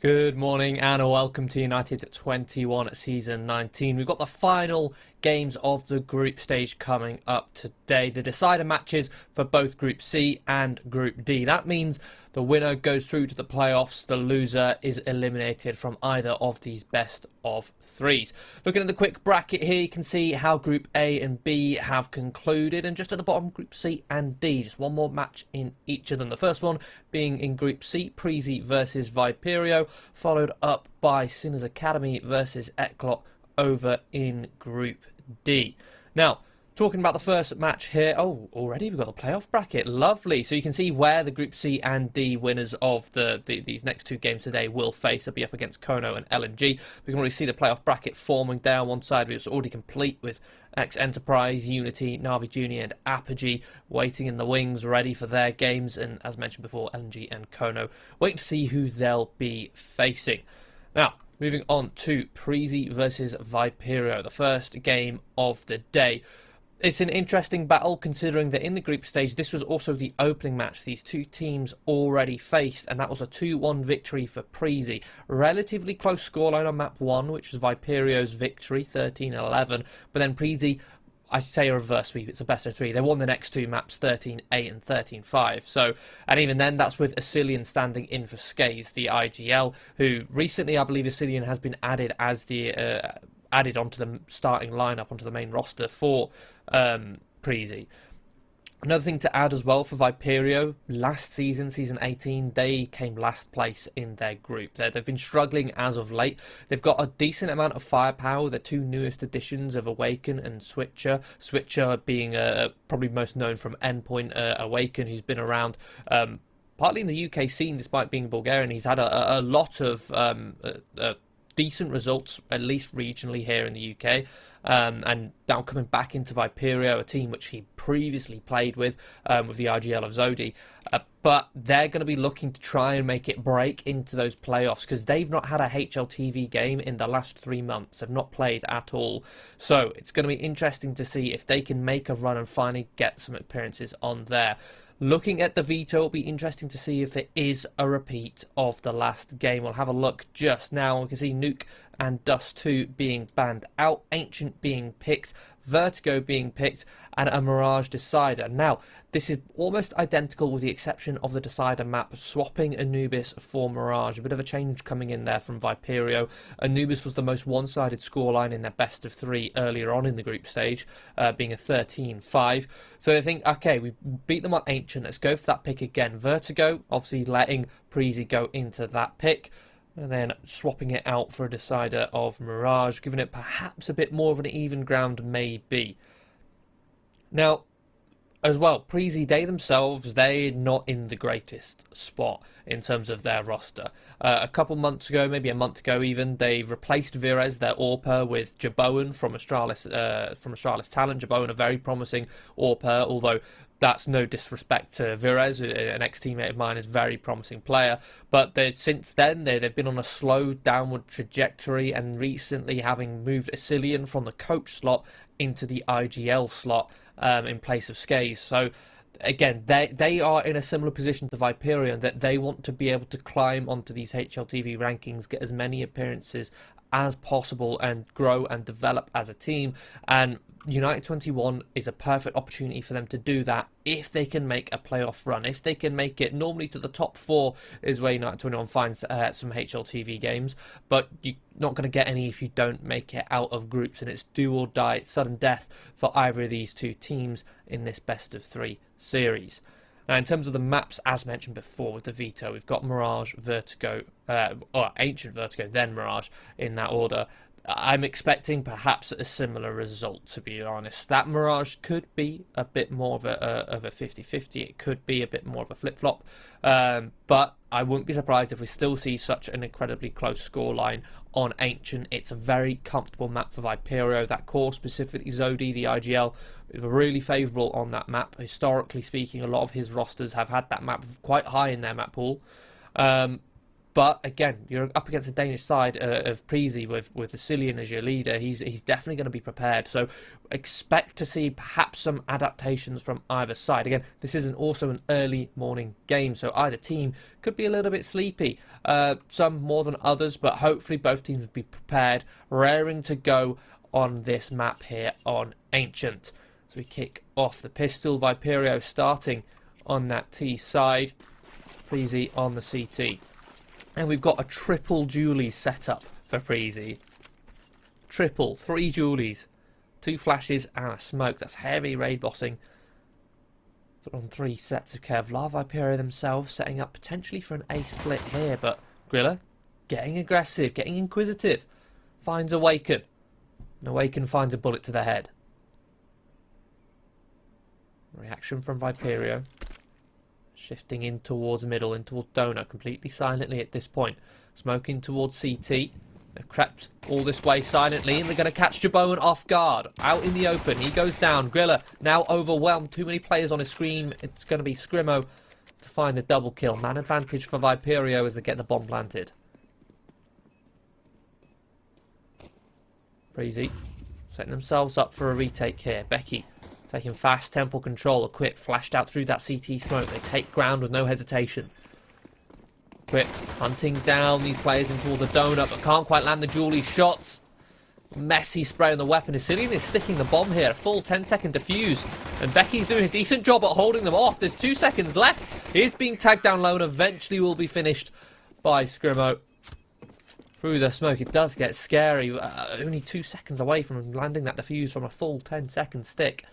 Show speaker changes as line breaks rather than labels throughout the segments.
Good morning and welcome to United21 Season 19. We've got the final games of the group stage coming up today. The decider matches for both Group C and Group D. That means the winner goes through to the playoffs. The loser is eliminated from either of these best of threes. Looking at the quick bracket here, you can see how Group A and B have concluded. And just at the bottom, Group C and D. Just one more match in each of them. The first one being in Group C, Prezi versus Viperio, followed up by Sinners Academy versus ECLOT over in Group D. Now, talking about the first match here, already we've got the playoff bracket. Lovely. So you can see where the Group C and D winners of these next two games today will face. They'll be up against Kono and LNG. We can already see the playoff bracket forming there on one side. It's already complete with X Enterprise, Unity, Navi Junior and Apogee waiting in the wings, ready for their games. And as mentioned before, LNG and Kono waiting to see who they'll be facing. Now, moving on to Prezi versus Viperio, the first game of the day. It's an interesting battle considering that in the group stage, this was also the opening match these two teams already faced, and that was a 2-1 victory for Prezi. Relatively close scoreline on map 1, which was Viperio's victory, 13-11, but then Prezi, I should say a reverse sweep, it's a best of 3. They won the next two maps 13-8 and 13-5. So, and even then, that's with ECLOT standing in for Skaze, the IGL, who recently, I believe, ECLOT has been added as the added onto the starting lineup, onto the main roster for Prezi. Another thing to add as well for Viperio, last season, season 18, they came last place in their group. They've been struggling as of late. They've got a decent amount of firepower. The two newest additions of Awaken and Switcher. Switcher being probably most known from Endpoint, Awaken, who's been around partly in the UK scene despite being Bulgarian. He's had a lot of decent results, at least regionally here in the UK. And now coming back into Viperio, a team which he previously played with the IGL of Zodi. But they're going to be looking to try and make it break into those playoffs because they've not had a HLTV game in the last 3 months. They've not played at all. So it's going to be interesting to see if they can make a run and finally get some appearances on there. Looking at the veto, it'll be interesting to see if it is a repeat of the last game. We'll have a look just now. We can see Nuke and Dust 2 being banned out, Ancient being picked, Vertigo being picked, and a Mirage Decider. Now, this is almost identical with the exception of the Decider map, swapping Anubis for Mirage. A bit of a change coming in there from Viperio. Anubis was the most one-sided scoreline in their best of 3 earlier on in the group stage, being a 13-5. So they think, okay, we beat them on Ancient, let's go for that pick again. Vertigo, obviously letting Prezi go into that pick, and then swapping it out for a decider of Mirage, giving it perhaps a bit more of an even ground, maybe. Now, as well, Prezi, they themselves, they're not in the greatest spot in terms of their roster. A couple months ago, maybe a month ago even, they replaced Virez, their AWPer, with Jaboan from Astralis Talent. Jaboan, a very promising AWPer, although that's no disrespect to Virez, an ex-teammate of mine, is a very promising player. But since then, they've been on a slow downward trajectory, and recently having moved ECLOT from the coach slot into the IGL slot in place of Skaze. So again, they are in a similar position to Viperio, that they want to be able to climb onto these HLTV rankings, get as many appearances as possible, and grow and develop as a team. And United21 is a perfect opportunity for them to do that if they can make a playoff run. If they can make it normally to the top 4 is where United21 finds some HLTV games, but you're not going to get any if you don't make it out of groups, and it's do or die, it's sudden death for either of these two teams in this best of 3 series. Now, in terms of the maps, as mentioned before with the veto, we've got Mirage, Vertigo, or Ancient, Vertigo, then Mirage in that order. I'm expecting perhaps a similar result, to be honest. That Mirage could be a bit more of a 50-50. It could be a bit more of a flip-flop. But I wouldn't be surprised if we still see such an incredibly close scoreline on Ancient. It's a very comfortable map for Viperio. That core, specifically Zodi, the IGL, is really favourable on that map. Historically speaking, a lot of his rosters have had that map quite high in their map pool. But again, you're up against a Danish side of Prezi with Vasilian as your leader. He's definitely going to be prepared. So expect to see perhaps some adaptations from either side. Again, this isn't also an early morning game, so either team could be a little bit sleepy. Some more than others, but hopefully both teams will be prepared, raring to go on this map here on Ancient. So we kick off the pistol. Viperio starting on that T side. Prezi on the CT. And we've got a triple Julie set up for Prezi. Triple, 3 Julies, 2 flashes and a smoke. That's heavy raid bossing on 3 sets of Kevlar. Viperio themselves setting up potentially for an A split here, but Grilla getting aggressive, getting inquisitive. Finds Awaken. And Awaken finds a bullet to the head. Reaction from Viperio. Shifting in towards middle, in towards Donut, completely silently at this point. Smoking towards CT. They've crept all this way silently, and they're going to catch Jaboan off guard. Out in the open, he goes down. Grilla now overwhelmed. Too many players on his screen. It's going to be Scrimo to find the double kill. Man advantage for Viperio as they get the bomb planted. Prezi setting themselves up for a retake here. Becky taking fast temple control. Equip flashed out through that CT smoke. They take ground with no hesitation. Equip hunting down these players into all the donut, but can't quite land the Julie shots. Messy spray on the weapon. Vasilian is sticking the bomb here. A full 10-second defuse. And Becky's doing a decent job at holding them off. There's 2 seconds left. He is being tagged down low and eventually will be finished by Scrimo. Through the smoke, it does get scary. Only 2 seconds away from landing that defuse from a full 10-second stick.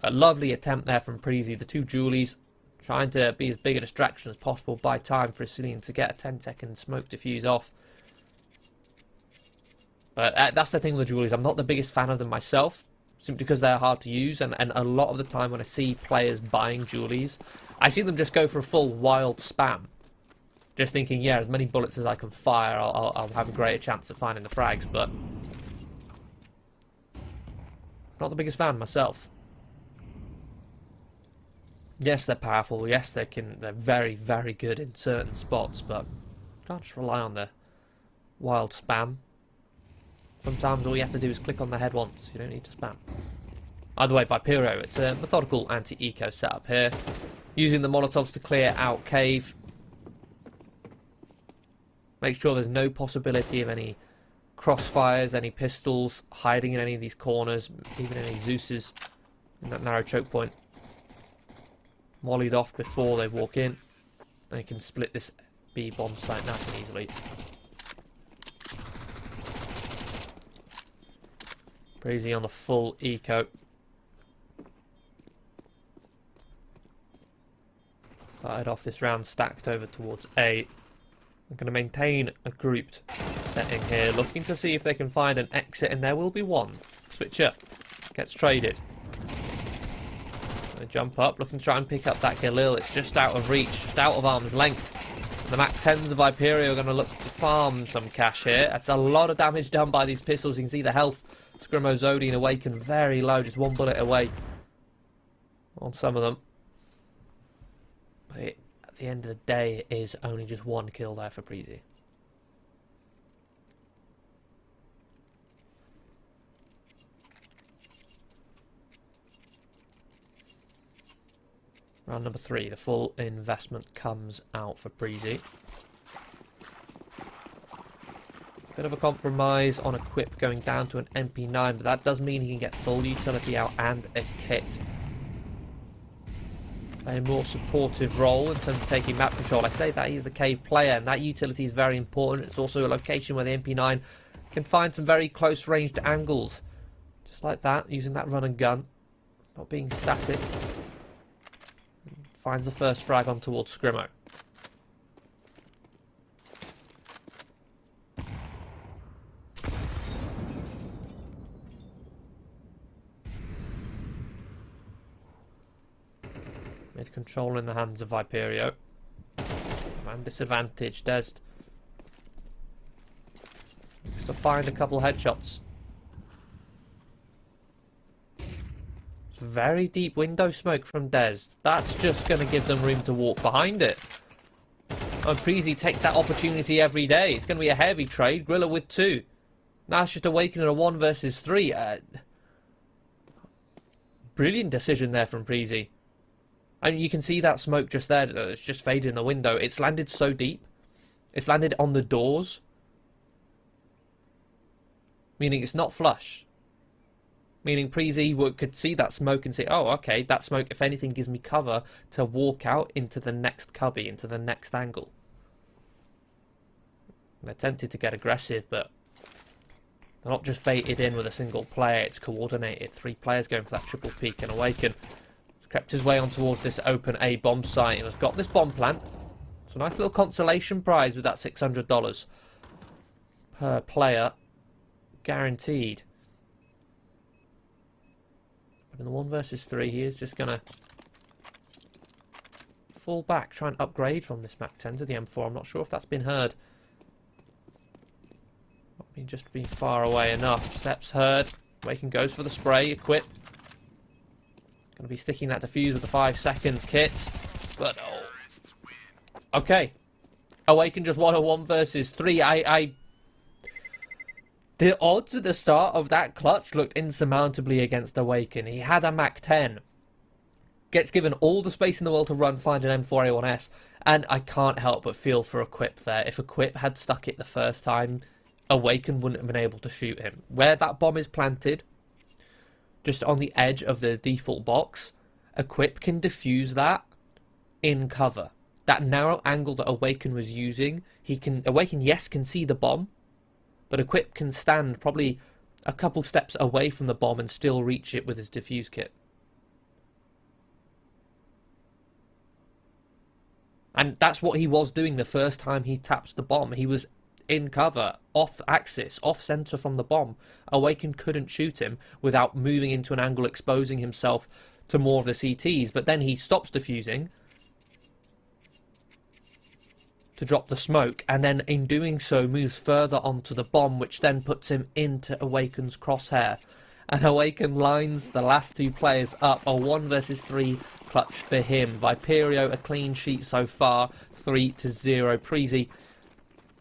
A lovely attempt there from Prezi. The 2 Julies trying to be as big a distraction as possible, buy time for Vasilian to get a 10-second smoke defuse off. But that's the thing with the Julies. I'm not the biggest fan of them myself, simply because they're hard to use. And a lot of the time when I see players buying Julies, I see them just go for a full wild spam. Just thinking, yeah, as many bullets as I can fire, I'll have a greater chance of finding the frags. But not the biggest fan myself. Yes, they're powerful. Yes, they're very, very good in certain spots, but you can't just rely on the wild spam. Sometimes all you have to do is click on the head once. You don't need to spam. Either way, Viperio, it's a methodical anti-eco setup here. Using the Molotovs to clear out cave. Make sure there's no possibility of any crossfires, any pistols, hiding in any of these corners, even any Zeus's in that narrow choke point. Mollied off before they walk in. They can split this B bomb site nice and easily. Prezi on the full eco. Started off this round stacked over towards A. They're going to maintain a grouped setting here, looking to see if they can find an exit, and there will be one. Switcher gets traded. They jump up, looking to try and pick up that Galil. It's just out of reach, just out of arm's length. The Mac 10s of Viperio are going to look to farm some cash here. That's a lot of damage done by these pistols. You can see the health. Scrimo, Zodi and Awaken very low, just 1 bullet away on some of them. But at the end of the day, it is only just 1 kill there for Prezi. Round number 3, the full investment comes out for Prezi. Bit of a compromise on equip going down to an MP9, but that does mean he can get full utility out and a kit. A more supportive role in terms of taking map control. I say that he's the cave player, and that utility is very important. It's also a location where the MP9 can find some very close ranged angles. Just like that, using that run and gun. Not being static. Finds the first frag on towards Scrimo. Mid control in the hands of Viperio. Man disadvantage. Des needs to find a couple headshots. Very deep window smoke from Des. That's just going to give them room to walk behind it. And Preezy take that opportunity every day. It's going to be a heavy trade. Grilla with 2. Now it's just Awakening a 1 versus 3. Brilliant decision there from Preezy. I mean, you can see that smoke just there. It's just faded in the window. It's landed so deep. It's landed on the doors. Meaning it's not flush. Meaning Preezy could see that smoke and say, oh, okay, that smoke, if anything, gives me cover to walk out into the next cubby, into the next angle. And they're tempted to get aggressive, but they're not just baited in with a single player. It's coordinated. 3 players going for that triple peek, and Awaken has crept his way on towards this open A bomb site and has got this bomb plant. It's a nice little consolation prize with that $600 per player guaranteed. But in the 1 versus 3, he is just going to fall back, try and upgrade from this Mac 10 to the M4. I'm not sure if that's been heard. Not been just being far away enough. Steps heard. Awaken goes for the spray. Equip. Going to be sticking that defuse with the 5-second kit. But, oh. Okay. Awaken just won a 1 versus 3. The odds at the start of that clutch looked insurmountably against Awaken. He had a Mac 10. Gets given all the space in the world to run, find an M4A1S. And I can't help but feel for Equip there. If Equip had stuck it the first time, Awaken wouldn't have been able to shoot him. Where that bomb is planted, just on the edge of the default box, Equip can defuse that in cover. That narrow angle that Awaken was using, Awaken, yes, can see the bomb, but Equip can stand probably a couple steps away from the bomb and still reach it with his defuse kit. And that's what he was doing the first time he tapped the bomb. He was in cover, off axis, off center from the bomb. Awaken couldn't shoot him without moving into an angle, exposing himself to more of the CTs. But then he stops defusing to drop the smoke, and then in doing so moves further onto the bomb, which then puts him into Awaken's crosshair. And Awaken lines the last 2 players up. A 1 versus 3 clutch for him. Viperio a clean sheet so far, 3-0. Preezy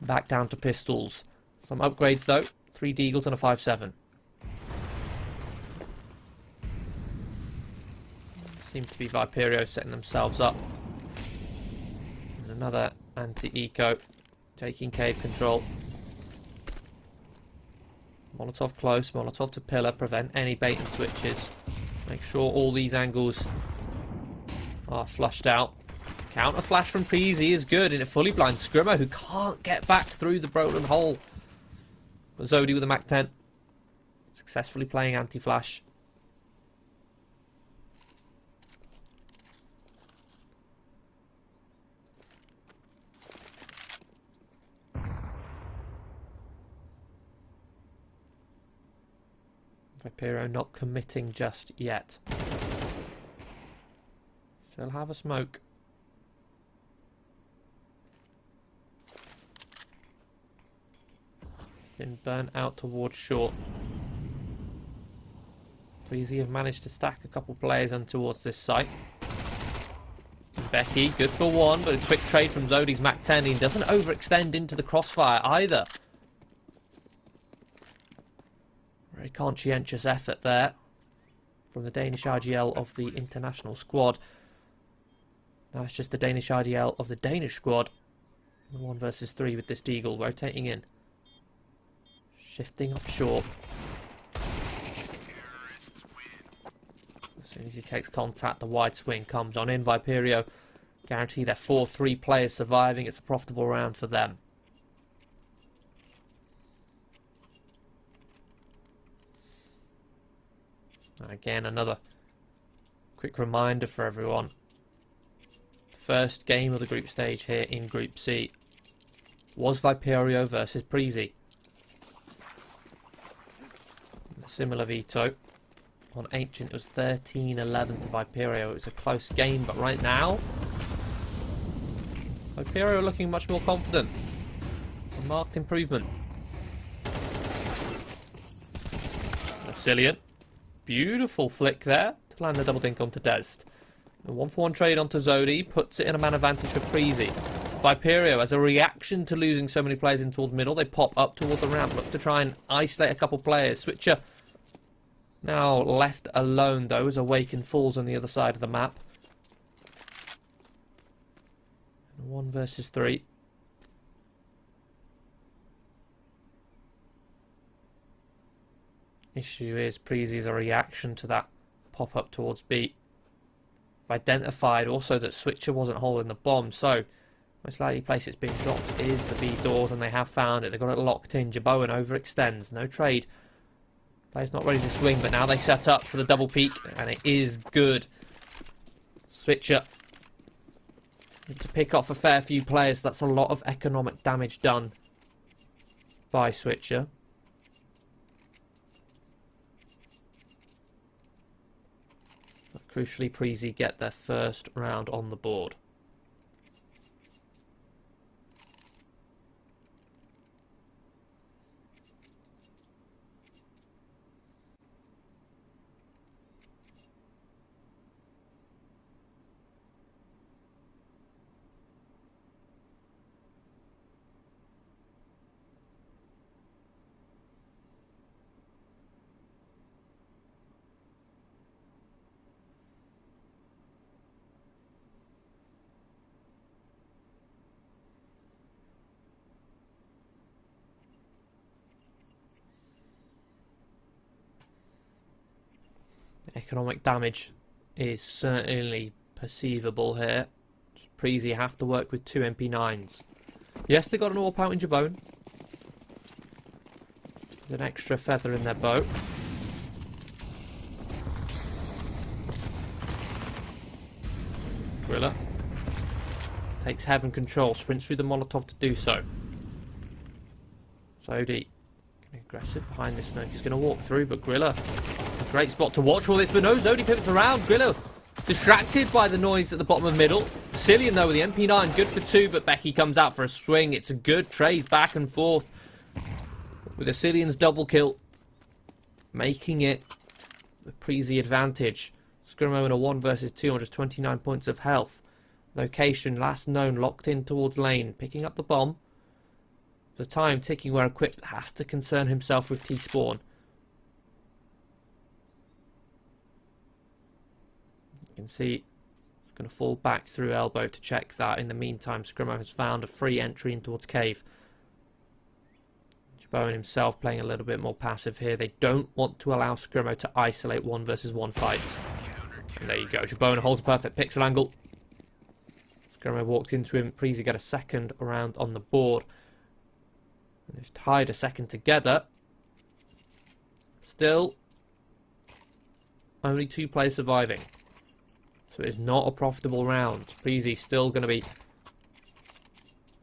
back down to pistols. Some upgrades though, 3 Deagles and a 5.7. Seem to be Viperio setting themselves up. And another anti-eco taking cave control. Molotov close, Molotov to pillar, prevent any bait and switches. Make sure all these angles are flushed out. Counter flash from Preezy is good, and it fully blinds Scrimmer, who can't get back through the Brolin hole. But Zodi with a Mac 10. Successfully playing anti-flash. Viperio not committing just yet. Still have a smoke. Been burnt out towards short. Preezy have managed to stack a couple players on towards this site. Becky, good for 1, but a quick trade from Zodi's Mac 10. He doesn't overextend into the crossfire either. Very conscientious effort there from the Danish RGL of the international squad. Now it's just the Danish RGL of the Danish squad. 1 versus 3 with this Deagle rotating in. Shifting up short. As soon as he takes contact, the wide swing comes on in. Viperio guarantee their 4-3 players surviving. It's a profitable round for them. Again, another quick reminder for everyone. First game of the group stage here in Group C was Viperio versus Preezy. Similar veto. On Ancient, it was 13-11 to Viperio. It was a close game, but right now, Viperio looking much more confident. A marked improvement. Resilient. Beautiful flick there to land the double dink onto Dest. A 1-for-1 trade onto Zodi puts it in a man advantage for Preezy. Viperio, as a reaction to losing so many players in towards middle, they pop up towards the ramp, look to try and isolate a couple players. Switcher now left alone, though, as Awaken falls on the other side of the map. 1 versus 3. Issue is Preezy is a reaction to that pop up towards B. Identified also that Switcher wasn't holding the bomb, so most likely place it's being dropped is the B doors, and they have found it. They've got it locked in. Jaboan overextends. No trade. Player's not ready to swing, but now they set up for the double peek, and it is good. Switcher to pick off a fair few players. That's a lot of economic damage done by Switcher. But crucially, Preezy get their first round on the board. Economic damage is certainly perceivable here. Preezy have to work with 2 MP9s. Yes, they got an AWP out in Jaboan. An extra feather in their bow. Driller takes Heaven control, sprints through the Molotov to do so. Zodi aggressive behind this smoke. He's going to walk through, but Griller, a great spot to watch for this, but no, Zodi pivots around. Griller distracted by the noise at the bottom of middle. Cillian, though, with the MP9, good for 2, but Becky comes out for a swing. It's a good trade back and forth with a Cillian's double kill, making it the Preezy advantage. Scrimmo in a 1 versus 2 on just 29 points of health. Location last known, locked in towards lane, picking up the bomb. The time ticking where Equip has to concern himself with T-spawn. You can see it's going to fall back through elbow to check that. In the meantime, Scrimmo has found a free entry in towards cave. Jaboan himself playing a little bit more passive here. They don't want to allow Scrimmo to isolate 1 versus 1 fights. And there you go. Jaboan holds a perfect pixel angle. Scrimmo walks into him. Preezy get a second round on the board. And they've tied a second together. Still, only 2 players surviving. So it's not a profitable round. Preezy still going to be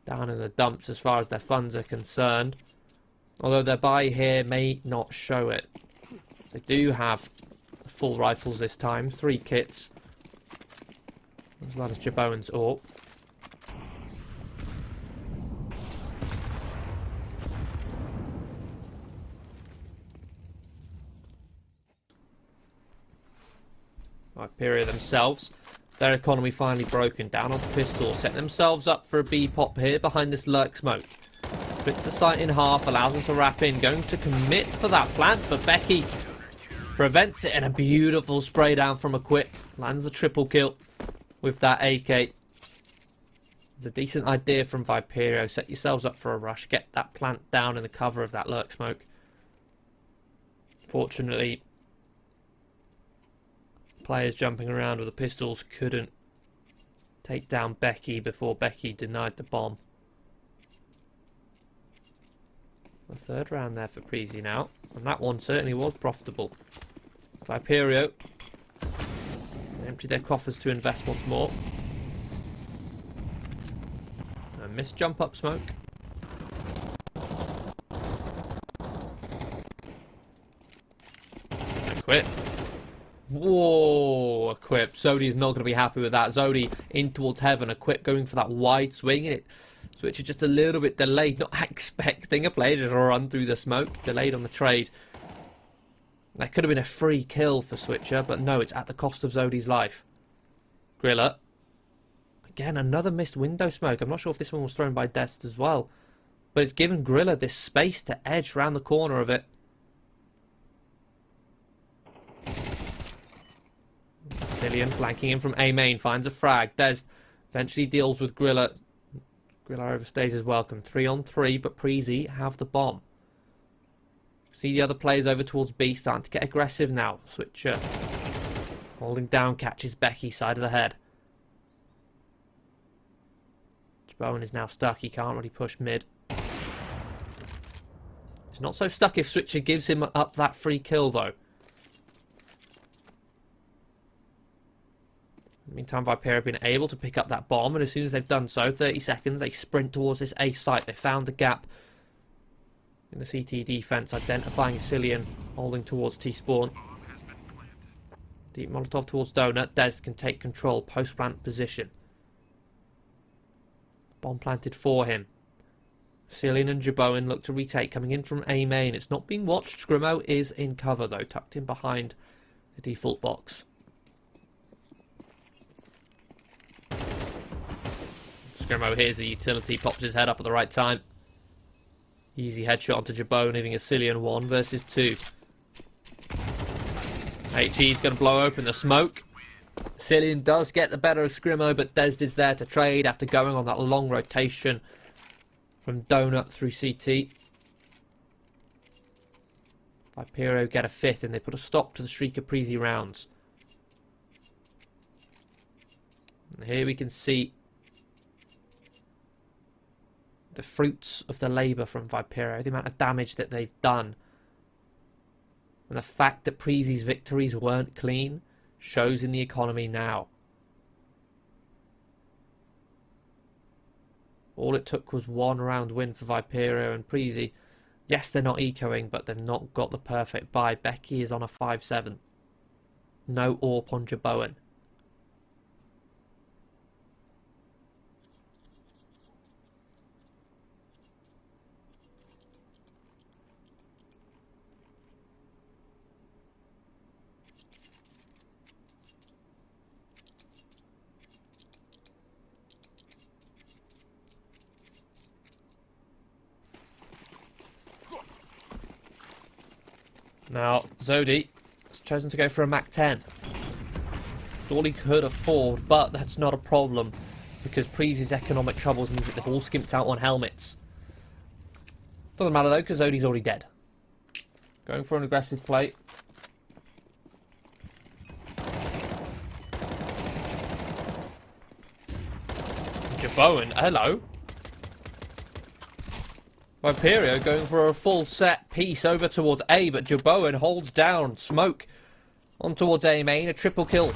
down in the dumps as far as their funds are concerned. Although their buy here may not show it. They do have full rifles this time. 3 kits. As well as Jaboan's AWP. Viperio themselves, their economy finally broken, down on the pistol, set themselves up for a B pop here behind this lurk smoke. Splits the site in half, allows them to wrap in, going to commit for that plant, but Becky prevents it, and a beautiful spray down from Equip. Lands a triple kill with that AK. It's a decent idea from Viperio. Set yourselves up for a rush, get that plant down in the cover of that lurk smoke. Fortunately, players jumping around with the pistols couldn't take down Becky before Becky denied the bomb. The third round there for Preezy now, and that one certainly was profitable. Viperio empty their coffers to invest once more. A missed jump up smoke. And quit. Whoa, Equip. Zodi is not going to be happy with that. Zodi in towards Heaven. Equip going for that wide swing. And it switches just a little bit delayed. Not expecting a player to run through the smoke. Delayed on the trade. That could have been a free kill for Switcher. But no, it's at the cost of Zodi's life. Griller. again, another missed window smoke. I'm not sure if this one was thrown by Dest as well. But it's given Griller this space to edge round the corner of it. Cillian flanking in from A main, finds a frag. Dest eventually deals with Griller. Griller overstays his welcome. 3-on-3, but Preezy have the bomb. See the other players over towards B starting to get aggressive now. Switcher holding down, catches Becky side of the head. Bowen is now stuck. He can't really push mid. He's not so stuck if Switcher gives him up that free kill though. In the meantime, Viper have been able to pick up that bomb, and as soon as they've done so, 30 seconds, they sprint towards this A site. They found a gap in the CT defense, identifying Cillian, holding towards T-spawn. Deep Molotov towards Donut. Dez can take control, post-plant position. Bomb planted for him. Cillian and Jaboin look to retake, coming in from A main. It's not being watched. Scrimmo is in cover though, tucked in behind the default box. Scrimmo hears the utility, pops his head up at the right time. Easy headshot onto Jaboin, leaving a Cillian 1 versus 2. HE's going to blow open the smoke. Cillian does get the better of Scrimmo, but Dez is there to trade after going on that long rotation from Donut through CT. Vipero get a 5th, and they put a stop to the streak of Preezy rounds. And here we can see the fruits of the labour from Vipero, the amount of damage that they've done. And the fact that Preezy's victories weren't clean shows in the economy now. All it took was 1 round win for Vipero and Preezy. Yes, they're not ecoing, but they've not got the perfect buy. Becky is on a 5-7. No AWP on Jaboin. Now, Zodi has chosen to go for a Mac 10. All he could afford, but that's not a problem because Preezy's economic troubles means that they've all skimped out on helmets. Doesn't matter though, because Zodi's already dead. Going for an aggressive play. Jaboin, hello. Viperio going for a full set piece over towards A, but Jaboin holds down Smoke on towards A main. A triple kill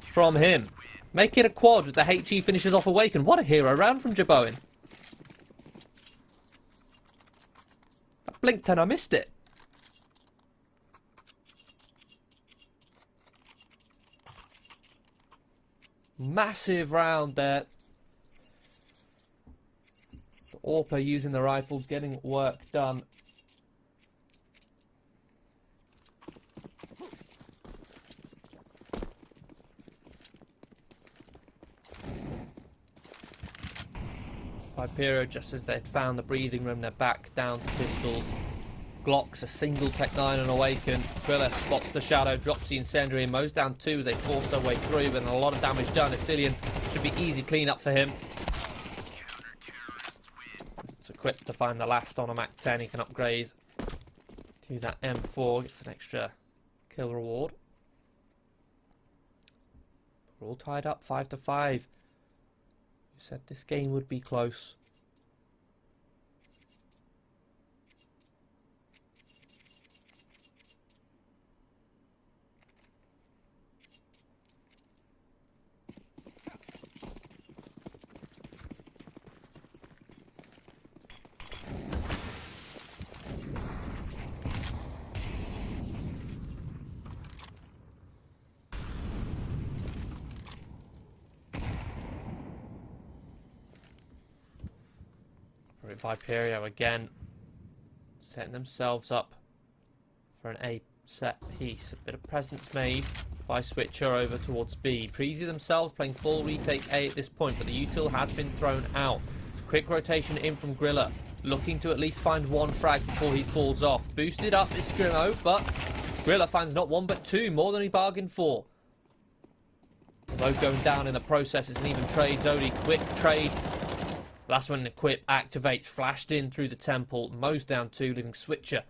from him. Make it a quad with the HE finishes off Awaken. What a hero round from Jaboin. I blinked and I missed it. Massive round there. Orpa using the rifles, getting work done. Vipero, just as they'd found the breathing room, they're back down to pistols. Glocks, a single Tech 9 and Awaken. Thriller spots the shadow, drops the incendiary, and mows down 2 as they force their way through, but a lot of damage done. Cillian should be easy clean-up for him. Equipped to find the last on a Mac 10. He can upgrade to that M4, gets an extra kill reward. We're all tied up 5-5. You said this game would be close. Viperio again setting themselves up for an A set piece. A bit of presence made by Switcher over towards B. Preezy themselves playing full retake A at this point, but the util has been thrown out. Quick rotation in from Griller, looking to at least find one frag before he falls off. Boosted up is Scrimo, but Griller finds not one but two, more than he bargained for. Although going down in the process, it's an even trade. Zodi, quick trade. That's when Equip activates, flashed in through the temple, mows down two, leaving Switcher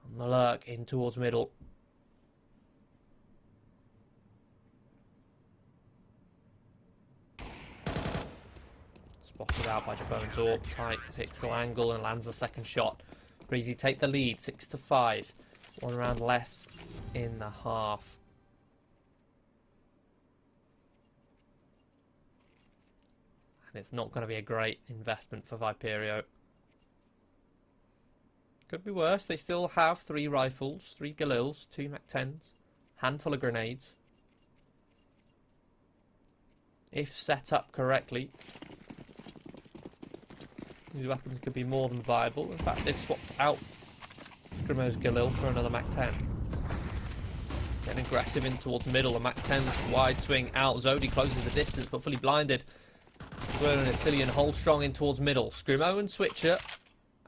on the lurk in towards middle. Spotted out by Jabone's Orb, tight pixel angle and lands the second shot. Breezy take the lead, 6-5. 1 round left in the half. And it's not going to be a great investment for Viperio. Could be worse. They still have 3 rifles, 3 Galils, 2 Mac-10s, handful of grenades. If set up correctly, these weapons could be more than viable. In fact, they've swapped out Scrimo's Galil for another Mac-10. Getting aggressive in towards middle. A Mac-10's wide swing out. Zodi closes the distance, but fully blinded. Swirl and Ecillion hold strong in towards middle. Scrimo and Switcher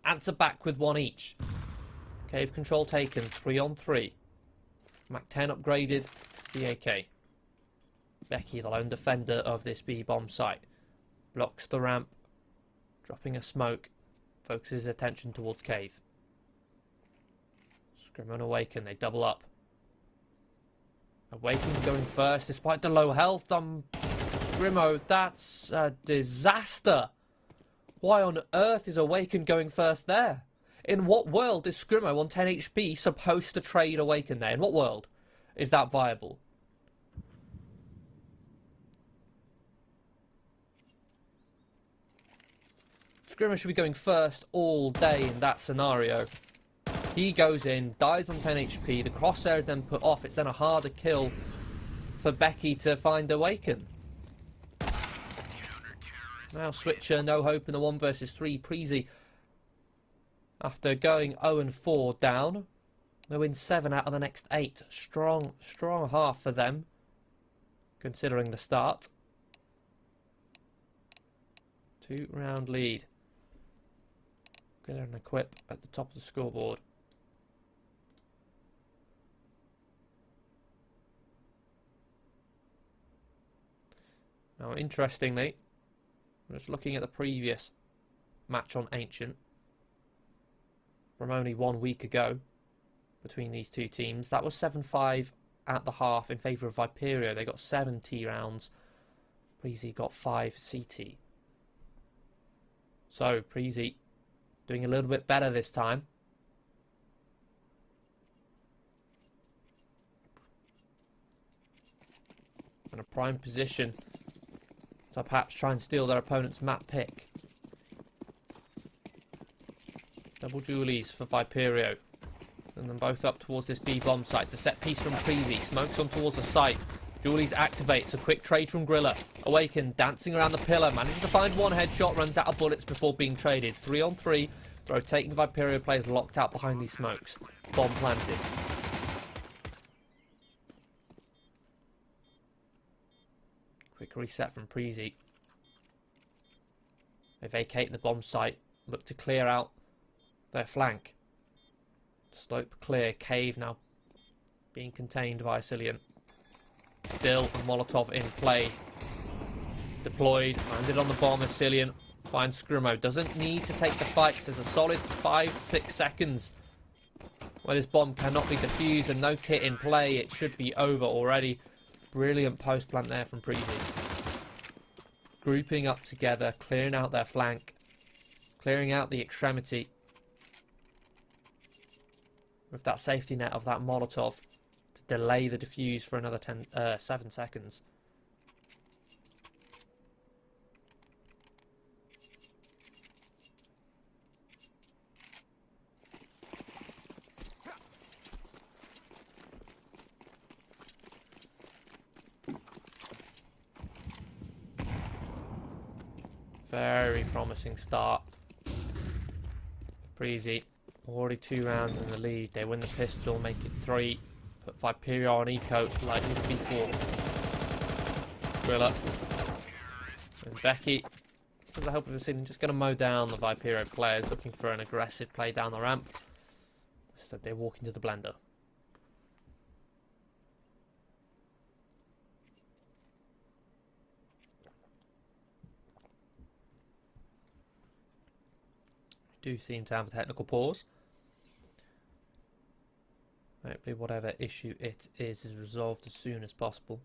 answer back with 1 each. Cave control taken, 3 on 3. Mac-10 upgraded, BAK. Becky, the lone defender of this B-bomb site, blocks the ramp, dropping a smoke, focuses attention towards Cave. Scrimo and Awaken, they double up. Awaken going first, despite the low health on Scrimo. That's a disaster. Why on earth is Awaken going first there? In what world is Scrimo on 10 HP supposed to trade Awaken there? In what world is that viable? Scrimo should be going first all day in that scenario. He goes in, dies on 10 HP, the crosshair is then put off. It's then a harder kill for Becky to find Awaken. Now Switcher, no hope in the 1 versus 3. Preezy, after going 0-4 down, they win 7 out of the next 8. Strong half for them, considering the start. 2-round lead. Griller and Equip at the top of the scoreboard. Now, interestingly, I'm just looking at the previous match on Ancient from only 1 week ago between these two teams. That was 7-5 at the half in favour of Viperio. They got 7 T rounds. Preezy got 5 CT. So, Preezy doing a little bit better this time. In a prime position to perhaps try and steal their opponent's map pick. Double dualies for Viperio. And then both up towards this B-bomb site. It's a set piece from Preezy. Smokes on towards the site. Dualies activates. A quick trade from Griller. Awaken, dancing around the pillar. Manages to find 1 headshot. Runs out of bullets before being traded. 3 on 3. Rotating Viperio players locked out behind these smokes. Bomb planted. Quick reset from Preezy. They vacate the bomb site. Look to clear out their flank. Slope clear. Cave now being contained by Ecillion. Still a Molotov in play. Deployed. Landed on the bomb. Ecillion finds Scrimo. Doesn't need to take the fights. There's a solid 5-6 seconds where this bomb cannot be defused and no kit in play. It should be over already. Brilliant post plant there from Preezy. Grouping up together, clearing out their flank, clearing out the extremity with that safety net of that Molotov to delay the defuse for another 7 seconds. Very promising start. Preezy Already 2 rounds in the lead. They win the pistol, make it 3. Put Viperia on eco, likely to be 4. Grilla. And Becky, with the help of the ceiling, just going to mow down the Viperia players looking for an aggressive play down the ramp. Instead, they walk into the blender. Do seem to have a technical pause. Hopefully whatever issue it is resolved as soon as possible.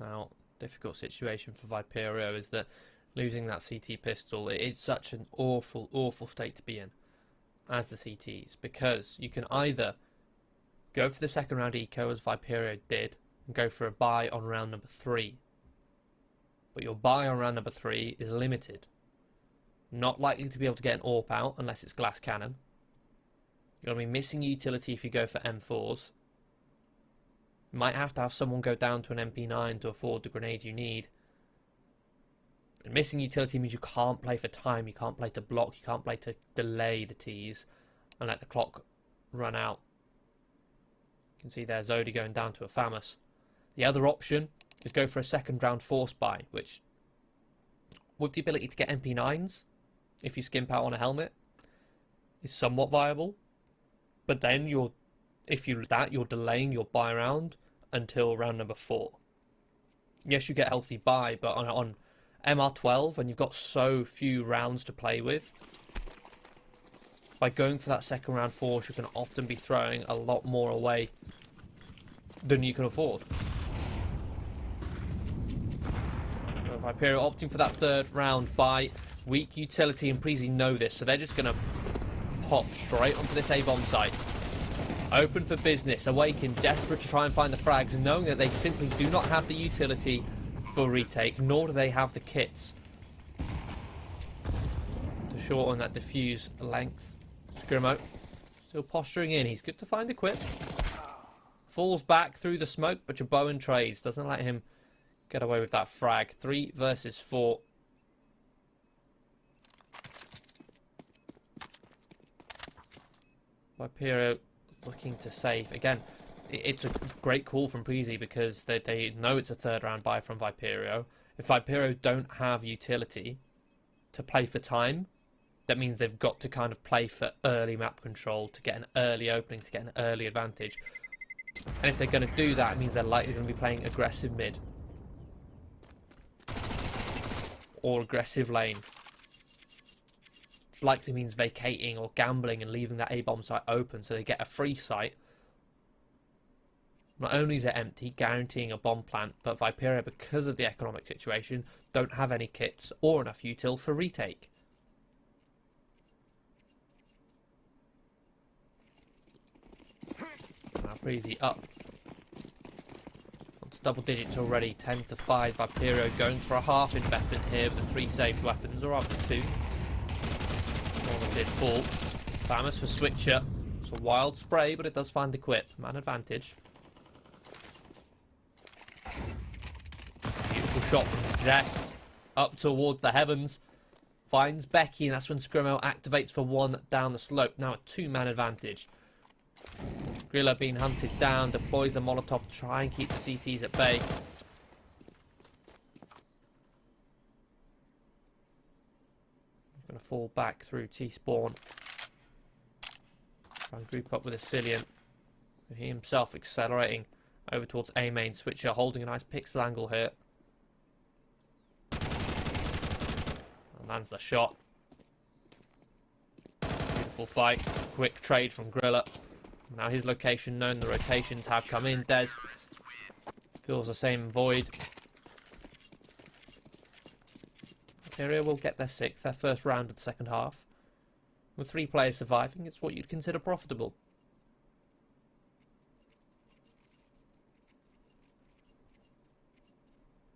Now, difficult situation for Viperio is that losing that CT pistol, it's such an awful, awful state to be in as the CTs, because you can either go for the second round eco as Viperio did and go for a buy on round number 3. But your buy on round number 3 is limited. Not likely to be able to get an AWP out unless it's glass cannon. You're going to be missing utility if you go for M4s. You might have to have someone go down to an MP9 to afford the grenade you need. And missing utility means you can't play for time, you can't play to block, you can't play to delay the Ts and let the clock run out. You can see there Zodi going down to a FAMAS. The other option is go for a second round force buy, which, with the ability to get MP9s, if you skimp out on a helmet, is somewhat viable. But then if you lose that, you're delaying your buy round until round number 4. Yes, you get healthy buy, but on MR12, when you've got so few rounds to play with, by going for that second round force, you can often be throwing a lot more away than you can afford. So Viperio opting for that third round buy. Weak utility, and Preezy know this, so they're just going to pop straight onto this A-bomb site. Open for business. Awaken, desperate to try and find the frags, knowing that they simply do not have the utility for retake, nor do they have the kits to shorten that diffuse length. Scrimo still posturing in. He's good to find a quip. Falls back through the smoke, but your Bowen trades. Doesn't let him get away with that frag. 3 versus 4. Viperio looking to save. Again, it's a great call from Preezy because they know it's a third round buy from Viperio. If Viperio don't have utility to play for time, that means they've got to kind of play for early map control to get an early opening, to get an early advantage. And if they're going to do that, it means they're likely going to be playing aggressive mid or aggressive lane. Which likely means vacating or gambling and leaving that A-bomb site open so they get a free site. Not only is it empty, guaranteeing a bomb plant, but Viperia, because of the economic situation, don't have any kits or enough util for retake. Now Preezy up. Onto double digits already, 10 to 5. Viperio going for a half investment here with the 3 saved weapons, or up to 2. More than did fall. FAMAS for Switcher. It's a wild spray, but it does find the quip. Man advantage. Beautiful shot from Jest. Up towards the heavens. Finds Becky, and that's when Scrimo activates for 1 down the slope. Now a 2-man advantage. Grilla being hunted down, deploys the Molotov to try and keep the CTs at bay. Going to fall back through T-spawn. Try and group up with a Cillian. He himself accelerating over towards A main. Switcher holding a nice pixel angle here. And lands the shot. Beautiful fight. Quick trade from Grilla. Now his location known, the rotations have come in. Des feels the same void. Viperio will get their 6th, their first round of the second half. With 3 players surviving, it's what you'd consider profitable.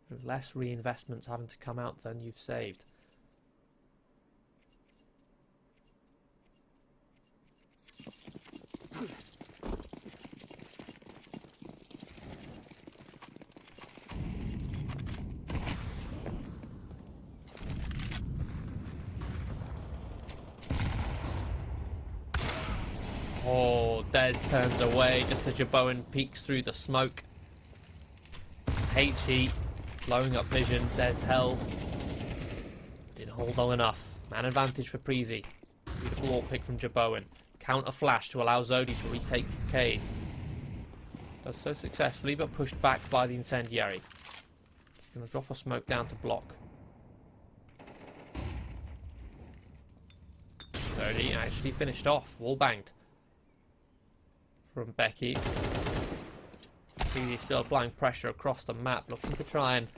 With less reinvestments having to come out than you've saved. Oh, Des turns away just as Jaboan peeks through the smoke. HE blowing up vision. Des held. Didn't hold long enough. Man advantage for Preezy. Beautiful ult pick from Jaboan. Counter flash to allow Zodi to retake cave. Does so successfully, but pushed back by the incendiary. He's going to drop a smoke down to block. Zodi actually finished off. Wall banged from Becky. He's still applying pressure across the map, looking to try and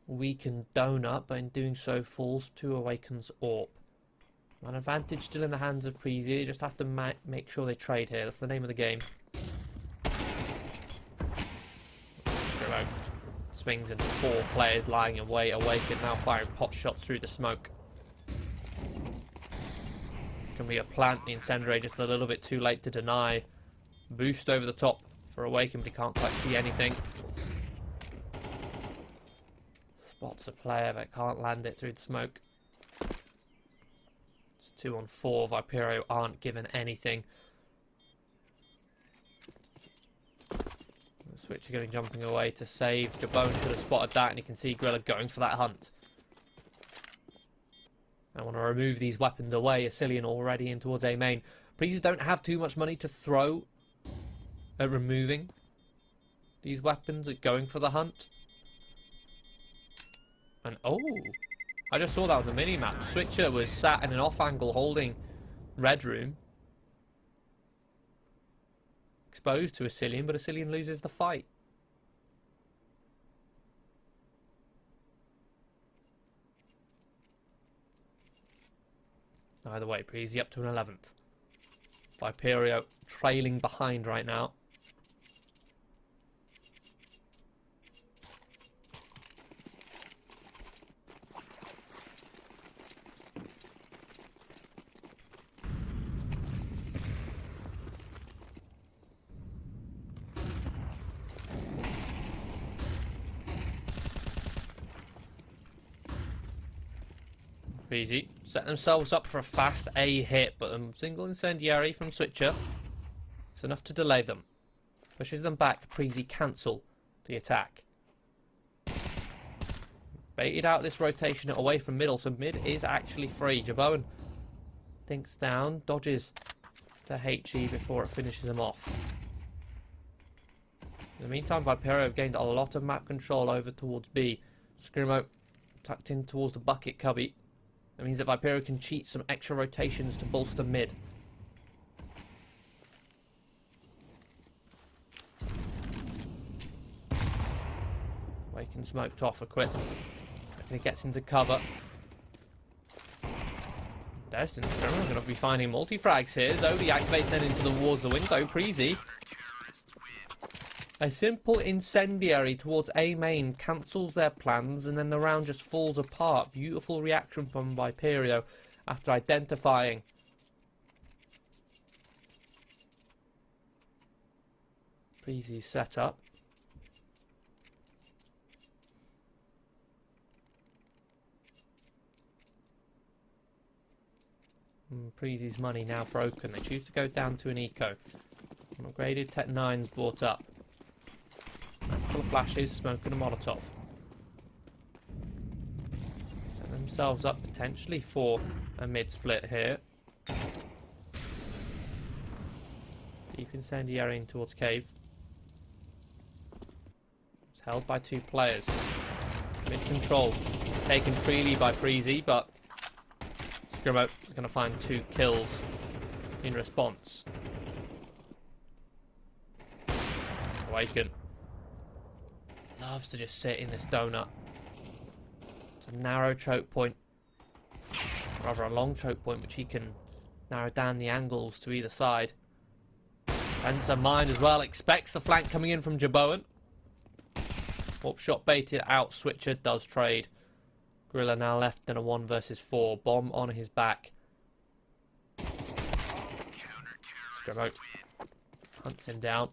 weaken Donut, but in doing so falls to Awaken's AWP. An advantage still in the hands of Preezy. You just have to make sure they trade here. That's the name of the game. Swings into 4 players lying in wait. Awaken now firing pot shots through the smoke. Can be a plant. The incendiary just a little bit too late to deny. Boost over the top for Awaken, but he can't quite see anything. Spots a player, but can't land it through the smoke. It's 2 on 4. Viperio aren't given anything. Switcher getting jumping away to save. Jaboan should have spotted that, and you can see Grilla going for that hunt. I want to remove these weapons away. Asilian already in towards A main. Please don't have too much money to throw at removing these weapons, at going for the hunt. And oh, I just saw that on the mini-map. Switcher was sat in an off angle holding red room. Exposed to Asilian, but Asilian loses the fight. Either way, Preezy up to an 11th. Viperio trailing behind right now. Preezy set themselves up for a fast A hit, but a single incendiary from Switcher is enough to delay them. Pushes them back. Preezy cancel the attack. Baited out this rotation away from middle, so mid is actually free. Jaboan thinks down, dodges the HE before it finishes him off. In the meantime, Viperio have gained a lot of map control over towards B. Scrimo tucked in towards the bucket cubby. That means that Viperio can cheat some extra rotations to bolster mid. Waken smoked off a quick. He gets into cover. Destin Scrimo going to be finding multi-frags here. Zodi activates then into towards the window. Preezy. A simple incendiary towards A main cancels their plans, and then the round just falls apart. Beautiful reaction from Viperio after identifying Preezy's setup. Preezy's money now broken. They choose to go down to an eco. Upgraded Tech 9's brought up. Full of flashes, smoke and a Molotov. Set themselves up potentially for a mid-split here. Deep incendiary towards cave. It's held by 2 players. Mid control taken freely by Preezy, but Scrimo is going to find 2 kills in response. Awaken loves to just sit in this donut. It's a narrow choke point, rather a long choke point, which he can narrow down the angles to either side. And some mind as well. Expects the flank coming in from Jaboan. Warp shot baited out. Switcher does trade. Gorilla now left in a 1 versus 4. Bomb on his back. Scrimo hunts him down.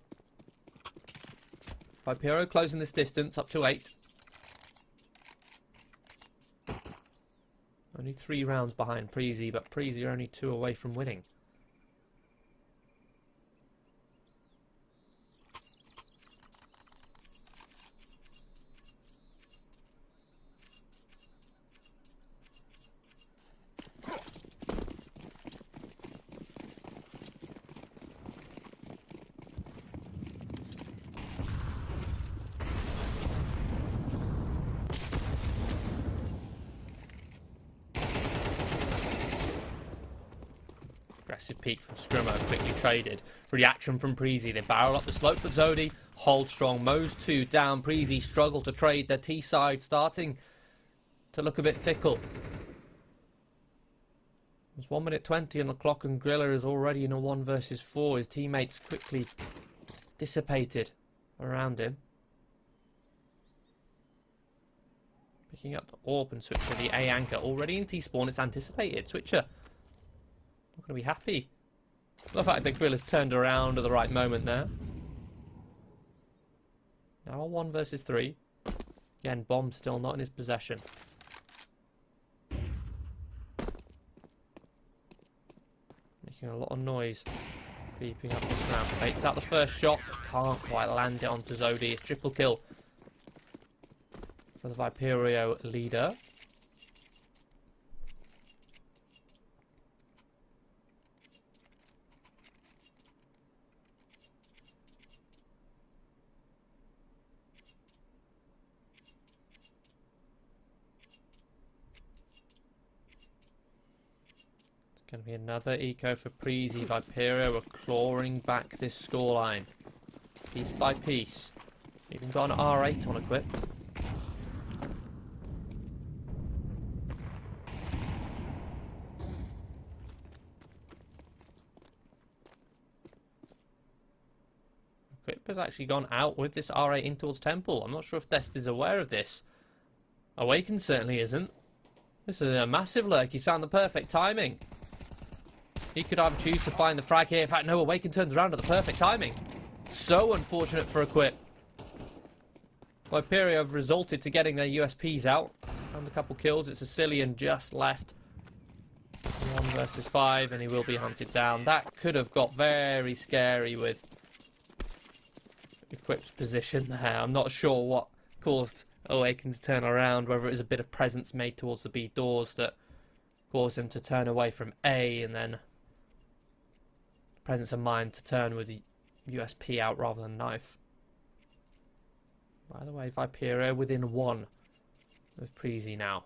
Viperio closing this distance up to 8. Only 3 rounds behind Preezy, but Preezy are only 2 away from winning. aggressive peek from Scrimo, quickly traded. Reaction from Preezy. They barrel up the slope, but Zodi hold strong. Mo's 2 down. Preezy struggle to trade. Their T-side starting to look a bit fickle. There's 1 minute 20 on the clock, and Griller is already in a 1 versus 4. His teammates quickly dissipated around him. Picking up the AWP and Switcher, the A anchor. Already in T-spawn, it's anticipated. Switcher not going to be happy. The fact that Griller's turned around at the right moment there. Now a 1 versus 3. Again, bomb still not in his possession. Making a lot of noise. Creeping up the ground. Baits out the first shot. Can't quite land it onto Zodi. It's triple kill for the Viperio leader. Going to be another eco for Preezy. Viperio are clawing back this scoreline. Piece by piece. Even got an R8 on equip. Equip has actually gone out with this R8 in towards Temple. I'm not sure if Dest is aware of this. Awaken certainly isn't. This is a massive lurk. He's found the perfect timing. He could either choose to find the frag here. In fact, no, Awaken turns around at the perfect timing. So unfortunate for Equip. Viperio have resulted to getting their USPs out. And a couple kills. It's Sicilian just left. 1 versus 5, and he will be hunted down. That could have got very scary with Equip's position there. I'm not sure what caused Awaken to turn around, whether it was a bit of presence made towards the B doors that caused him to turn away from A, and then presence of mind to turn with the USP out rather than knife. By the way, Viperio within 1 of Preezy now.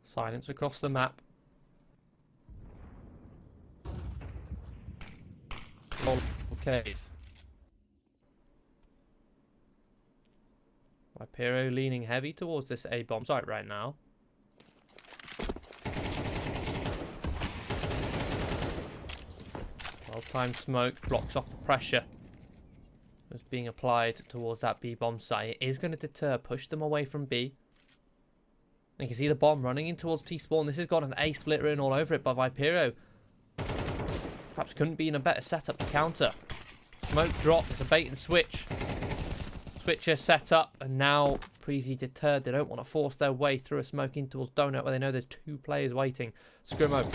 Silence across the map. Okay. Viperio leaning heavy towards this A bomb site right now. Well-timed smoke blocks off the pressure that's being applied towards that B bomb site. It is going to deter, push them away from B. You can see the bomb running in towards T-spawn. This has got an A split written all over it by Viperio. Perhaps couldn't be in a better setup to counter. Smoke drop. It's a bait and switch. Switcher set up, and now Preezy deterred. They don't want to force their way through a smoke in towards Donut where they know there's 2 players waiting. Scrimo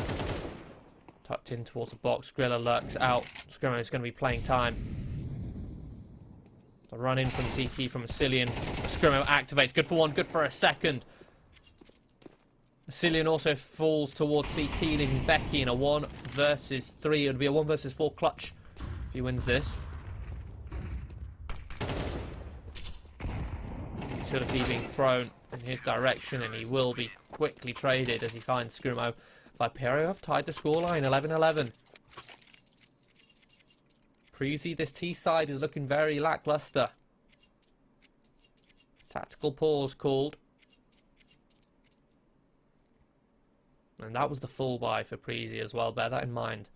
tucked in towards the box. Griller lurks out. Scrimo is going to be playing time. The run in from CT from Sicilian. Scrimo activates. Good for 1, good for a second. Sicilian also falls towards CT, leaving Becky in a 1 versus 3. It would be a 1 versus 4 clutch if he wins this. Utility being thrown in his direction, and he will be quickly traded as he finds Scrimo. Viperio have tied the scoreline, 11-11. Preezy, this T side is looking very lackluster. Tactical pause called. And that was the full buy for Preezy as well, bear that in mind.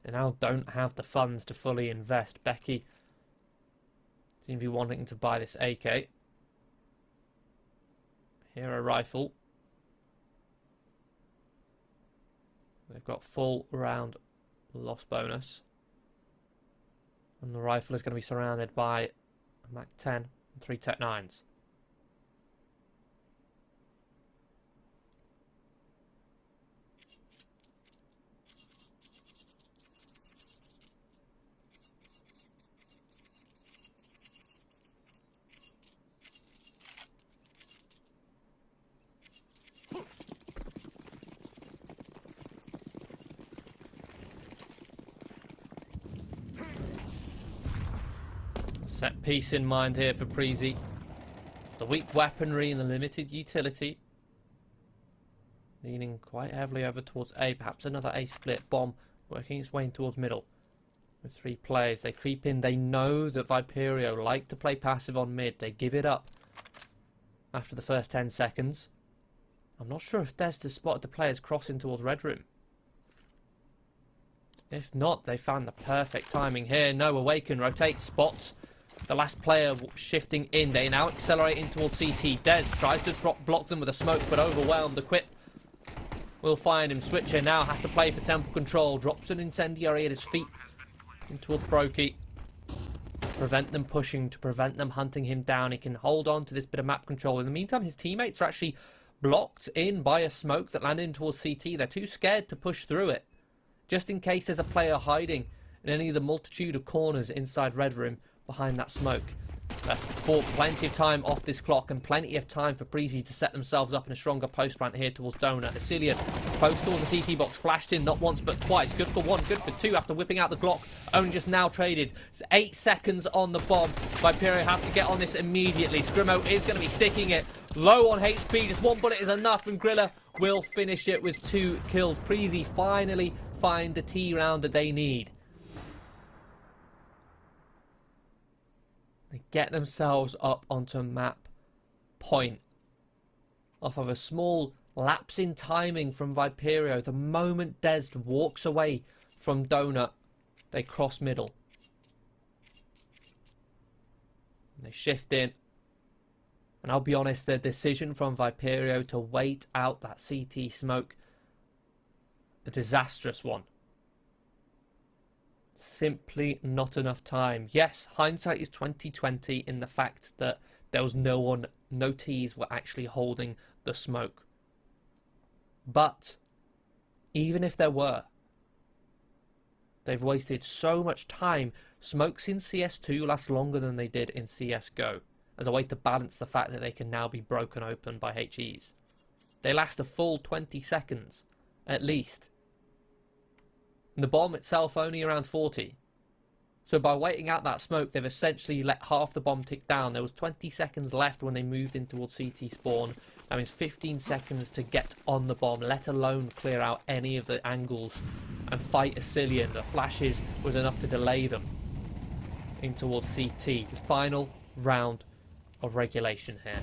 They now don't have the funds to fully invest. Becky seems to be wanting to buy this AK. Hero rifle. They've got full round loss bonus. And the rifle is going to be surrounded by a Mac 10 and 3 Tech 9s. Set piece in mind here for Preezy. The weak weaponry and the limited utility. Leaning quite heavily over towards A. Perhaps another A split. Bomb working its way in towards middle. With 3 players. They creep in. They know that Viperio like to play passive on mid. They give it up after the first 10 seconds. I'm not sure if Des has spotted the players crossing towards Red Room. If not, they found the perfect timing here. No, Awaken rotates, spots the last player shifting in. They now accelerate in towards CT. Des tries to block them with a smoke, but overwhelmed. The Quip will find him. Switcher now has to play for temple control. Drops an incendiary at his feet in towards Brokey. Prevent them pushing, to prevent them hunting him down. He can hold on to this bit of map control. In the meantime, his teammates are actually blocked in by a smoke that landed in towards CT. They're too scared to push through it. Just in case there's a player hiding in any of the multitude of corners inside Red Room behind that smoke. Bought plenty of time off this clock and plenty of time for Preezy to set themselves up in a stronger post plant here towards Donut. Asilian post towards the CT box, flashed in not once but twice. Good for 1, good for 2 after whipping out the Glock. Only just now traded. It's 8 seconds on the bomb. Viperio have to get on this immediately. Scrimo is going to be sticking it low on HP. Just 1 bullet is enough, and Grilla will finish it with 2 kills. Preezy finally find the T round that they need. They get themselves up onto map point off of a small lapse in timing from Viperio. The moment Des walks away from Donut, they cross middle. They shift in. And I'll be honest, the decision from Viperio to wait out that CT smoke, a disastrous one. Simply not enough time. Yes, hindsight is 2020 in the fact that there was no Ts were actually holding the smoke. But even if there were, they've wasted so much time. Smokes in CS2 last longer than they did in CSGO, as a way to balance the fact that they can now be broken open by HEs. They last a full 20 seconds, at least. And the bomb itself only around 40. So by waiting out that smoke, they've essentially let half the bomb tick down. There was 20 seconds left when they moved in towards CT spawn. That means 15 seconds to get on the bomb, let alone clear out any of the angles and fight Asilian. The flashes was enough to delay them in towards CT. The final round of regulation here.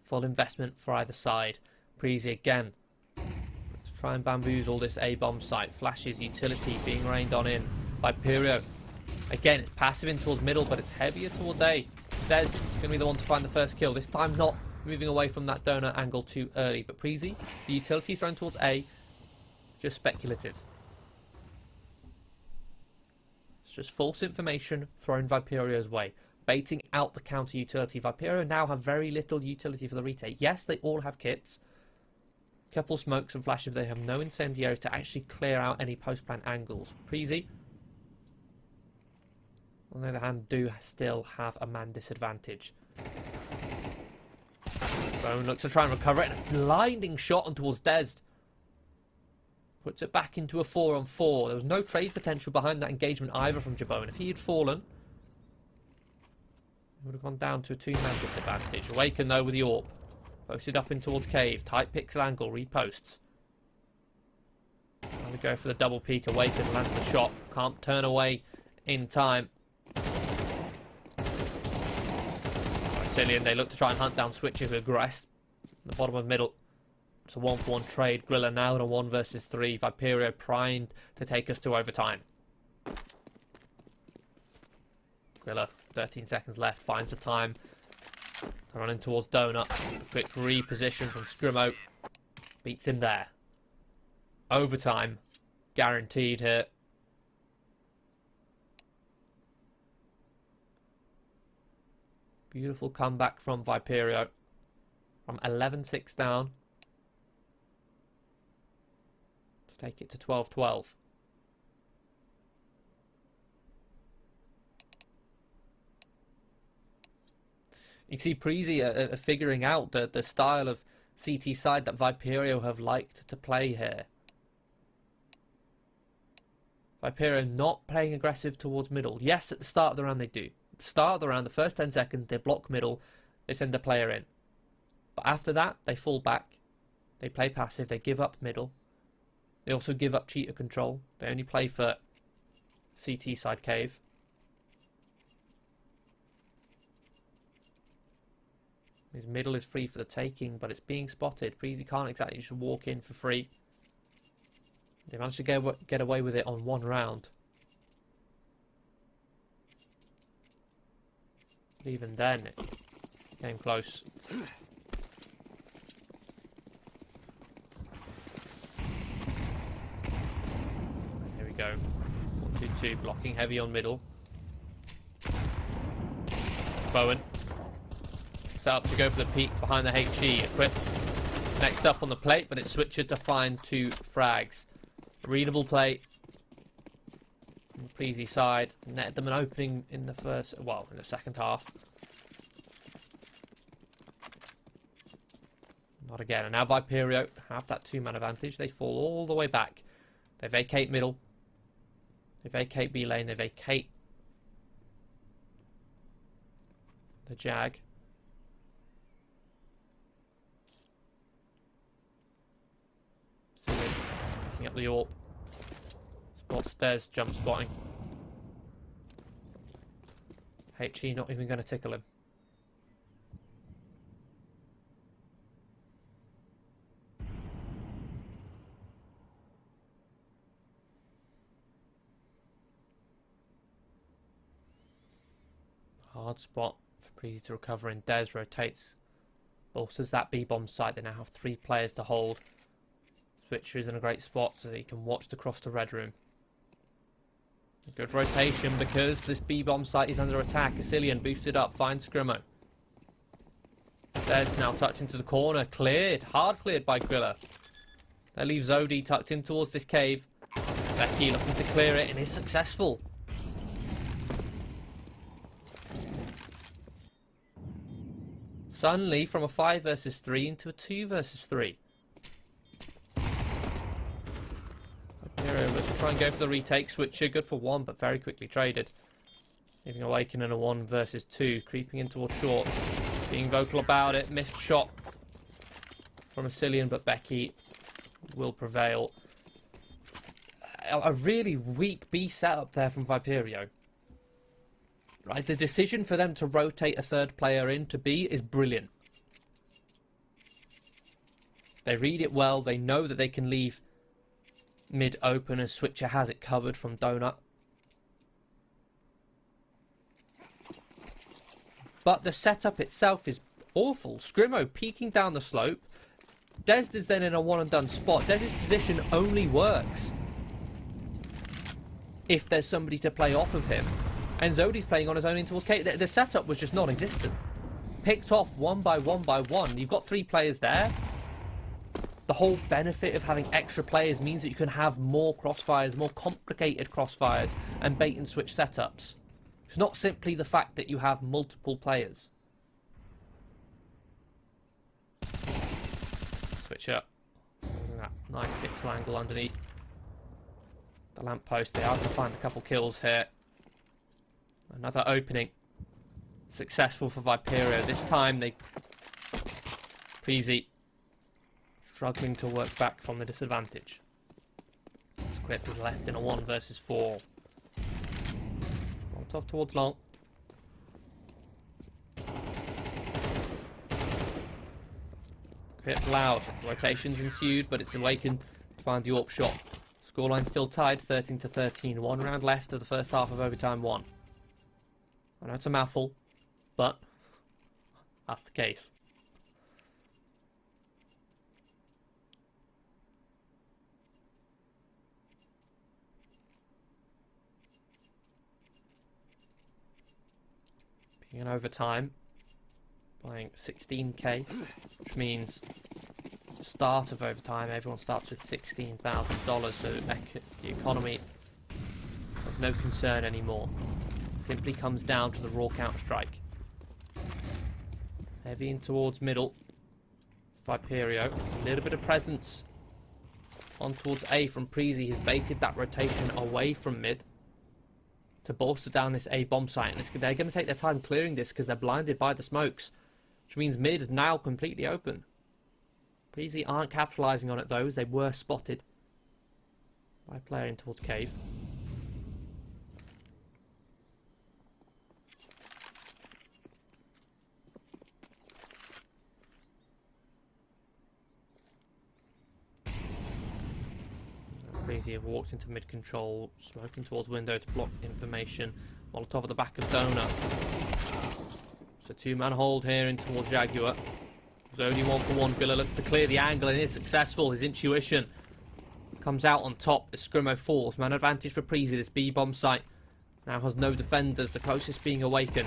Full investment for either side. Preezy again. Try and bamboozle this A-bomb site. Flashes, utility being rained on in by Viperio. Again, it's passive in towards middle, but it's heavier towards A. Des is going to be the one to find the first kill. This time not moving away from that donut angle too early. But Preezy, the utility thrown towards A, just speculative. It's just false information thrown Viperio's way. Baiting out the counter utility. Viperio now have very little utility for the retake. Yes, they all have kits. Couple smokes and flashes, they have no incendiary to actually clear out any post-plant angles. Preezy, on the other hand, do still have a man disadvantage. Bone looks to try and recover it, and a blinding shot on towards Des. Puts it back into a 4-on-4. There was no trade potential behind that engagement either from Jabone. If he had fallen, he would have gone down to a 2-man disadvantage. Awaken though with the AWP. Posted up in towards cave. Tight pixel angle. Reposts. Trying to go for the double peek. Awaken. Lands the shot. Can't turn away in time. Asilian, they look to try and hunt down Switcher who aggressed. The bottom of middle. It's a 1-for-1 trade. Grilla now in a 1 versus 3. Viperio primed to take us to overtime. Grilla, 13 seconds left. Finds the time. Running towards Donut. Quick reposition from Scrimo. Beats him there. Overtime. Guaranteed here. Beautiful comeback from Viperio. From 11-6 down. To take it to 12-12. You can see Preezy figuring out the style of CT side that Viperio have liked to play here. Viperio not playing aggressive towards middle. Yes, at the start of the round they do. At the start of the round, the first 10 seconds, they block middle. They send the player in. But after that, they fall back. They play passive. They give up middle. They also give up cheater control. They only play for CT side cave. His middle is free for the taking, but it's being spotted. Breezy can't exactly just walk in for free. They managed to get away with it on one round. But even then, it came close. Here we go. 1-2-2, blocking heavy on middle. Bowen. Set up to go for the peek behind the HE. Equip. Next up on the plate, but it's Switcher to find 2 frags. Readable play. On the Pleasy side. Netted them an opening in the in the second half. Not again. And now Viperio have that 2-man advantage. They fall all the way back. They vacate middle. They vacate B lane. They vacate the Jag. Picking up the AWP. Spot stairs, jump spotting. HE not even going to tickle him. Hard spot for Breezy to recover in. Dez rotates. Bolsters that B-bomb site. They now have 3 players to hold. Switcher is in a great spot so that he can watch the cross to red room. A good rotation because this B-bomb site is under attack. Caecilian boosted up, finds Scrimo. There's now tucked into the corner. Cleared. Hard cleared by Grilla. That leaves Zodi tucked in towards this cave. Becky looking to clear it and is successful. Suddenly from a 5 versus 3 into a 2 versus 3. Let's try and go for the retake. Switcher good for 1, but very quickly traded. Leaving Awaken in a 1 versus 2. Creeping in towards short. Being vocal about it. Missed shot from Asilian, but Becky will prevail. A really weak B setup there from Viperio. Right, the decision for them to rotate a 3rd player into B is brilliant. They read it well. They know that they can leave mid open and Switcher has it covered from Donut. But the setup itself is awful. Scrimo peeking down the slope. Dez is then in a 1 and done spot. Dez's position only works if there's somebody to play off of him. And Zodi's playing on his own in towards Kate. The setup was just non-existent. Picked off 1 by 1 by 1. You've got 3 players there. The whole benefit of having extra players means that you can have more crossfires, more complicated crossfires, and bait and switch setups. It's not simply the fact that you have multiple players. Switch up. That nice pixel angle underneath the lamppost. They are going to find a couple kills here. Another opening. Successful for Viperio. This time they... Pleasy. Struggling to work back from the disadvantage. Squip is left in a 1 versus 4. Off towards long. Quip loud. Rotations ensued, but it's Awakened to find the AWP shot. Scoreline still tied, 13-13. 1 round left of the first half of overtime 1. I know it's a mouthful, but that's the case. Being in overtime, playing 16k, which means start of overtime, everyone starts with $16,000, so the economy has no concern anymore. Simply comes down to the raw counter-strike. Heavy in towards middle. Viperio. A little bit of presence On towards A from Preezy. He's baited that rotation away from mid to bolster down this A bomb site. And they're going to take their time clearing this because they're blinded by the smokes. Which means mid is now completely open. Preezy aren't capitalising on it though, as they were spotted by a player in towards cave. Preezy have walked into mid control, smoking towards window to block information. Molotov at the back of Donut. So two-man hold here in towards Jaguar. There's only 1-for-1. Billa looks to clear the angle and is successful. His intuition comes out on top as Scrimo falls. Man advantage for Preezy. This B-bomb site now has no defenders, the closest being Awaken.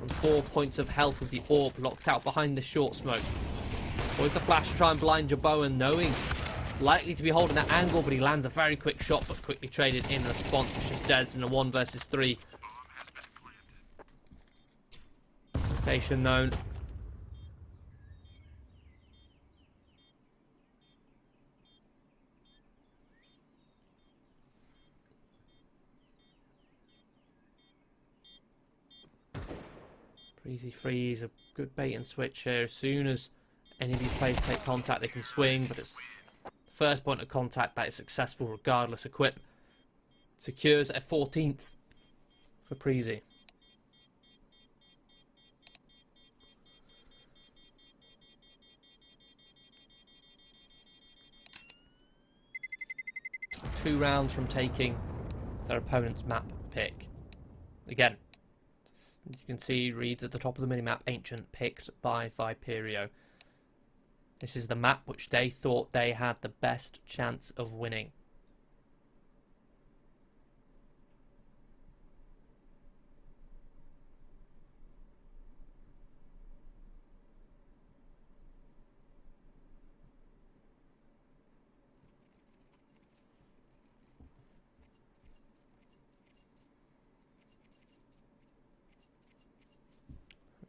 On 4 points of health with the AWP locked out behind the short smoke. With the flash to try and blind Jaboan, knowing likely to be holding that angle, but he lands a very quick shot, but quickly traded in response. It's just Dez in a 1 versus 3. Location known. Preezy freeze, a good bait and switch here. As soon as any of these players take contact, they can swing, but it's the first point of contact that is successful regardless. Equip secures a 14th for Preezy. Two rounds from taking their opponent's map pick. Again, as you can see, reads at the top of the minimap, Ancient, picked by Viperio. This is the map which they thought they had the best chance of winning.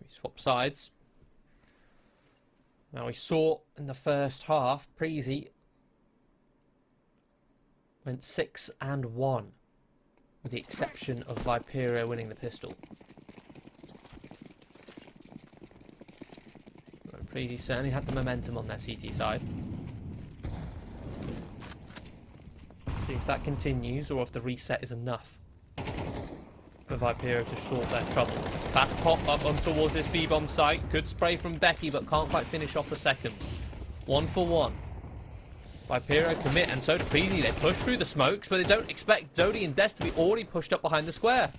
Swap sides. Now we saw in the first half, Preezy went 6-1, with the exception of Viperio winning the pistol. Preezy certainly had the momentum on their CT side. See if that continues or if the reset is enough for Viperio to sort their trouble. Fast pop up on towards this B-bomb site. Good spray from Becky, but can't quite finish off the second. 1-for-1. Viperio commit, and so do Preezy. They push through the smokes, but they don't expect Zodi and Des to be already pushed up behind the square.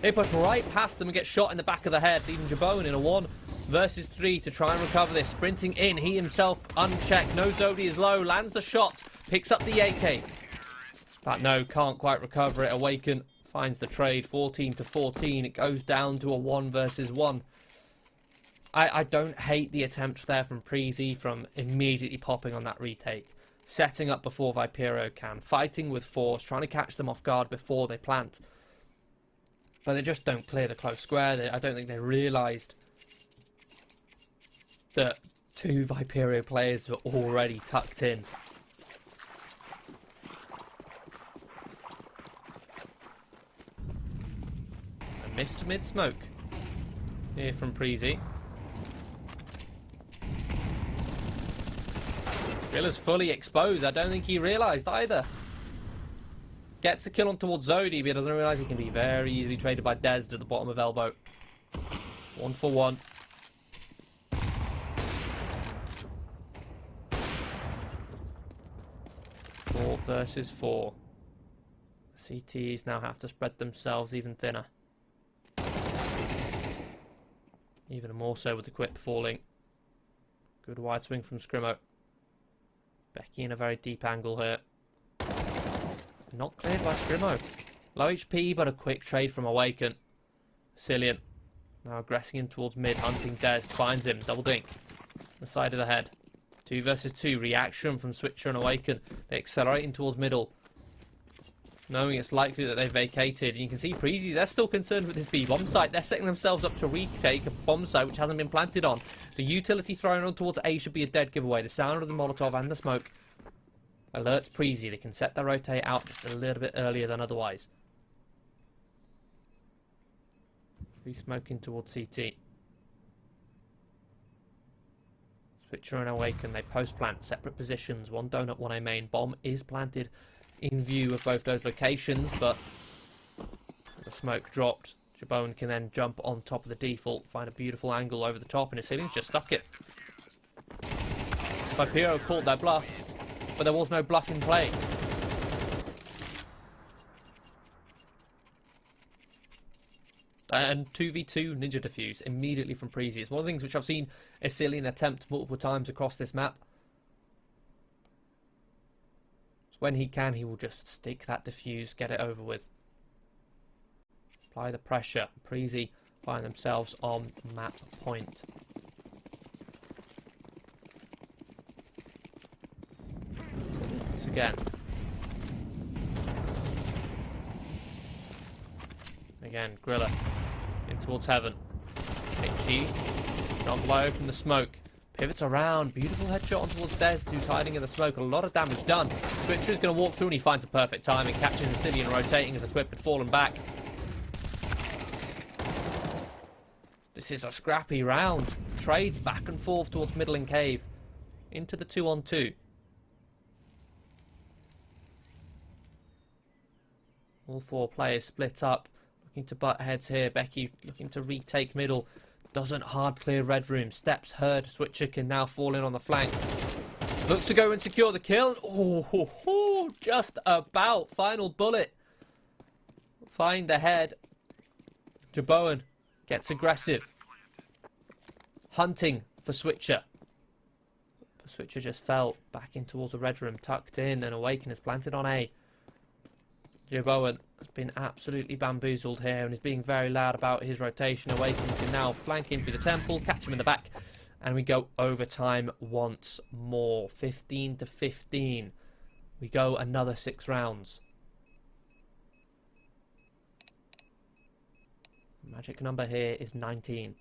They push right past them and get shot in the back of the head, leaving Jaboan in a 1 versus 3 to try and recover this. Sprinting in, he himself unchecked. No, Zodi is low, lands the shot, picks up the AK. But no, can't quite recover it. Awaken finds the trade, 14-14. It goes down to a 1 versus 1. I don't hate the attempt there from Preezy from immediately popping on that retake. Setting up before Viperio can. Fighting with force, trying to catch them off guard before they plant. But they just don't clear the close square. I don't think they realised that 2 Viperio players were already tucked in. Missed mid-smoke here from Preezy. Rilla's fully exposed. I don't think he realised either. Gets a kill on towards Zodi, but he doesn't realise he can be very easily traded by Dez to the bottom of elbow. 1-for-1. Four versus 4. CTs now have to spread themselves even thinner. Even more so with the Quip falling. Good wide swing from Scrimo. Becky in a very deep angle here. Not cleared by Scrimo. Low HP, but a quick trade from Awaken. Cillian now aggressing in towards mid, hunting Dez. Finds him. Double dink. The side of the head. 2 versus 2. Reaction from Switcher and Awaken. They accelerating towards middle, knowing it's likely that they vacated. And you can see Preezy, they're still concerned with this B-bomb site. They're setting themselves up to retake a bomb site which hasn't been planted on. The utility thrown on towards A should be a dead giveaway. The sound of the Molotov and the smoke Alerts Preezy. They can set their rotate out just a little bit earlier than otherwise. Re-smoking towards CT. Switcher and Awaken. They post-plant. Separate positions. One donut, one A main. Bomb is planted in view of both those locations, but the smoke dropped. Jabone can then jump on top of the default, find a beautiful angle over the top, and his ceiling's just stuck it. Vipero called their bluff, but there was no bluff in play. And 2v2 Ninja Defuse immediately from Preezy. It's one of the things which I've seen Ecelian attempt multiple times across this map. So when he can, he will just stick that defuse, get it over with. Apply the pressure. Preezy find themselves on map point. Once again. Again, Griller in towards heaven. HG, jump low from the smoke. Pivots around. Beautiful headshot on towards Dez, who's hiding in the smoke. A lot of damage done. Switcher is going to walk through and he finds a perfect timing. Catches Ecelian rotating as Equip had fallen back. This is a scrappy round. Trades back and forth towards middle and cave. Into the 2-on-2. All four players split up. Looking to butt heads here. Becky looking to retake middle. Doesn't hard clear red room. Steps heard. Switcher can now fall in on the flank. Looks to go and secure the kill. Oh, just about. Final bullet. Find the head. Jaboan gets aggressive. Hunting for Switcher. But Switcher just fell back in towards the red room. Tucked in, and Awaken is planted on A. Jaboan has been absolutely bamboozled here and is being very loud about his rotation. Awaken can now flank in through the temple, catch him in the back, and we go overtime once more. 15-15. We go another 6 rounds. Magic number here is 19.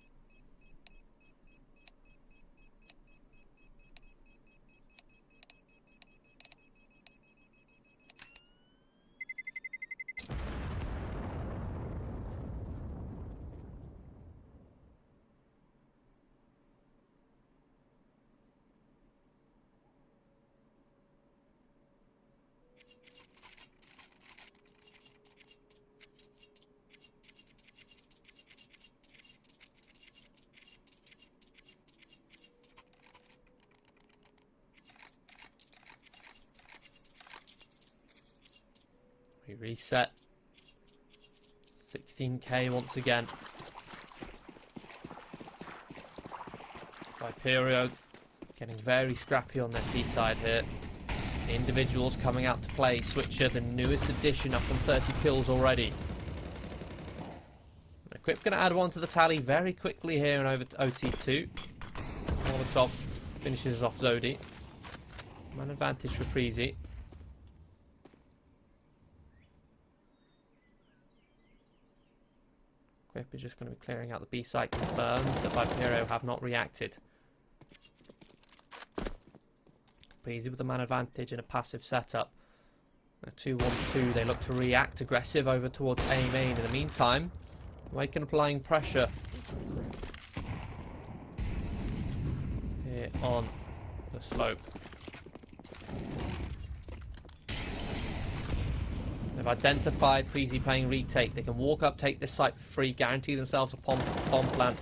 We reset. 16k once again. Vipero getting very scrappy on their T side here. The individuals coming out to play. Switcher, the newest addition, up on 30 kills already. Equip going to add one to the tally very quickly here and over to OT2. Molotov finishes off Zodi. Man advantage for Preezy. Equip is just going to be clearing out the B site. Confirms that Vipero have not reacted. Preezy with the man advantage in a passive setup. 2-1-2, they look to react aggressive over towards A main. In the meantime, Awaken applying pressure here on the slope. They've identified Preezy playing retake. They can walk up, take this site for free, guarantee themselves a bomb plant.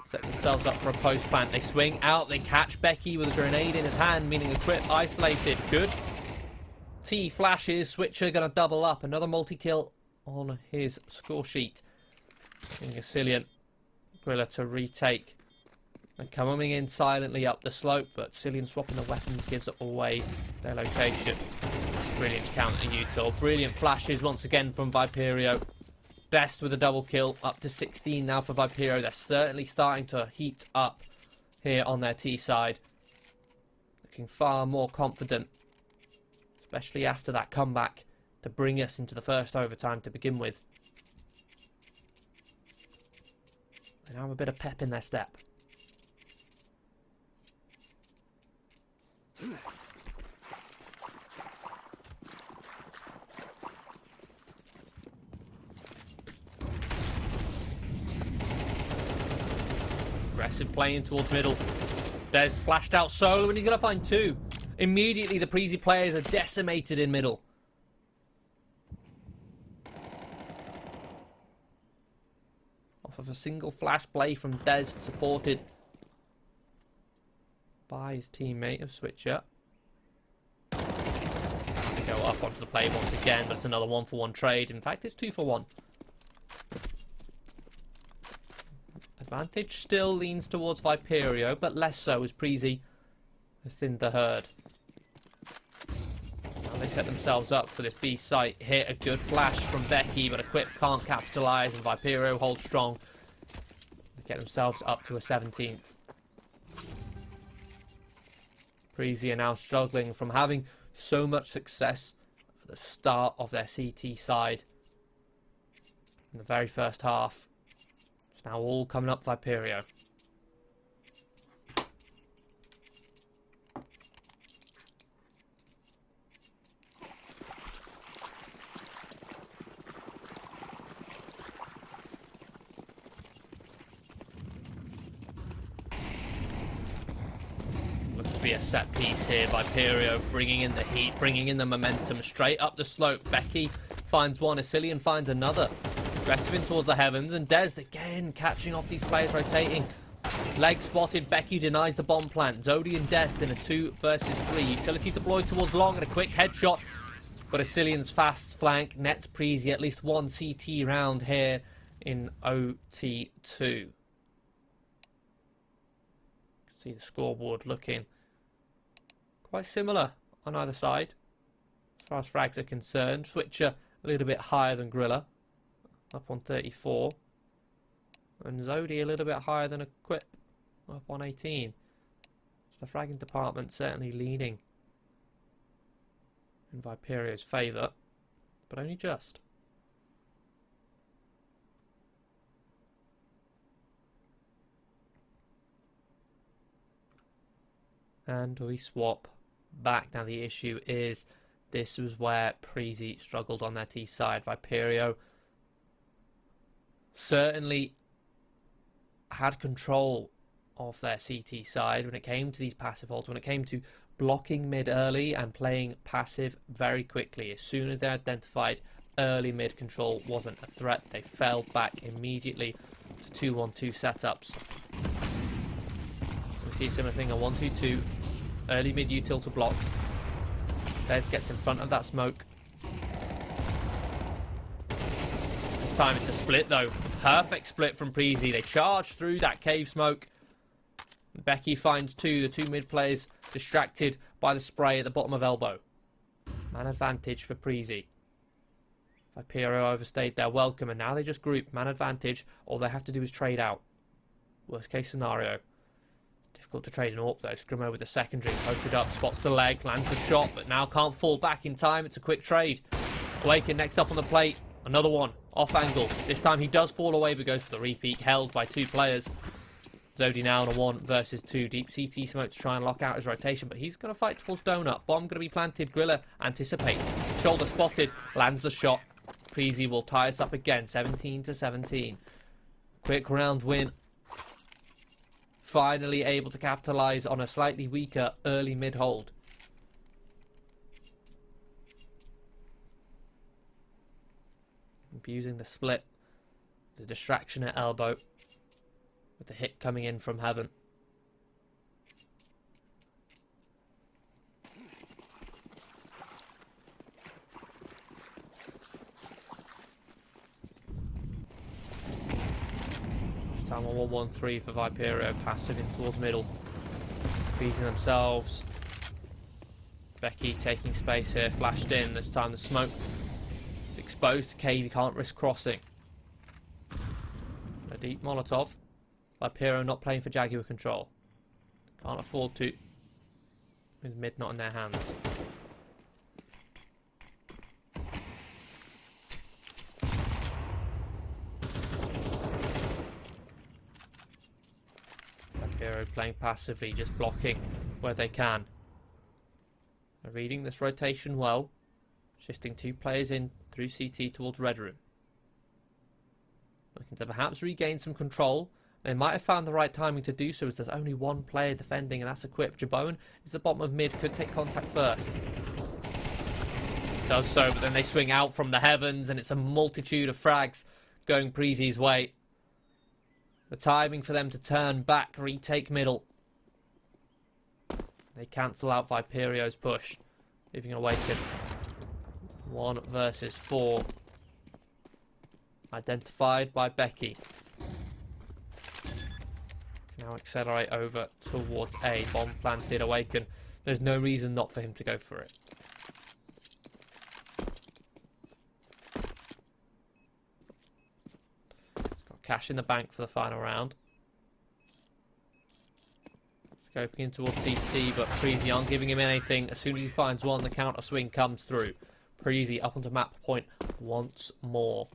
Set themselves up for a post plant. They swing out, they catch Becky with a grenade in his hand, meaning Equip isolated. Good. T flashes, Switcher gonna double up. Another multi-kill on his score sheet. Ecelian, Griller to retake. And coming in silently up the slope, but Ecelian swapping the weapons gives away their location. Brilliant counter util. Brilliant flashes once again from Vipero. Best with a double kill. Up to 16 now for Vipero. They're certainly starting to heat up here on their T side. Looking far more confident. Especially after that comeback to bring us into the first overtime to begin with. They now have a bit of pep in their step. aggressive play in towards middle. There's flashed out solo, and he's going to find two. Immediately, the Preezy players are decimated in middle. Off of a single flash play from Dez, supported by his teammate of Switcher. They go up onto the play once again, but it's another 1-for-1 trade. In fact, it's 2-for-1. Advantage still leans towards Viperio, but less so as Preezy has thinned the herd. Now they set themselves up for this B site. Hit a good flash from Becky, but Equip can't capitalise, and Viperio holds strong. They get themselves up to a 17th. Preezy are now struggling from having so much success at the start of their CT side in the very first half. It's now all coming up Viperio. Be a set piece here by Viperio, bringing in the heat, bringing in the momentum straight up the slope. Becky finds one, Ecillion finds another. Aggressive in towards the heavens, and Dez again catching off these players rotating. Leg spotted, Becky denies the bomb plant. Zodi and Dest in a 2 versus 3. Utility deployed towards long and a quick headshot. But Ecillion's fast flank nets Preezy at least one CT round here in OT2. See the scoreboard looking quite similar on either side as far as frags are concerned. Switcher a little bit higher than Grilla, up on 34, and Zodi a little bit higher than Equip, up on 18. So the fragging department certainly leaning in Viperio's favour, but only just. And we swap back. Now the issue is this was where Preezy struggled on their T side. Viperio certainly had control of their CT side when it came to these passive holds, when it came to blocking mid early and playing passive very quickly. As soon as they identified early mid control wasn't a threat, they fell back immediately to 2-1-2 setups. We see a similar thing, a 1-2-2. Early mid util to block. Dez gets in front of that smoke. This time it's a split though. Perfect split from Preezy. They charge through that cave smoke. Becky finds two. The two mid players distracted by the spray at the bottom of elbow. Man advantage for Preezy. Viperio overstayed their welcome, and now they just group. Man advantage. All they have to do is trade out. Worst case scenario. Difficult to trade an AWP though. Scrimmo with the secondary, posted up, spots the leg, lands the shot, but now can't fall back in time. It's a quick trade. Awaken next up on the plate. Another one, off angle. This time he does fall away, but goes for the repeat, held by two players. Zodi now on a 1 versus 2. Deep CT smoke to try and lock out his rotation, but he's going to fight towards donut. Bomb going to be planted. Grilla anticipates. Shoulder spotted, lands the shot. Preezy will tie us up again, 17-17. Quick round win. Finally able to capitalise on a slightly weaker early mid hold. Abusing the split. The distraction at elbow. With the hit coming in from heaven. Time on 1-1-3 for Viperio, passive in towards middle. Beating themselves. Becky taking space here, flashed in. This time the smoke is exposed to Cade, he can't risk crossing. A deep Molotov. Viperio not playing for Jaguar control. Can't afford to. With mid not in their hands. Playing passively, just blocking where they can. They're reading this rotation well. Shifting two players in through CT towards Red Room. Looking to perhaps regain some control They might have found the right timing to do so, as there's only one player defending, and that's equipped. Jabone is the bottom of mid, could take contact first. Does so, but then they swing out from the heavens, and it's a multitude of frags going Preezy's way. The timing for them to turn back, retake middle. They cancel out Viperio's push, leaving Awaken 1 versus 4. Identified by Becky. Now accelerate over towards A. Bomb planted, Awaken. There's no reason not for him to go for it. Got cash in the bank for the final round. Scoping in towards CT, but Preezy aren't giving him anything. As soon as he finds one, the counter swing comes through. Preezy up onto map point once more.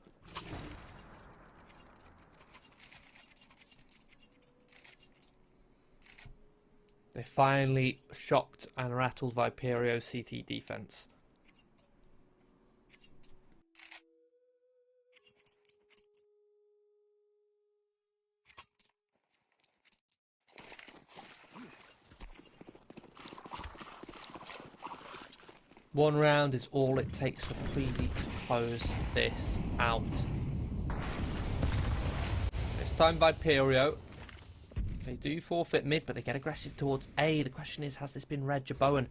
They finally shocked and rattled Viperio's CT defense. One round is all it takes for Preezy to close this out. This time Viperio. They do forfeit mid, but they get aggressive towards A. The question is, has this been read? Jabone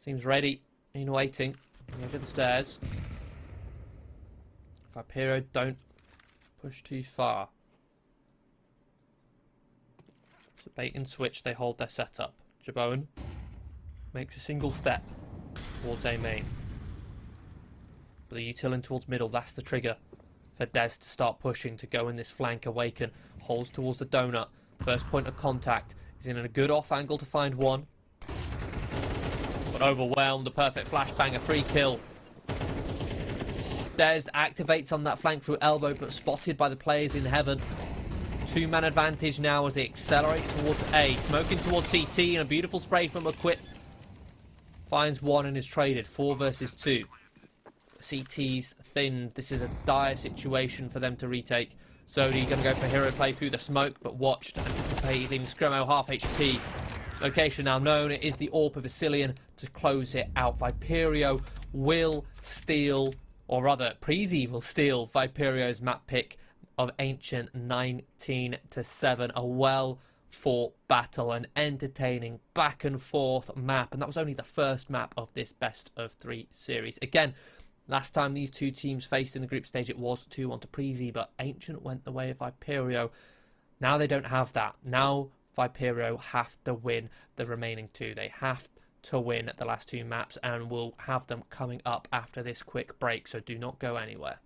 seems ready, in waiting. Over the stairs. Viperio don't push too far. So bait and switch, they hold their setup. Jabone makes a single step towards A main. But the util towards middle, that's the trigger for Dez to start pushing, to go in this flank. Awaken holds towards the donut. First point of contact. He's in a good off angle to find one. But overwhelmed, the perfect flashbang, a free kill. Dez activates on that flank through elbow, but spotted by the players in heaven. 2-man advantage now as they accelerate towards A. Smoking towards CT, and a beautiful spray from Equip. Finds one and is traded. 4 versus 2. CT's thinned. This is a dire situation for them to retake. Zodi going to go for hero play through the smoke, but watched, anticipated, leaving Scremo half HP. Location now known. It is the AWP of Vasilian to close it out. Viperio will steal, or rather, Preezy will steal Viperio's map pick of Ancient 19-7. A well-fought battle, an entertaining back and forth map, and that was only the first map of this best of 3 series. Again, last time these two teams faced in the group stage, it was 2-1 to Preezy, but Ancient went the way of Viperio. Now they don't have that. Now Viperio have to win the remaining 2. They have to win the last 2 maps, and we'll have them coming up after this quick break, so do not go anywhere.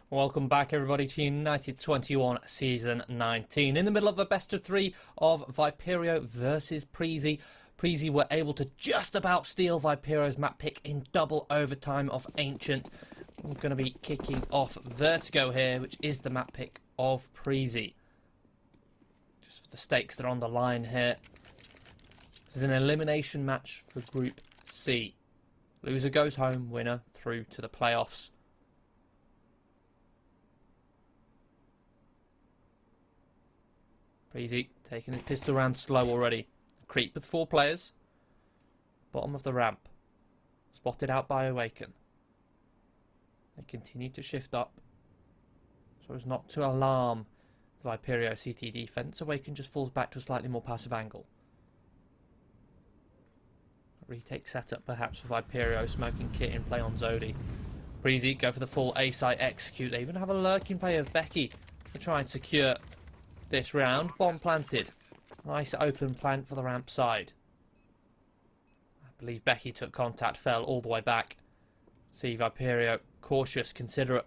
Welcome back, everybody, to United21 Season 19. In the middle of a best of three of Viperio versus Preezy. Preezy were able to just about steal Viperio's map pick in double overtime of Ancient. We're going to be kicking off Vertigo here, which is the map pick of Preezy. Just for the stakes that are on the line here. This is an elimination match for Group C. Loser goes home, winner through to the playoffs. Preezy taking his pistol round slow already. Creep with 4 players. Bottom of the ramp. Spotted out by Awaken. They continue to shift up so as not to alarm the Viperio CT defense. Awaken just falls back to a slightly more passive angle. A retake setup perhaps for Viperio. Smoking kit in play on Zodi. Preezy go for the full A site execute. They even have a lurking play of Becky to try and secure this round. Bomb planted. Nice open plant for the ramp side. I believe Becky took contact, fell all the way back. See Viperio cautious, considerate.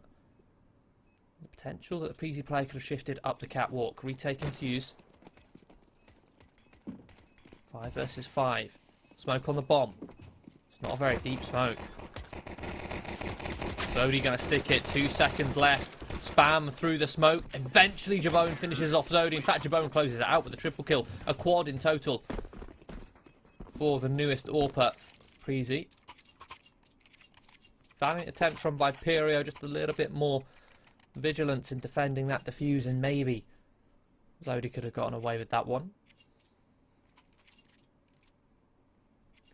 The potential that the Preezy player could have shifted up the catwalk. Retake ensues. 5 versus 5. Smoke on the bomb. It's not a very deep smoke. Zodi going to stick it. 2 seconds left. Spam through the smoke. Eventually Jabone finishes off Zodi. In fact, Jabone closes it out with a triple kill. A quad in total for the newest AWPer, Preezy. Valiant attempt from Viperio. Just a little bit more vigilance in defending that defuse, and maybe Zodi could have gotten away with that one.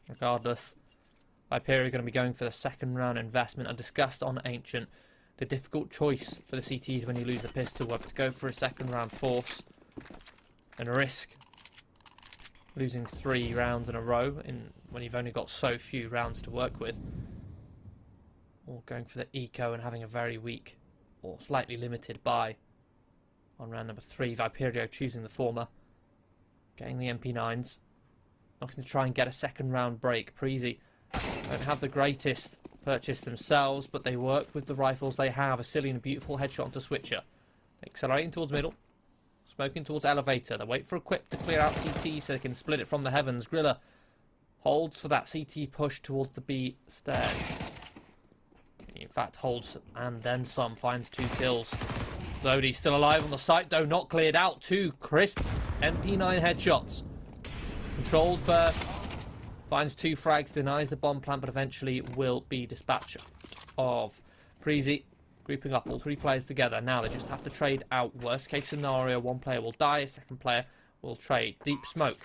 Regardless, Viperio are going to be going for the second round investment. I discussed on Ancient the difficult choice for the CTs when you lose the pistol, whether to go for a second round force and risk losing 3 rounds in a row when you've only got so few rounds to work with, or going for the eco and having a very weak or slightly limited buy on round number 3. Viperio choosing the former, getting the MP9s, not going to try and get a second round break. Preezy don't have the greatest purchase themselves, but they work with the rifles they have. A silly and a beautiful headshot onto Switcher. Accelerating towards middle. Smoking towards elevator. They wait for a quick to clear out CT so they can split it from the heavens. Griller holds for that CT push towards the B stairs. In fact, holds and then some. Finds 2 kills. Zodi still alive on the site, though not cleared out. 2 crisp MP9 headshots. Controlled first. Finds 2 frags, denies the bomb plant, but eventually will be dispatched of. Preezy grouping up all 3 players together. Now they just have to trade out. Worst case scenario, 1 player will die, a second player will trade. Deep smoke.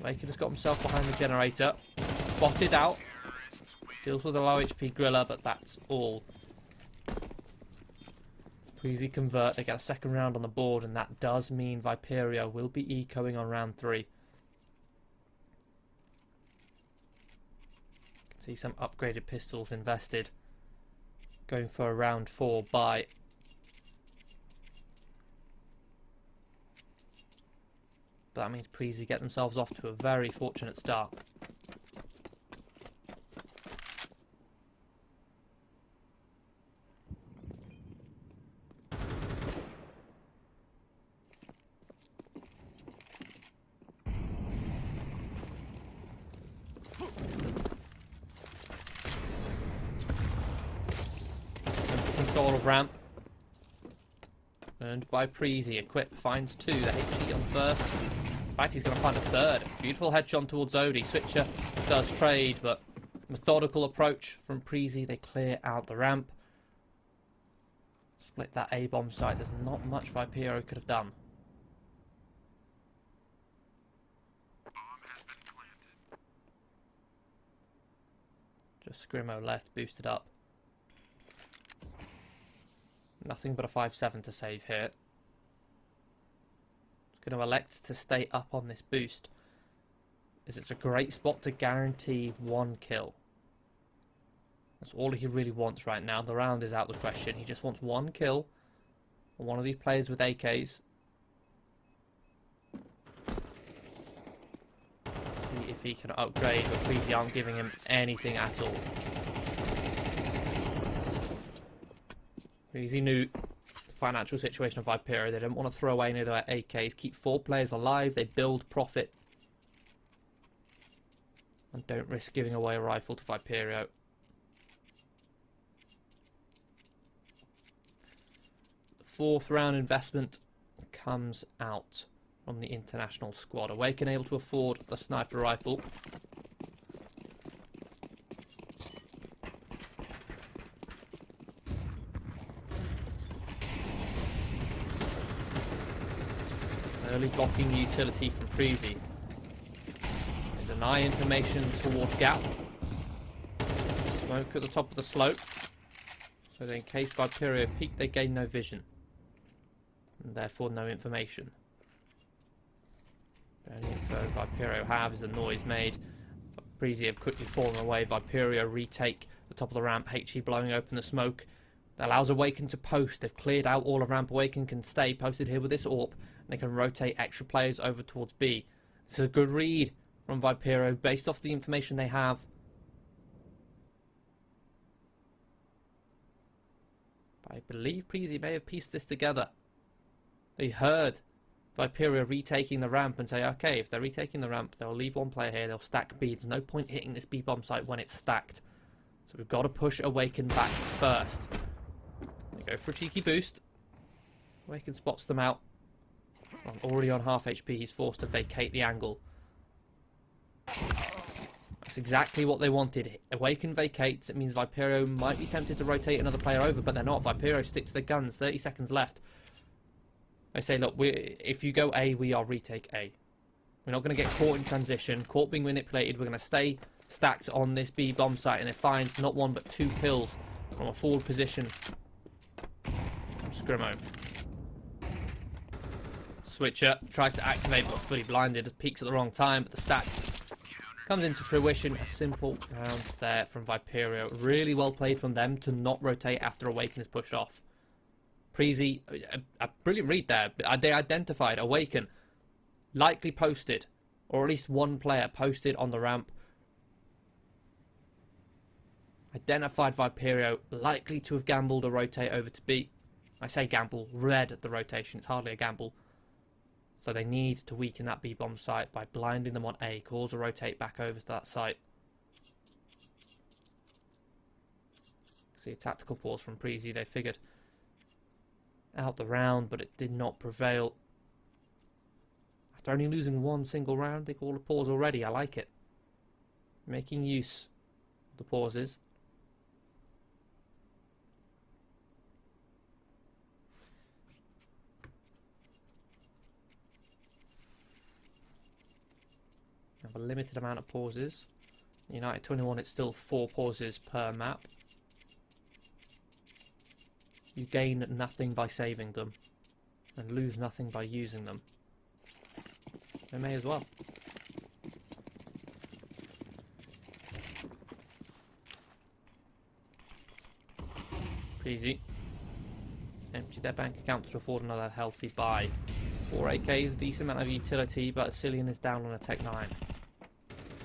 Waker has got himself behind the generator. Spotted out. Deals with a low HP Griller, but that's all. Preezy convert. They get a second round on the board, and that does mean Viperio will be ecoing on round 3. See some upgraded pistols invested. Going for a round 4 buy. But that means Preezy get themselves off to a very fortunate start. Control of ramp. Earned by Preezy. Equip finds 2. The HE on first. In fact, he's going to find a third. Beautiful headshot towards Zodi. Switcher does trade, but methodical approach from Preezy. They clear out the ramp. Split that A-bomb site. There's not much Viperio could have done. Just Scrimmo left, boosted up. Nothing but a 5-7 to save here. It's going to elect to stay up on this boost, as it's a great spot to guarantee 1 kill. That's all he really wants right now. The round is out of the question. He just wants 1 kill on one of these players with AKs. See if he can upgrade, but Preezy aren't giving him anything at all. Breezy knew the financial situation of Viperio. They didn't want to throw away any of their AKs. Keep 4 players alive. They build profit. And don't risk giving away a rifle to Viperio. The 4th round investment comes out from the international squad. Awaken able to afford the sniper rifle. Early blocking utility from Freezy. They deny information towards Gap. Smoke at the top of the slope. So that in case Viperio peek, they gain no vision. And therefore no information. The only info Viperio have is the noise made. Breezy have quickly fallen away. Viperio retake the top of the ramp. HE blowing open the smoke. That allows Awaken to post. They've cleared out all of ramp. Awaken can stay posted here with this AWP. And they can rotate extra players over towards B. This is a good read from Viperio based off the information they have. But I believe Breezy may have pieced this together. They heard Viperio retaking the ramp and say, okay, if they're retaking the ramp, they'll leave 1 player here, they'll stack B. There's no point hitting this B bomb site when it's stacked. So we've got to push Awaken back first. They go for a cheeky boost. Awaken spots them out. Already on half HP, he's forced to vacate the angle. That's exactly what they wanted. Awaken vacates, it means Viperio might be tempted to rotate another player over, but they're not. Viperio stick to their guns, 30 seconds left. They say, look, if you go A, we are retake A. We're not going to get caught in transition, caught being manipulated. We're going to stay stacked on this B bomb site, and they find not 1 but 2 kills from a forward position from Scrimmo. Switcher tries to activate but fully blinded, peaks at the wrong time, but the stack comes into fruition. A simple round there from Viperio. Really well played from them to not rotate after Awaken is pushed off. Breezy, a brilliant read there. They identified Awaken, likely posted, or at least 1 player posted on the ramp. Identified Viperio, likely to have gambled a rotate over to B. I say gamble, read the rotation, it's hardly a gamble. So they need to weaken that B bomb site by blinding them on A, cause a rotate back over to that site. See a tactical pause from Breezy. They figured out the round, but it did not prevail. After only losing 1 single round, they call a pause already. I like it. Making use of the pauses. Have a limited amount of pauses. United21, it's still 4 pauses per map. You gain nothing by saving them, and lose nothing by using them. They may as well. Breezy empty their bank accounts to afford another healthy buy. 4 AKs, decent amount of utility, but Cillian is down on a Tech 9.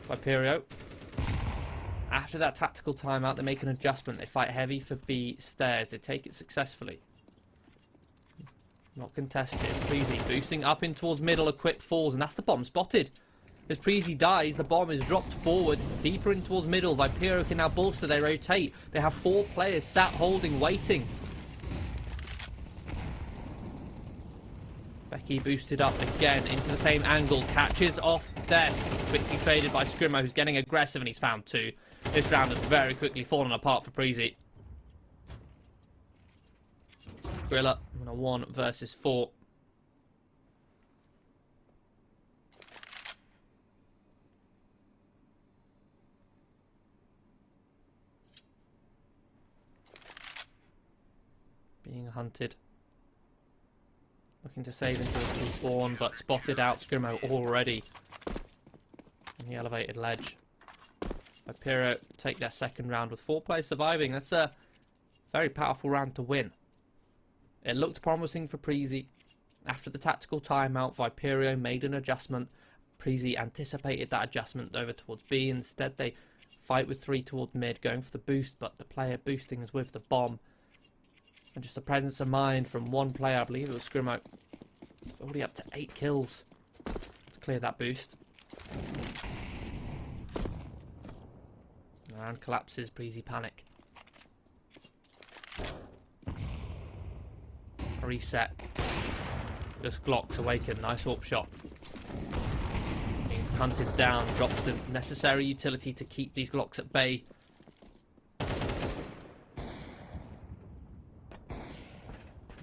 Viperio. After that tactical timeout, they make an adjustment. They fight heavy for B stairs. They take it successfully. Not contested. Breezy boosting up in towards middle. A quick falls, and that's the bomb spotted. As Breezy dies, the bomb is dropped forward, deeper in towards middle. Viperio can now bolster. They rotate. They have 4 players sat holding, waiting. Becky boosted up again into the same angle. Catches off desk. Quickly traded by Scrimmo, who's getting aggressive, and he's found 2. This round has very quickly fallen apart for Breezy. Gorilla on a 1 versus 4. Being hunted. Looking to save into the respawn, but spotted out. Scrimmo already on the elevated ledge. Viperio take their second round with 4 players surviving. That's a very powerful round to win. It looked promising for Breezy. After the tactical timeout, Viperio made an adjustment. Breezy anticipated that adjustment over towards B. Instead, they fight with 3 towards mid, going for the boost, but the player boosting is with the bomb. And just the presence of mind from one player, I believe it was Scrimmo. Already up to 8 kills to clear that boost. And collapses, Breezy panic. Reset. Just Glocks Awaken, nice AWP shot. Being hunted down, drops the necessary utility to keep these Glocks at bay.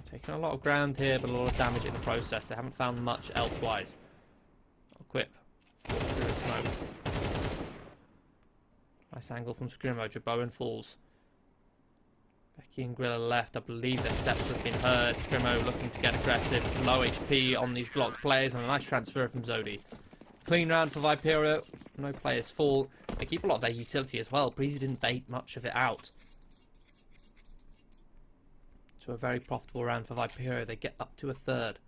Taking a lot of ground here, but a lot of damage in the process. They haven't found much elsewise. Equip. Through the smoke. Nice angle from Scrimmo. Jebowen falls. Becky and Grilla left. I believe their steps have been heard. Scrimmo looking to get aggressive. Low HP on these Glock players, and a nice transfer from Zodi. Clean round for Viperio. No players fall. They keep a lot of their utility as well. Breezy didn't bait much of it out. So a very profitable round for Viperio. They get up to a third.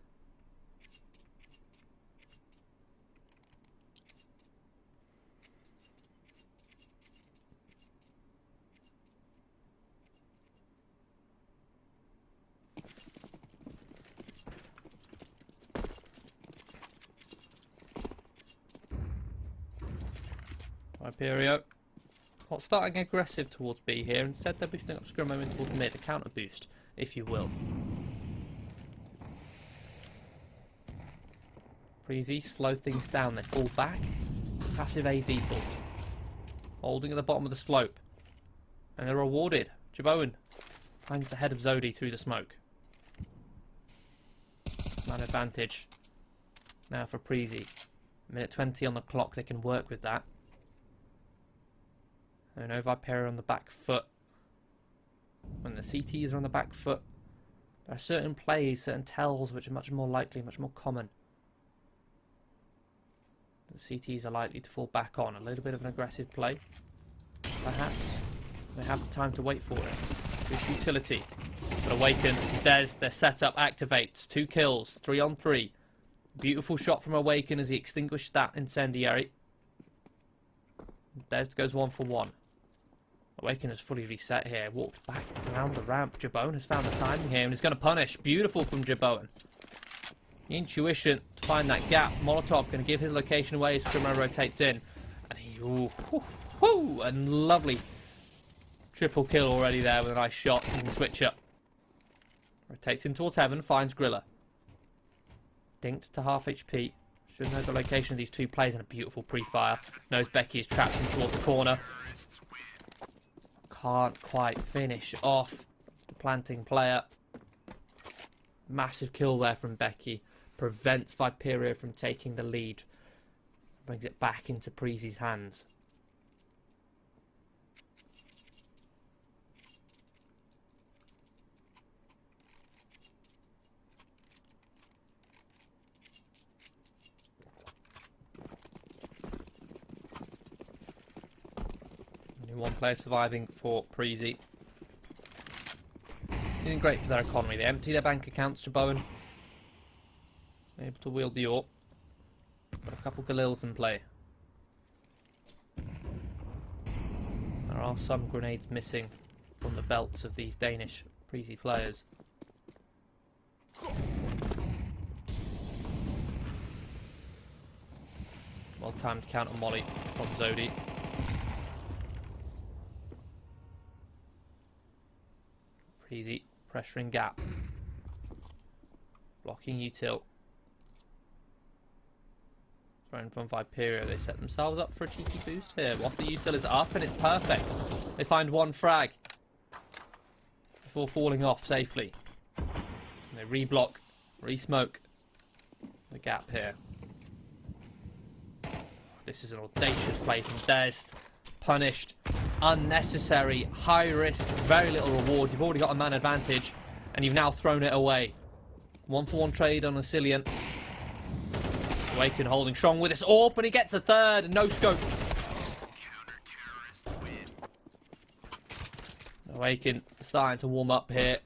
Viperio not starting aggressive towards B here. Instead, they're boosting up Scrimmo in towards mid. A counter boost, if you will. Breezy slow things down. They fall back. Passive A default. Holding at the bottom of the slope. And they're rewarded. Jebowen finds the head of Zodi through the smoke. Man advantage. Now for Breezy. Minute 20 on the clock. They can work with that. I know Viperio on the back foot. When the CTs are on the back foot, there are certain plays, certain tells which are much more likely, much more common. The CTs are likely to fall back on. A little bit of an aggressive play, perhaps. They have the time to wait for it. Good utility. But Awaken, their setup activates. 2 kills, 3 on 3. Beautiful shot from Awaken as he extinguished that incendiary. Des goes 1 for 1. Awaken has fully reset here. Walks back around the ramp. Jebowen has found the timing here and is going to punish. Beautiful from Jebowen. The intuition to find that gap. Molotov going to give his location away as Scrimmo rotates in. And he... and lovely triple kill already there with a nice shot. He can switch up. Rotates in towards heaven. Finds Grilla. Dinked to half HP. Should know the location of these 2 players, and a beautiful pre-fire. Knows Becky is trapped in towards the corner. Can't quite finish off the planting player. Massive kill there from Becky. Prevents Viperio from taking the lead. Brings it back into Breezy's hands. Only 1 player surviving for Breezy. Isn't great for their economy. They empty their bank accounts to Bowen. Able to wield the AWP. But a couple Galils in play. There are some grenades missing from the belts of these Danish Breezy players. Well-timed counter molly from Zodi. Breezy pressuring gap. Blocking util. Thrown from Viperio. They set themselves up for a cheeky boost here. Whilst the util is up and it's perfect. They find 1 frag before falling off safely. And they reblock, re-smoke the gap here. This is an audacious play from Des. Punished. Unnecessary. High risk. Very little reward. You've already got a man advantage. And you've now thrown it away. 1 for 1 trade on a Cillian. Awaken holding strong with this AWP, but he gets a third. No scope. Awaken starting to warm up here.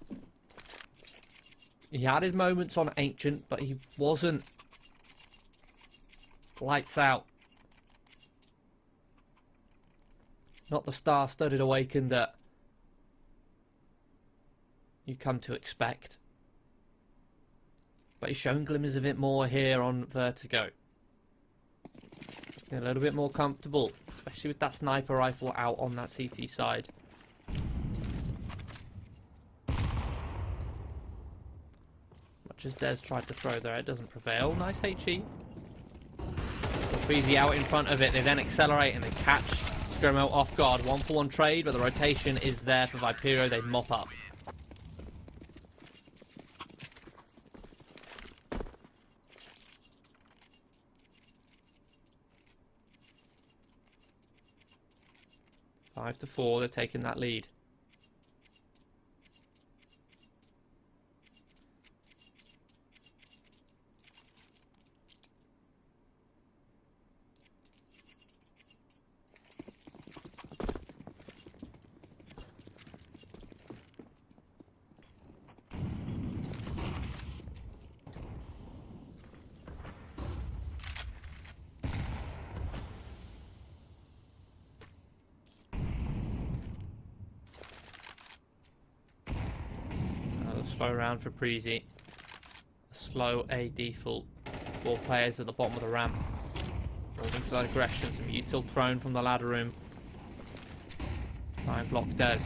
He had his moments on Ancient, but he wasn't lights out. Not the star-studded Awaken that you come to expect. But he's shown glimmers of it more here on Vertigo. A little bit more comfortable, especially with that sniper rifle out on that CT side. Much as Des tried to throw there, it doesn't prevail. Nice HE. Breezy out in front of it. They then accelerate and they catch Scrimo off guard. 1-for-1 trade, but the rotation is there for Viperio. They mop up. Five to 4, they're taking that lead. Slow round for Breezy. Slow A default. 4 players at the bottom of the ramp. Holding for that aggression. Some util thrown from the ladder room. Try and block Des.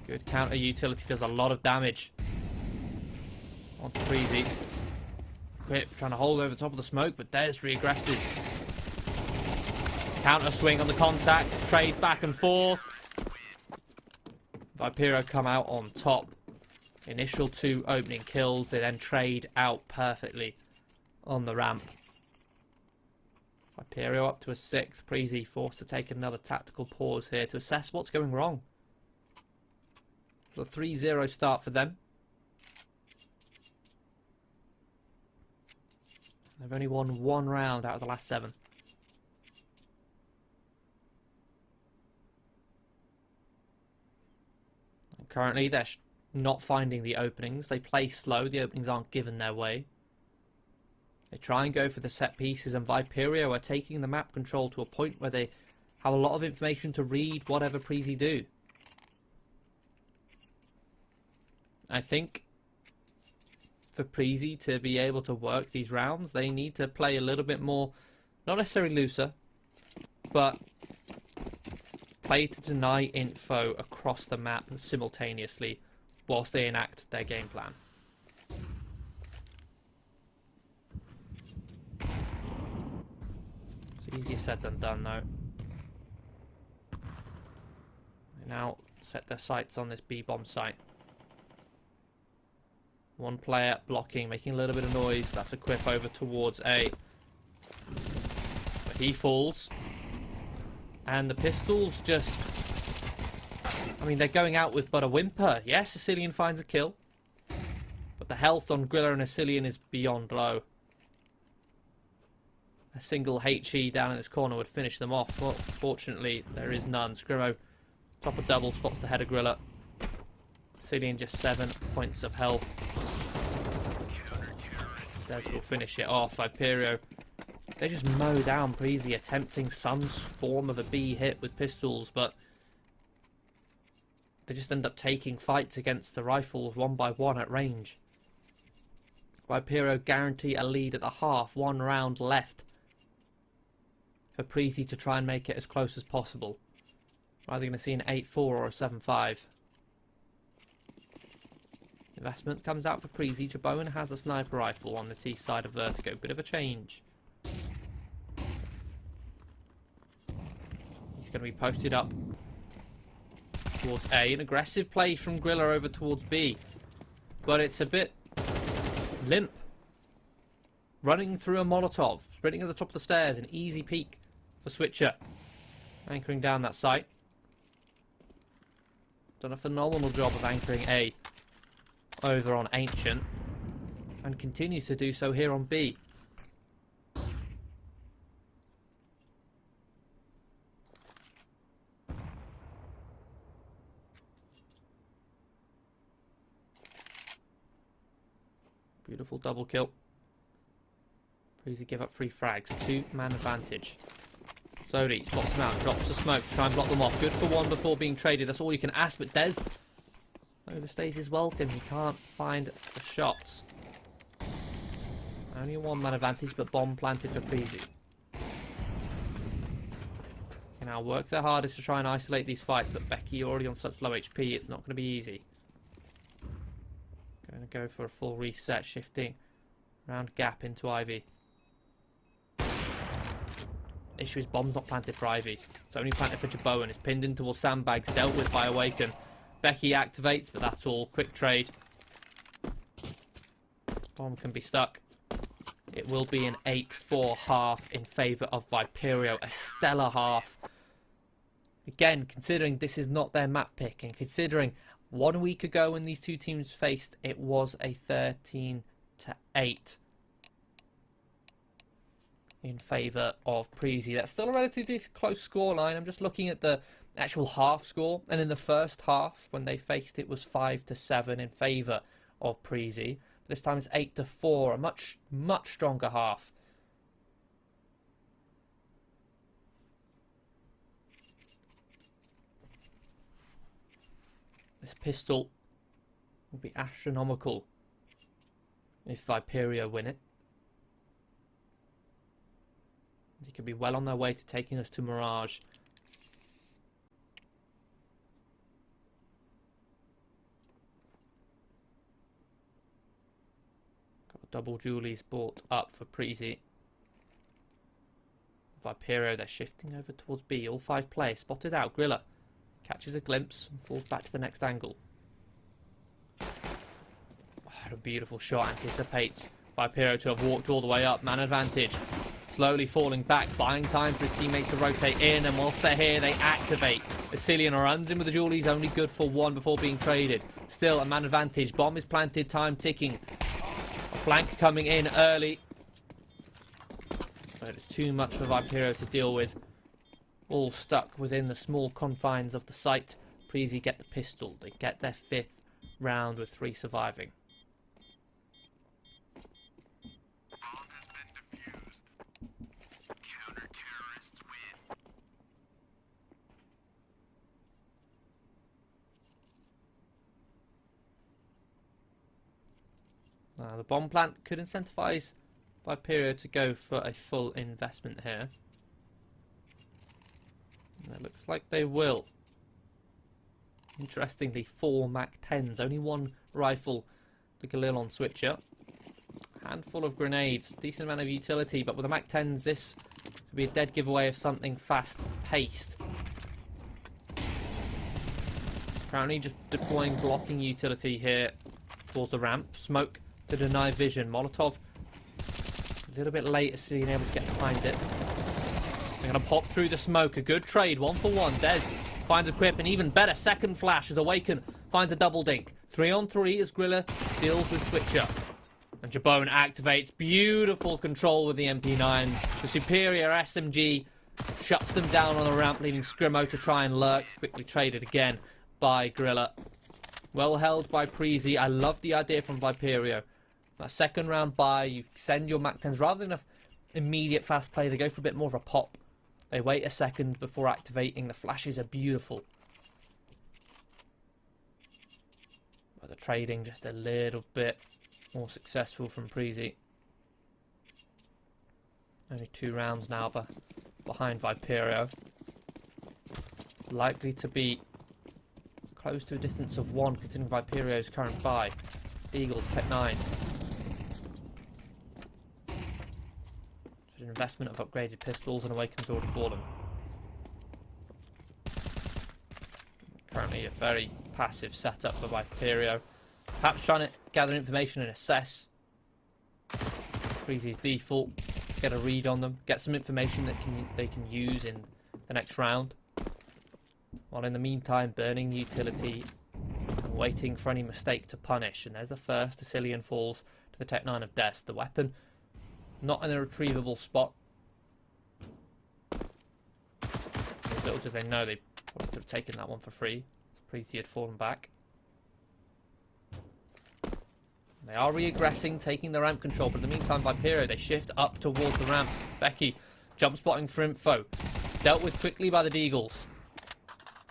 Good counter utility. Does a lot of damage. Onto Breezy. Quip trying to hold over the top of the smoke, but Des regresses. Counter swing on the contact. Trade back and forth. Viperio come out on top. Initial 2 opening kills. They then trade out perfectly on the ramp. Viperio up to a 6th. Breezy forced to take another tactical pause here to assess what's going wrong. It was a 3-0 start for them. They've only won 1 round out of the last 7. Currently, they're not finding the openings. They play slow. The openings aren't given their way. They try and go for the set pieces, and Viperio are taking the map control to a point where they have a lot of information to read whatever Breezy do. I think for Breezy to be able to work these rounds, they need to play a little bit more, not necessarily looser, but play to deny info across the map simultaneously whilst they enact their game plan. It's easier said than done, though. They now set their sights on this B-bomb site. 1 player blocking, making a little bit of noise. That's a quip over towards A. But he falls. And the pistols just... I mean, they're going out with but a whimper. Yes, Sicilian finds a kill. But the health on Griller and Sicilian is beyond low. A single HE down in this corner would finish them off. Well, fortunately, there is none. Scrimo, top of double, spots the head of Griller. Sicilian just 7 points of health. Des will finish it off. Viperio, they just mow down Breezy, attempting some form of a B hit with pistols, but they just end up taking fights against the rifles 1 by 1 at range. Viperio guarantee a lead at the half. 1 round left for Breezy to try and make it as close as possible. Are they going to see an 8-4 or a 7-5? Investment comes out for Breezy. Jabone has a sniper rifle on the T side of Vertigo. Bit of a change. He's going to be posted up towards A. An aggressive play from Griller over towards B. But it's a bit limp. Running through a Molotov. Sprinting at the top of the stairs. An easy peek for Switcher. Anchoring down that site. Done a phenomenal job of anchoring A over on Ancient. And continues to do so here on B. Beautiful double kill. Breezy give up 3 frags. 2-man advantage. Sodi spots him out, drops the smoke, try and block them off. Good for 1 before being traded. That's all you can ask, but Des Overstays his welcome. He can't find the shots. Only a one-man advantage, but bomb planted for Freezy. Can now work their hardest to try and isolate these fights, but Becky already on such low HP, it's not going to be easy. Going to go for a full reset, shifting round gap into Ivy. Issue is bomb's not planted for Ivy. It's only planted for Jabot, and it's pinned in towards sandbags, dealt with by Awaken. Becky activates, but that's all. Quick trade. Bomb can be stuck. It will be an 8-4 half in favour of Viperio. A stellar half. Again, considering this is not their map pick, and considering 1 week ago when these two teams faced, it was a 13-8 in favour of Preezy. That's still a relatively close scoreline. I'm just looking at the actual half score, and in the first half when they faced, it was 5-7 in favour of Preezy. This time it's 8-4, a much stronger half. This pistol will be astronomical if Viperio win it. They could be well on their way to taking us to Mirage. Got double Julies bought up for Preezy. Viperio, they're shifting over towards B. All 5 players spotted out. Grilla catches a glimpse and falls back to the next angle. What a beautiful shot. Anticipates Viperio to have walked all the way up. Man advantage. Slowly falling back, buying time for his teammates to rotate in, and whilst they're here, they activate. Cillian runs in with the Julie's, only good for 1 before being traded. Still a man advantage. Bomb is planted, time ticking. A flank coming in early. But it's too much for Viperio to deal with. All stuck within the small confines of the site. Preezy get the pistol. They get their 5th round with 3 surviving. The bomb plant could incentivize Viperio to go for a full investment here. And it looks like they will. Interestingly, 4 MAC-10s. Only 1 rifle to Galil on switcher. Handful of grenades. Decent amount of utility, but with the MAC-10s, this could be a dead giveaway of something fast-paced. Currently just deploying blocking utility here towards the ramp. Smoke to deny vision. Molotov a little bit late as being able to get behind it. They're going to pop through the smoke. A good trade. 1 for 1. Des finds a quip. An even better second flash as Awaken finds a double dink. 3 on 3 as Grilla deals with Switcher. And Jabone activates. Beautiful control with the MP9. The superior SMG shuts them down on the ramp, leaving Scrimo to try and lurk. Quickly traded again by Grilla. Well held by Preezy. I love the idea from Viperio. That second round buy, you send your MAC-10s rather than an immediate fast play. They go for a bit more of a pop. They wait a second before activating. The flashes are beautiful. But the trading just a little bit more successful from Preezy. Only 2 rounds now behind Viperio. Likely to be close to a distance of 1 considering Viperio's current buy. Eagles, Tech 9s. An investment of upgraded pistols, and Awaken's already fallen. Currently a very passive setup for Viperio. Perhaps trying to gather information and assess Preezy's default, get a read on them, get some information that they can use in the next round. While in the meantime, burning utility and waiting for any mistake to punish. And there's the first. Cillian falls to the Tech 9 of Des. The weapon not in a retrievable spot. Little did they know they probably could have taken that one for free. Preezy had fallen back. They are reaggressing, taking the ramp control, but in the meantime, Viperio, they shift up towards the ramp. Becky, jump spotting for info. Dealt with quickly by the Deagles.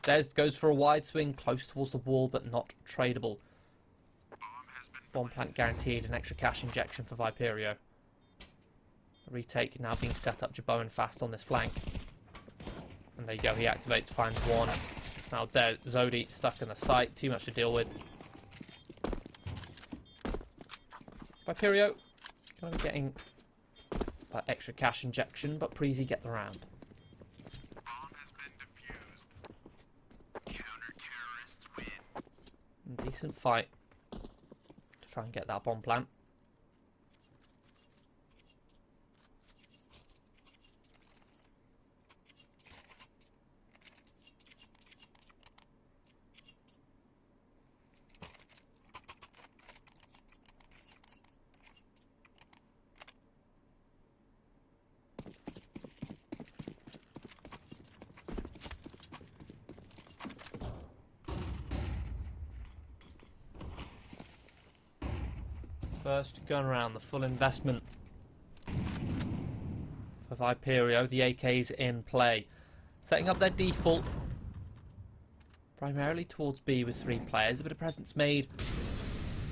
Des goes for a wide swing, close towards the wall, but not tradable. Bomb plant guaranteed, an extra cash injection for Viperio. The retake now being set up, Jebowen fast on this flank. And there you go, he activates, finds one. Now there, Zodi stuck in the site, too much to deal with. Viperio going to be getting that extra cash injection, but Preezy get the round. Decent fight to try and get that bomb plant. First gun round, the full investment for Viperio. The AK's in play. Setting up their default primarily towards B with 3 players. A bit of presence made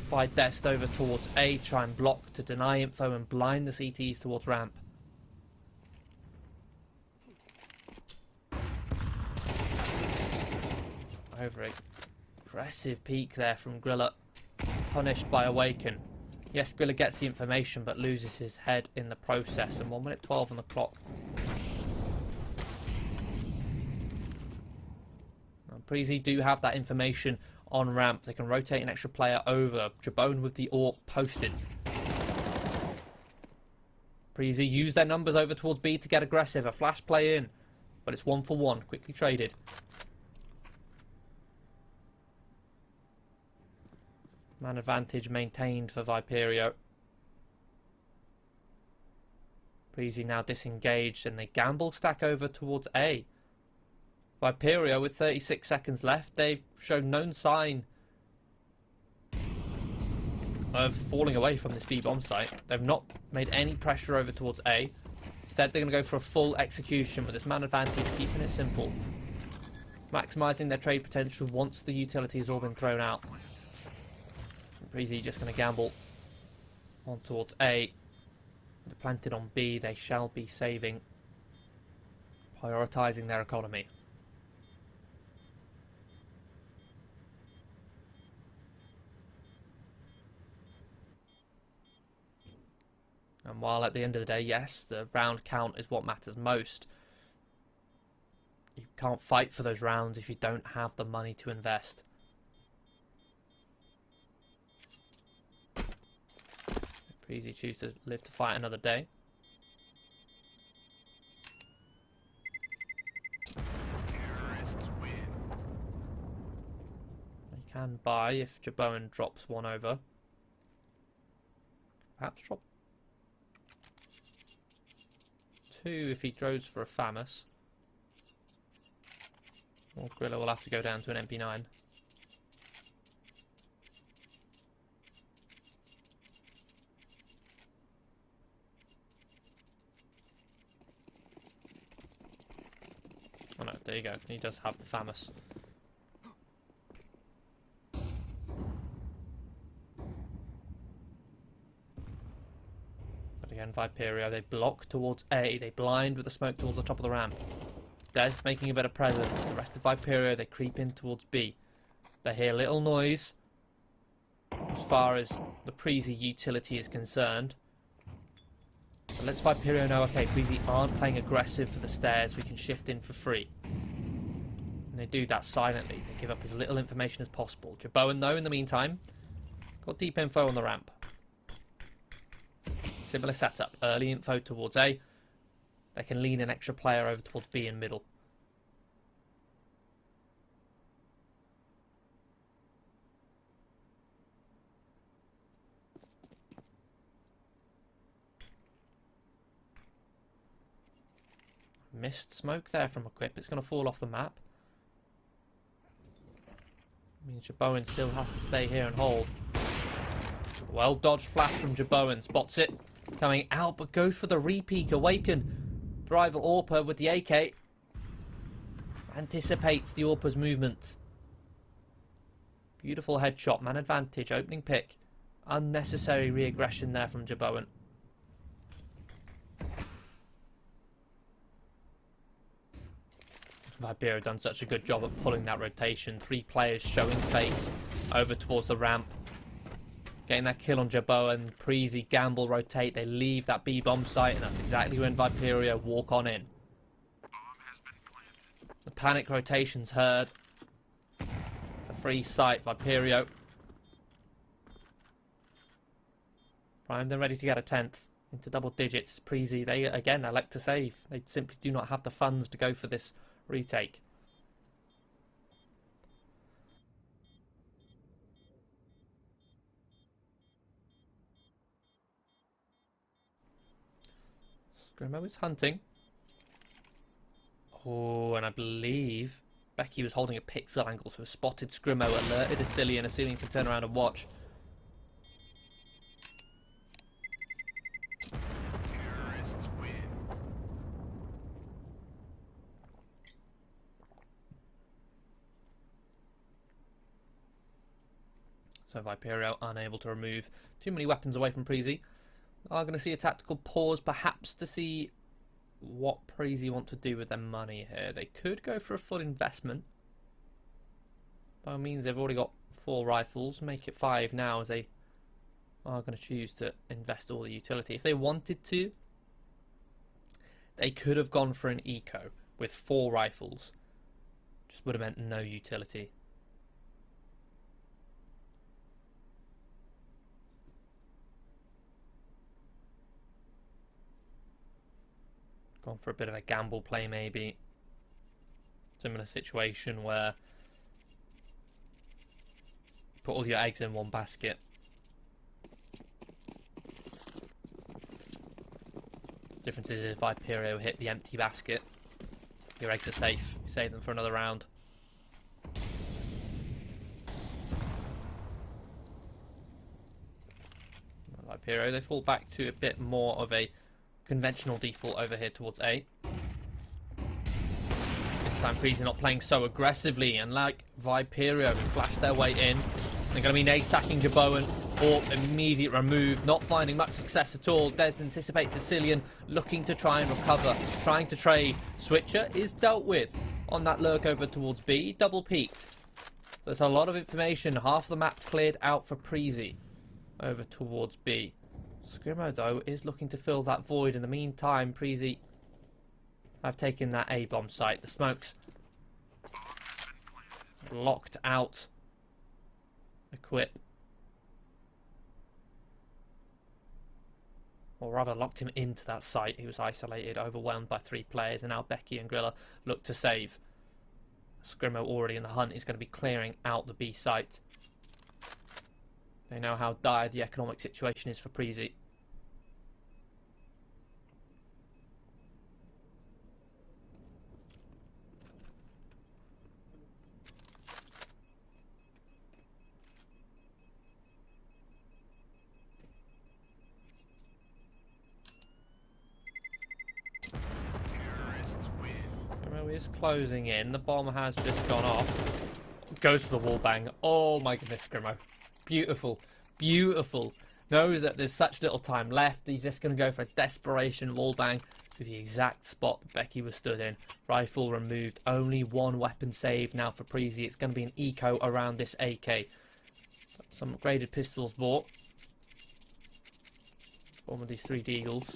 by Dest over towards A. Try and block to deny info and blind the CTs towards ramp. Over aggressive peek there from Grilla. Punished by Awaken. Yes, Grilla gets the information, but loses his head in the process. And 1 minute 12 on the clock. Preezy do have that information on ramp. They can rotate an extra player over. Jebowen with the AWP posted. Preezy use their numbers over towards B to get aggressive. A flash play in, but it's 1 for 1. Quickly traded. Man advantage maintained for Viperio. Preezy now disengaged and they gamble stack over towards A. Viperio with 36 seconds left. They've shown no sign of falling away from this B bomb site. They've not made any pressure over towards A. Instead they're going to go for a full execution with this man advantage, keeping it simple. Maximising their trade potential once the utility has all been thrown out. Preezy just going to gamble on towards A. They're planted on B. They shall be saving, prioritising their economy. And while at the end of the day, yes, the round count is what matters most, you can't fight for those rounds if you don't have the money to invest. Preezy choose to live to fight another day.
Terrorists win.
They can buy if Jebowen drops one over. Perhaps drop 2 if he throws for a Famous. Or Grilla will have to go down to an MP9. Oh no, there you go. He does have the Famous. But again, Viperio, they block towards A. They blind with the smoke towards the top of the ramp. Des making a bit of presence. The rest of Viperio, they creep in towards B. They hear little noise as far as the Preezy utility is concerned. So let's Viperio know, okay, Preezy aren't playing aggressive for the stairs. We can shift in for free. And they do that silently. They give up as little information as possible. Jebowen, though, in the meantime, got deep info on the ramp. Similar setup. Early info towards A. They can lean an extra player over towards B in middle. Missed smoke there from Equip. It's going to fall off the map. Means Jebowen still has to stay here and hold. Well dodged flash from Jebowen. Spots it. Coming out, but goes for the repeak. Awaken. The rival Orpa with the AK. Anticipates the AWP's movement. Beautiful headshot. Man advantage. Opening pick. Unnecessary re-aggression there from Jaboan. Viperio done such a good job at pulling that rotation. 3 players showing face over towards the ramp. Getting that kill on Jaboan. Preezy, gamble, rotate. They leave that B bomb site, and that's exactly when Viperio walk on in. The panic rotation's heard. It's a free site. Viperio primed and ready to get a 10th into double digits. Preezy, they again elect to save. They simply do not have the funds to go for this retake. Scrimo is hunting. Oh, and I believe Becky was holding a pixel angle, so spotted Scrimo, alerted Asilian. Asilian can turn around and watch.
Terrorists win.
So Viperio unable to remove too many weapons away from Preezy. Are going to see a tactical pause, perhaps to see what Preezy want to do with their money here. They could go for a full investment. By all means, they've already got 4 rifles. Make it 5 now, as they are going to choose to invest all the utility. If they wanted to, they could have gone for an eco with 4 rifles. Just would have meant no utility. Gone for a bit of a gamble play, maybe. Similar situation where you put all your eggs in one basket. Difference is if Viperio hit the empty basket, your eggs are safe. You save them for another round. Viperio, they fall back to a bit more of a conventional default over here towards A. This time Preezy not playing so aggressively, and like Viperio who flashed their way in, they're going to be nade stacking Jaboan, or immediate remove, not finding much success at all. Des anticipates Asilian, looking to try and recover, trying to trade. Switcher is dealt with on that lurk over towards B, double peak. There's a lot of information, half the map cleared out for Preezy over towards B. Scrimo, though, is looking to fill that void. In the meantime, Preezy have taken that A-bomb site. The smokes locked out. Equip. Or rather, locked him into that site. He was isolated, overwhelmed by 3 players, and now Becky and Grilla look to save. Scrimo already in the hunt is going to be clearing out the B site. They know how dire the economic situation is for Preezy. Is closing in. The bomb has just gone off. Goes for the wall bang. Oh my goodness, Scrimo. Beautiful. Beautiful. Knows that there's such little time left. He's just going to go for a desperation wall bang to the exact spot Becky was stood in. Rifle removed. Only 1 weapon saved now for Preezy. It's going to be an eco around this AK. Some upgraded pistols bought. One of these 3 deagles.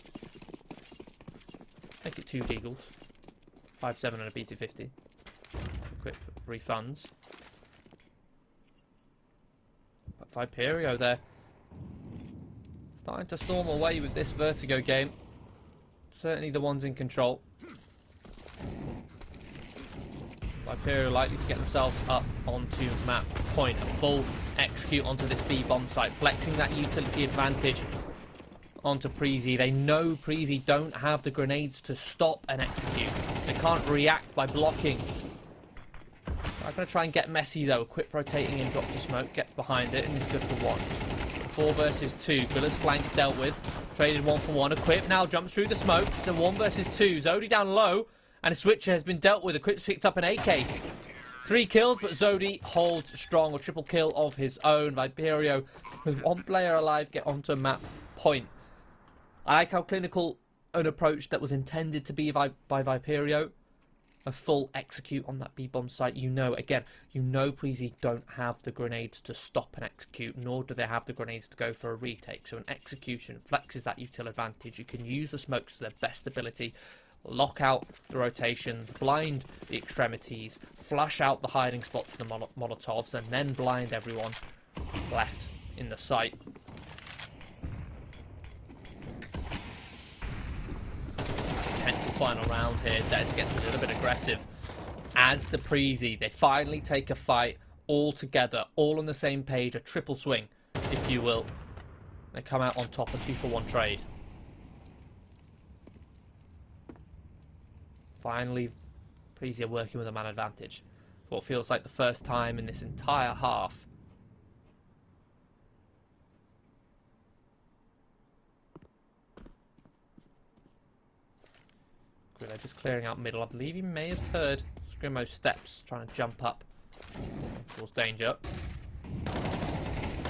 Make it 2 deagles. 5.7 and a B250. Quick refunds. But Viperio there. Starting to storm away with this Vertigo game. Certainly the ones in control. Viperio likely to get themselves up onto map point. A full execute onto this B bomb site. Flexing that utility advantage onto Preezy. They know Preezy don't have the grenades to stop and execute. They can't react by blocking. I'm going to try and get messy though. Quick rotating in, drops the smoke, gets behind it, and he's good for 1. 4 versus 2. Grilla's flank dealt with. Traded 1 for 1. Equip now jumps through the smoke. It's a 1 versus 2. Zodi down low. And a switcher has been dealt with. Equip's picked up an AK. 3 kills, but Zodi holds strong. A triple kill of his own. Viperio, with 1 player alive, get onto map point. I like how clinical an approach that was intended to be by Viperio. A full execute on that B-bomb site. You know, again, you know Preezy don't have the grenades to stop an execute, nor do they have the grenades to go for a retake. So an execution flexes that util advantage. You can use the smokes to their best ability, lock out the rotations, blind the extremities, flush out the hiding spots for the Molotovs, and then blind everyone left in the site. Potential final round here. Des gets a little bit aggressive as the Preezy. They finally take a fight all together, all on the same page, a triple swing, if you will. They come out on top, a 2-for-1 trade. Finally, Preezy are working with a man advantage. What feels like the first time in this entire half. Grillo just clearing out middle. I believe he may have heard Scrimmo's steps, trying to jump up towards danger.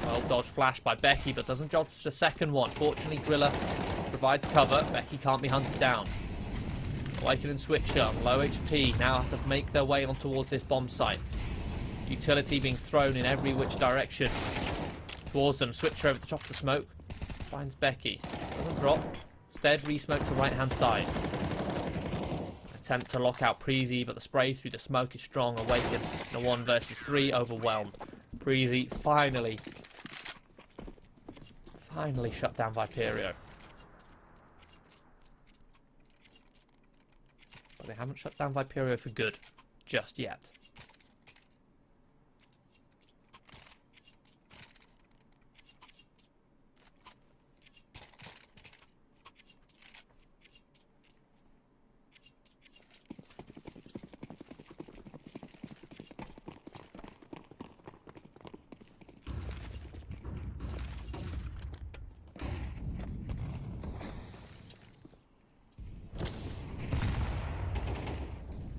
Well, dodge flash by Becky, but doesn't dodge the second one. Fortunately, Grilla provides cover. Becky can't be hunted down. Awaken and Switcher, low HP, now have to make their way on towards this bomb site. Utility being thrown in every which direction towards them. Switcher over the top of the smoke. Finds Becky. Doesn't drop. Instead, re-smoke to right-hand side. Attempt to lock out Preezy, but the spray through the smoke is strong. Awaken in a 1 versus 3, overwhelmed. Preezy finally shut down Viperio. But they haven't shut down Viperio for good just yet.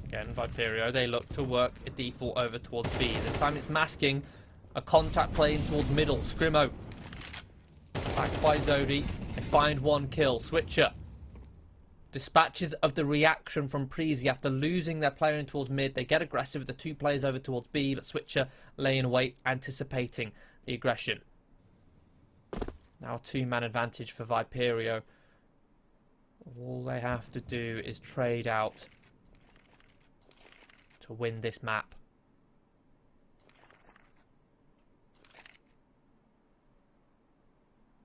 Again, Viperio, they look to work a default over towards B. This time it's masking a contact play in towards middle. Scrimmo backed by Zodi. They find 1 kill. Switcher dispatches of the reaction from Preezy after losing their player in towards mid. They get aggressive with the 2 players over towards B, but Switcher lay in wait, anticipating the aggression. Now a 2-man advantage for Viperio. All they have to do is trade out to win this map.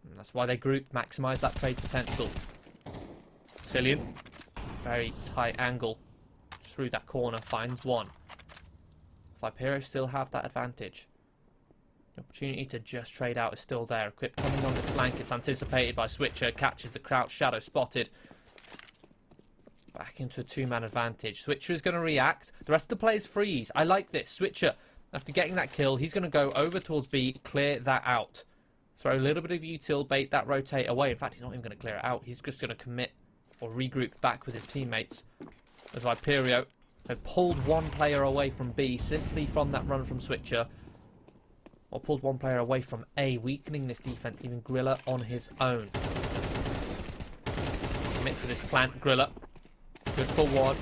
And that's why they group, maximise that trade potential. Cillian, very tight angle through that corner, finds 1. Viperio still have that advantage. The opportunity to just trade out is still there. Equip coming on this flank, it's anticipated by Switcher, catches the crouch, shadow spotted. Back into a 2-man advantage. Switcher is going to react. The rest of the players freeze. I like this. Switcher, after getting that kill, he's going to go over towards B, clear that out. Throw a little bit of util, bait that rotate away. In fact, he's not even going to clear it out. He's just going to commit or regroup back with his teammates. As Viperio have pulled 1 player away from B simply from that run from Switcher. Or pulled 1 player away from A, weakening this defense. Even Grilla on his own. Commit to this plant, Grilla. Good for 1.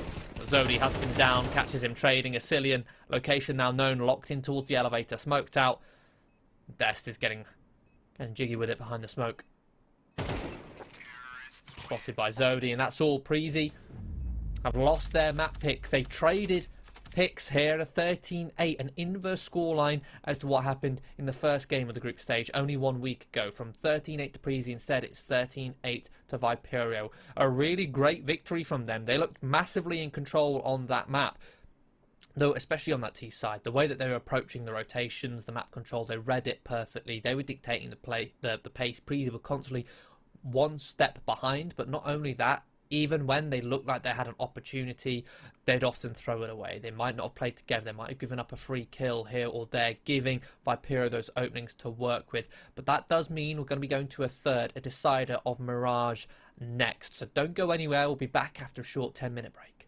Zodi hunts him down, catches him trading. A Cillian, location now known, locked in towards the elevator, smoked out. Dest is getting jiggy with it behind the smoke. Spotted by Zodi, and that's all. Preezy have lost their map pick. They've traded picks here, a 13-8, an inverse scoreline as to what happened in the first game of the group stage only 1 week ago. From 13-8 to Preezy, instead it's 13-8 to Viperio. A really great victory from them. They looked massively in control on that map, though especially on that T side. The way that they were approaching the rotations, the map control, they read it perfectly. They were dictating the pace. Preezy were constantly 1 step behind, but not only that, even when they looked like they had an opportunity, they'd often throw it away. They might not have played together. They might have given up a free kill here or there, giving Viperio those openings to work with. But that does mean we're going to be going to a third, a decider of Mirage next. So don't go anywhere. We'll be back after a short 10-minute break.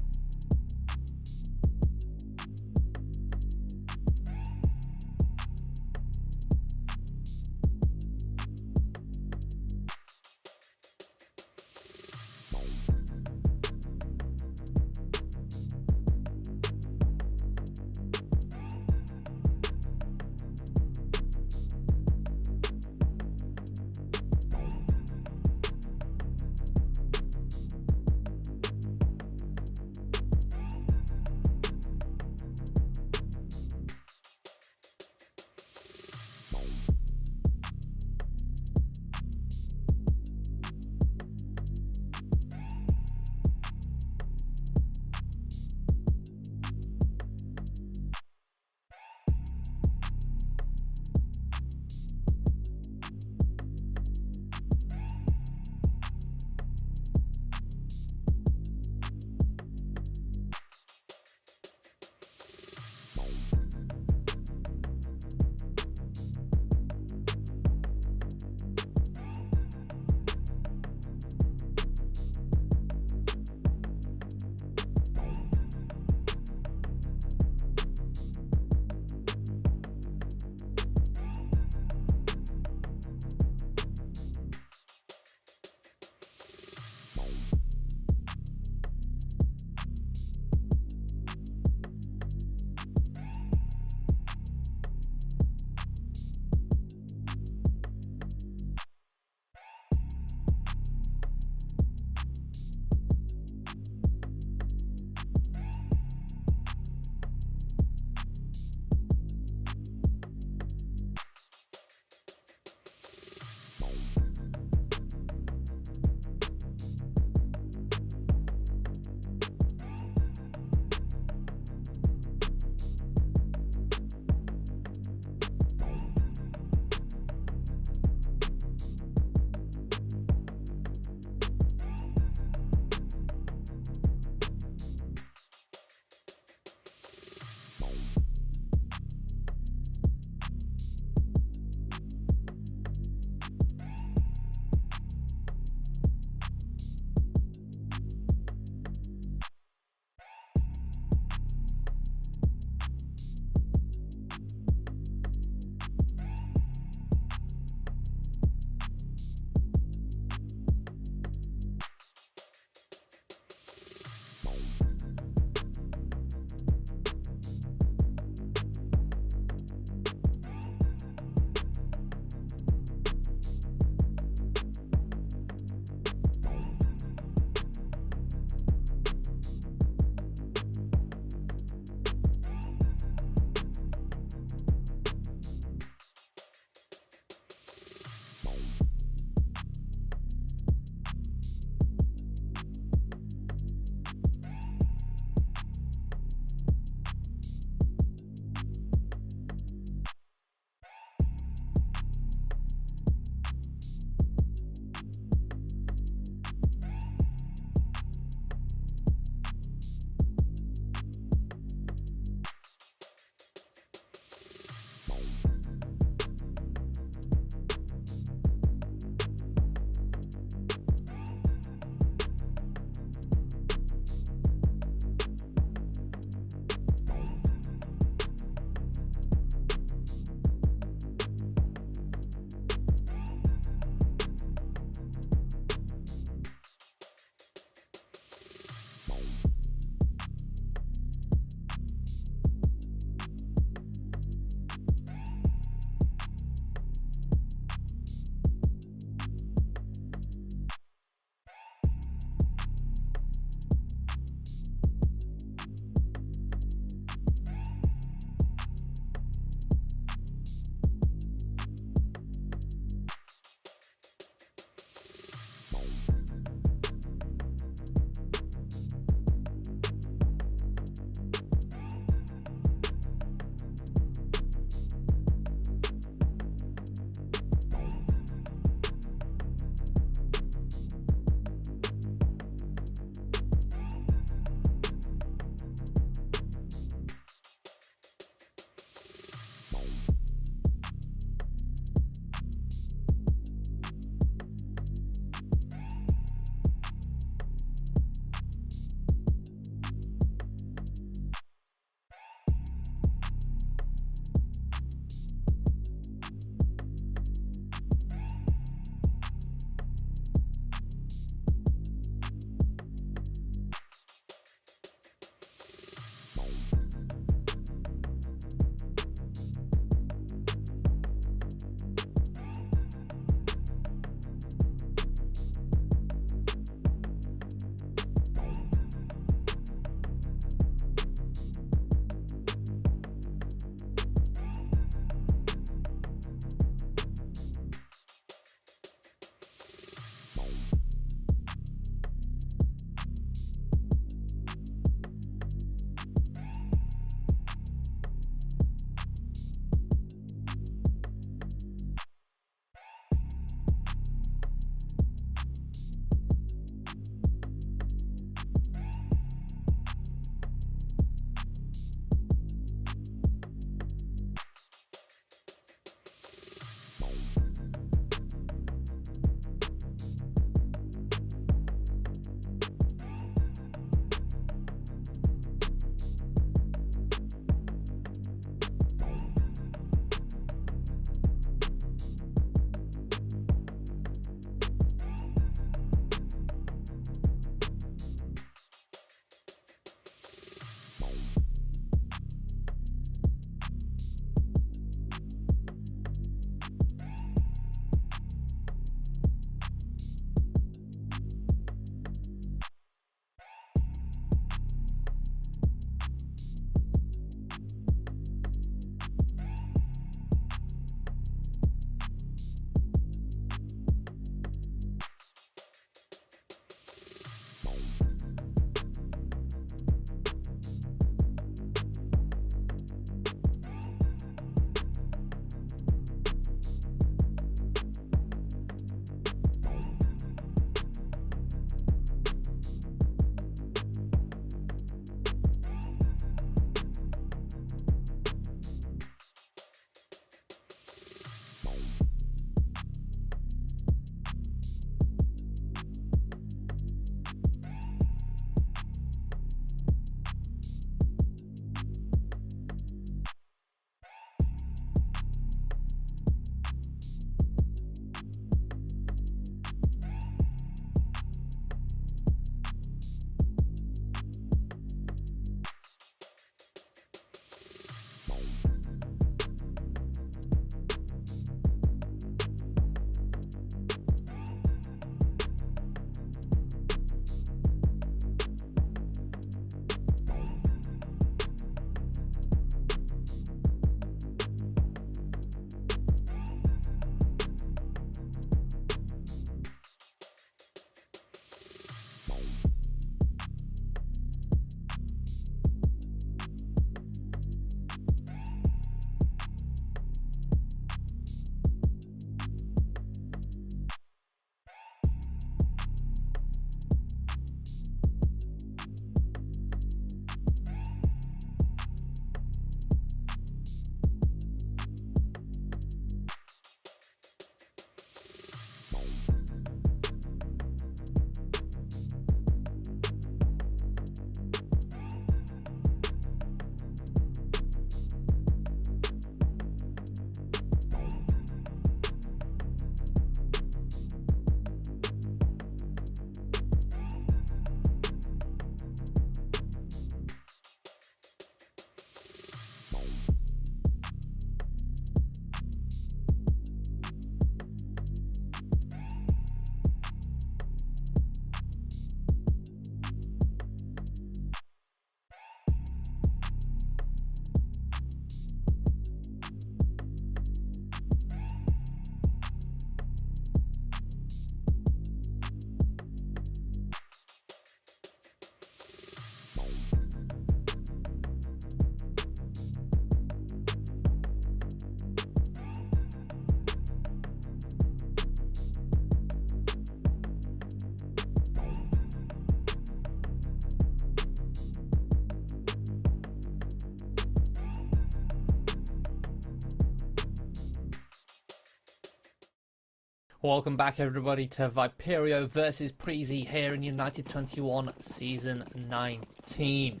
Welcome back, everybody, to Viperio versus Prezi here in United21 Season 19.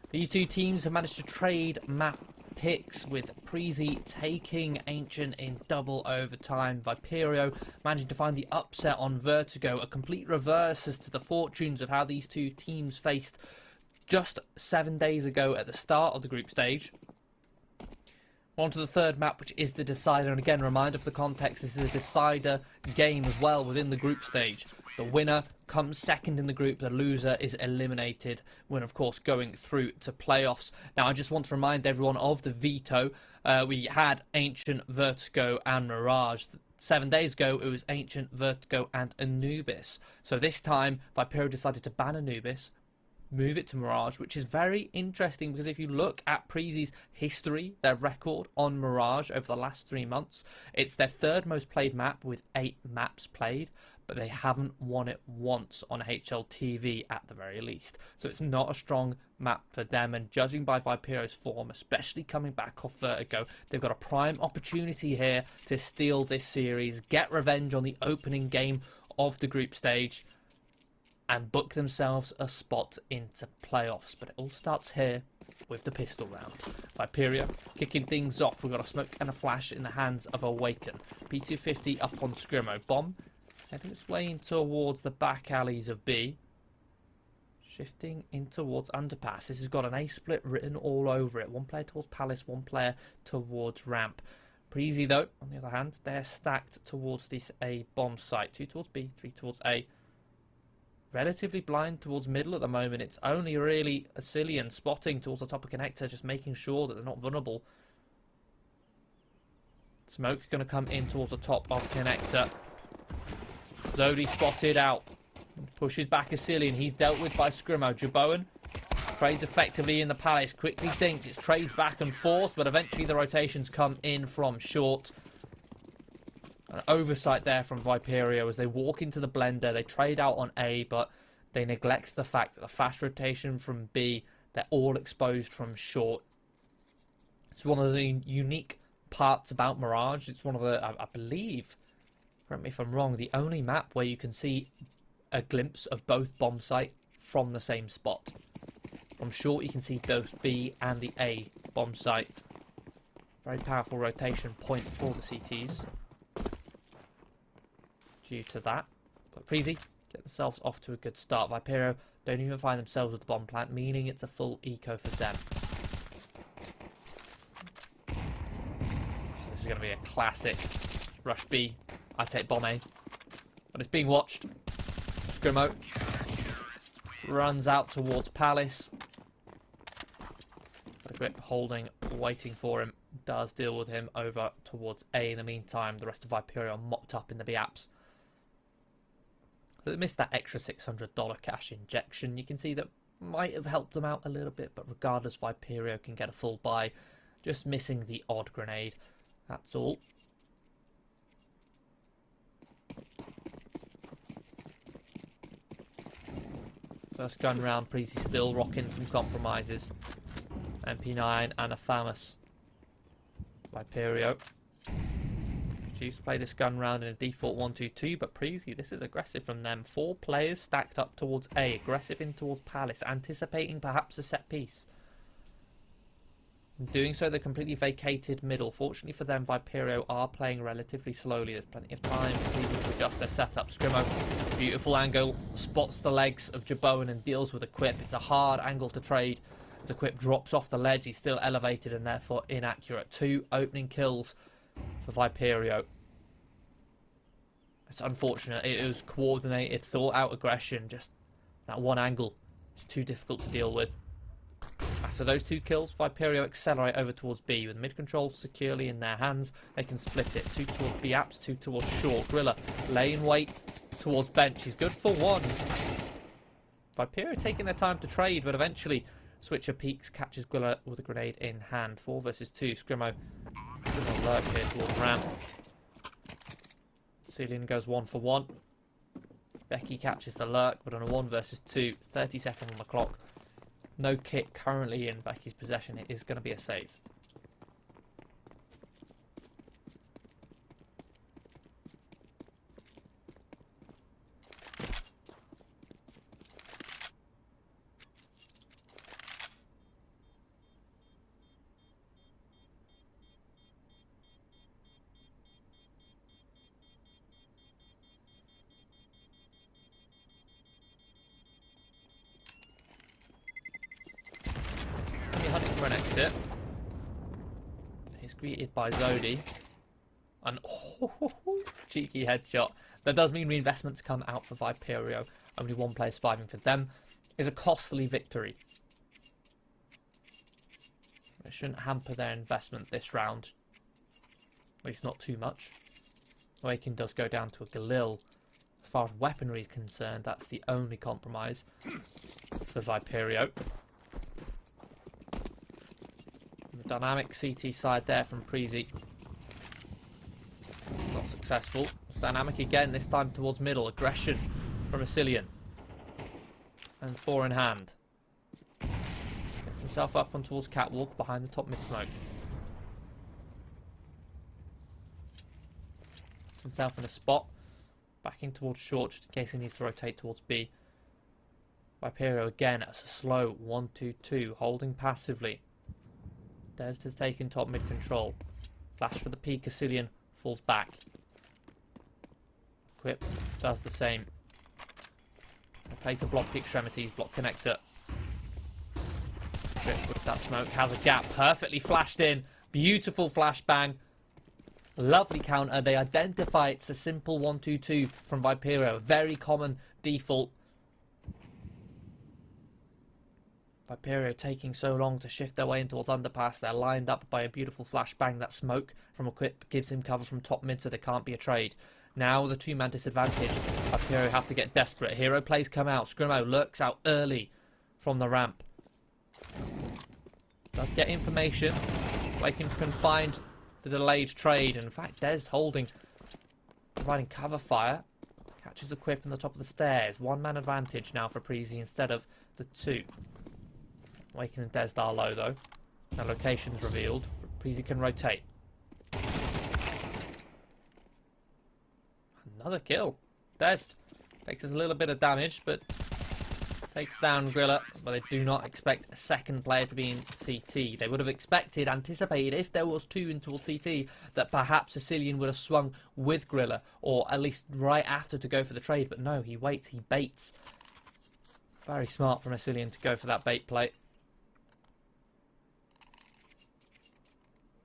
These two teams have managed to trade map picks, with Prezi taking Ancient in double overtime. Viperio managing to find the upset on Vertigo, a complete reverse as to the fortunes of how these two teams faced just 7 days ago at the start of the group stage. On to the third map, which is the decider, and again, reminder for the context, this is a decider game as well within the group stage. The winner comes second in the group, the loser is eliminated when, of course, going through to playoffs. Now, I just want to remind everyone of the veto. We had Ancient, Vertigo and Mirage. 7 days ago, it was Ancient, Vertigo and Anubis. So this time, Viperio decided to ban Anubis, move it to Mirage, which is very interesting because if you look at Prezi's history, their record on Mirage over the last 3 months, it's their third most played map with 8 maps played, but they haven't won it once on HLTV at the very least. So it's not a strong map for them, and judging by Viperio's form, especially coming back off Vertigo, they've got a prime opportunity here to steal this series, get revenge on the opening game of the group stage, and book themselves a spot into playoffs. But it all starts here with the pistol round. Viperio kicking things off. We've got a smoke and a flash in the hands of Awaken. P250 up on Scrimo. Bomb heading its way in towards the back alleys of B. Shifting in towards Underpass. This has got an A split written all over it. One player towards Palace, one player towards Ramp. Prezi, though, on the other hand, they're stacked towards this A bomb site. 2 towards B, 3 towards A. Relatively blind towards middle at the moment. It's only really Asilian spotting towards the top of connector, just making sure that they're not vulnerable. Smoke going to come in towards the top of connector. Zodi spotted out. Pushes back Asilian. He's dealt with by Scrimo. Jaboan trades effectively in the Palace. Quickly think it's trades back and forth, but eventually the rotations come in from short. An oversight there from Viperio as they walk into the blender. They trade out on A, but they neglect the fact that the fast rotation from B, they're all exposed from short. It's one of the unique parts about Mirage. It's one of the, I believe, correct me if I'm wrong, the only map where you can see a glimpse of both bomb site from the same spot. From short, you can see both B and the A bomb site. Very powerful rotation point for the CTs due to that. But Prezi get themselves off to a good start. Viperio don't even find themselves with the bomb plant, meaning it's a full eco for them. This is going to be a classic rush B. I take bomb A, but it's being watched. Scrimo runs out towards Palace. A grip holding, waiting for him. Does deal with him over towards A. In the meantime, the rest of Viperio are mopped up in the B apps. They missed that extra $600 cash injection. You can see that might have helped them out a little bit, but regardless, Viperio can get a full buy. Just missing the odd grenade. That's all. First gun round, Prezi still rocking some compromises. MP9 and a Thamus. Viperio choose to play this gun round in a default 1-2-2, but Prezi, this is aggressive from them. 4 players stacked up towards A, aggressive in towards Palace, anticipating perhaps a set piece. In doing so, they completely vacated middle. Fortunately for them, Viperio are playing relatively slowly. There's plenty of time for Prezi to adjust their setup. Scrimo, beautiful angle, spots the legs of Jaboan and deals with a quip. It's a hard angle to trade. As a quip drops off the ledge, he's still elevated and therefore inaccurate. 2 opening kills for Viperio. It's unfortunate. It was coordinated, thought out aggression. Just that one angle is too difficult to deal with. After those 2 kills, Viperio accelerate over towards B. With mid control securely in their hands, they can split it. 2 towards B apps, 2 towards short. Grilla laying wait towards bench. He's good for 1. Viperio taking their time to trade, but eventually Switcher peeks, catches Grilla with a grenade in hand. 4 versus 2. Scrimo with a lurk here towards Ramp. Celine goes 1 for 1. Becky catches the lurk, but on a 1 versus 2, 30 seconds on the clock. No kit currently in Becky's possession. It is going to be a save. for an exit. He's greeted by Zodi. An cheeky headshot. That does mean reinvestments come out for Viperio. Only one player surviving for them is a costly victory. It shouldn't hamper their investment this round. At least not too much. Awaken does go down to a Galil. As far as weaponry is concerned, that's the only compromise for Viperio. The dynamic CT side there from Preezy. Not successful. It's dynamic again, this time towards middle. Aggression from Asilian. And 4 in hand. Gets himself up on towards Catwalk behind the top mid smoke. Gets himself in a spot. Backing towards short just in case he needs to rotate towards B. Viperio again as a slow 1-2-2, holding passively. Dez has taken top mid control. Flash for the peak, Asilian falls back. Quip does the same. Play to block the extremities, block connector. Quip with that smoke, has a gap, perfectly flashed in. Beautiful flashbang. Lovely counter. They identify it's a simple 1-2-2 from Viperio. A very common default. Viperio taking so long to shift their way in towards underpass. They're lined up by a beautiful flashbang. That smoke from a Quip gives him cover from top mid, so there can't be a trade. Now the two-man disadvantage. Viperio have to get desperate. Hero plays come out. Scrimo lurks out early from the ramp. Does get information. Wakens can find the delayed trade. And in fact, Dez holding, providing cover fire. Catches a Quip on the top of the stairs. One-man advantage now for Preezy instead of the two. Waken and Dez are low though. Now location's revealed. Preezy can rotate. Another kill. Dez takes us a little bit of damage, but takes down Grilla. But they do not expect a second player to be in CT. They would have anticipated, if there was two in towards CT, that perhaps Sicilian would have swung with Grilla, or at least right after to go for the trade. But no, he waits, he baits. Very smart from Sicilian to go for that bait play.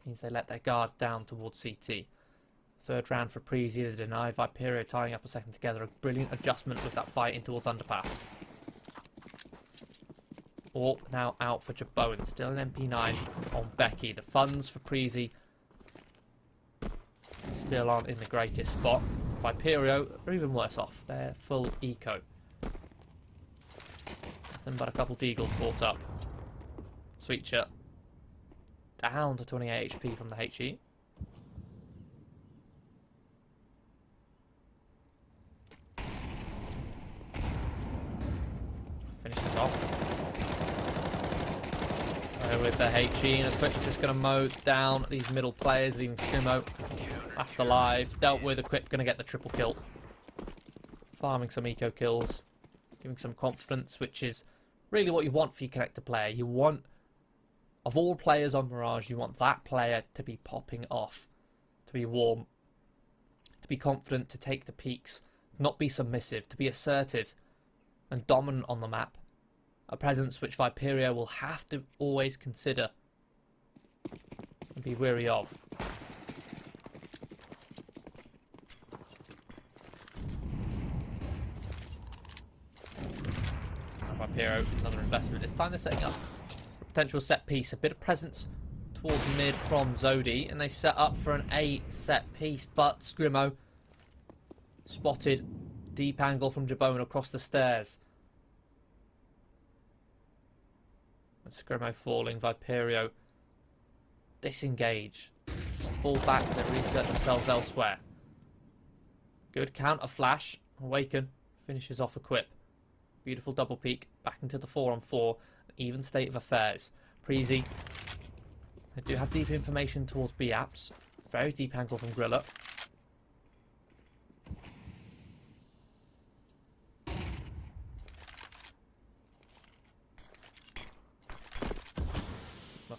Means they let their guard down towards CT. Third round for Preezy, they deny. Viperio tying up a second together. A brilliant adjustment with that fight in towards underpass. Orc now out for Jaboan. Still an MP9 on Becky. The funds for Preezy still aren't in the greatest spot. Viperio are even worse off. They're full eco. Nothing but a couple deagles brought up. Sweetshot down to 28 HP from the HE. Finishes off. With the HE, and a Quip just going to mow down these middle players, leaving Scrimo last alive. Dealt with. A Quip going to get the triple kill. Farming some eco kills. Giving some confidence, which is really what you want for your connector player. You want, of all players on Mirage, you want that player to be popping off, to be warm, to be confident, to take the peaks, not be submissive, to be assertive and dominant on the map. A presence which Viperio will have to always consider and be wary of. Viperio, another investment. This time they're setting up a potential set piece. A bit of presence towards mid from Zodi, and they set up for an A set piece, but Scrimo spotted. Deep angle from Jabone across the stairs. Scrimo falling, Viperio disengage, fall back, they reset themselves elsewhere. Good counter flash. Awaken finishes off a Quip. Beautiful double peek back into the 4-on-4. Even state of affairs. Preezy, they do have deep information towards B apps. Very deep angle from Grilla.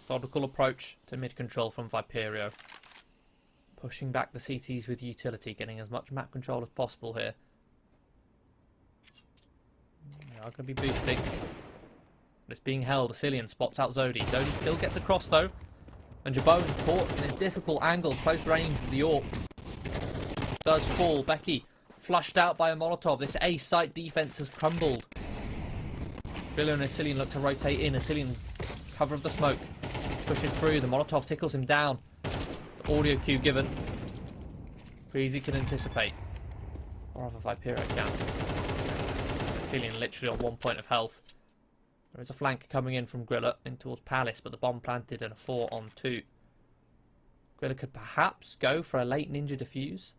Methodical approach to mid control from Viperio. Pushing back the CTs with utility, getting as much map control as possible here. They are going to be boosting. But it's being held. Asilian spots out Zodi. Zodi still gets across though. And Jabone caught in a difficult angle, close range with the AWP. Does fall. Becky flushed out by a Molotov. This A site defense has crumbled. Billy and Asilian look to rotate in. Asilian, cover of the smoke, pushes through. The Molotov tickles him down. The audio cue given. Breezy can anticipate. Or rather Viperio can. Asilian literally on 1 point of health. There is a flank coming in from Grilla in towards Palace, but the bomb planted in a 4-on-2. Grilla could perhaps go for a late ninja defuse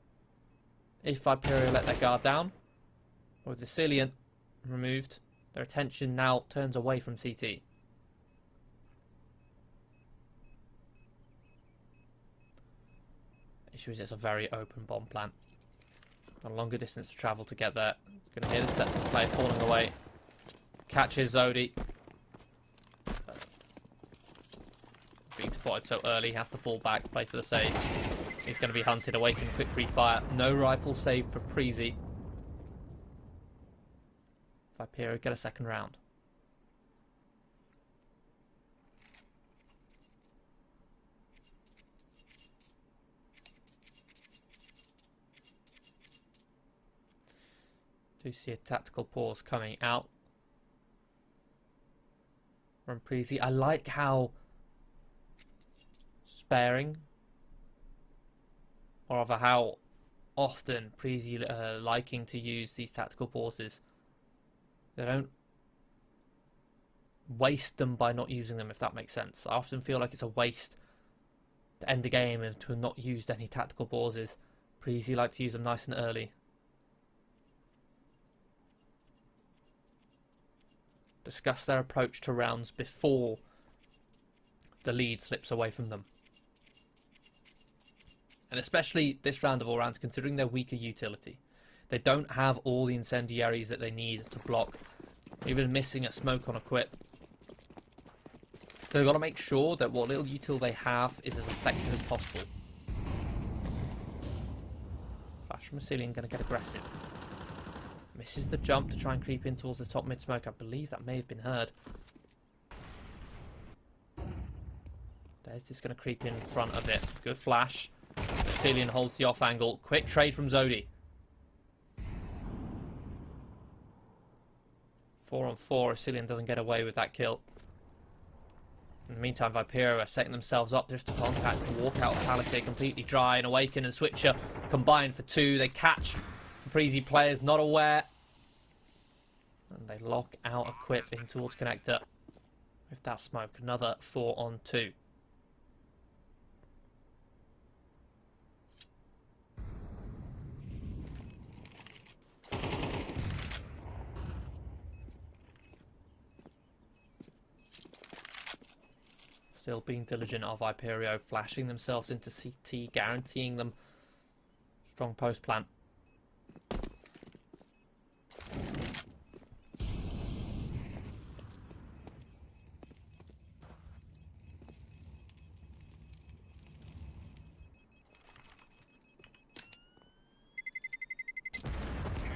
if Viperio let their guard down. Or with the Asilian removed, their attention now turns away from CT. Issue is it's a very open bomb plant. A longer distance to travel to get there. Going to hear the steps of the player falling away. Catches Zodi. Being spotted so early, he has to fall back, play for the save. He's going to be hunted, awaken, quick pre-fire. No rifle saved for Preezy. Viperio get a second round. Do see a tactical pause coming out from Preezy. I like how sparing, or rather how often Preezy liking to use these tactical pauses. They don't waste them by not using them, if that makes sense. I often feel like it's a waste to end the game and to have not used any tactical pauses. Preezy like to use them nice and early. Discuss their approach to rounds before the lead slips away from them. And especially this round of all rounds, considering their weaker utility. They don't have all the incendiaries that they need to block, even missing a smoke on a quit. So they've got to make sure that what little util they have is as effective as possible. Flash from Asilian going to get aggressive. Misses the jump to try and creep in towards the top mid smoke. I believe that may have been heard. There's just going to creep in front of it. Good flash. Asilian holds the off angle. Quick trade from Zodi. 4-on-4. Asilian doesn't get away with that kill. In the meantime, Viperio are setting themselves up just to contact and walk out of Palace here completely dry. And Awaken and Switcher combine for 2. They catch Preezy players not aware. And they lock out a quip in towards connector. With that smoke, another 4-on-2. Still being diligent are Viperio, flashing themselves into CT, guaranteeing them strong post plant.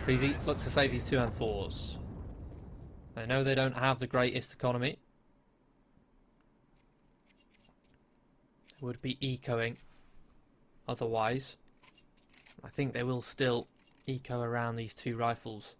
Preezy look to save these 2-on-4s. I know they don't have the greatest economy. Would be ecoing otherwise. I think they will still eco around these 2 rifles.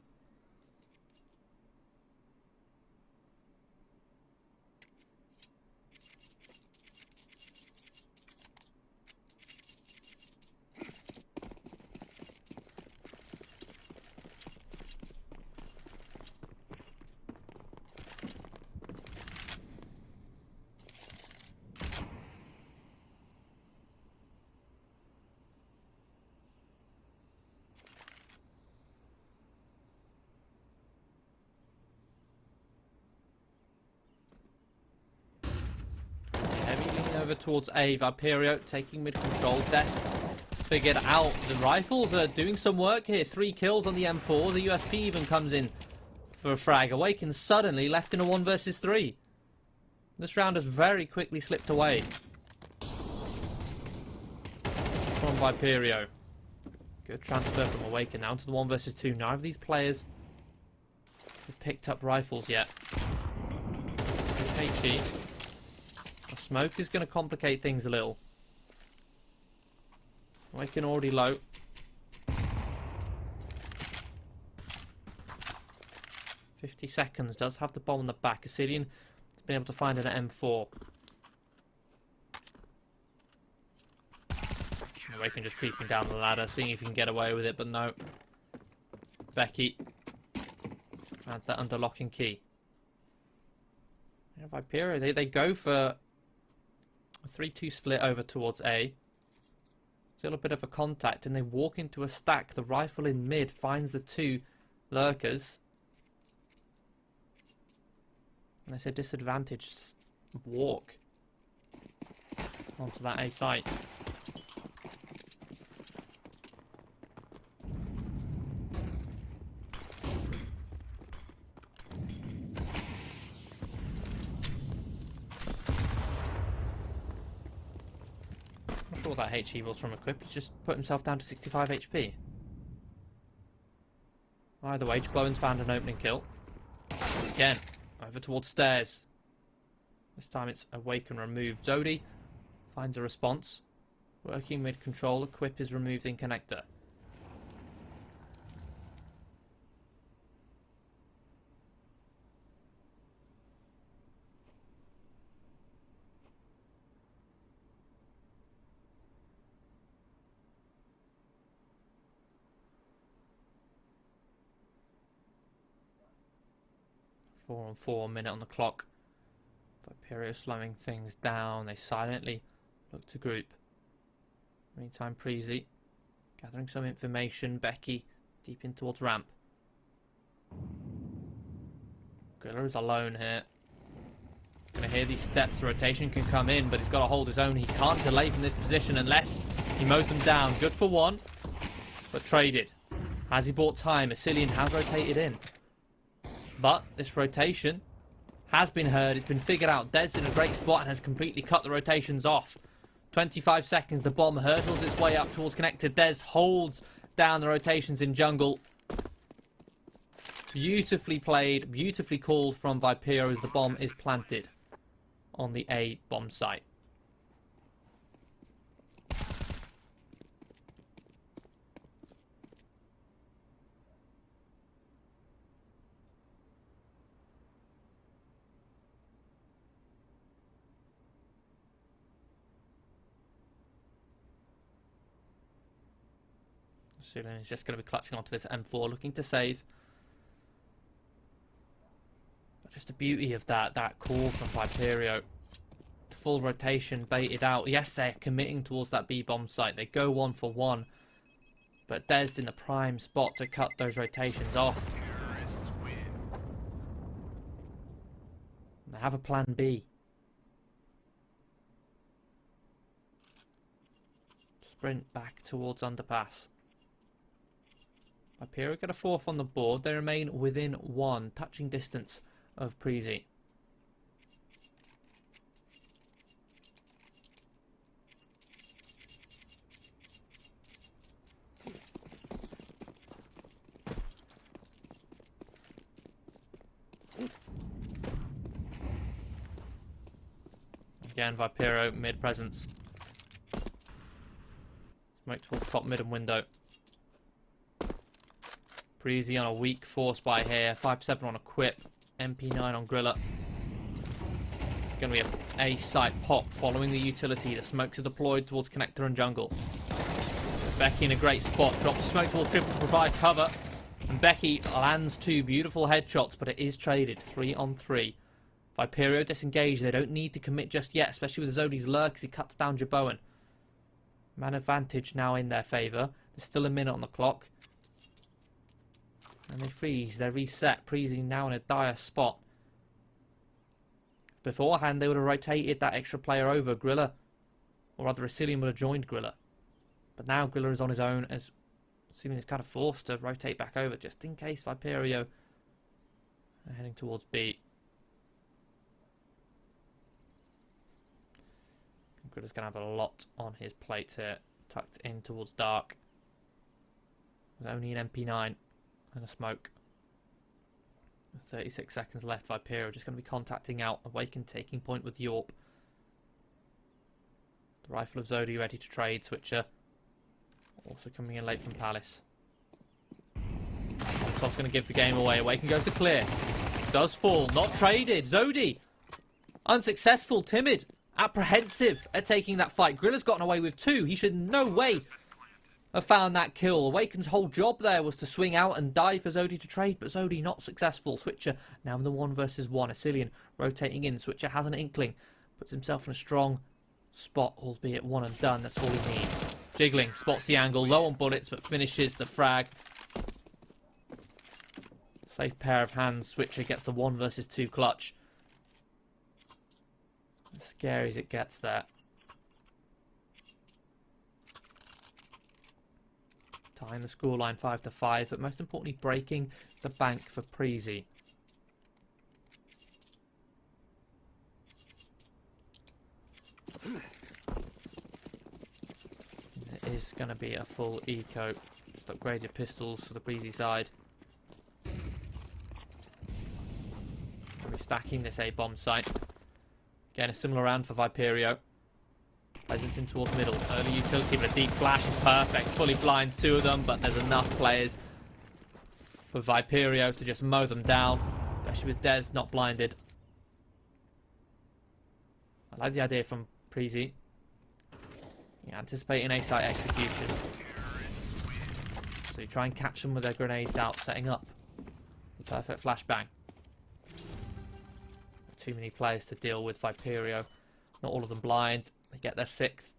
Over towards A. Viperio taking mid control. Des figured out the rifles are doing some work here. 3 kills on the M4. The USP even comes in for a frag. Awaken suddenly left in a 1 versus 3. This round has very quickly slipped away from Viperio. Good transfer from Awaken now to the 1 versus 2. None of these players have picked up rifles yet. HE. The smoke is going to complicate things a little. Waking already low. .50 does have the bomb on the back. Assyrian has been able to find it at M4. Waking just creeping down the ladder, seeing if he can get away with it, but no. Becky had that under lock and key. Yeah, Viperio, they go for a 3-2 split over towards A. Still a bit of a contact, and they walk into a stack. The rifle in mid finds the two lurkers. And it's a disadvantaged walk onto that A site. Not sure what that HE was from equip. He's just put himself down to 65 HP. Either way, Jablowen's found an opening kill. Again, over towards stairs. This time it's awake and removed. Zodi finds a response. Working mid control. Equip is removed in connector. Four on 4 minute on the clock. Viperio slowing things down. They silently look to group. Meantime, Preezy gathering some information. Becky deep in towards ramp. Griller is alone here. Gonna hear these steps. Rotation can come in, but he's got to hold his own. He can't delay from this position unless he mows them down. Good for one, but traded. Has he bought time? Assyrian has rotated in. But this rotation has been heard. It's been figured out. Dez in a great spot and has completely cut the rotations off. 25 seconds. The bomb hurdles its way up towards connector. Dez holds down the rotations in jungle. Beautifully played. Beautifully called from Viperio as the bomb is planted on the A bomb site. Sulan is just going to be clutching onto this M4, looking to save. But just the beauty of that call from Viperio. Full rotation baited out. Yes, they're committing towards that B bomb site. They go 1 for 1. But Dez in the prime spot to cut those rotations off. They have a plan B. Sprint back towards underpass. Viperio get a 4th on the board. They remain within 1 touching distance of Preezy. Again, Viperio mid presence. Smoke towards top mid and window. Preezy on a weak force by here. 5-7 on equip. MP9 on Griller. It's going to be a site pop following the utility. The smokes are deployed towards connector and jungle. Becky in a great spot. Drops smoke towards triple to provide cover. And Becky lands 2 beautiful headshots, but it is traded. 3 on 3. Viperio disengaged. They don't need to commit just yet, especially with Zodi's lurk as he cuts down Jablowen. Man advantage now in their favour. There's still a minute on the clock. And they freeze. They're reset. Preezy now in a dire spot. Beforehand, they would have rotated that extra player over Griller. Or rather, Assyrian would have joined Griller. But now Griller is on his own as Assyrian is kind of forced to rotate back over just in case Viperio are heading towards B. Griller's going to have a lot on his plate here. Tucked in towards dark. With only an MP9. And a smoke. 36 seconds left. Viperio just going to be contacting out. Awaken taking point with Yorp. The Rifle of Zodi ready to trade. Switcher also coming in late from Palace. Toss going to give the game away. Awaken goes to clear. Does fall. Not traded. Zodi unsuccessful. Timid. Apprehensive at taking that fight. Gorilla's gotten away with 2. He should no way have found that kill. Awaken's whole job there was to swing out and die for Zodi to trade, but Zodi not successful. Switcher now in the 1 versus 1. Asilian rotating in. Switcher has an inkling. Puts himself in a strong spot, albeit one and done. That's all he needs. Jiggling, spots the angle. Low on bullets, but finishes the frag. Safe pair of hands. Switcher gets the 1 versus 2 clutch. As scary as it gets there. Tying the scoreline 5-5, but most importantly breaking the bank for Preezy. It is going to be a full eco. Just upgraded pistols for the Preezy side. Restacking this A-bomb site. Again, a similar round for Viperio. Plays this in towards middle. Early utility, but a deep flash is perfect. Fully blinds 2 of them, but there's enough players for Viperio to just mow them down. Especially with Dez not blinded. I like the idea from Preezy. Yeah, anticipating A-site execution. So you try and catch them with their grenades out, setting up. The perfect flashbang. Too many players to deal with Viperio. Not all of them blind. They get their 6th.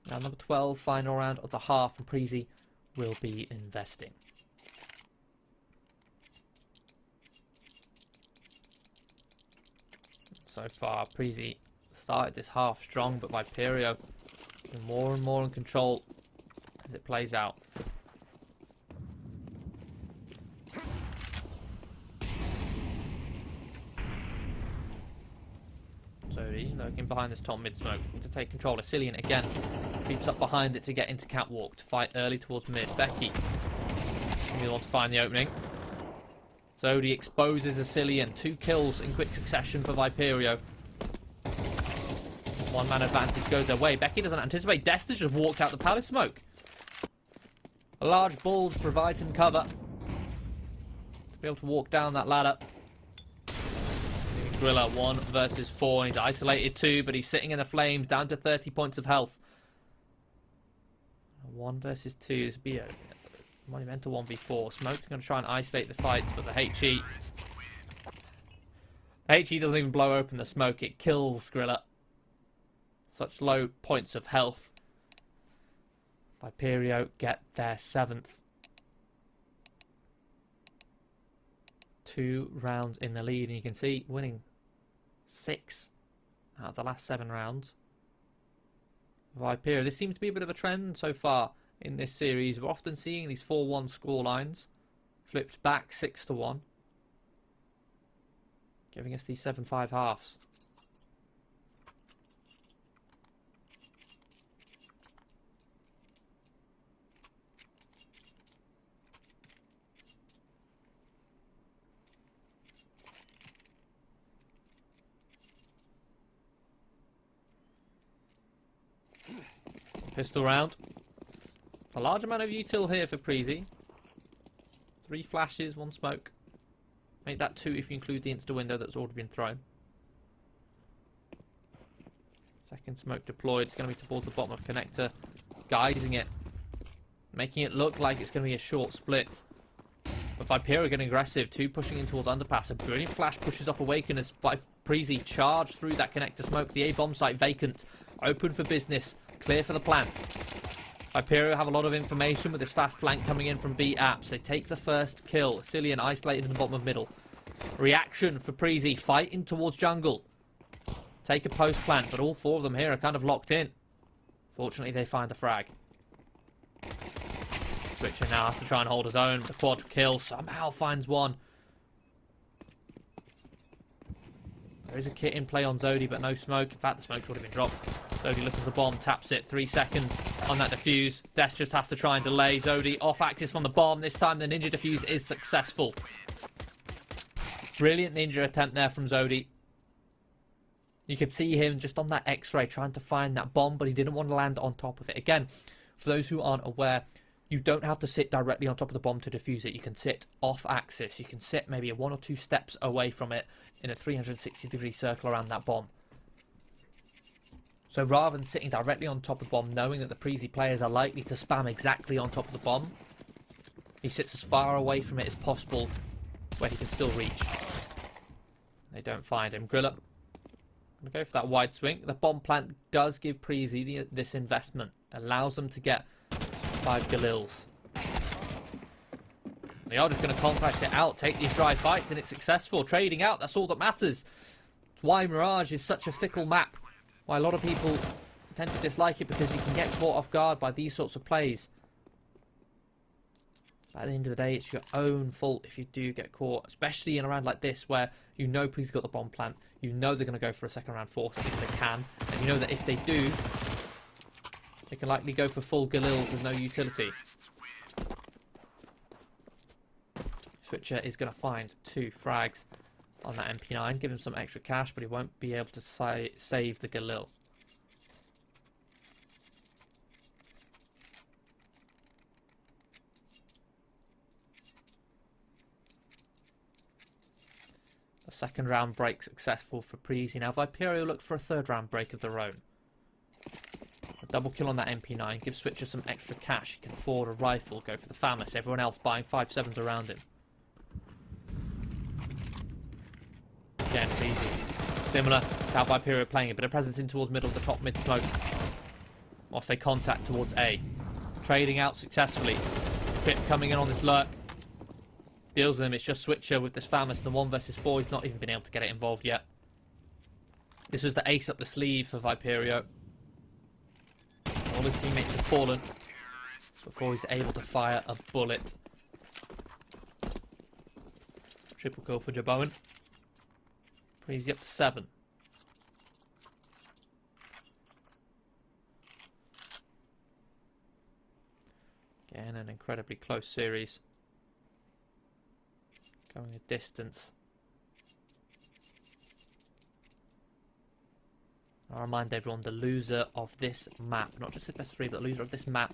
Now number 12, final round of the half, and Preezy will be investing. So far, Preezy started this half strong, but Viperio more and more in control as it plays out. Zodi lurking behind this top mid smoke to take control. Asilian again creeps up behind it to get into catwalk to fight early towards mid. Becky will want to find the opening. Zodi exposes Asilian. 2 kills in quick succession for Viperio. 1-man advantage goes their way. Becky doesn't anticipate. Desta just walked out the palace smoke. A large bulge provides him cover to be able to walk down that ladder. Gorilla 1 versus 4. He's isolated 2, but he's sitting in the flames, down to 30 points of health. 1 versus 2 is be a monumental 1v4. Smoke going to try and isolate the fights, but the HE doesn't even blow open the smoke. It kills Gorilla. Such low points of health. Viperio get their 7th. 2 rounds in the lead, and you can see winning 6 out of the last 7 rounds. Viperio, this seems to be a bit of a trend so far in this series. We're often seeing these 4-1 score lines flipped back 6-1, giving us these 7-5 halves. Pistol round. A large amount of util here for Preezy. 3 flashes, 1 smoke. Make that 2 if you include the insta window that's already been thrown. Second smoke deployed. It's going to be towards the bottom of connector. Guising it. Making it look like it's going to be a short split. But Viperio getting aggressive. 2 pushing in towards underpass. A brilliant flash pushes off Awaken as Preezy charged through that connector smoke. The A-bomb site vacant. Open for business. Clear for the plant. Viperio have a lot of information with this fast flank coming in from B apps. They take the first kill. Cillian isolated in the bottom of middle. Reaction for Preezy. Fighting towards jungle. Take a post plant, but all 4 of them here are kind of locked in. Fortunately, they find the frag. Switcher now has to try and hold his own. The quad kill somehow finds 1. There is a kit in play on Zodi, but no smoke. In fact, the smoke would have been dropped. Zodi looks at the bomb, taps it. 3 seconds on that defuse. Des just has to try and delay. Zodi off axis from the bomb. This time the ninja defuse is successful. Brilliant ninja attempt there from Zodi. You could see him just on that X-ray trying to find that bomb, but he didn't want to land on top of it. Again, for those who aren't aware, you don't have to sit directly on top of the bomb to defuse it. You can sit off axis. You can sit maybe 1 or 2 steps away from it in a 360-degree circle around that bomb. So rather than sitting directly on top of the bomb, knowing that the Preezy players are likely to spam exactly on top of the bomb, he sits as far away from it as possible where he can still reach. They don't find him. Griller going to go for that wide swing. The bomb plant does give Preezy this investment. Allows them to get 5 Galils. They are just going to contract it out, take these dry fights, and it's successful. Trading out, that's all that matters. It's why Mirage is such a fickle map. Why a lot of people tend to dislike it, because you can get caught off guard by these sorts of plays. At the end of the day, it's your own fault if you do get caught, especially in a round like this where you know Preezy's got the bomb plant, you know they're going to go for a second round force, at least they can, and you know that if they do, they can likely go for full Galils with no utility. Switcher is going to find 2 frags on that MP9, give him some extra cash, but he won't be able to save the Galil. A second round break successful for Preezy. Now Viperio look for a third round break of their own. A double kill on that MP9 gives Switcher some extra cash. He can afford a rifle, go for the FAMAS. Everyone else buying 5.7s around him. Again, Preezy. Similar to how Viperio playing a bit of presence in towards middle of the top mid smoke. Whilst they contact towards A. Trading out successfully. Pip coming in on this lurk. Deals with him. It's just Switcher with this FAMAS and the 1 versus 4. He's not even been able to get it involved yet. This was the ace up the sleeve for Viperio. All his teammates have fallen before he's able to fire a bullet. Triple kill for Jaboan. Preezy up to 7. Again, an incredibly close series. Going a distance. I'll remind everyone, the loser of this map, not just the best 3, but the loser of this map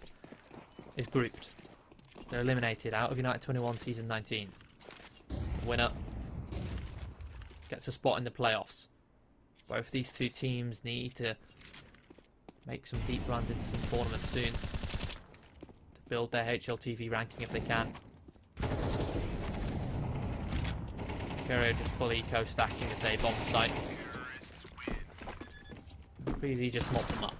is grouped. They're eliminated out of United21 Season 19. Winner gets a spot in the playoffs. Both these 2 teams need to make some deep runs into some tournaments soon to build their HLTV ranking if they can. Viperio just full eco stacking this A-bomb site. Preezy just mopped them up.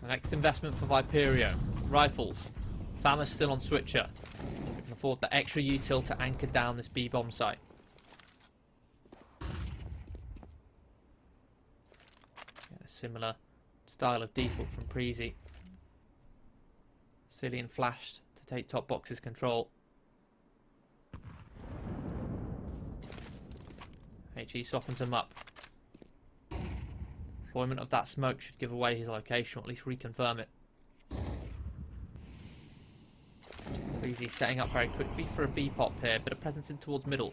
The next investment for Viperio. Rifles. FAMAS still on Switcher. We can afford the extra util to anchor down this B-bomb site. Yeah, a similar style of default from Preezy. Cillian flashed to take top box's control. HE softens him up. Deployment of that smoke should give away his location, or at least reconfirm it. Preezy setting up very quickly for a B pop here, bit of presence in towards middle.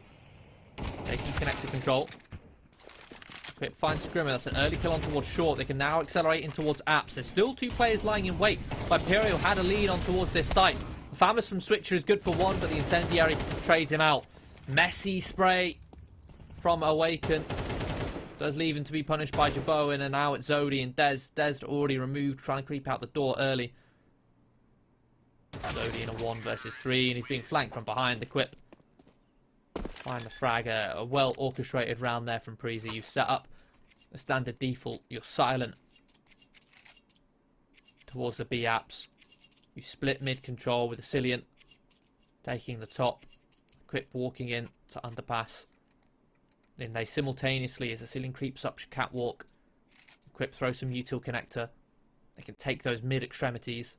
Taking connected control. Quick finds Scrimmer, that's an early kill on towards short. They can now accelerate in towards apps. There's still 2 players lying in wait. Viperio had a lead on towards this site. The FAMAS from Switcher is good for 1, but the incendiary trades him out. Messy spray from Awaken. Does leave him to be punished by Jaboan, and now it's Zodi and Dez. Dez already removed, trying to creep out the door early. Zodi in a 1 versus 3, and he's being flanked from behind the Quip. Find the frag, a well orchestrated round there from Preezy. You set up a standard default, you're silent towards the B apps. You split mid control with the Cillian taking the top. Quip walking in to underpass. Then they simultaneously, as the ceiling creeps up, should catwalk. Equip, throw some util connector. They can take those mid extremities.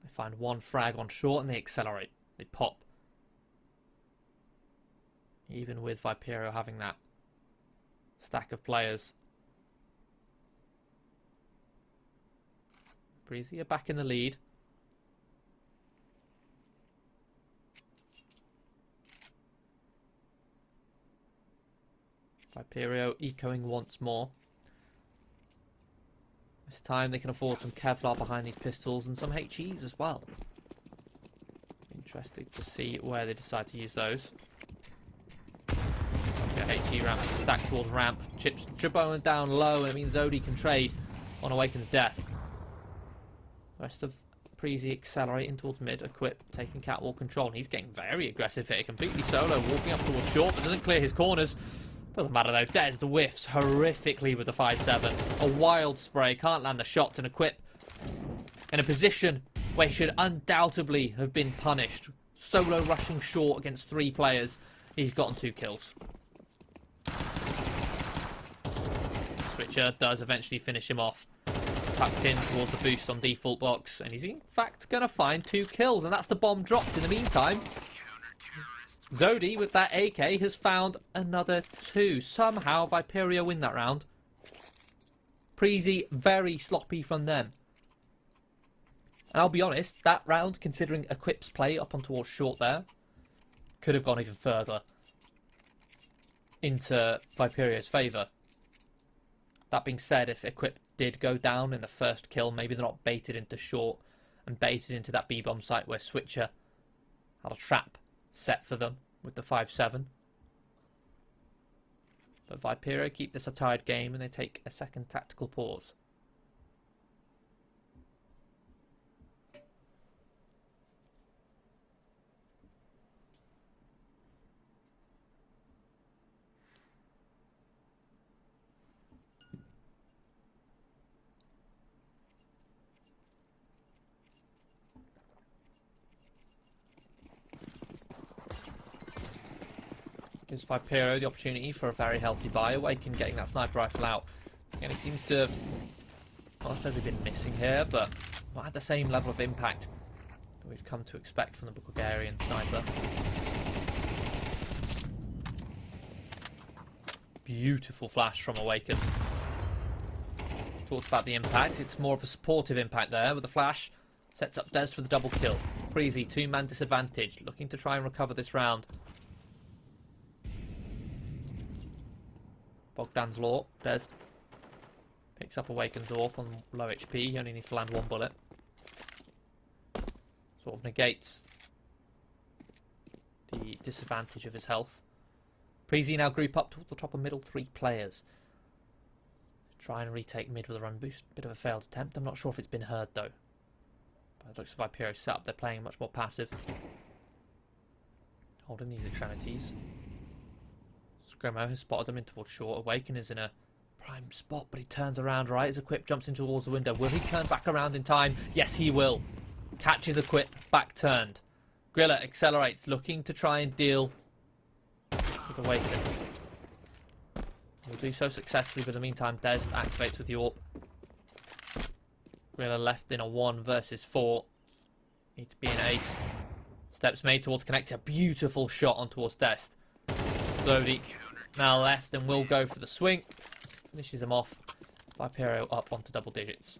They find one frag on short and they accelerate. They pop. Even with Viperio having that stack of players. Breezy are back in the lead. Viperio ecoing once more. This time they can afford some Kevlar behind these pistols and some HEs as well. Interesting to see where they decide to use those. HE ramp stacked towards ramp. Chips Tribowen down low, and it means Zodi can trade on Awaken's death. The rest of Preezy accelerating towards mid, equip, taking catwalk control. And he's getting very aggressive here, completely solo, walking up towards short, but doesn't clear his corners. Doesn't matter though, Des whiffs horrifically with the 5-7. A wild spray, can't land the shots, and equip in a position where he should undoubtedly have been punished. Solo rushing short against 3 players. He's gotten 2 kills. Switcher does eventually finish him off. Tucked in towards the boost on default box, and he's in fact going to find 2 kills, and that's the bomb dropped in the meantime. Zodi, with that AK, has found another 2. Somehow, Viperio win that round. Preezy, very sloppy from them. And I'll be honest, that round, considering Equip's play up on towards short there, could have gone even further into Viperio's favour. That being said, if Equip did go down in the first kill, maybe they're not baited into short and baited into that B-bomb site where Switcher had a trap set for them with the 5-7. But Viperio keep this a tied game and they take a second tactical pause. Gives Viperio the opportunity for a very healthy buy. Awaken getting that sniper rifle out. Again, he seems to have not necessarily been missing here, but not had the same level of impact that we've come to expect from the Bulgarian sniper. Beautiful flash from Awaken. Talked about the impact. It's more of a supportive impact there with the flash. Sets up Des for the double kill. Preezy, 2-man disadvantage. Looking to try and recover this round. Bogdan's Law. Des picks up Awaken's AWP on low HP. He only needs to land 1 bullet. Sort of negates the disadvantage of his health. Preezy now group up towards the top of middle. 3 players. Try and retake mid with a run boost. Bit of a failed attempt. I'm not sure if it's been heard though. But it looks like Viperio set up. They're playing much more passive. Holding these extremities. Scremo has spotted them in towards short. Awaken is in a prime spot, but he turns around right as Equip jumps in towards the window. Will he turn back around in time? Yes, he will. Catches Equip, back turned. Grilla accelerates, looking to try and deal with Awaken. Will do so successfully, but in the meantime, Des activates with the AWP. Grilla left in a 1 versus 4. Need to be an ace. Steps made towards connector. Beautiful shot on towards Dest. Zodi now left and will go for the swing. Finishes him off. Viperio up onto double digits.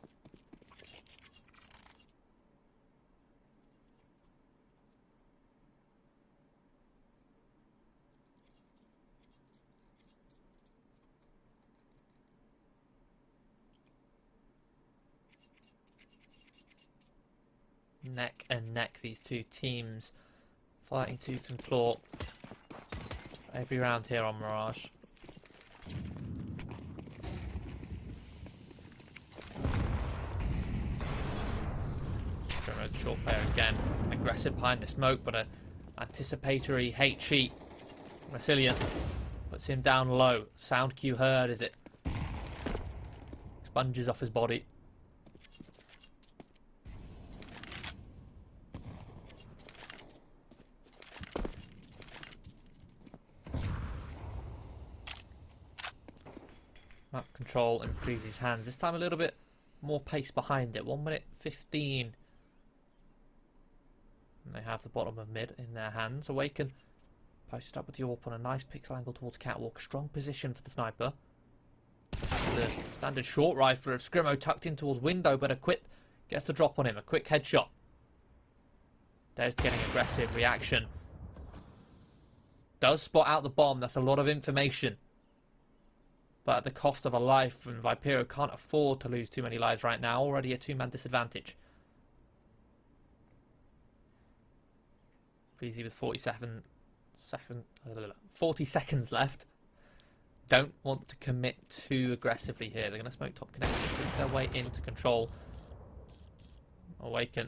Neck and neck, these two teams fighting tooth and claw every round here on Mirage. The short player again, aggressive behind the smoke, but a anticipatory HE. Resilient puts him down low. Sound cue heard as it sponges off his body. Map control in Preezy's hands. This time a little bit more pace behind it. 1 minute 15. And they have the bottom of mid in their hands. Awaken posted up with the AWP on a nice pixel angle towards Catwalk. Strong position for the sniper. The standard short rifler of Scrimo tucked in towards window, but Equip gets the drop on him. A quick headshot. There's getting aggressive reaction. Does spot out the bomb. That's a lot of information. But at the cost of a life, and Viperio can't afford to lose too many lives right now. Already a two-man disadvantage. Breezy with 40 seconds left. Don't want to commit too aggressively here. They're going to smoke top connection, push their way into control. Awaken.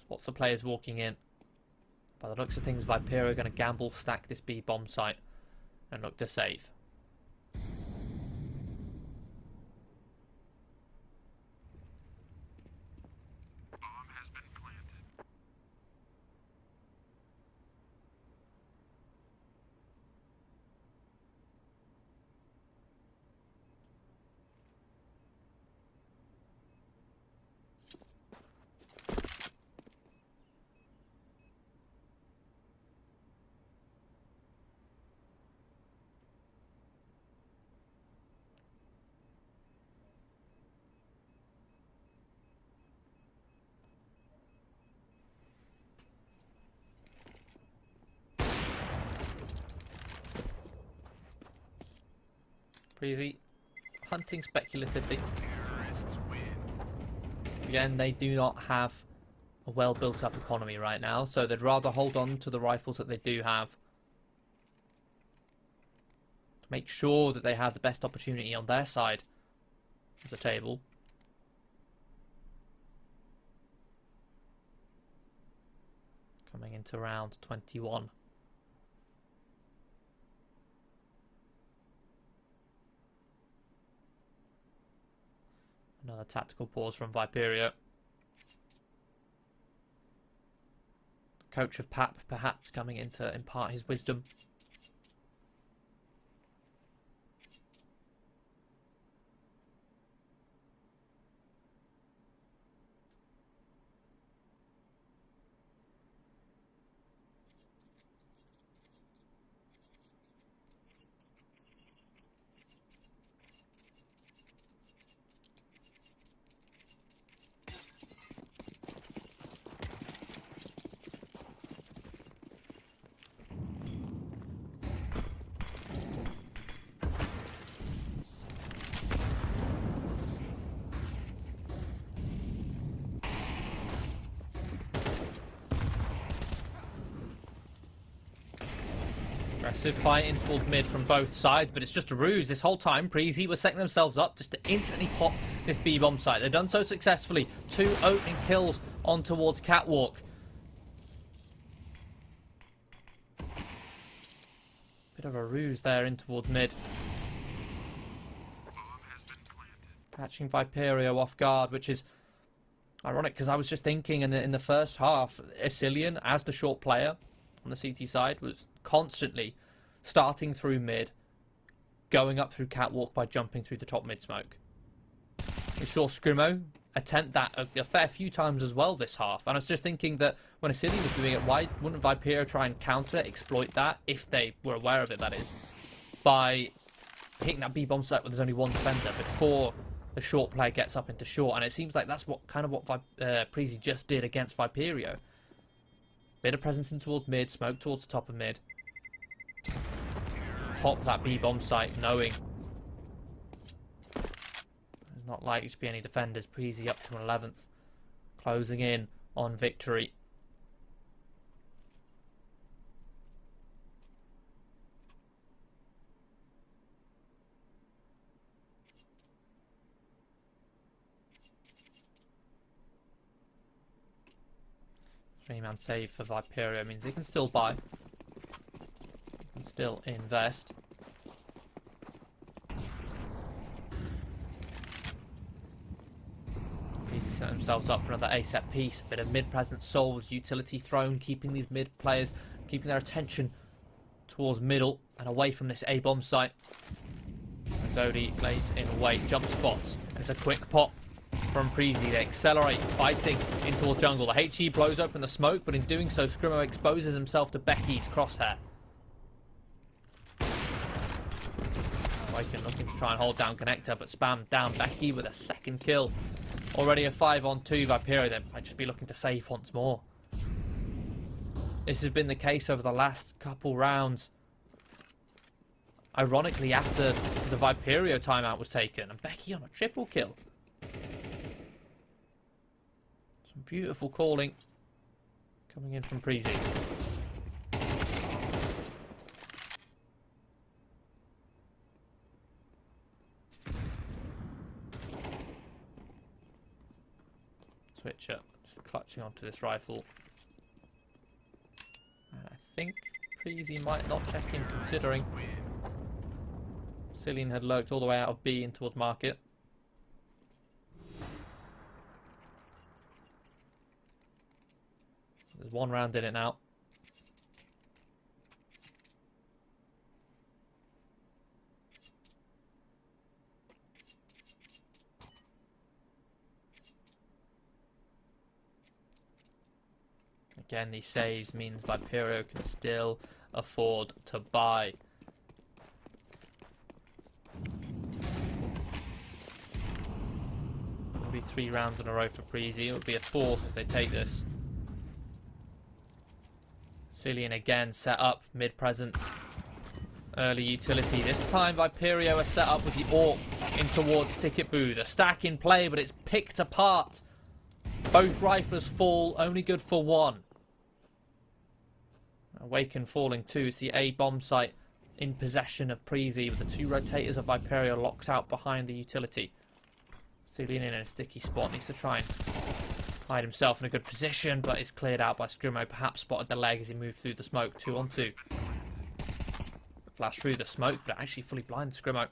Spots the players walking in. By the looks of things, Viperio are going to gamble, stack this B bomb site, and look to save.
Bomb has been planted.
Breezy hunting speculatively.
Terrorists win.
Again, they do not have a well built up economy right now, so they'd rather hold on to the rifles that they do have to make sure that they have the best opportunity on their side of the table. Coming into round 21. Another tactical pause from Viperio. Coach of Pap perhaps coming in to impart his wisdom. Aggressive fighting towards mid from both sides, but it's just a ruse this whole time. Breezy was setting themselves up just to instantly pop this B-bomb site. They've done so successfully. 2 opening kills on towards Catwalk. Bit of a ruse there in towards mid.
Bomb has been planted.
Catching Viperio off guard, which is ironic because I was just thinking in the first half, Ecillion, as the short player on the CT side, was constantly starting through mid, going up through Catwalk by jumping through the top mid smoke. We saw Scrimo attempt that a fair few times as well this half, and I was just thinking that when Ecillion was doing it, why wouldn't Viperio try and counter it, exploit that, if they were aware of it, that is, by hitting that B-bomb site where there's only one defender before the short player gets up into short, and it seems like that's what Preezy just did against Viperio. Bit of presence in towards mid, smoke towards the top of mid. Just pop that B-bomb site, knowing there's not likely to be any defenders. Preezy up to an 11th, closing in on victory. Three-man save for Viperio means they can still buy. They can still invest. They set themselves up for another A-set piece. A bit of mid-presence sold, utility thrown, keeping these mid players, keeping their attention towards middle and away from this A-bomb site. Zodi lays in wait, jump spots. It's a quick pop from Preezy. They accelerate, fighting in towards jungle. The HE blows open the smoke, but in doing so, Scrimmo exposes himself to Becky's crosshair. Waken looking to try and hold down Connector, but spam down Becky with a second kill. Already a 5-on-2. Viperio then might just be looking to save once more. This has been the case over the last couple rounds. Ironically, after the Viperio timeout was taken, and Becky on a triple kill. Some beautiful calling coming in from Preezy. Switcher, just clutching onto this rifle. And I think Preezy might not check in, considering Cillian had lurked all the way out of B in towards market. There's one round in it now. Again, these saves means Viperio can still afford to buy. It'll be 3 rounds in a row for Preezy. It would be a 4th if they take this. Cillian again set up mid-presence. Early utility. This time Viperio are set up with the AWP in towards Ticket Boo. The stack in play, but it's picked apart. Both riflers fall, only good for one. Awaken falling too. It's the A bomb site in possession of Preezy, with the 2 rotators of Viperio locked out behind the utility. Cillian in a sticky spot, needs to try and hide himself in a good position, but it's cleared out by Scrimmo. Perhaps spotted the leg as he moved through the smoke. 2-on-2. Flash through the smoke, but it actually fully blinds Scrimmo.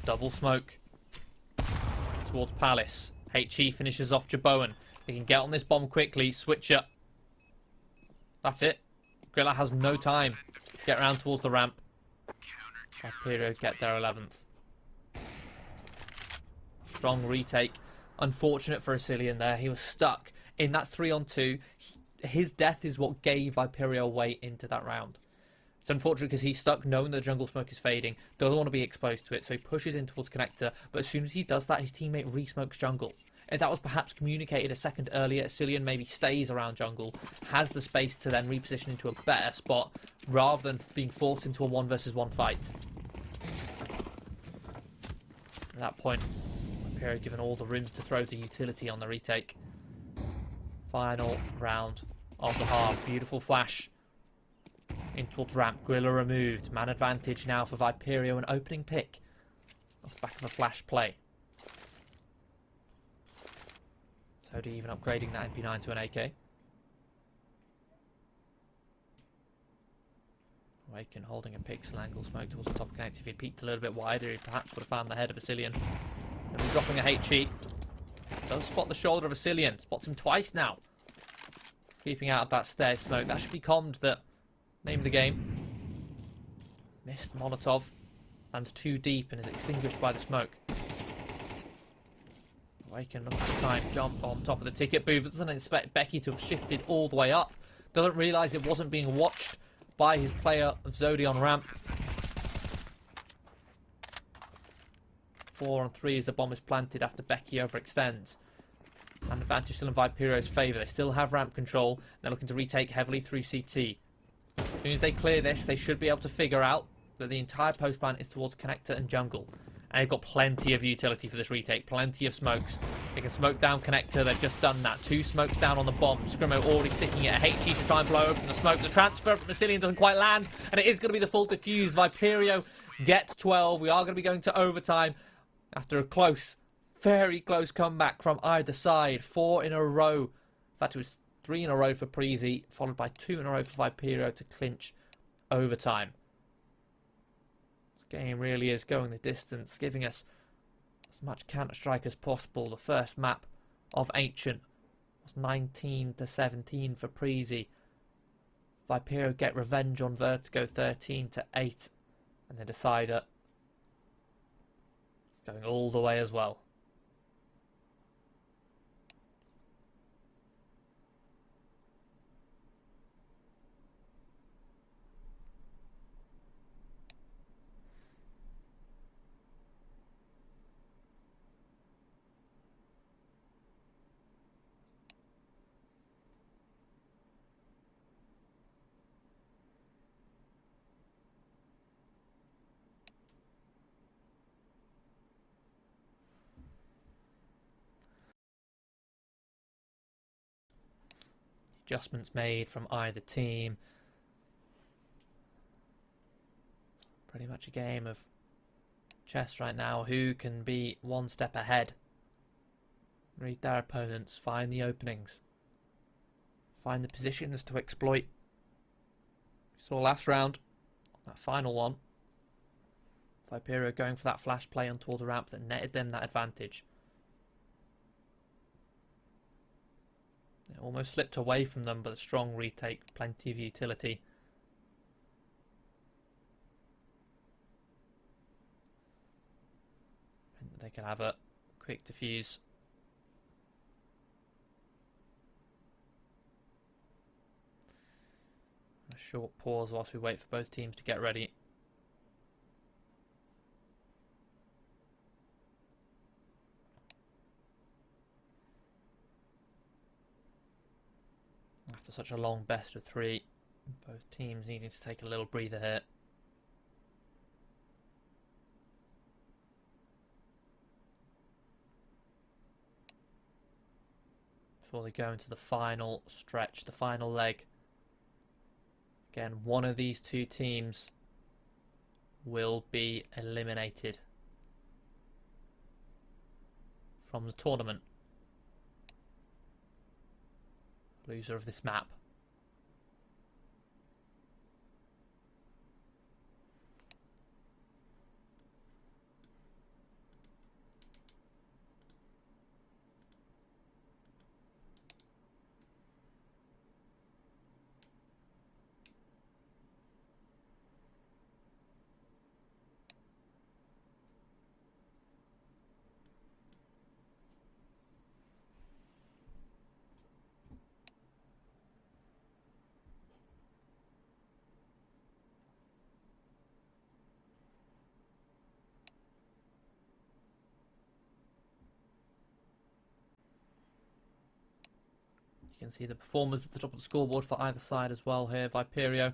Double smoke towards Palace. HE finishes off Jaboan. They can get on this bomb quickly. Switcher. That's it. Grilla has no time to get around towards the ramp. Viperio get their 11th. Strong retake. Unfortunate for Cillian there. He was stuck in that 3-on-2. His death is what gave Viperio away into that round. It's unfortunate because he's stuck knowing that the jungle smoke is fading. Doesn't want to be exposed to it, so he pushes in towards Connector. But as soon as he does that, his teammate re-smokes jungle. If that was perhaps communicated a second earlier, Cillian maybe stays around jungle, has the space to then reposition into a better spot, rather than being forced into a 1 versus 1 fight. At that point, Viperio given all the room to throw the utility on the retake. Final round of the half. Beautiful flash in towards ramp. Grilla removed. Man advantage now for Viperio. An opening pick off the back of a flash play. Zodi even upgrading that MP9 to an AK. Awaken holding a pixel angle smoke towards the top connect. If he peeked a little bit wider, he perhaps would have found the head of a Cillian. And he's dropping a HE. Does spot the shoulder of a Cillian. Spots him twice now. Keeping out of that stairs smoke. That should be calmed. The name of the game. Missed Molotov. Lands too deep and is extinguished by the smoke. Awaken looking to try and jump on top of the ticket booth, but doesn't expect Becky to have shifted all the way up. Doesn't realise it wasn't being watched by his player of Zodi on ramp. 4-on-3 as the bomb is planted after Becky overextends. And advantage still in Viperio's favour. They still have ramp control. They're looking to retake heavily through CT. As soon as they clear this, they should be able to figure out that the entire post plan is towards Connector and jungle. And they've got plenty of utility for this retake. Plenty of smokes. They can smoke down Connector. They've just done that. 2 smokes down on the bomb. Scrimmo already sticking it at HE to try and blow open the smoke. The transfer from the Cillian doesn't quite land. And it is going to be the full defuse. Viperio get 12. We are going to be going to overtime after a close, very close comeback from either side. 4 in a row. In fact, it was 3 in a row for Preezy, followed by 2 in a row for Viperio to clinch overtime. This game really is going the distance, giving us as much Counter-Strike as possible. The first map of Ancient It's 19-17 for Prezi. Viperio get revenge on Vertigo, 13-8. And the decider going all the way as well. Adjustments made from either team. Pretty much a game of chess right now. Who can be one step ahead? Read their opponents, find the openings, find the positions to exploit. We saw last round, that final one, Viperio going for that flash play on towards the ramp that netted them that advantage. It almost slipped away from them, but a strong retake, plenty of utility. And they can have a quick defuse. A short pause whilst we wait for both teams to get ready. After such a long best of three, both teams needing to take a little breather here. Before they go into the final stretch, the final leg. Again, one of these two teams will be eliminated from the tournament. Loser of this map. You can see the performers at the top of the scoreboard for either side as well here. Viperio.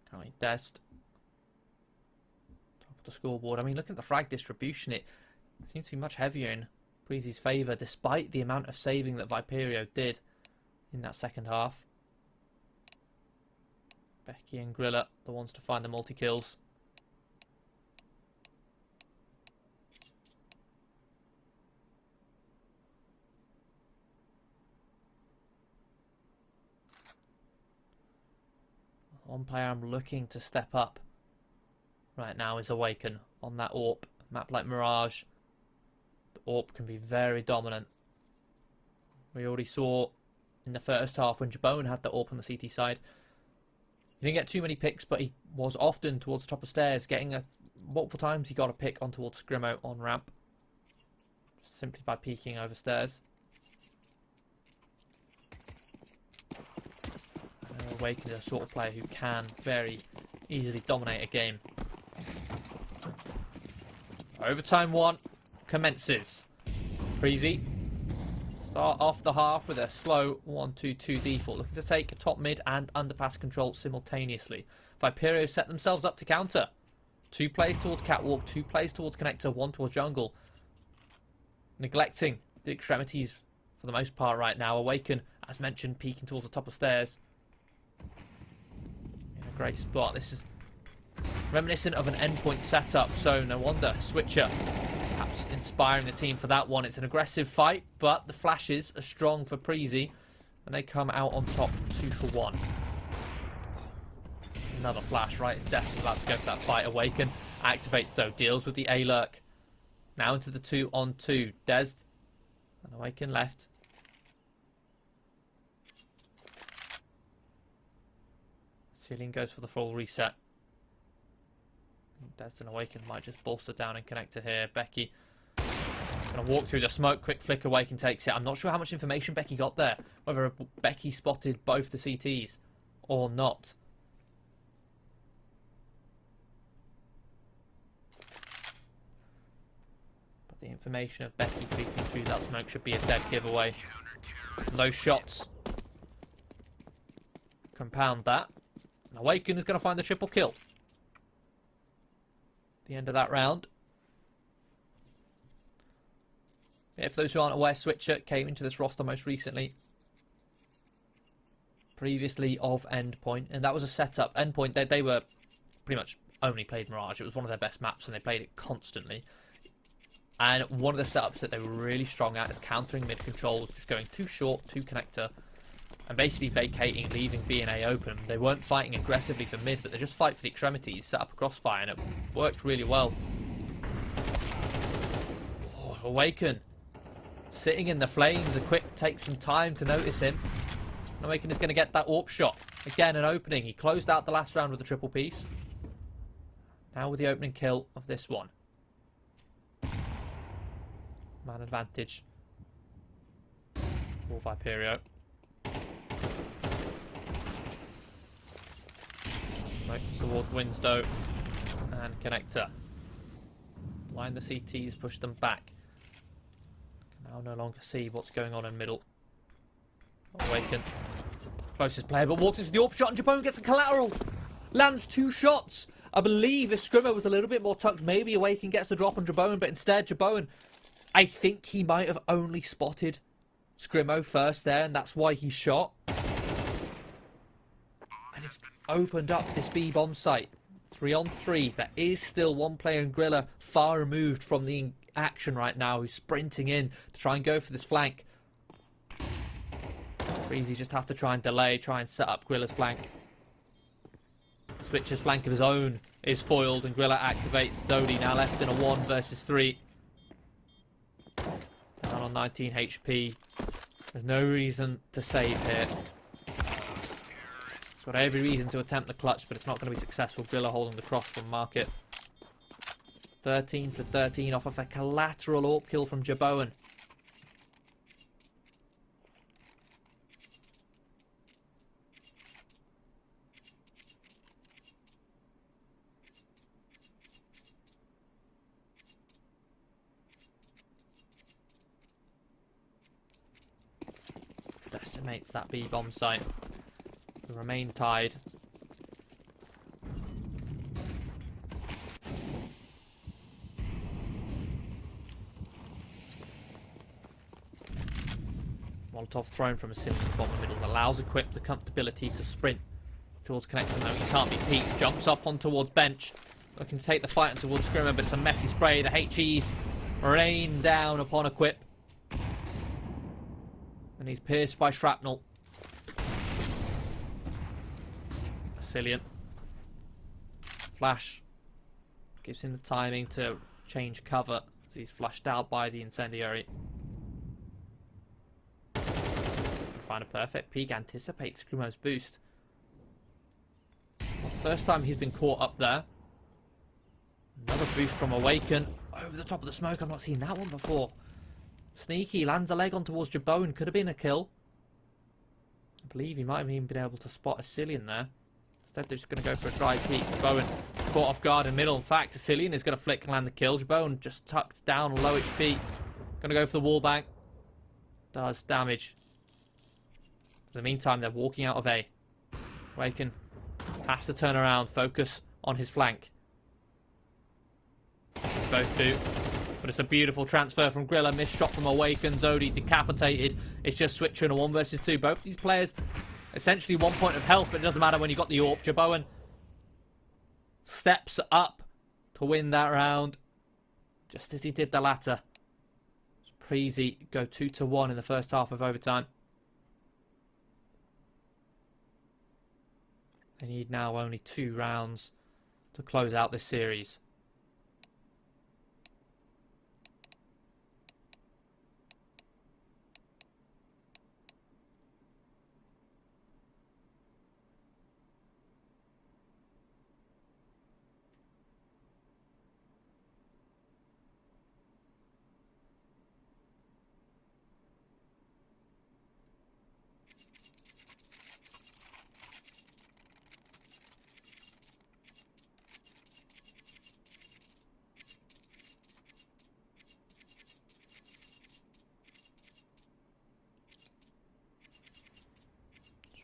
Currently Dest. Top of the scoreboard. I mean, look at the frag distribution. It seems to be much heavier in Prezi's favour, despite the amount of saving that Viperio did in that second half. Becky and Grilla, the ones to find the multi-kills. One player I'm looking to step up right now is Awaken on that AWP. Map like Mirage, the AWP can be very dominant. We already saw in the first half when Jabone had the AWP on the CT side. He didn't get too many picks, but he was often towards the top of stairs, getting multiple times he got a pick on towards Scrimo on ramp, simply by peeking over stairs. Awaken is a sort of player who can very easily dominate a game. Overtime one commences. Prezi start off the half with a slow 1-2-2 default, looking to take top mid and underpass control simultaneously. Viperio set themselves up to counter. 2 plays towards catwalk, 2 plays towards connector, 1 towards jungle. Neglecting the extremities for the most part right now. Awaken, as mentioned, peeking towards the top of stairs. In a great spot. This is reminiscent of an endpoint setup, so no wonder Switcher perhaps inspiring the team for that one. It's an aggressive fight, but the flashes are strong for Prezi, and they come out on top 2 for 1. Another flash, right? It's definitely about to go for that fight. Awaken activates though, deals with the A-lurk. Now into the 2-on-2. Dez and Awaken left. Cillian goes for the full reset. Destin Awaken might just bolster down and connector here. Becky going to walk through the smoke. Quick flick. Awaken takes it. I'm not sure how much information Becky got there. Whether Becky spotted both the CTs or not. But the information of Becky creeping through that smoke should be a dead giveaway. Those shots compound that. And Awaken is going to find the triple kill. The end of that round. If those who aren't aware, Switcher came into this roster most recently. Previously of Endpoint. And that was a setup. Endpoint, they were pretty much only played Mirage. It was one of their best maps and they played it constantly. And one of the setups that they were really strong at is countering mid controls. Just going too short, too connector. And basically vacating, leaving B and A open. They weren't fighting aggressively for mid, but they just fight for the extremities, set up a crossfire, and it worked really well. Oh, Awaken. Sitting in the flames, a quick takes some time to notice him. And Awaken is going to get that AWP shot. Again, an opening. He closed out the last round with a triple piece. Now with the opening kill of this one. Man advantage. For Viperio. Towards Winsdow and connector. Line the CTs, push them back. Can now no longer see what's going on in middle. Awaken. Closest player, but walks into the AWP shot and Jabone gets a collateral. Lands 2 shots. I believe if Scrimmer was a little bit more tucked, maybe Awaken gets the drop on Jabone, but instead Jabone, I think he might have only spotted Scrimmo first there, and that's why he shot. And it's opened up this B bomb site. 3-on-3. There is still one player in Grilla far removed from the action right now who's sprinting in to try and go for this flank. Breezy just have to try and delay, try and set up Grilla's flank. Switcher's flank of his own is foiled and Grilla activates. Zodi now left in a 1 versus 3. Down on 19 HP. There's no reason to save here. Got every reason to attempt the clutch, but it's not going to be successful. Grilla holding the cross from Market. 13-13 off of a collateral AWP kill from Jaboan. Decimates that B bomb site. We remain tied. Molotov thrown from a Cillian bomb in the middle allows Equip the comfortability to sprint towards connector. No, he can't be peaked. Jumps up on towards bench. Looking to take the fight on towards Scrimmer, but it's a messy spray. The HEs rain down upon Equip. And he's pierced by shrapnel. Cillian. Flash gives him the timing to change cover. He's flashed out by the incendiary. Find a perfect peek. Anticipates Scrimmo's boost. Well, the first time he's been caught up there. Another boost from Awaken. Over the top of the smoke. I've not seen that one before. Sneaky. Lands a leg on towards Jabone. Could have been a kill. I believe he might have even been able to spot a Cillian there. Instead, they're just going to go for a dry peek. Jabone caught off guard in middle. In fact, Cillian is going to flick and land the kill. Jabone just tucked down, low HP. Going to go for the wall bang. Does damage. In the meantime, they're walking out of A. Awaken has to turn around, focus on his flank. Both do. But it's a beautiful transfer from Grilla. Missed shot from Awaken. Zodi decapitated. It's just Switcher in a 1 versus 2. Both these players essentially 1 point of health, but it doesn't matter when you got the AWP. Jaboan steps up to win that round, just as he did the latter. Preezy go 2-1 in the first half of overtime. They need now only 2 rounds to close out this series.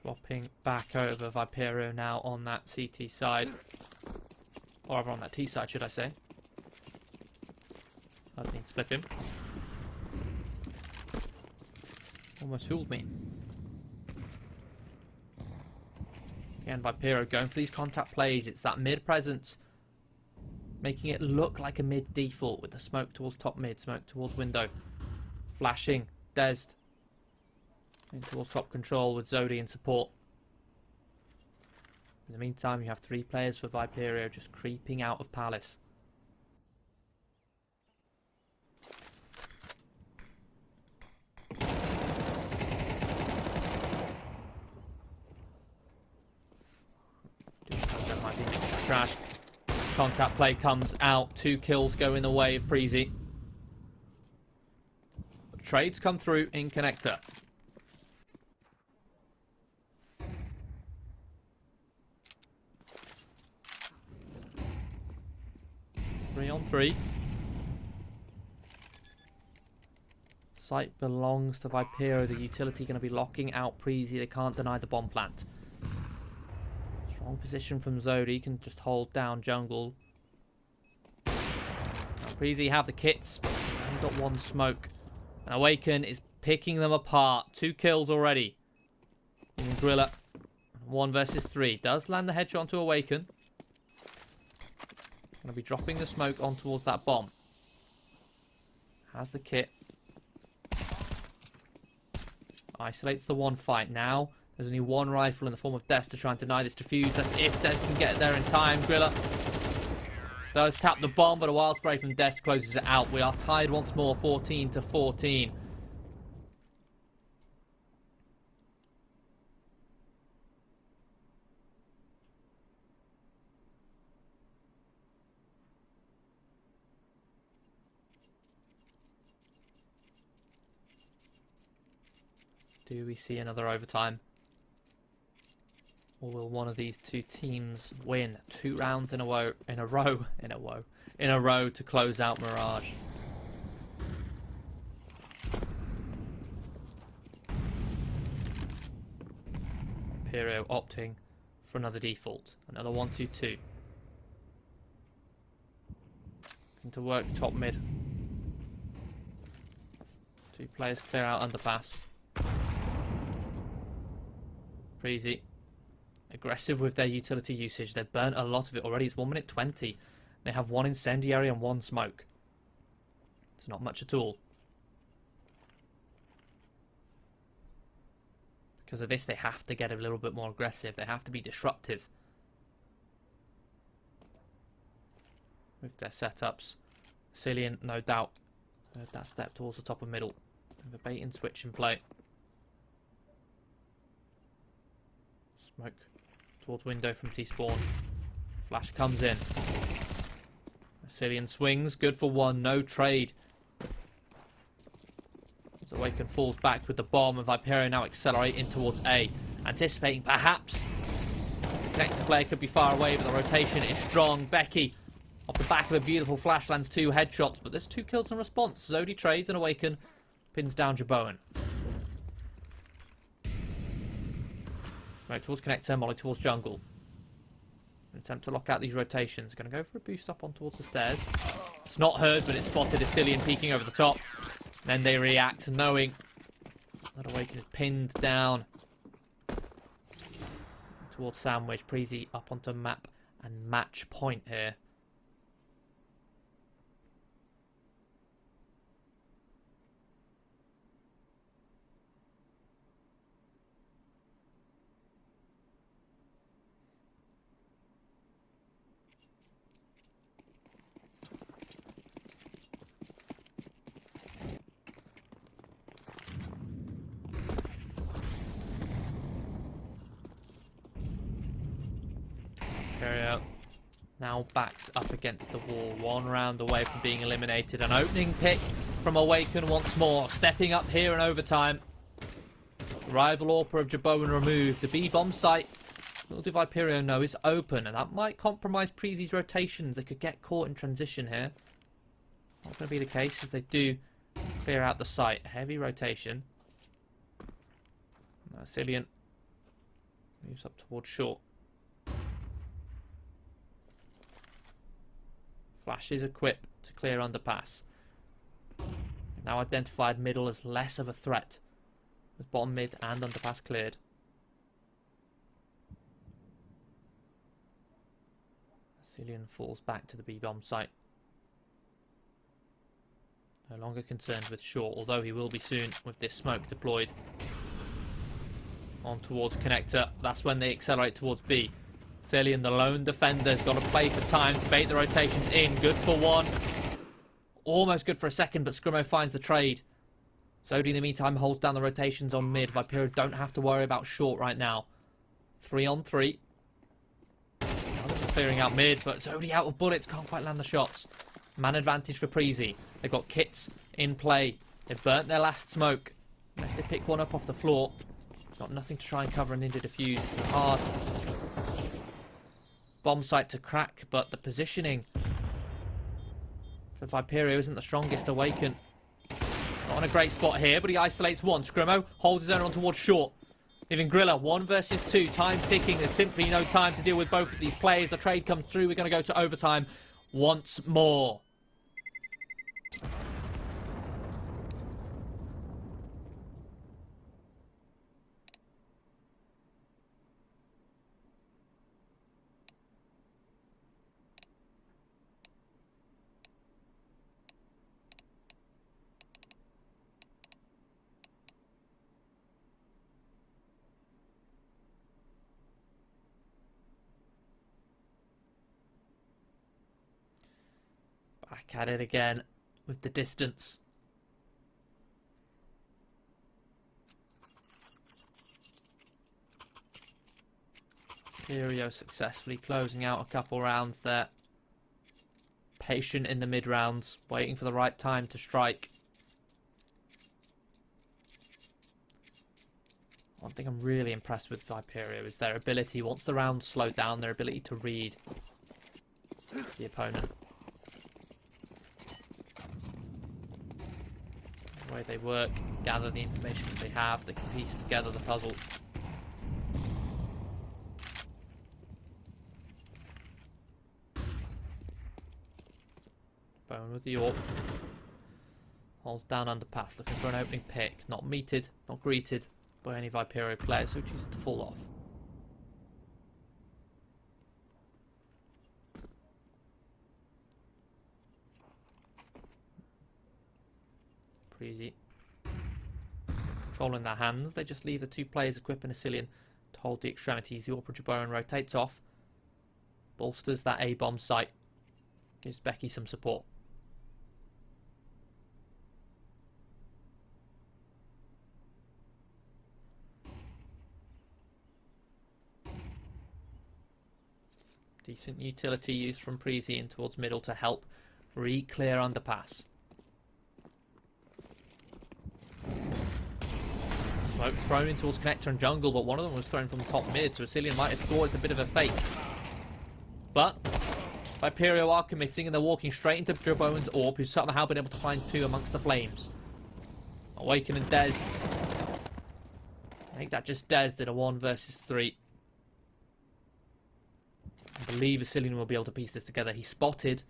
Swapping back over. Viperio now on that CT side. Or rather on that T side, should I say. I need to flip him. Almost fooled me. Again, Viperio going for these contact plays. It's that mid presence, making it look like a mid default with the smoke towards top mid, smoke towards window. Flashing, Dezd. In towards top control with Zodi in support. In the meantime, you have 3 players for Viperio just creeping out of Palace. That might be mixed trash. Contact play comes out. 2 kills go in the way of Preezy. But trades come through in connector. 3 on 3. Site belongs to Viperio. The utility going to be locking out Preezy. They can't deny the bomb plant. Strong position from Zodi. Can just hold down jungle. Now Preezy have the kits. Only got 1 smoke. And Awaken is picking them apart. 2 kills already. And Grilla. 1 versus 3. Does land the headshot onto Awaken. Going to be dropping the smoke on towards that bomb. Has the kit. Isolates the 1 fight. Now there's only 1 rifle in the form of Des to try and deny this defuse. That's if Des can get there in time. Grilla does tap the bomb, but a wild spray from Des closes it out. We are tied once more, 14-14. Do we see another overtime? Or will one of these 2 teams win 2 rounds in a row to close out Mirage? Viperio opting for another default. Another 1-2-2. Looking to work top mid. 2 players clear out underpass. Preezy. Aggressive with their utility usage. They've burnt a lot of it already. It's 1 minute 20. They have 1 incendiary and 1 smoke. It's not much at all. Because of this, they have to get a little bit more aggressive. They have to be disruptive with their setups. Cillian, no doubt, heard that step towards the top of middle. With a bait and switch in play. Smoke towards window from T-spawn. Flash comes in. Cillian swings. Good for 1. No trade. As Awaken falls back with the bomb, and Viperio now accelerating towards A. Anticipating perhaps the connector player could be far away, but the rotation is strong. Becky off the back of a beautiful flash lands 2 headshots, but there's 2 kills in response. Zodi trades and Awaken pins down Jaboan. Right, towards connector, Molly towards jungle. Attempt to lock out these rotations. Going to go for a boost up on towards the stairs. It's not heard, but it's spotted as Cillian peeking over the top. Then they react, knowing that Awaken is pinned down. Towards Sandwich. Preezy up onto map and match point here. Now backs up against the wall. 1 round away from being eliminated. An opening pick from Awaken once more. Stepping up here in overtime. Rival AWPer of Jaboan removed. The B-bomb site, little do Viperio know, is open. And that might compromise Preezy's rotations. They could get caught in transition here. Not going to be the case as they do clear out the site. Heavy rotation. Cillian Moves up towards short. Flashes equip to clear underpass. Now identified middle as less of a threat, with bottom mid and underpass cleared. Cillian falls back to the B-bomb site. No longer concerned with short, although he will be soon with this smoke deployed. On towards connector. That's when they accelerate towards B. Cillian, the lone defender, has got to play for time to bait the rotations in. Good for one. Almost good for a second, but Scrimo finds the trade. Zodi, in the meantime, holds down the rotations on mid. Viperio don't have to worry about short right now. 3 on 3. Clearing out mid, but Zodi out of bullets. Can't quite land the shots. Man advantage for Preezy. They've got kits in play. They've burnt their last smoke. Unless they pick one up off the floor. Got nothing to try and cover and into defuse. It's a hard bomb site to crack, but the positioning for Viperio isn't the strongest. Awaken not on a great spot here, but he isolates one. Scrimo holds his own on towards short. Leaving Grilla 1 versus 2. Time ticking. There's simply no time to deal with both of these players. The trade comes through. We're going to go to overtime once more. Back at it again with the distance. Viperio successfully closing out a couple rounds there. Patient in the mid rounds, waiting for the right time to strike. One thing I'm really impressed with Viperio is their ability, once the rounds slow down, their ability to read the opponent. The way they work, gather the information that they have, they can piece together the puzzle. Bone with the York. Holds down underpass, looking for an opening pick. Not meted, not greeted by any Viperio players, so chooses to fall off. Preezy controlling their hands. They just leave the two players equipping a Cillian to hold the extremities. The Orpra Jaboran rotates off. Bolsters that A-bomb site. Gives Becky some support. Decent utility used from Preezy in towards middle to help re-clear underpass. Smoke thrown in towards connector and jungle, but one of them was thrown from top mid, so Cillian might have thought it's a bit of a fake. But Viperio are committing, and they're walking straight into Jaboan's Orb, who's somehow been able to find two amongst the flames. Awaken and Dez. I think that just Dez did a 1 versus 3. I believe Cillian will be able to piece this together. He spotted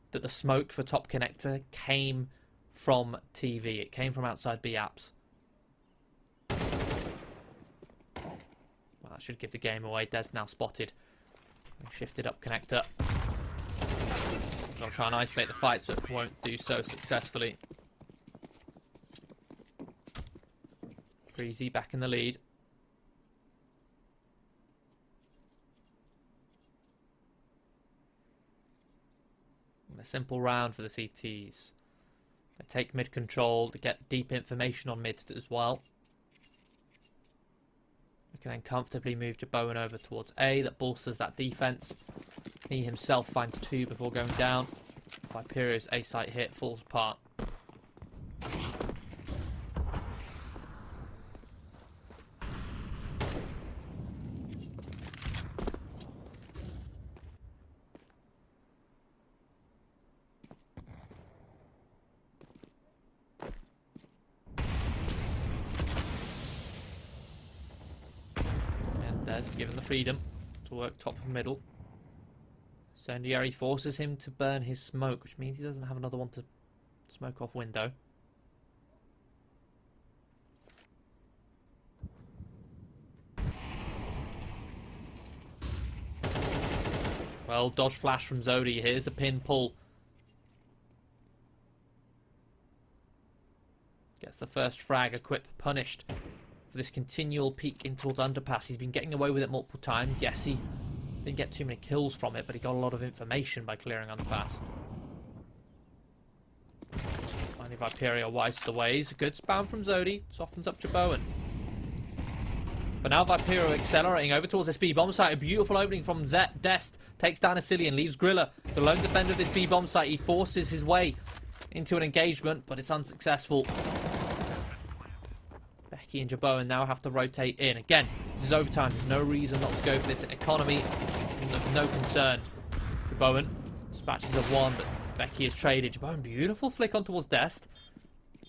that the smoke for top connector came from TV. It came from outside B apps. Well, that should give the game away. Des now spotted. Shifted up connector. I'll try and isolate the fights, but won't do so successfully. Preezy back in the lead. And a simple round for the CTs. They take mid control to get deep information on mid as well. We can then comfortably move Jaboan over towards A. That bolsters that defense. He himself finds 2 before going down. Viperio's A site hit falls apart. Stairs, given the freedom to work top of middle. Incendiary forces him to burn his smoke, which means he doesn't have another one to smoke off window. Well, dodge flash from Zodi. Here's the pin pull. Gets the first frag. Equip punished for this continual peek in towards underpass. He's been getting away with it multiple times. Yes, he didn't get too many kills from it, but he got a lot of information by clearing underpass. Finally, Viperio wise to the ways. A good spam from Zodi. Softens up Jaboan. But now Viperio accelerating over towards this B-bomb site. A beautiful opening from Dest. Takes down Asilian, leaves Grilla, the lone defender of this B-bomb site. He forces his way into an engagement, but it's unsuccessful. Becky and Jaboan now have to rotate in. Again, this is overtime. There's no reason not to go for this economy. No concern. Jaboan dispatches of one, but Becky is traded. Jaboan, beautiful flick on towards Dest.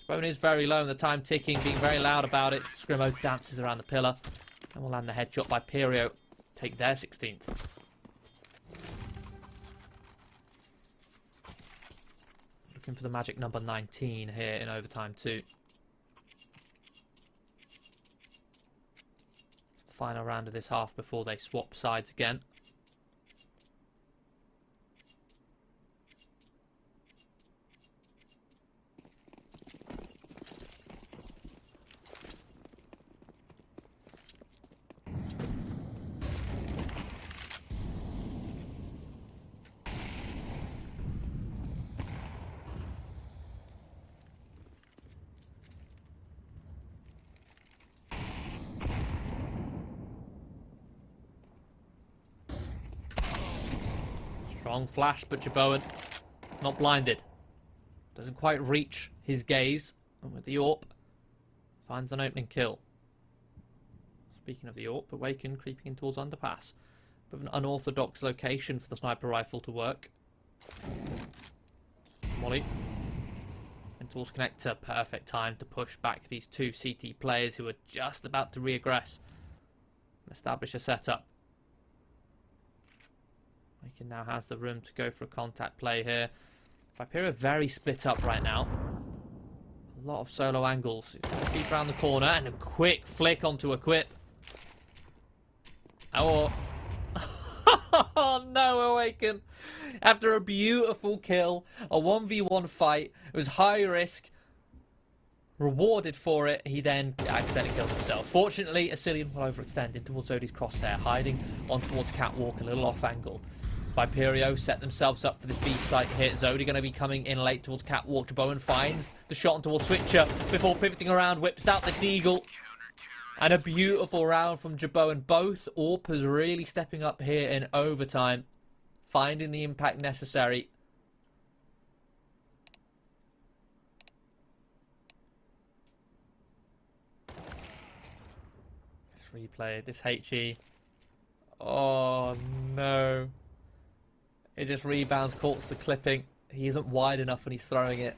Jaboan is very low and the time ticking, being very loud about it. Scrimo dances around the pillar. And will land the headshot by Viperio. Take their 16th. Looking for the magic number 19 here in overtime too. It's the final round of this half before they swap sides again. Strong flash, but Jaboan not blinded. Doesn't quite reach his gaze. And with the AWP, finds an opening kill. Speaking of the AWP, Awaken creeping in towards underpass. Bit of an unorthodox location for the sniper rifle to work. Molly. And towards connector. Perfect time to push back these two CT players who are just about to reaggress and establish a setup. Awaken now has the room to go for a contact play here. Viperio very split up right now. A lot of solo angles. Deep around the corner and a quick flick onto Equip. Oh, oh no, Awaken. After a beautiful kill, a 1v1 fight, it was high risk. Rewarded for it, he then accidentally killed himself. Fortunately, Asilian will overextend in towards Zodi's crosshair, hiding on towards Catwalk, a little off angle. Viperio set themselves up for this B site here. Zodi going to be coming in late towards Catwalk. Jaboan finds the shot on towards Switcher before pivoting around, whips out the Deagle. And a beautiful round from Jaboan. Both AWPers really stepping up here in overtime, finding the impact necessary. This replay, this HE. Oh no. It just rebounds, courts the clipping. He isn't wide enough when he's throwing it.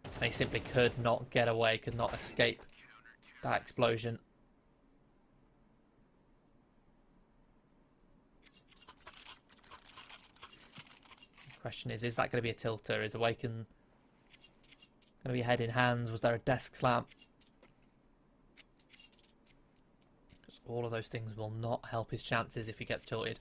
And he simply could not get away, could not escape that explosion. The question is that going to be a tilter? Is Awaken going to be head in hands? Was there a desk slam? Because all of those things will not help his chances if he gets tilted.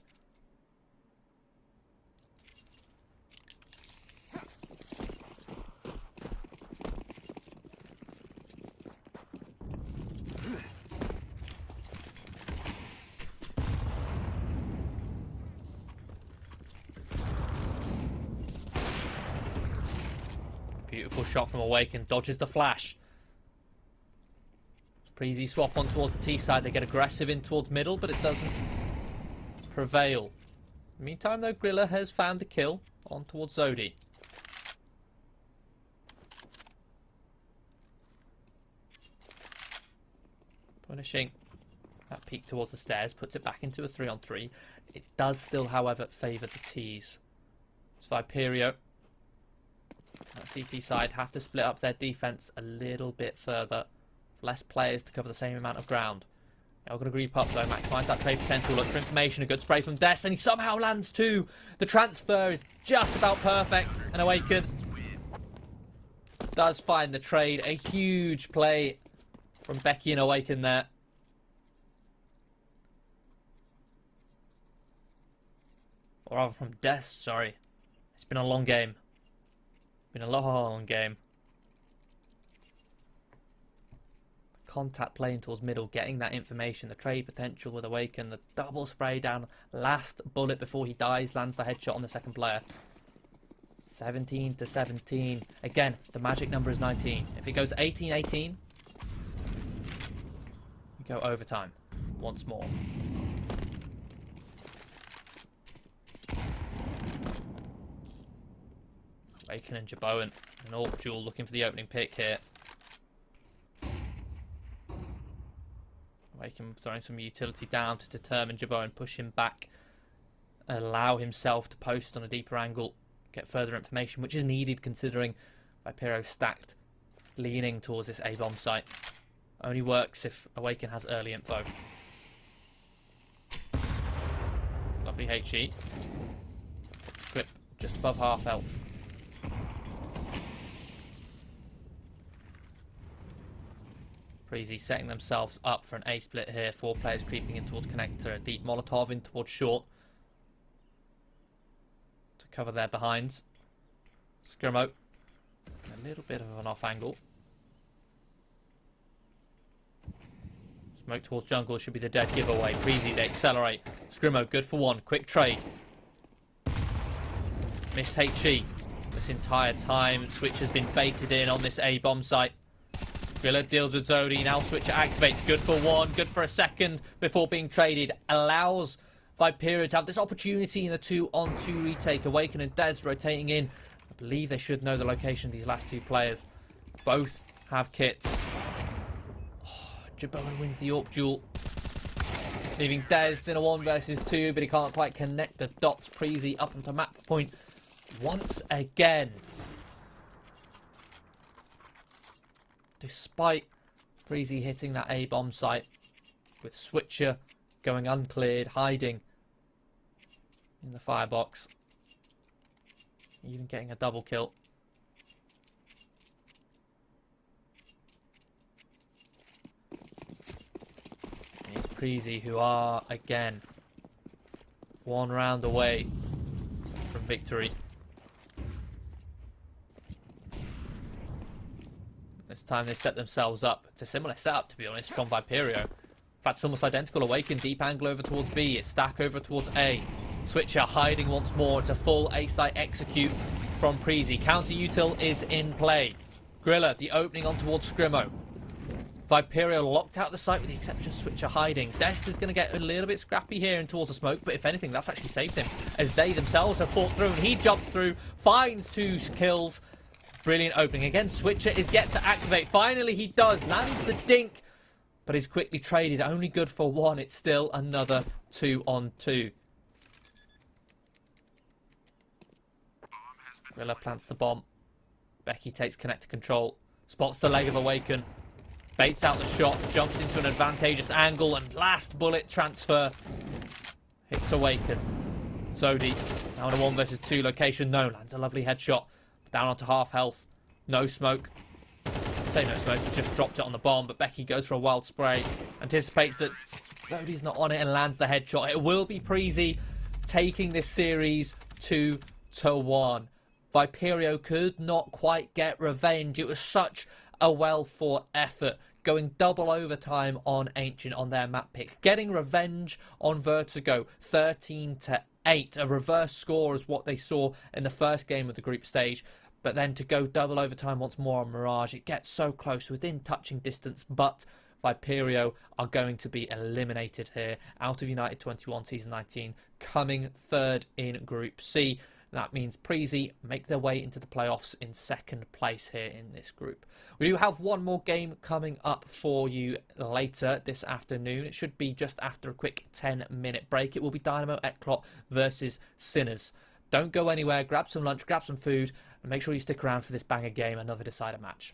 Beautiful shot from Awaken, dodges the flash. It's a pretty easy swap on towards the T side. They get aggressive in towards middle, but it doesn't prevail. Meantime, though, Grilla has found the kill on towards Zodi. Punishing that peek towards the stairs, puts it back into a 3-on-3. It does still, however, favour the T's. It's Viperio. That CT side have to split up their defense a little bit further. Less players to cover the same amount of ground. They're going to group up though, maximise that trade potential, look for information, a good spray from Des, and he somehow lands two. The transfer is just about perfect, and Awaken does find the trade. A huge play from Becky and Awaken there. Or rather from Des, sorry. It's been a long game. Been a long game. Contact playing towards middle, getting that information, the trade potential with Awaken, the double spray down, last bullet before he dies, lands the headshot on the second player. 17 to 17. Again, the magic number is 19. If it goes 18-18, we go overtime once more. Awaken and Jaboan, an AWP duel looking for the opening pick here. Awaken throwing some utility down to determine Jaboan, push him back, allow himself to post on a deeper angle, get further information, which is needed considering Viperio stacked, leaning towards this A-bomb site. Only works if Awaken has early info. Lovely HE. Grip just above half health. Breezy setting themselves up for an A-split here. 4 players creeping in towards connector. A deep Molotov in towards short to cover their behinds. Scrimo. A little bit of an off angle. Smoke towards jungle should be the dead giveaway. Breezy, they accelerate. Scrimo, good for one. Quick trade. Missed HE this entire time. Switch has been baited in on this A-bomb site. Grilla deals with Zodi. Now Switcher activates. Good for one. Good for a second before being traded. Allows Viperio to have this opportunity in the 2-on-2 retake. Awaken and Des rotating in. I believe they should know the location of these last two players. Both have kits. Jaboan wins the AWP duel, leaving Des in a 1 versus 2, but he can't quite connect the dots. Breezy up onto map point once again. Despite Breezy hitting that A-bomb site, with Switcher going uncleared, hiding in the firebox, even getting a double kill. Breezy, who are again 1 round away from victory. This time they set themselves up. It's a similar setup, to be honest, from Viperio. In fact, it's almost identical. Awaken, deep angle over towards B. It's stack over towards A. Switcher hiding once more. It's a full A site execute from Breezy. Counter util is in play. Grilla, the opening on towards Scrimo. Viperio locked out the site with the exception of Switcher hiding. Dest is going to get a little bit scrappy here and towards the smoke, but if anything, that's actually saved him, as they themselves have fought through, and he jumps through, finds 2 kills. Brilliant opening. Again, Switcher is yet to activate. Finally, he does. Lands the dink, but is quickly traded. Only good for 1. It's still another 2-on-2. Grilla plants the bomb. Becky takes connector control. Spots the leg of Awaken. Baits out the shot. Jumps into an advantageous angle. And last bullet transfer. Hits Awaken. Zodi now in a 1 versus 2 location. No, lands a lovely headshot. Down onto half health. No smoke. Say no smoke. Just dropped it on the bomb. But Becky goes for a wild spray. Anticipates that Zodi's not on it and lands the headshot. It will be Breezy taking this series 2-1. Viperio could not quite get revenge. It was such a well-fought effort, going double overtime on Ancient on their map pick, getting revenge on Vertigo 13-8. A reverse score is what they saw in the first game of the group stage, but then to go double overtime once more on Mirage, it gets so close, within touching distance, but Viperio are going to be eliminated here out of United21 Season 19, coming 3rd in Group C. That means Breezy make their way into the playoffs in 2nd place here in this group. We do have one more game coming up for you later this afternoon. It should be just after a quick 10-minute break. It will be Dynamo ECLOT versus Sinners. Don't go anywhere. Grab some lunch, grab some food, and make sure you stick around for this banger game, another decider match.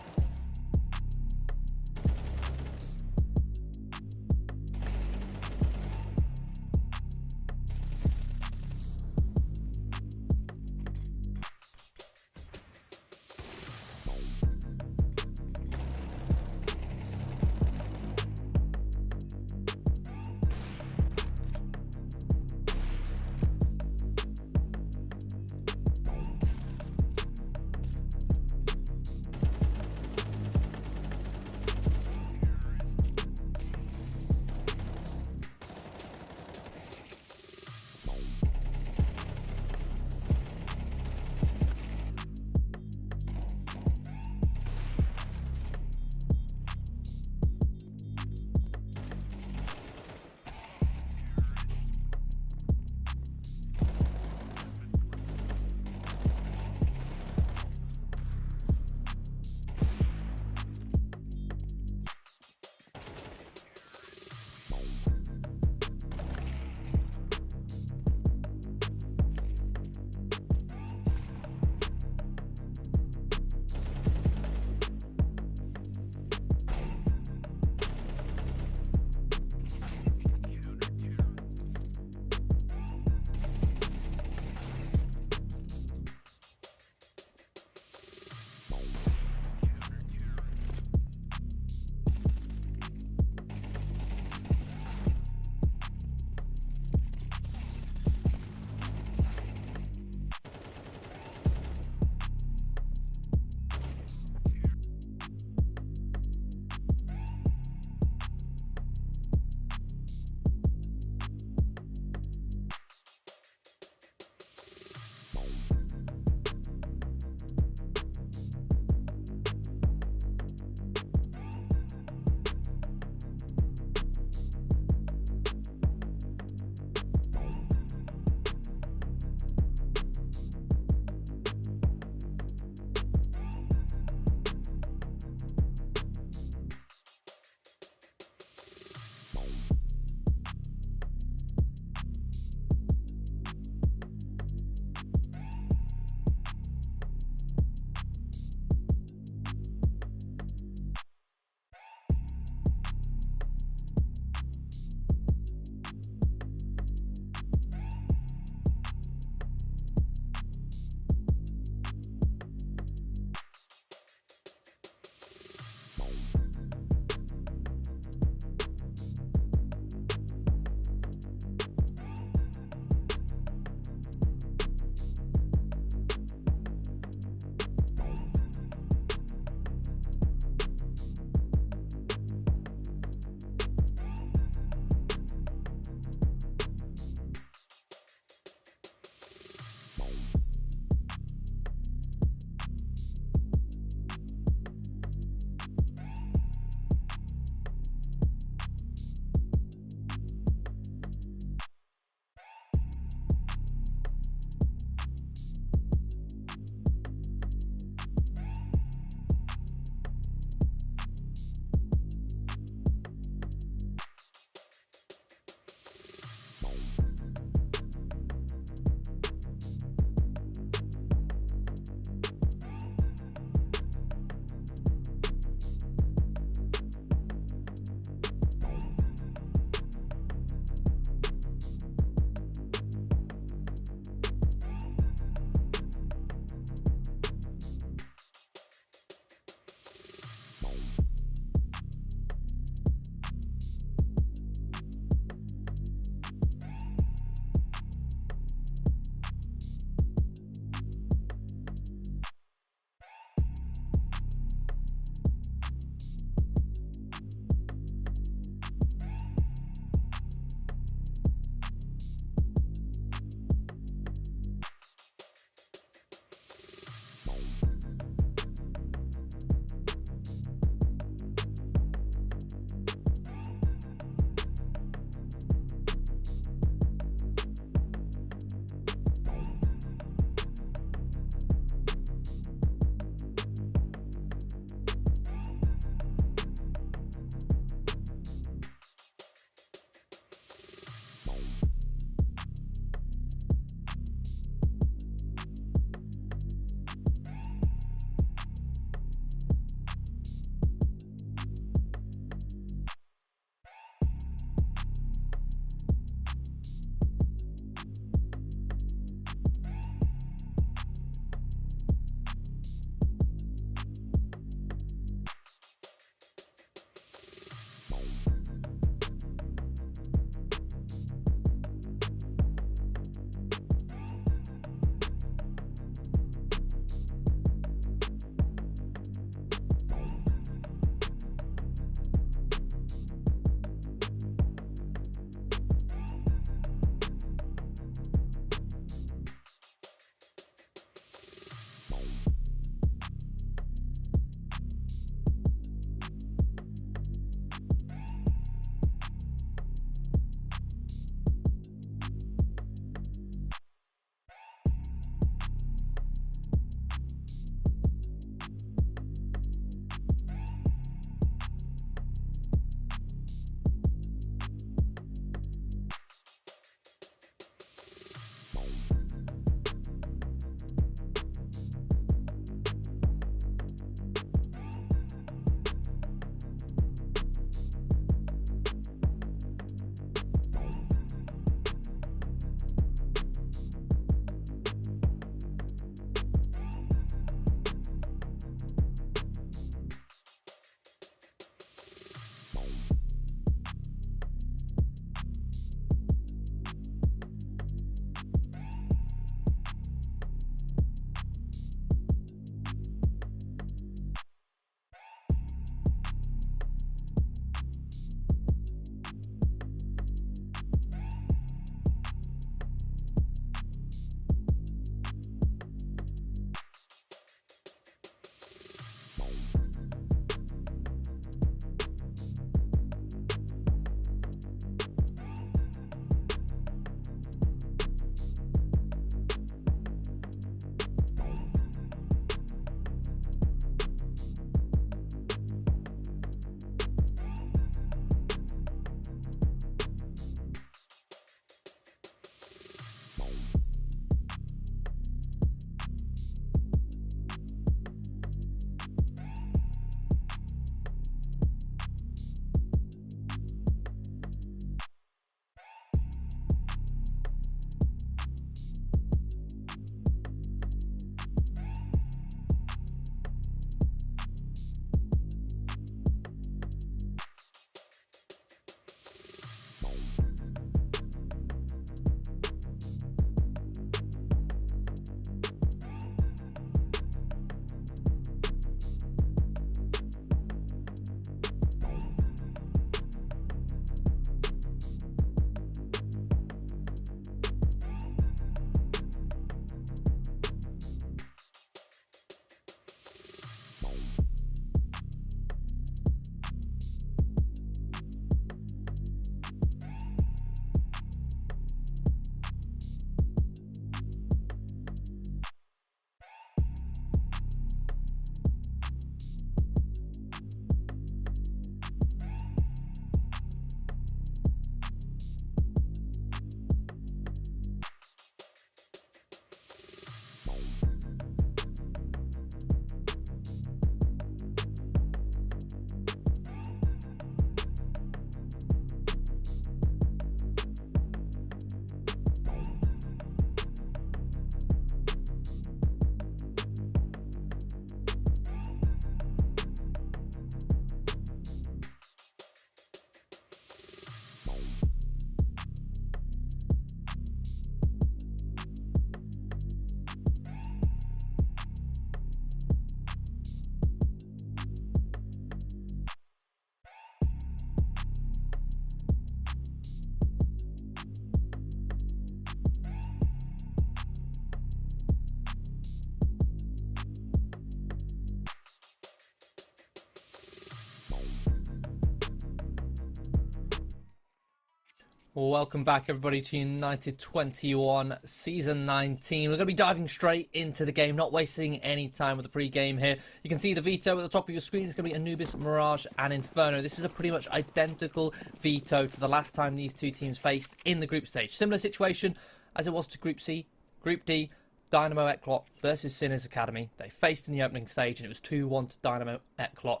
Well, welcome back, everybody, to United21 Season 19. We're going to be diving straight into the game, not wasting any time with the pre-game here. You can see the Veto at the top of your screen. It's going to be Anubis, Mirage, and Inferno. This is a pretty much identical Veto to the last time these two teams faced in the group stage. Similar situation as it was to Group C. Group D, Dynamo ECLOT versus Sinners Academy. They faced in the opening stage, and it was 2-1 to Dynamo ECLOT.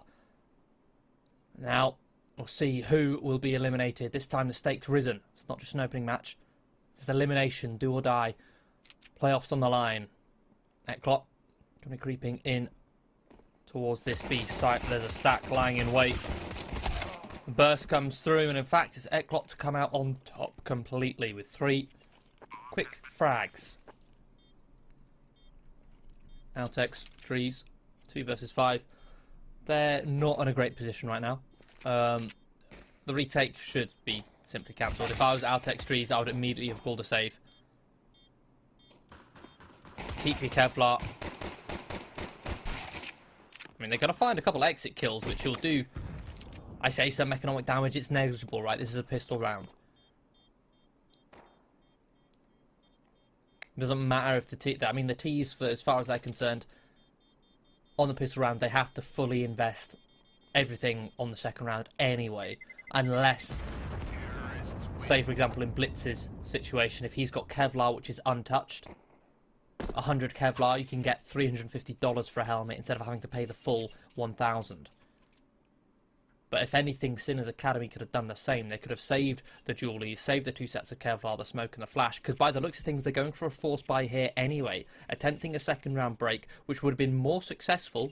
Now, we'll see who will be eliminated. This time the stakes risen. It's not just an opening match. It's elimination, do or die. Playoffs on the line. ECLOT going to be creeping in towards this B site. There's a stack lying in wait. The burst comes through, and in fact it's ECLOT to come out on top completely with 3 quick frags. Altex, trees, 2 versus 5. They're not in a great position right now. The retake should be simply cancelled. If I was Altex trees, I would immediately have called a save. Keep your Kevlar. I mean, they're going to find a couple exit kills, which will do, I say, some economic damage. It's negligible, right? This is a pistol round. It doesn't matter if the the T's, for as far as they're concerned, on the pistol round, they have to fully invest everything on the second round anyway, unless, say for example in Blitz's situation, if he's got Kevlar which is untouched, 100 Kevlar, you can get $350 for a helmet instead of having to pay the full 1,000. But if anything, Sinners Academy could have done the same. They could have saved the Julies, saved the 2 sets of Kevlar, the smoke and the flash, because by the looks of things they're going for a force buy here anyway, attempting a second round break, which would have been more successful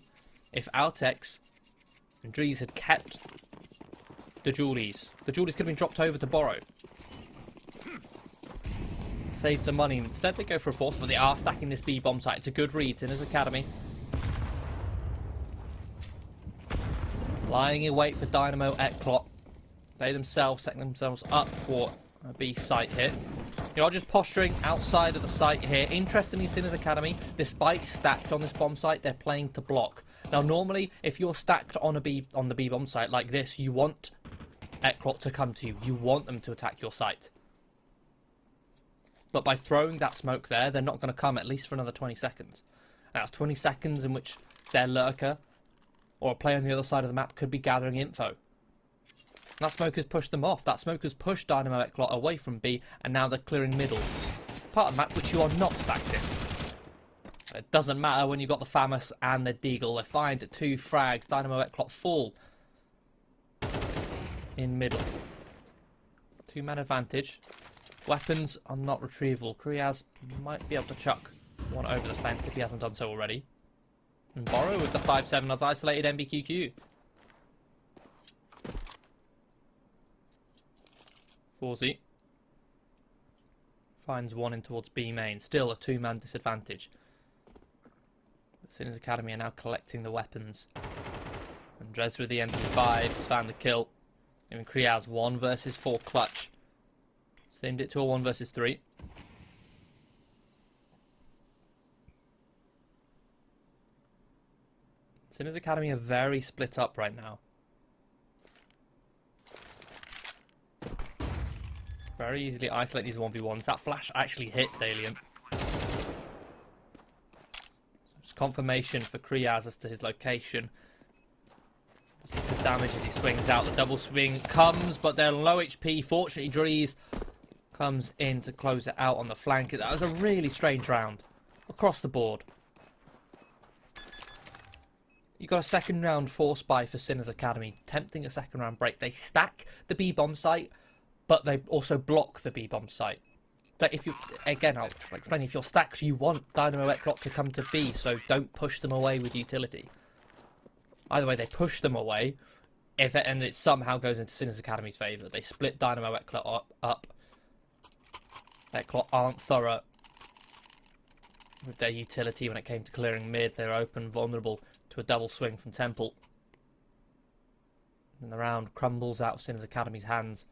if Altex and Dries had kept the Julies. The Julies could have been dropped over to borrow. Saved some money. Instead they go for a force, but they are stacking this B bomb site. It's a good read. Sinners Academy lying in wait for Dynamo ECLOT. They themselves setting themselves up for a B site here. You know, just posturing outside of the site here. Interestingly, Sinners Academy, despite stacked on this bomb site, they're playing to block. Now, normally, if you're stacked on the B bomb site like this, you want ECLOT to come to you. You want them to attack your site. But by throwing that smoke there, they're not going to come at least for another 20 seconds. And that's 20 seconds in which their lurker or a player on the other side of the map could be gathering info. That smoke has pushed them off. That smoke has pushed Dynamo ECLOT away from B, and now they're clearing middle. Part of the map which you are not stacked in. It doesn't matter when you've got the FAMAS and the Deagle. They find 2 frags. Dynamo ECLOT fall in middle. 2-man advantage. Weapons are not retrievable. Kriaz might be able to chuck one over the fence if he hasn't done so already. And Borrow with the 5-7 of isolated MBQQ. Forzy finds one in towards B main. Still a 2-man disadvantage. Sinners Academy are now collecting the weapons. And Dres with the MP5 has found the kill. Giving Kriaz 1 versus 4 clutch. Send it to a 1 versus 3. Sinners Academy are very split up right now. Very easily isolate these 1v1s. That flash actually hit Dalian. It's confirmation for Kriaz as to his location. The damage as he swings out. The double swing comes, but they're low HP. Fortunately, Dries comes in to close it out on the flank. That was a really strange round across the board. You got a second round force buy for Sinners Academy, tempting a second round break. They stack the B bomb site, but they also block the B bomb site. So if you, again, I'll explain. If you're stacked, you want Dynamo ECLOT to come to B, so don't push them away with utility. Either way, they push them away, and it somehow goes into Sinners Academy's favour. They split Dynamo ECLOT up. ECLOT aren't thorough with their utility when it came to clearing mid. They're open, vulnerable to a double swing from Temple. And the round crumbles out of Sinners Academy's hands,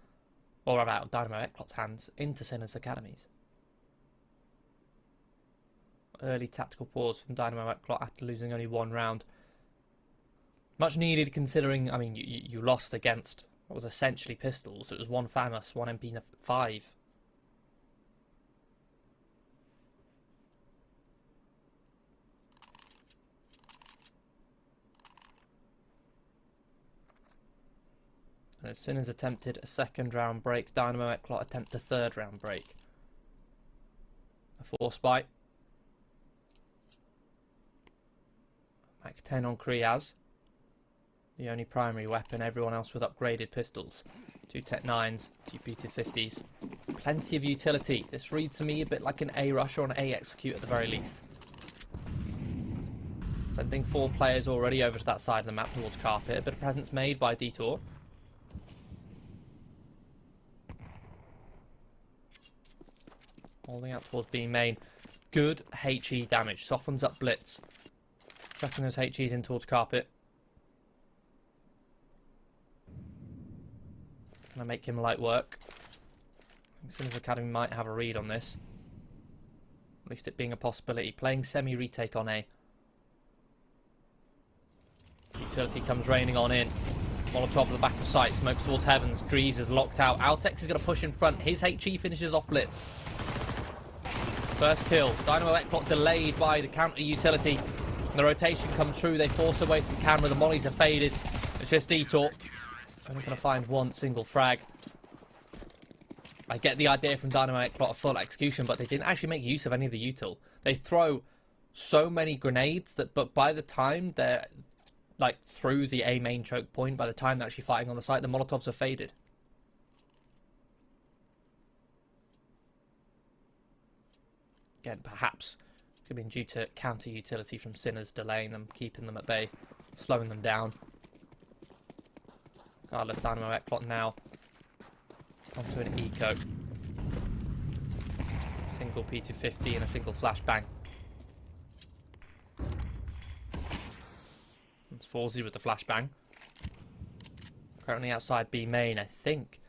or out of Dynamo ECLOT's hands, into Sinners Academy's. Early tactical pause from Dynamo ECLOT after losing only 1 round. Much needed considering, I mean, you lost against It was essentially pistols. It was one FAMAS, one MP5. And as soon as attempted a second round break, Dynamo ECLOT attempt a third round break. A force bite. Mac 10 on Kriaz. The only primary weapon, everyone else with upgraded pistols. 2 Tech 9s, 2 P250s. Plenty of utility. This reads to me a bit like an A rush or an A execute at the very least. Sending 4 players already over to that side of the map towards Carpet. A bit of presence made by Detour. Holding out towards B main. Good HE damage. Softens up Blitz. Chucking those HEs in towards Carpet. Gonna make him light work. As soon as Academy might have a read on this. At least it being a possibility. Playing semi-retake on A. Utility comes raining on in. Molotov at the back of sight. Smokes towards Heavens. Drees is locked out. Altex is going to push in front. His HE finishes off Blitz. First kill. Dynamo ECLOT delayed by the counter utility. The rotation comes through. They force away from the camera. The mollies are faded. It's just Detour. Only going to find one single frag. I get the idea from Dynamo ECLOT of full execution, but they didn't actually make use of any of the util. They throw so many grenades that, but by the time they're like through the A main choke point, by the time they're actually fighting on the site, the Molotovs are faded. Again, perhaps could have been due to counter utility from Sinners delaying them, keeping them at bay, slowing them down. Regardless, Dynamo ECLOT now onto an eco. Single P250 and a single flashbang. It's Forzy with the flashbang. Currently outside B main, I think.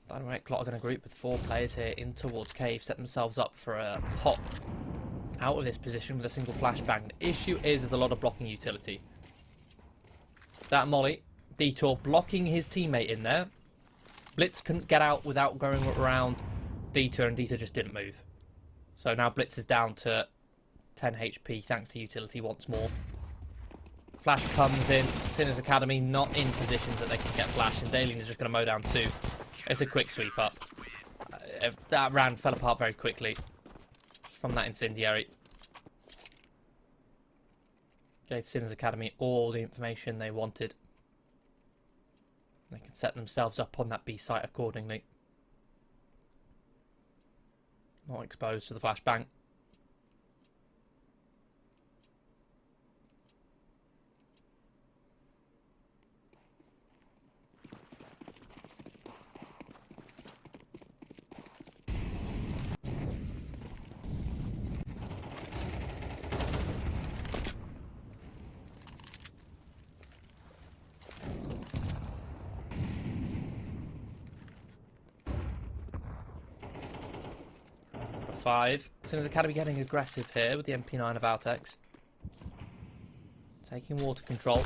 Dynamo ECLOT are going to group with 4 players here in towards cave, set themselves up for a hop out of this position with a single flashbang. The issue is there's a lot of blocking utility. That molly, Detour blocking his teammate in there. Blitz couldn't get out without going around Detour, and Detour just didn't move. So now Blitz is down to 10 HP thanks to utility once more. Flash comes in. Sinners Academy not in positions that they can get flashed, and Daleen is just going to mow down 2. It's a quick sweep up. That round fell apart very quickly from that incendiary. Gave Sinners Academy all the information they wanted. They can set themselves up on that B site accordingly. Not exposed to the flashbang. Five. Sinners Academy getting aggressive here with the MP9 of Altex. Taking water control.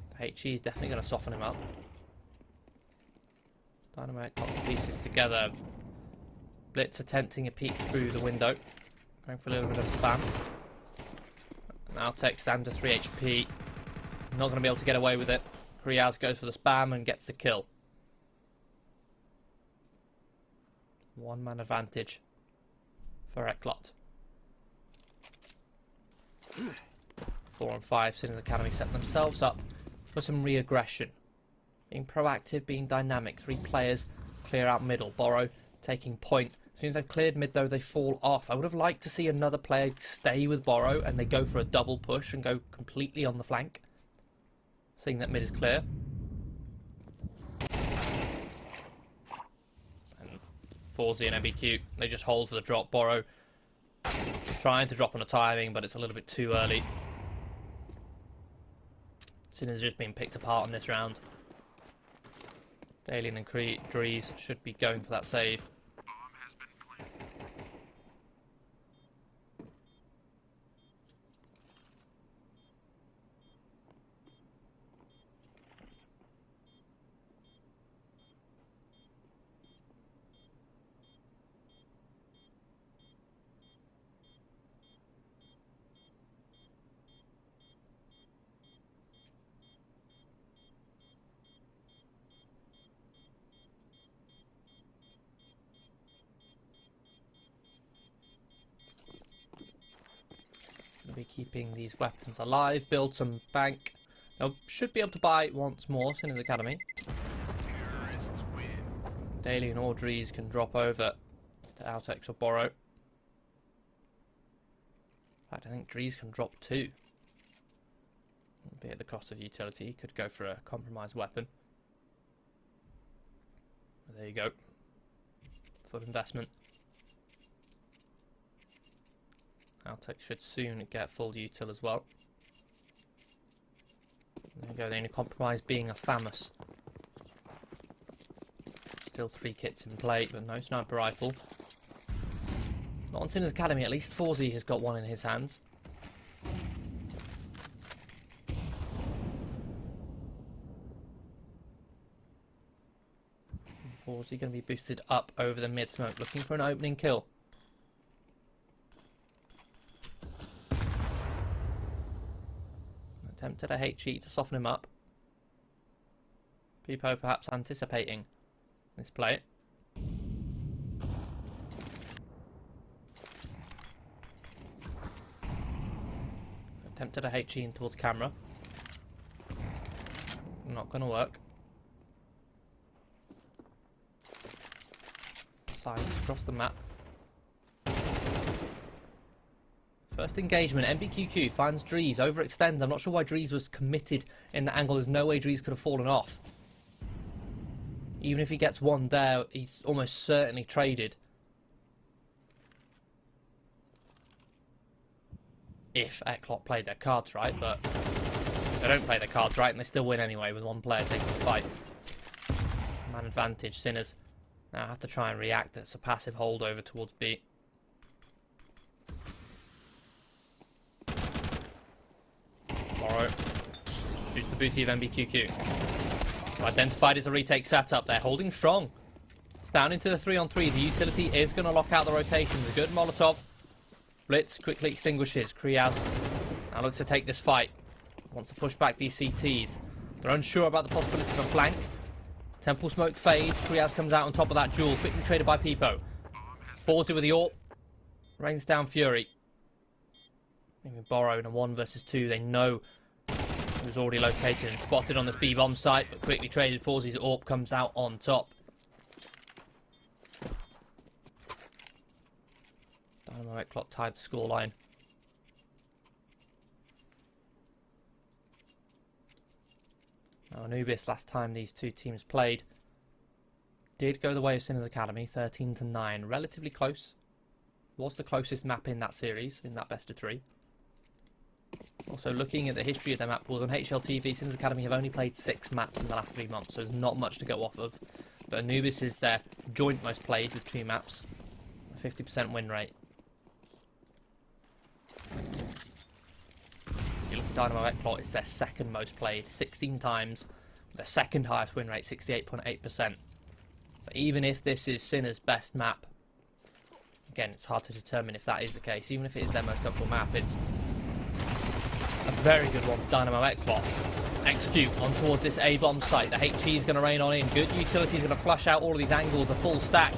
The HE is definitely going to soften him up. Dynamo got the pieces together. Blitz attempting a peek through the window. Going for a little bit of spam. And Altex down to 3 HP. Not going to be able to get away with it. Kriaz goes for the spam and gets the kill. 1-man advantage for ECLOT. 4 on 5, Sinners Academy set themselves up for some re-aggression. Being proactive, being dynamic. 3 players clear out middle. Borrow taking point. As soon as they've cleared mid though, they fall off. I would have liked to see another player stay with Borrow and they go for a double push and go completely on the flank. Seeing that mid is clear. Forzy and MBQ, they just hold for the drop. Borrow trying to drop on a timing, but it's a little bit too early. Sinners just been picked apart on this round. Daleen and Drees should be going for that save.
Bomb has been planted.
be keeping these weapons alive, build some bank. They should be able to buy once more, Sinners Academy.
Terrorists win.
Daly and Audrey's can drop over to Outex or Borrow. In fact, I think Drees can drop too. Be at the cost of utility. Could go for a compromised weapon. There you go. Full investment. Outex should soon get full util as well. There you go. The only compromise being a FAMAS. Still 3 kits in play, but no sniper rifle. Not on Sinners Academy, at least Forzy has got one in his hands. Forzy going to be boosted up over the mid smoke, looking for an opening kill. Attempted a HE to soften him up. Peepo perhaps anticipating this play. Attempted a HE in towards camera. Not going to work. Sides across the map. First engagement, MBQQ finds Drees, overextends. I'm not sure why Drees was committed in the angle. There's no way Drees could have fallen off. Even if he gets one there, he's almost certainly traded. If ECLOT played their cards right, but they don't play their cards right and they still win anyway with one player taking the fight. Man advantage, Sinners. Now I have to try and react. It's a passive holdover towards B. Borrow. Shoots the booty of MBQQ. Identified as a retake setup. They're holding strong. It's down into the 3-on-3. The utility is going to lock out the rotations. A good Molotov. Blitz quickly extinguishes. Kriaz now looks to take this fight. Wants to push back these CTs. They're unsure about the possibility of a flank. Temple smoke fades. Kriaz comes out on top of that duel. Quickly traded by Peepo. Forzy with the AWP. Rains down Fury. Maybe Borrow in a 1 versus 2. They know he was already located and spotted on this B-bomb site, but quickly traded. Forzy's AWP comes out on top. Dynamo ECLOT tied the scoreline. Now Anubis, last time these two teams played, did go the way of Sinners Academy, 13-9. Relatively close. Was the closest map in that series, in that best of 3. Also, looking at the history of their map pools on HLTV, Sinners Academy have only played 6 maps in the last 3 months, so there's not much to go off of. But Anubis is their joint most played with 2 maps, a 50% win rate. If you look at Dynamo ECLOT, it's their second most played, 16 times, their second highest win rate, 68.8%. But even if this is Sinners' best map, again, it's hard to determine if that is the case. Even if it is their most comfortable map, it's a very good one for Dynamo ECLOT. Execute on towards this A-bomb site. The HE is going to rain on in. Good utility is going to flush out all of these angles, a full stack.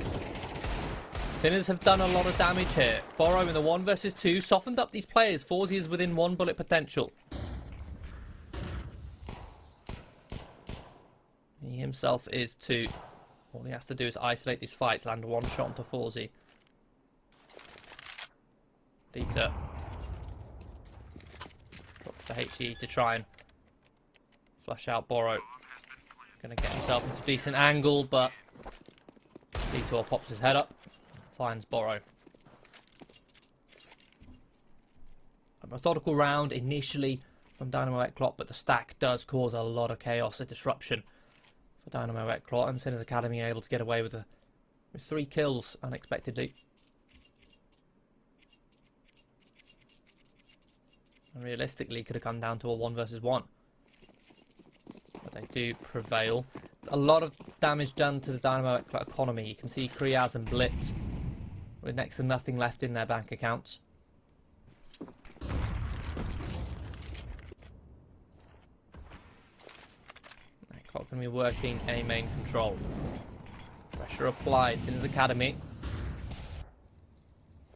Sinners have done a lot of damage here. Borrow in the 1 versus 2. Softened up these players. Forzy is within 1 bullet potential. He himself is 2. All he has to do is isolate these fights, land 1 shot onto Forzy. Dieter drops the HE to try and flush out Borrow. Going to get himself into a decent angle, but Dieter pops his head up, finds Borrow. A methodical round initially from Dynamo ECLOT, but the stack does cause a lot of chaos and disruption for Dynamo ECLOT, and Sinners Academy are able to get away with 3 kills unexpectedly. And realistically, could have come down to a 1 versus 1. But they do prevail. A lot of damage done to the Dynamo ECLOT economy. You can see Kriaz and Blitz with next to nothing left in their bank accounts. ECLOT going to be working A main control. Pressure applied. Sinners Academy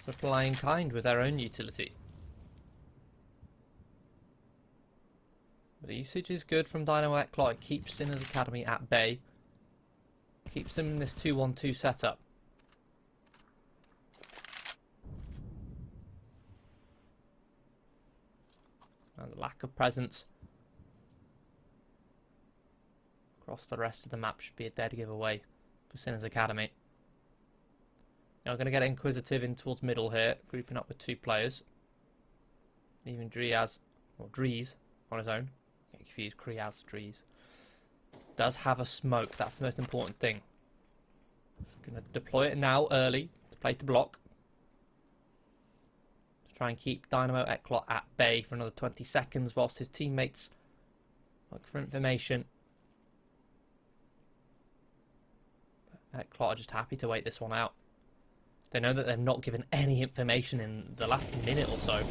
replying kind with their own utility. But the usage is good from Dynamo ECLOT. It keeps Sinners Academy at bay. Keeps them in this 2-1-2 setup. And the lack of presence across the rest of the map should be a dead giveaway for Sinners Academy. Now we're going to get Inquisitive in towards middle here, grouping up with 2 players. Even Driaz, or Drees, on his own. Get confused, Kriaz, Drees. Does have a smoke, that's the most important thing. Going to deploy it now, early, to play to block. To try and keep Dynamo ECLOT at bay for another 20 seconds whilst his teammates look for information. ECLOT are just happy to wait this one out. They know that they've not given any information in the last minute or so.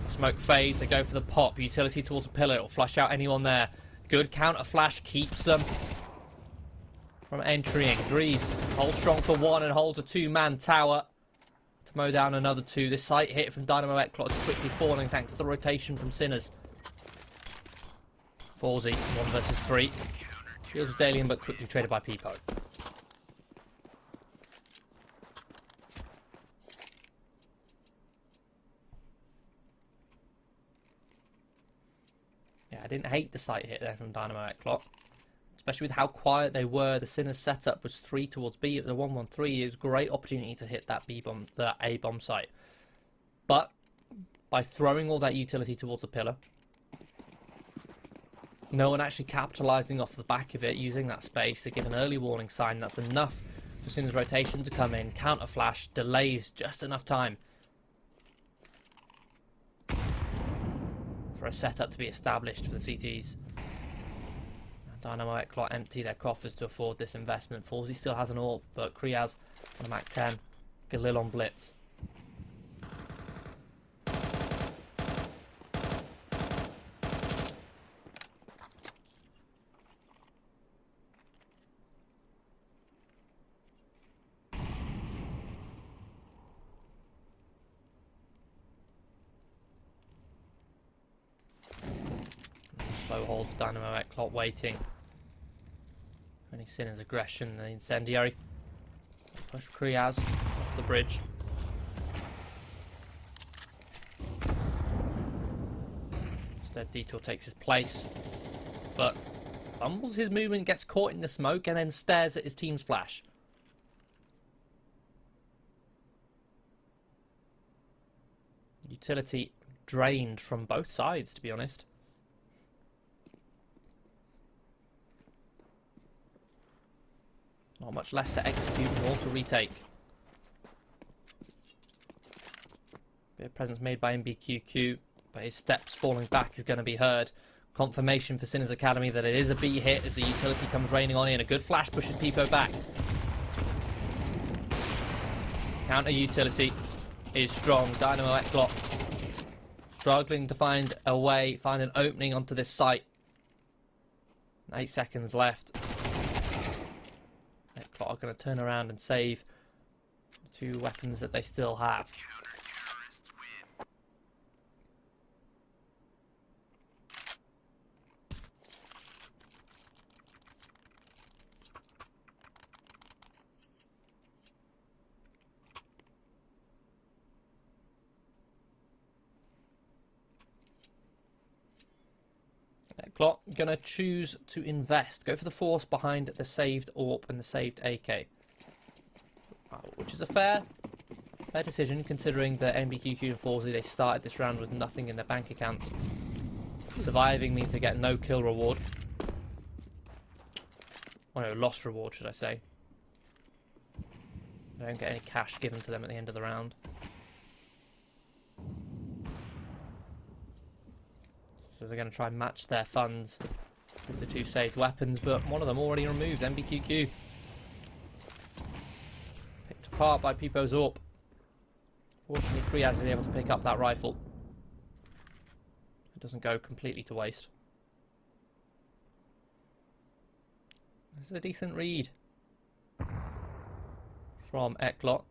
Smoke fades, they go for the pop. Utility towards a pillar, it'll flush out anyone there. Good counter flash, keeps them from entering. Grease holds strong for 1 and holds a 2-man tower to mow down another 2. This site hit from Dynamo ECLOT is quickly falling thanks to the rotation from Sinners. Forzy, 1 versus 3. Deals with Dalian but quickly traded by Peepo. Yeah, I didn't hate the site hit there from Dynamo ECLOT. Especially with how quiet they were. The Sinners setup was 3 towards B at the 1-1-3. It was a great opportunity to hit that B bomb, the A bomb site. But by throwing all that utility towards the pillar, no one actually capitalising off the back of it, using that space to give an early warning sign. That's enough for Sinners rotation to come in. Counter flash, delays just enough time for a setup to be established for the CTs. Dynamo ECLOT empty their coffers to afford this investment. Forzy still has an AWP, but Kriaz on a Mac 10. Galil on blitz. Slow hold for Dynamo ECLOT waiting. Any Sinners aggression, the incendiary. Push Kriaz off the bridge. Instead, Detour takes his place, but fumbles his movement, gets caught in the smoke, and then stares at his team's flash. Utility drained from both sides, to be honest. Not much left to execute nor to retake. Bit of presence made by MBQQ, but his steps falling back is going to be heard. Confirmation for Sinners Academy that it is a B hit as the utility comes raining on in. A good flash pushes Peepo back. Counter utility is strong. Dynamo ECLOT struggling to find a way, find an opening onto this site. 8 seconds left. ECLOT are going to turn around and save the 2 weapons that they still have.
Counter-terrorists win.
ECLOT going to choose to invest. Go for the force behind the saved AWP and the saved AK. Which is a fair decision considering that MBQQ and Forzy, they started this round with nothing in their bank accounts. Surviving means they get no kill reward. Oh no, loss reward should I say. They don't get any cash given to them at the end of the round. So they're going to try and match their funds with the 2 saved weapons, but one of them already removed. MBQQ picked apart by Peepo's AWP. Fortunately, Kriaz is able to pick up that rifle. It doesn't go completely to waste. This is a decent read from ECLOT.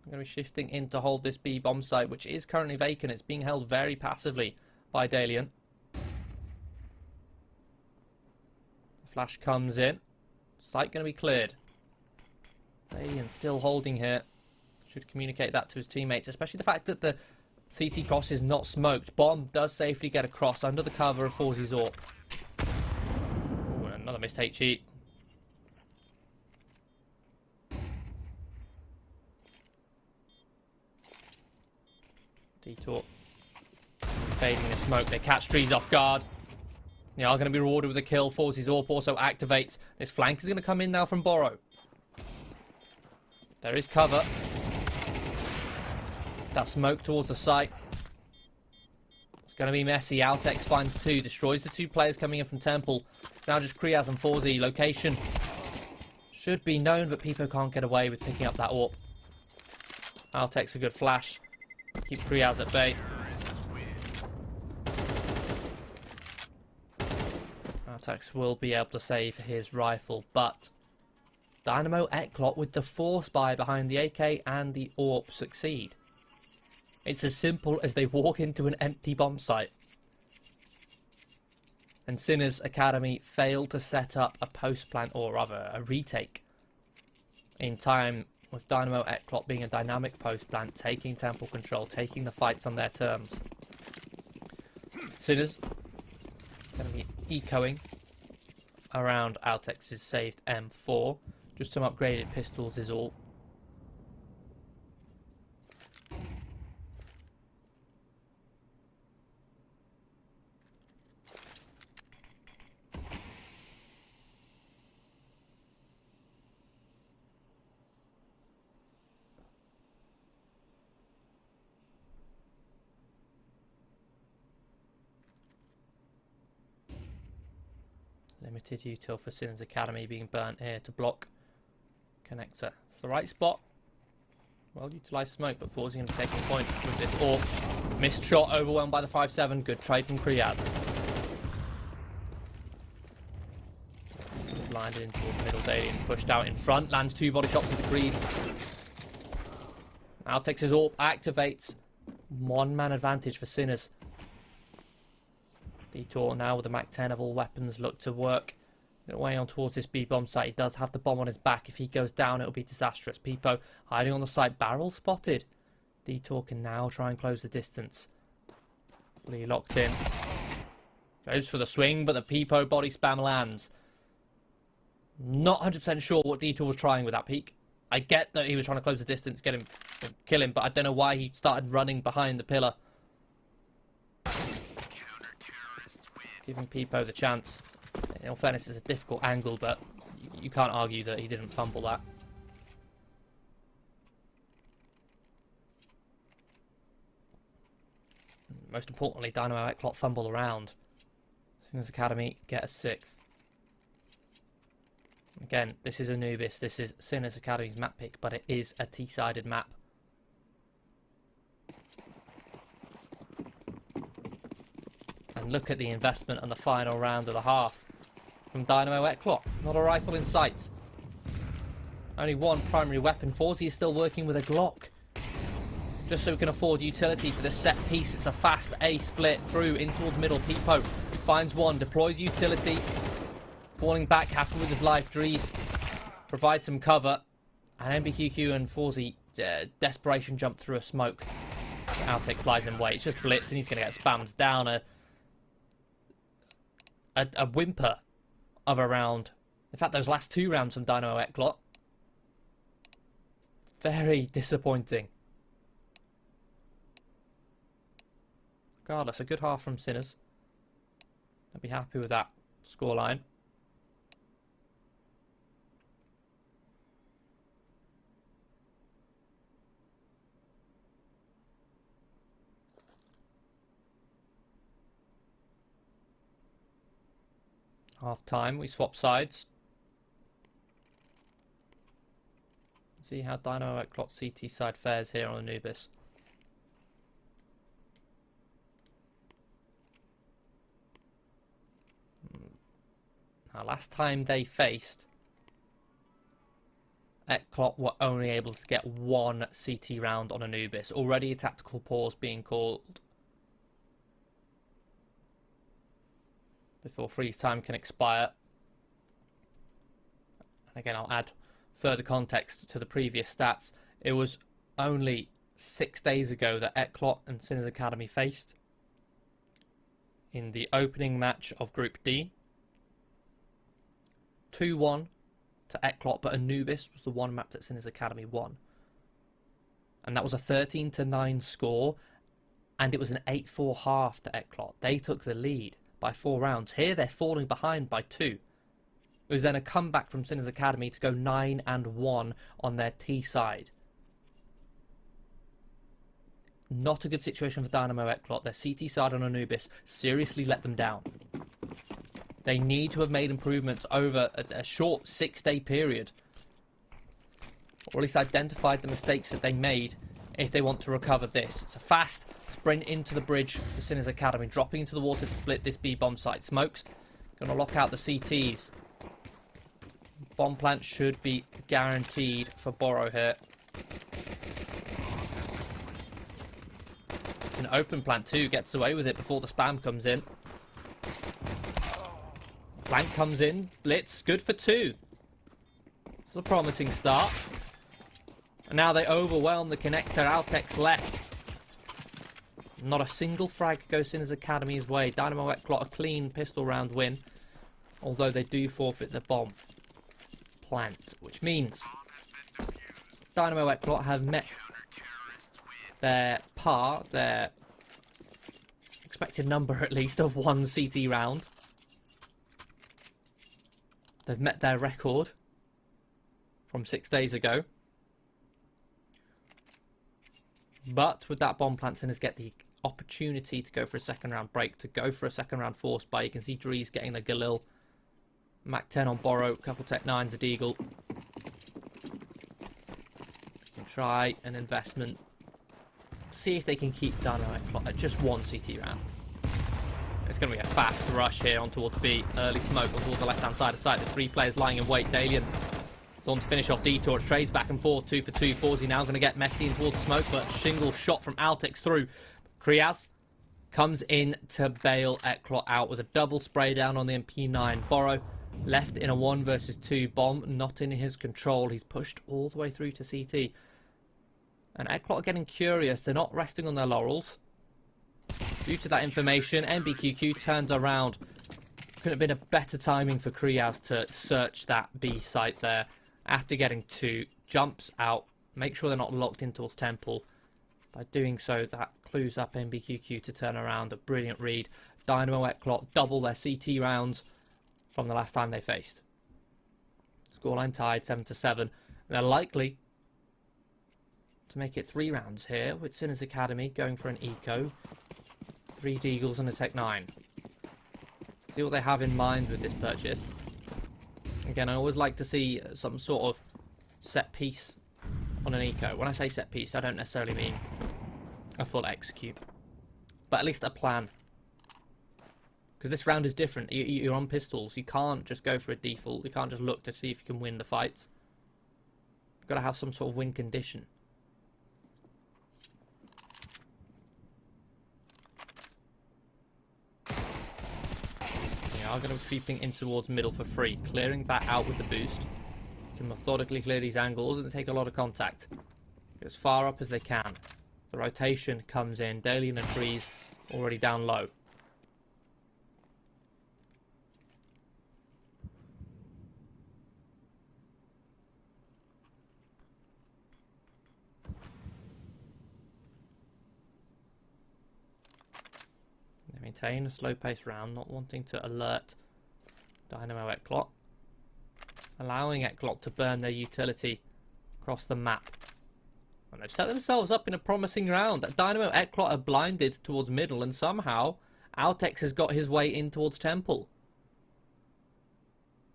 I'm going to be shifting in to hold this B bomb site, which is currently vacant. It's being held very passively by Dalian. Flash comes in. Site going to be cleared. Ian still holding here. Should communicate that to his teammates, especially the fact that the CT cross is not smoked. Bomb does safely get across under the cover of Forzy's AWP. Ooh, another missed HE. Detour. Fading the smoke. They catch trees off guard. They are going to be rewarded with a kill. Forzy's AWP also activates. This flank is going to come in now from Borrow. There is cover. That smoke towards the site. It's going to be messy. Altex finds two. Destroys the two players coming in from Temple. Now just Kriaz and Forzy. Location should be known, but Pipo can't get away with picking up that AWP. Altex a good flash. Keep Kriaz at bay. Altex will be able to save his rifle, but Dynamo ECLOT with the force buy behind the AK and the AWP succeed. It's as simple as they walk into an empty bomb site. And Sinners Academy failed to set up a post plant, or rather a retake, in time, with Dynamo ECLOT being a dynamic post plant, taking temple control, taking the fights on their terms. Sinners going to be ecoing around Altex's saved M4. Just some upgraded pistols is all. Limited util for Sinners Academy being burnt here to block connector. It's the right spot. Well utilised smoke, but Forzy going to be taking point with this AWP. Missed shot, overwhelmed by the 5-7. Good trade from Kriaz. Blinded into the middle daily and pushed out in front. Lands two body shots with the Grease. Now takes his AWP, activates. One man advantage for Sinners. Detour now with the Mac 10 of all weapons look to work. Way on towards this B bomb site. He does have the bomb on his back. If he goes down, it'll be disastrous. Pipo hiding on the site. Barrel spotted. Detour can now try and close the distance. Fully locked in. Goes for the swing, but the Pipo body spam lands. Not 100% sure what Detour was trying with that peek. I get that he was trying to close the distance, get him, kill him, but I don't know why he started running behind the pillar. Giving Pipo the chance. In all fairness, it's a difficult angle, but you can't argue that he didn't fumble that. Most importantly, Dynamo ECLOT fumble around. Sinners Academy get a 6th. Again, this is Anubis. This is Sinners Academy's map pick, but it is a T-sided map. And look at the investment on the final round of the half from Dynamo ECLOT. Not a rifle in sight. Only one primary weapon. Forzy is still working with a Glock. Just so we can afford utility for this set piece. It's a fast A split through in towards middle. Pipo finds one, deploys utility. Falling back, happy with his life. Dries provides some cover. And MBQQ and Forzy desperation jump through a smoke. Altex flies in wait. It's just blitz and he's going to get spammed down. A whimper of a round. In fact, those last two rounds from Dynamo ECLOT, very disappointing. Regardless, a good half from Sinners. I'd be happy with that scoreline. Half time, we swap sides. See how Dynamo ECLOT CT side fares here on Anubis. Now, last time they faced, ECLOT were only able to get one CT round on Anubis. Already a tactical pause being called before freeze time can expire. Again, I'll add further context to the previous stats. It was only 6 days ago that ECLOT and Sinners Academy faced in the opening match of Group D. 2-1 to ECLOT, but Anubis was the one map that Sinners Academy won. And that was a 13-9 score, and it was an 8-4 half to ECLOT. They took the lead by 4 rounds. Here they're falling behind by 2. It was then a comeback from Sinners Academy to go 9-1 on their T side. Not a good situation for Dynamo ECLOT. Their CT side on Anubis seriously let them down. They need to have made improvements over a short 6-day period. Or at least identified the mistakes that they made if they want to recover this. It's a fast sprint into the bridge for Sinners Academy, dropping into the water to split this B-bomb site. Smokes going to lock out the CTs. Bomb plant should be guaranteed for BO3 here. It's an open plant too, gets away with it before the spam comes in. Flank comes in, blitz, good for 2. It's a promising start. And now they overwhelm the connector. Altex left. Not a single frag goes Sinners Academy's way. Dynamo ECLOT a clean pistol round win, although they do forfeit the bomb plant, which means Dynamo ECLOT have met their expected number at least of 1 CT round. They've met their record from 6 days ago. But with that bomb plant, Sinners get the opportunity to go for a second round break, to go for a second round force buy. You can see Drees getting the Galil. Mac 10 on BO3, a couple Tech 9s at Eagle. Try an investment. See if they can keep Dynamo ECLOT at just 1 CT round. It's going to be a fast rush here on towards B. Early smoke on towards the left-hand side of sight. There's 3 players lying in wait. Dalian is on to finish off Detour. Trades back and forth. 2 for 2. Forzy now going to get messy in towards smoke, but shingle shot from Altex through. Kriaz comes in to bail ECLOT out with a double spray down on the MP9. BO3 left in a 1 versus 2 bomb, not in his control. He's pushed all the way through to CT. And ECLOT are getting curious. They're not resting on their laurels. Due to that information, MBQQ turns around. Couldn't have been a better timing for Kriaz to search that B site there. After getting 2, jumps out. Make sure they're not locked in towards Temple. By doing so, that clues up MBQQ to turn around. A brilliant read. Dynamo ECLOT double their CT rounds from the last time they faced. Scoreline tied 7-7. And they're likely to make it 3 rounds here, with Sinners Academy going for an eco. 3 Deagles and a Tech 9. See what they have in mind with this purchase. Again, I always like to see some sort of set piece on an eco. When I say set piece, I don't necessarily mean a full execute, but at least a plan. Because this round is different. You're on pistols. You can't just go for a default. You can't just look to see if you can win the fights. You've got to have some sort of win condition. Are going to be creeping in towards middle for free, clearing that out with the boost. Can methodically clear these angles and take a lot of contact. Go as far up as they can. The rotation comes in. Dalian and Trees already down low. They maintain a slow pace round, not wanting to alert Dynamo ECLOT, allowing ECLOT to burn their utility across the map. And they've set themselves up in a promising round. That Dynamo ECLOT are blinded towards middle, and somehow Altex has got his way in towards Temple,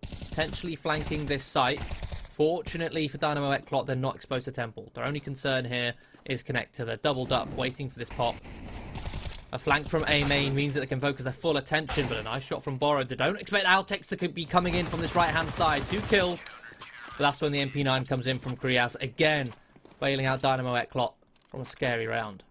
potentially flanking this site. Fortunately for Dynamo ECLOT, they're not exposed to Temple. Their only concern here is connector. They're doubled up, waiting for this pop. A flank from A main means that they can focus their full attention, but a nice shot from BO3. They don't expect Altex to be coming in from this right-hand side. 2 kills, but that's when the MP9 comes in from Kriaz. Again, bailing out Dynamo ECLOT from a scary round.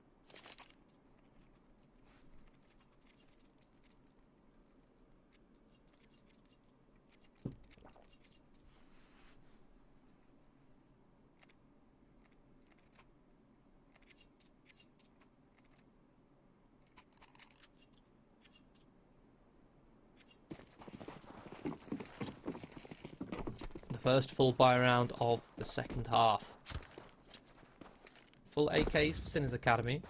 First full buy round of the second half. Full AKs for Sinners Academy.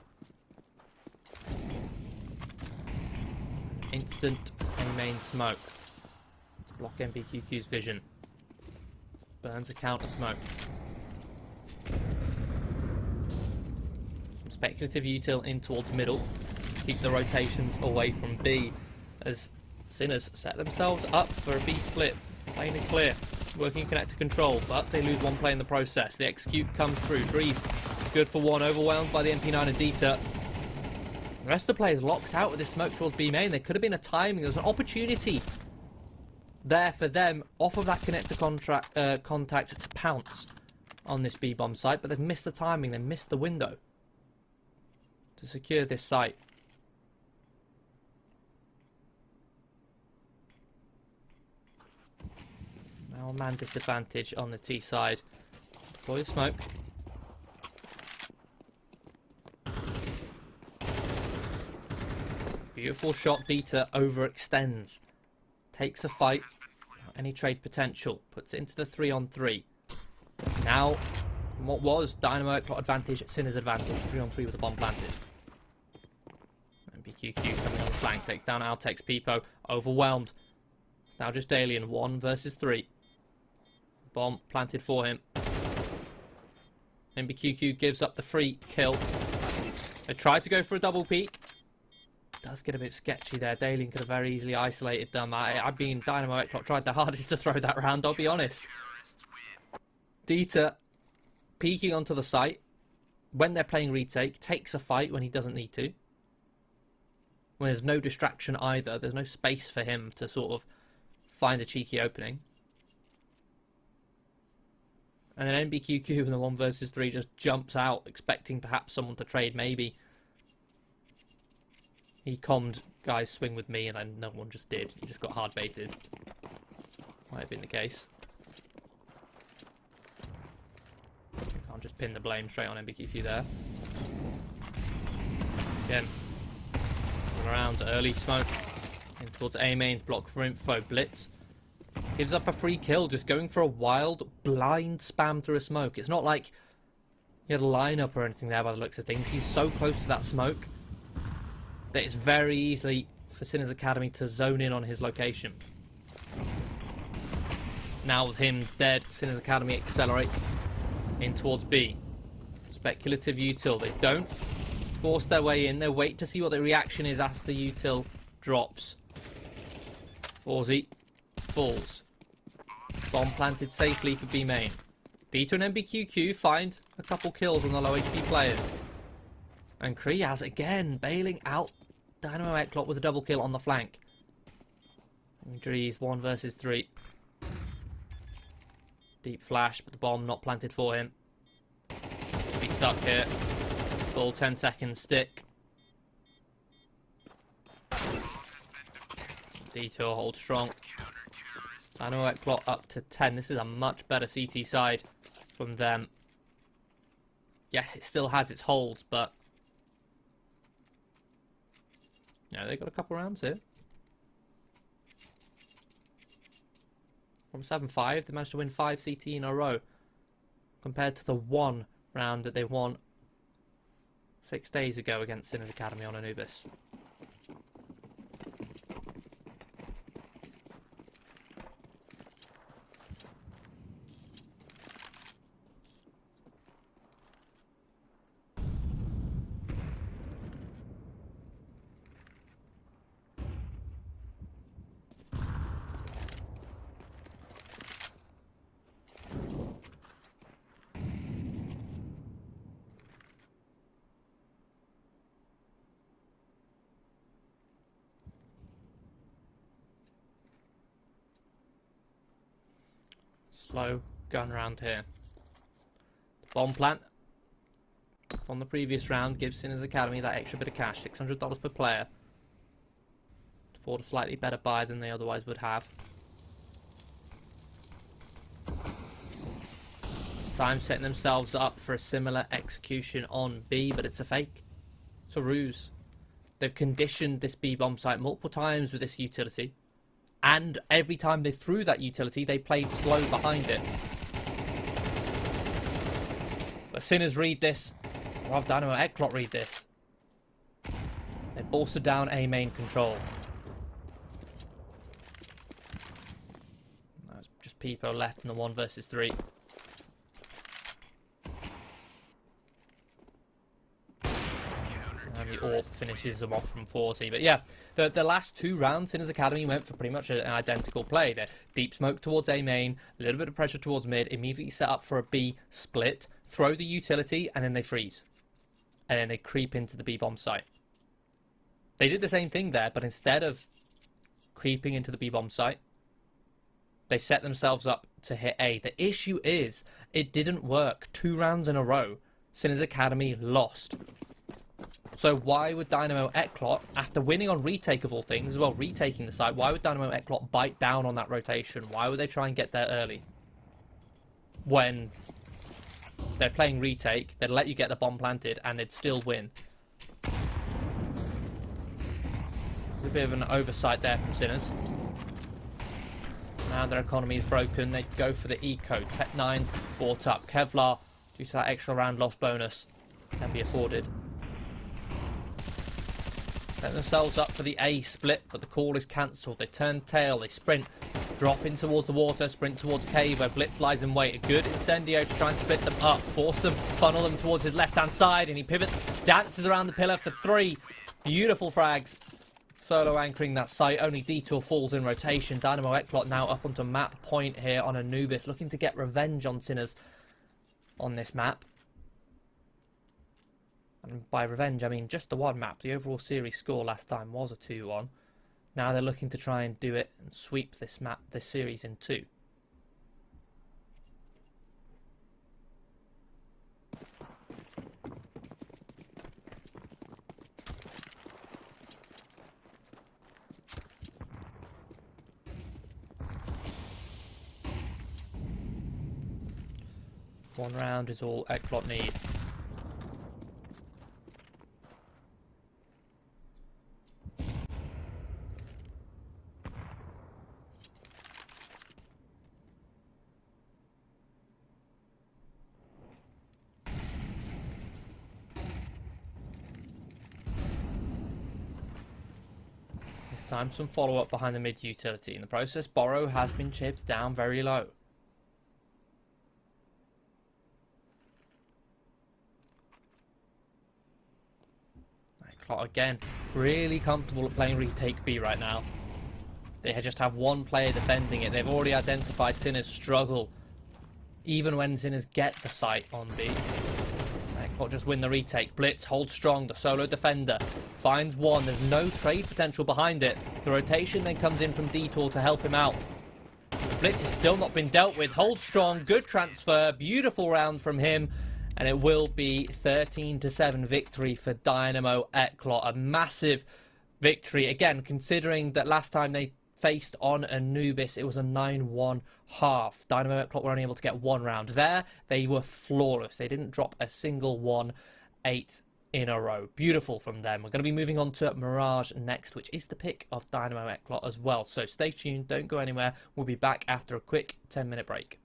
Instant A main smoke to block MBQQ's vision. Burns a counter smoke. Some speculative util in towards middle. Keep the rotations away from B as Sinners set themselves up for a B split. Lane and clear. Working connector control, but they lose one play in the process. The execute comes through. Trees good for one. Overwhelmed by the MP9 and Dieter. The rest of the players locked out with this smoke towards B main. There could have been a timing. There was an opportunity there for them off of that connector contact to pounce on this B bomb site, but they've missed the timing. They missed the window to secure this site. Now a man disadvantage on the T side. Deploy the smoke. Beautiful shot. Dieter overextends. Takes a fight. Any trade potential. Puts it into the 3-on-3. Now, what was Dynamo ECLOT advantage, Sinners advantage. 3-on-3 with the bomb planted. And BQQ coming on the flank. Takes down Al, takes Peepo. Overwhelmed. Now just Alien. 1 versus 3. Bomb planted for him. MBQQ gives up the free kill. They tried to go for a double peek. Does get a bit sketchy there. Dalian could have very easily isolated them. I've been Dynamo ECLOT tried their hardest to throw that round, I'll be honest. Dieter peeking onto the site when they're playing retake, takes a fight when he doesn't need to. When there's no distraction either, there's no space for him to sort of find a cheeky opening. And then MBQQ in the 1 versus 3 just jumps out, expecting perhaps someone to trade, maybe. He commed, guys, swing with me, and then no one just did. He just got hard baited. Might have been the case. I'll just pin the blame straight on MBQQ there. Again, around early smoke. In towards A main, block for info. Blitz gives up a free kill, just going for a wild, blind spam through a smoke. It's not like he had a lineup or anything there by the looks of things. He's so close to that smoke that it's very easily for Sinners Academy to zone in on his location. Now with him dead, Sinners Academy accelerate in towards B. Speculative util. They don't force their way in. They wait to see what the reaction is as the util drops. Forzy falls. Bomb planted safely for B main. Dieter and MBQQ find a couple kills on the low HP players. And Kriaz again bailing out Dynamo ECLOT with a double kill on the flank. Injuries 1 versus 3. Deep flash, but the bomb not planted for him. Be stuck here. Full 10 seconds stick. Detour hold strong. Dynamo ECLOT up to 10. This is a much better CT side from them. Yes, it still has its holds, but yeah, they got a couple rounds here. From 7-5, they managed to win 5 CT in a row, compared to the 1 round that they won 6 days ago against Sinners Academy on Anubis. Slow gun round here. The bomb plant from the previous round gives Sinners Academy that extra bit of cash, $600 per player, to afford a slightly better buy than they otherwise would have. This time setting themselves up for a similar execution on B, but it's a fake. It's a ruse. They've conditioned this B bomb site multiple times with this utility, And every time they threw that utility, they played slow behind it. But Sinners read this. Or have Dynamo ECLOT read this. They bolster down A main control. There's just Peepo left in the 1 versus 3. And the AWP finishes them off from 40. But yeah, the last 2 rounds, Sinners Academy went for pretty much an identical play. They're deep smoke towards A main, a little bit of pressure towards mid, immediately set up for a B split, throw the utility, and then they freeze. And then they creep into the B bomb site. They did the same thing there, but instead of creeping into the B bomb site, they set themselves up to hit A. The issue is, it didn't work. 2 rounds in a row, Sinners Academy lost. So why would Dynamo ECLOT, after winning on retake of all things, as well retaking the site, why would Dynamo ECLOT bite down on that rotation? Why would they try and get there early? When they're playing retake, they'd let you get the bomb planted and they'd still win. A bit of an oversight there from Sinners. Now their economy is broken, they go for the eco. Tech9's bought up. Kevlar, due to that extra round loss bonus, can be afforded. Set themselves up for the A split, but the call is cancelled. They turn tail, they sprint, drop in towards the water, sprint towards cave where Blitz lies in wait. A good incendio to try and split them up, force them, funnel them towards his left hand side, and he pivots, dances around the pillar for 3. Beautiful frags. Solo anchoring that site, only Detour falls in rotation. Dynamo ECLOT now up onto map point here on Anubis, looking to get revenge on Sinners on this map. And by revenge, I mean just the 1 map. The overall series score last time was a 2-1. Now they're looking to try and do it and sweep this series in 2. One round is all ECLOT need. This time some follow-up behind the mid utility. In the process, Borrow has been chipped down very low. ECLOT again, really comfortable at playing retake B right now. They just have 1 player defending it. They've already identified Sinners' struggle, even when Sinners get the site on B. ECLOT just win the retake. Blitz holds strong. The solo defender finds 1. There's no trade potential behind it. The rotation then comes in from Detour to help him out. Blitz has still not been dealt with. Holds strong. Good transfer. Beautiful round from him. And it will be 13-7 victory for Dynamo ECLOT. A massive victory. Again, considering that last time they faced on Anubis, it was a 9-1 half. Dynamo ECLOT were only able to get 1 round. There, they were flawless. They didn't drop a single 1-8 in a row. Beautiful from them. We're going to be moving on to Mirage next, which is the pick of Dynamo ECLOT as well. So stay tuned. Don't go anywhere. We'll be back after a quick 10-minute break.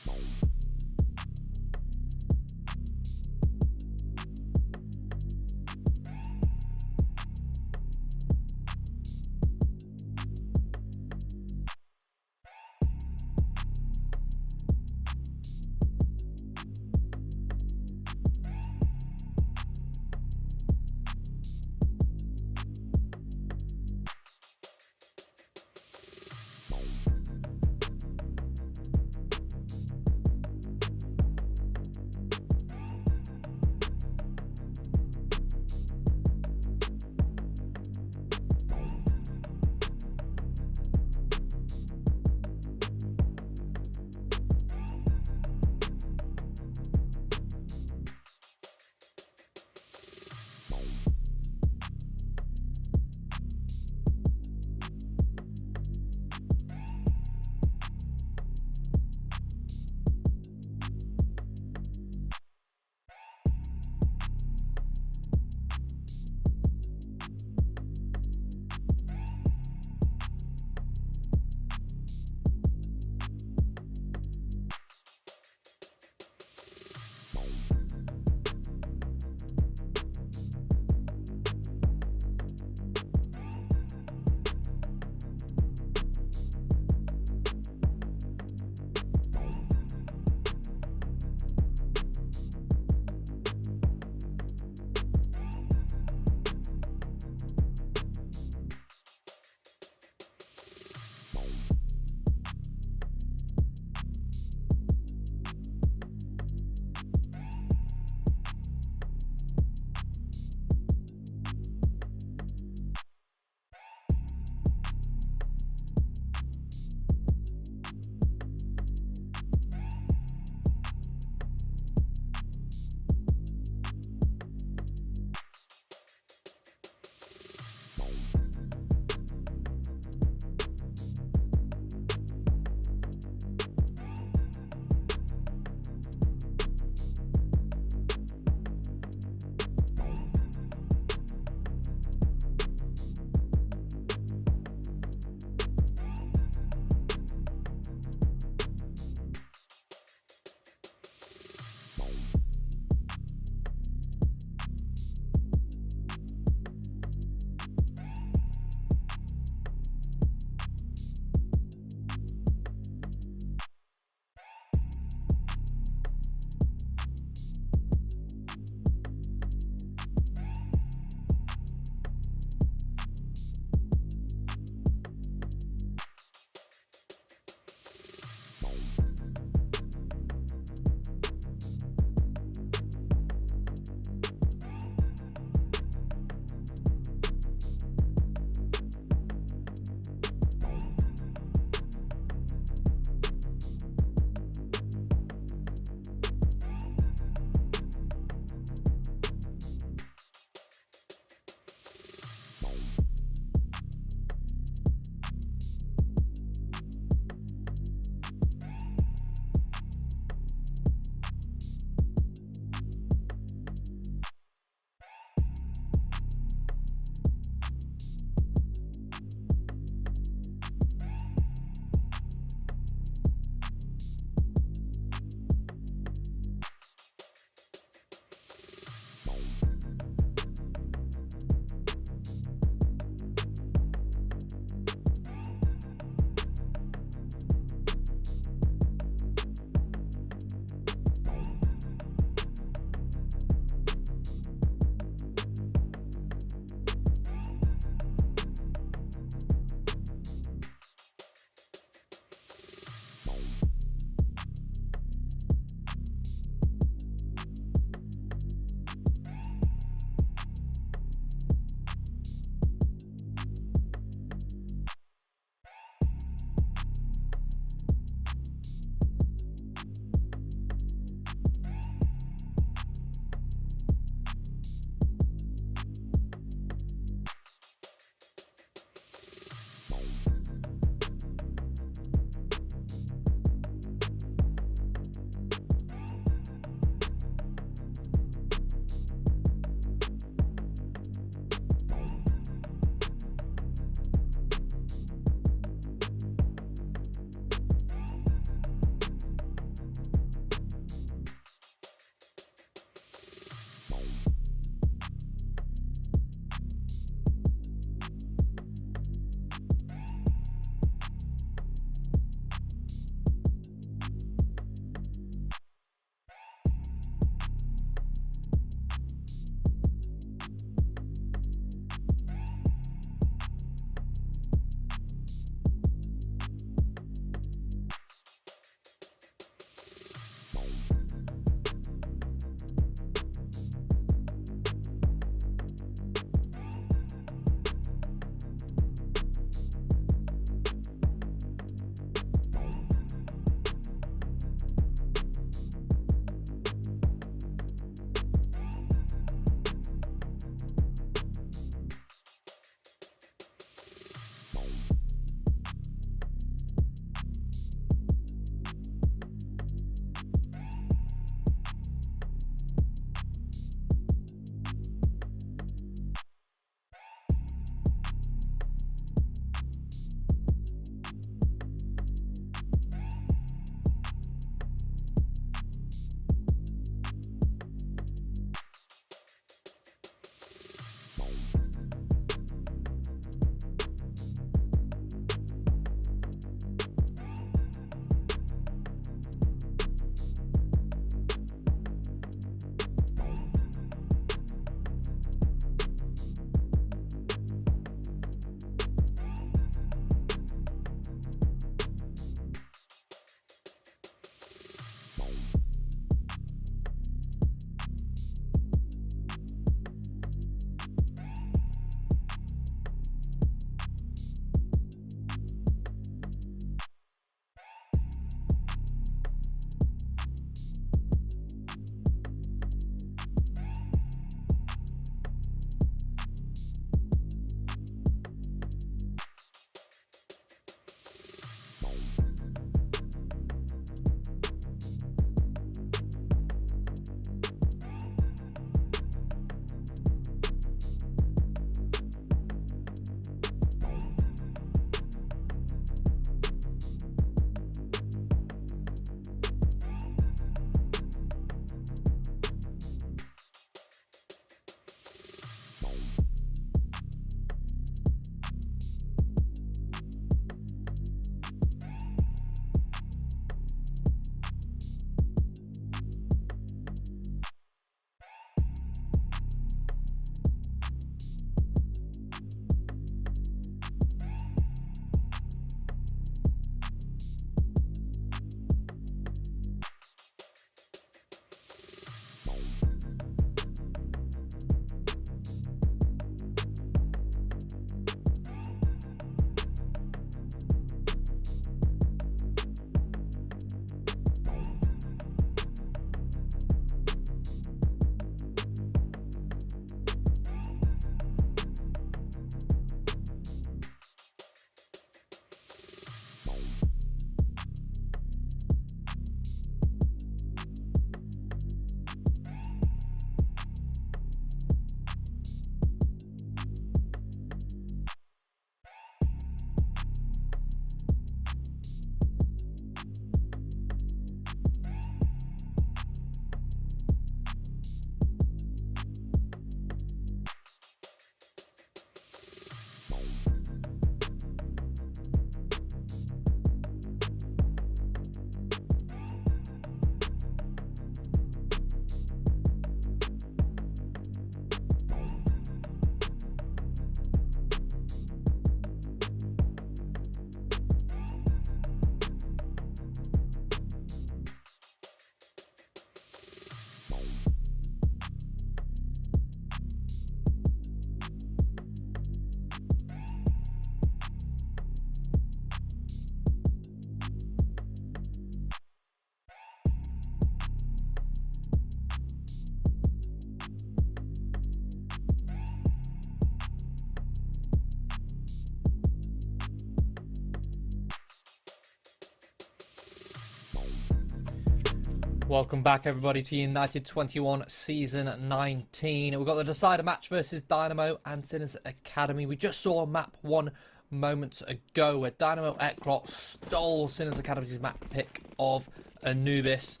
Welcome back, everybody, to United21 Season 19. We've got the decider match versus Dynamo and Sinners Academy. We just saw map 1 moments ago where Dynamo ECLOT stole Sinners Academy's map pick of Anubis.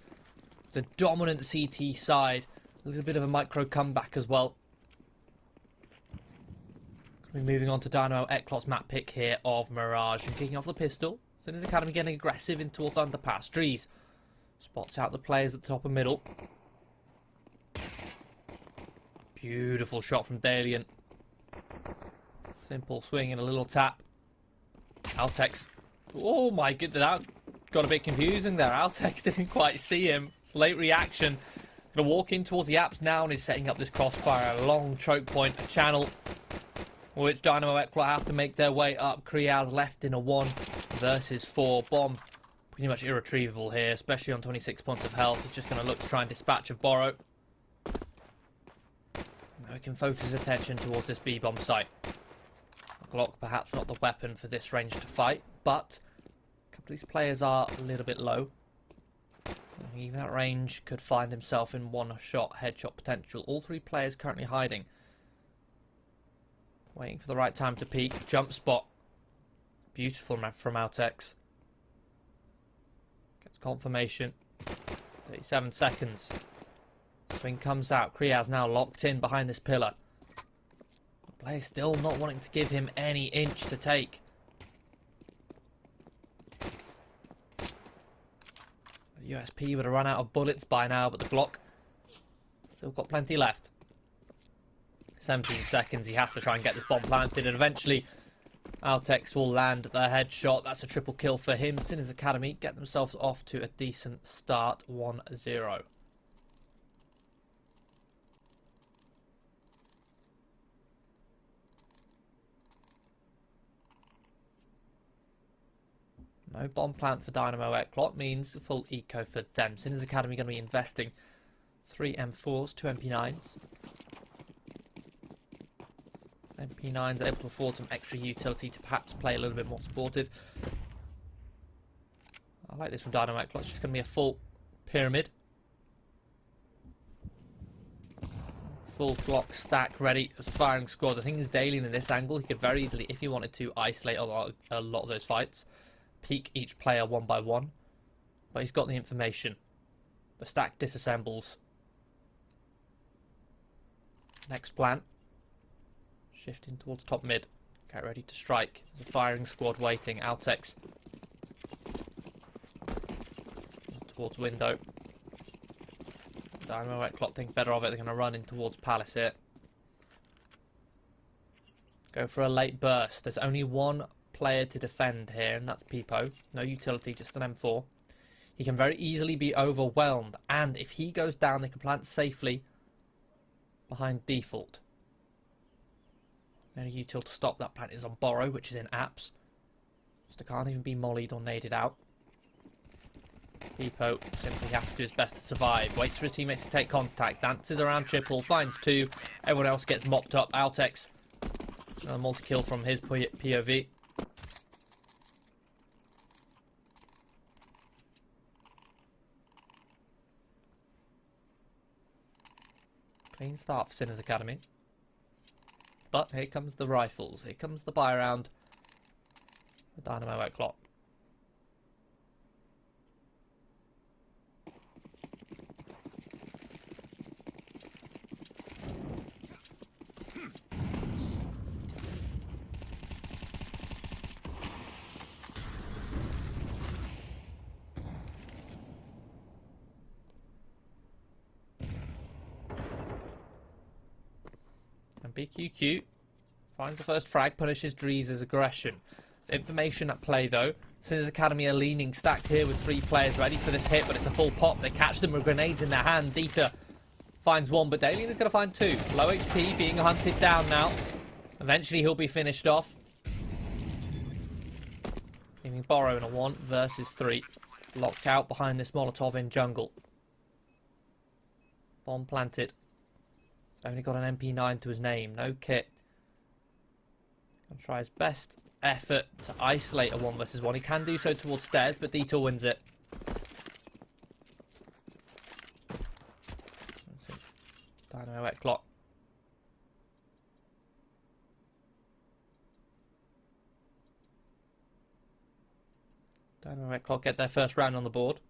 The dominant CT side. A little bit of a micro comeback as well. We're moving on to Dynamo ECLOT's map pick here of Mirage. And kicking off the pistol. Sinners Academy getting aggressive in towards underpass. Drees spots out the players at the top and middle. Beautiful shot from Dalian. Simple swing and a little tap. Altex. Oh my goodness, that got a bit confusing there. Altex didn't quite see him. It's late reaction. Gonna walk in towards the apps now and is setting up this crossfire. A long choke point, a channel, which Dynamo ECLOT have to make their way up. Kriaz left in a 1 versus 4. Bomb pretty much irretrievable here, especially on 26 points of health. He's just going to look to try and dispatch of Borrow. Now he can focus his attention towards this B-bomb site. A Glock perhaps not the weapon for this range to fight, but a couple of these players are a little bit low. Even that range could find himself in one-shot headshot potential. All 3 players currently hiding. Waiting for the right time to peek. Jump spot. Beautiful from Altex. Gets confirmation. 37 seconds. Swing comes out. Kriaz now locked in behind this pillar. The player still not wanting to give him any inch to take. The USP would have run out of bullets by now, but the Glock still got plenty left. 17 seconds. He has to try and get this bomb planted, and eventually Altex will land the headshot. That's a triple kill for him. Sinners Academy get themselves off to a decent start, 1-0. No bomb plant for Dynamo ECLOT means full eco for them. Sinners Academy going to be investing 3 M4s, 2 MP9s. MP9s are able to afford some extra utility to perhaps play a little bit more supportive. I like this from Dynamo ECLOT. It's just going to be a full pyramid. Full block stack ready as a firing squad. The thing is, Dalian in this angle, he could very easily, if he wanted to, isolate a lot of those fights. Peek each player 1 by 1. But he's got the information. The stack disassembles. Next plan. Shifting towards top mid. Get ready to strike. There's a firing squad waiting. Altex. Towards window. Dynamo ECLOT think better of it. They're going to run in towards Palace here. Go for a late burst. There's only 1 player to defend here, and that's Peepo. No utility, just an M4. He can very easily be overwhelmed, and if he goes down, they can plant safely behind default. Only util to stop that plant is on Borrow, which is in apps. So they can't even be mollied or naded out. Peepo simply has to do his best to survive. Waits for his teammates to take contact. Dances around triple. Finds 2. Everyone else gets mopped up. Altex. Another multi-kill from his POV. Clean start for Sinners Academy. But here comes the rifles. Here comes the buy round. The Dynamo ECLOT. And BQQ finds the first frag, punishes Drees' aggression. There's information at play though. Sinners Academy are leaning, stacked here with 3 players ready for this hit, but it's a full pop. They catch them with grenades in their hand. Dieter finds 1, but Dalian is going to find 2. Low HP, being hunted down now. Eventually he'll be finished off. Leaving Borrow in a 1 versus 3. Locked out behind this Molotov in jungle. Bomb planted. Only got an MP9 to his name, no kit. Gonna try his best effort to isolate a 1 versus 1. He can do so towards stairs, but Detour wins it. Dynamo ECLOT. Dynamo ECLOT get their first round on the board.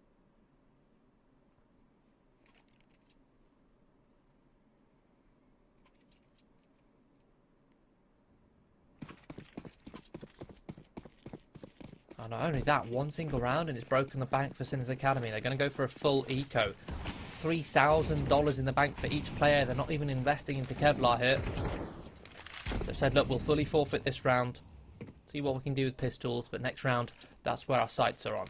And not only that, one single round and it's broken the bank for Sinners Academy. They're going to go for a full eco. $3,000 in the bank for each player. They're not even investing into Kevlar here. They said, look, we'll fully forfeit this round. See what we can do with pistols, but next round, that's where our sights are on.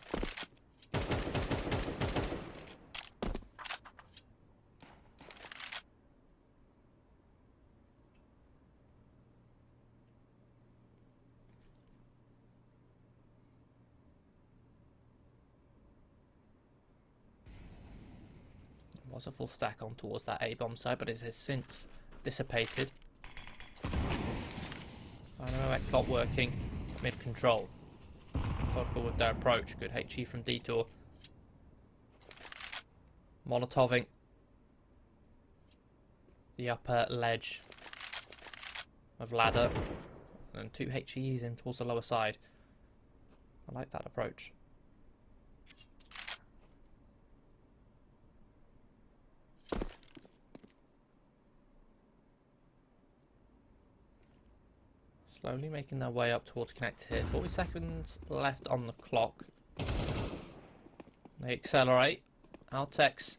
Was a full stack on towards that A-bomb side, but it has since dissipated. Dynamo ECLOT working mid-control. Methodical with their approach. Good HE from Detour. Molotoving the upper ledge of ladder. And 2 HEs in towards the lower side. I like that approach. Slowly making their way up towards connector here. 40 seconds left on the clock. They accelerate. Altex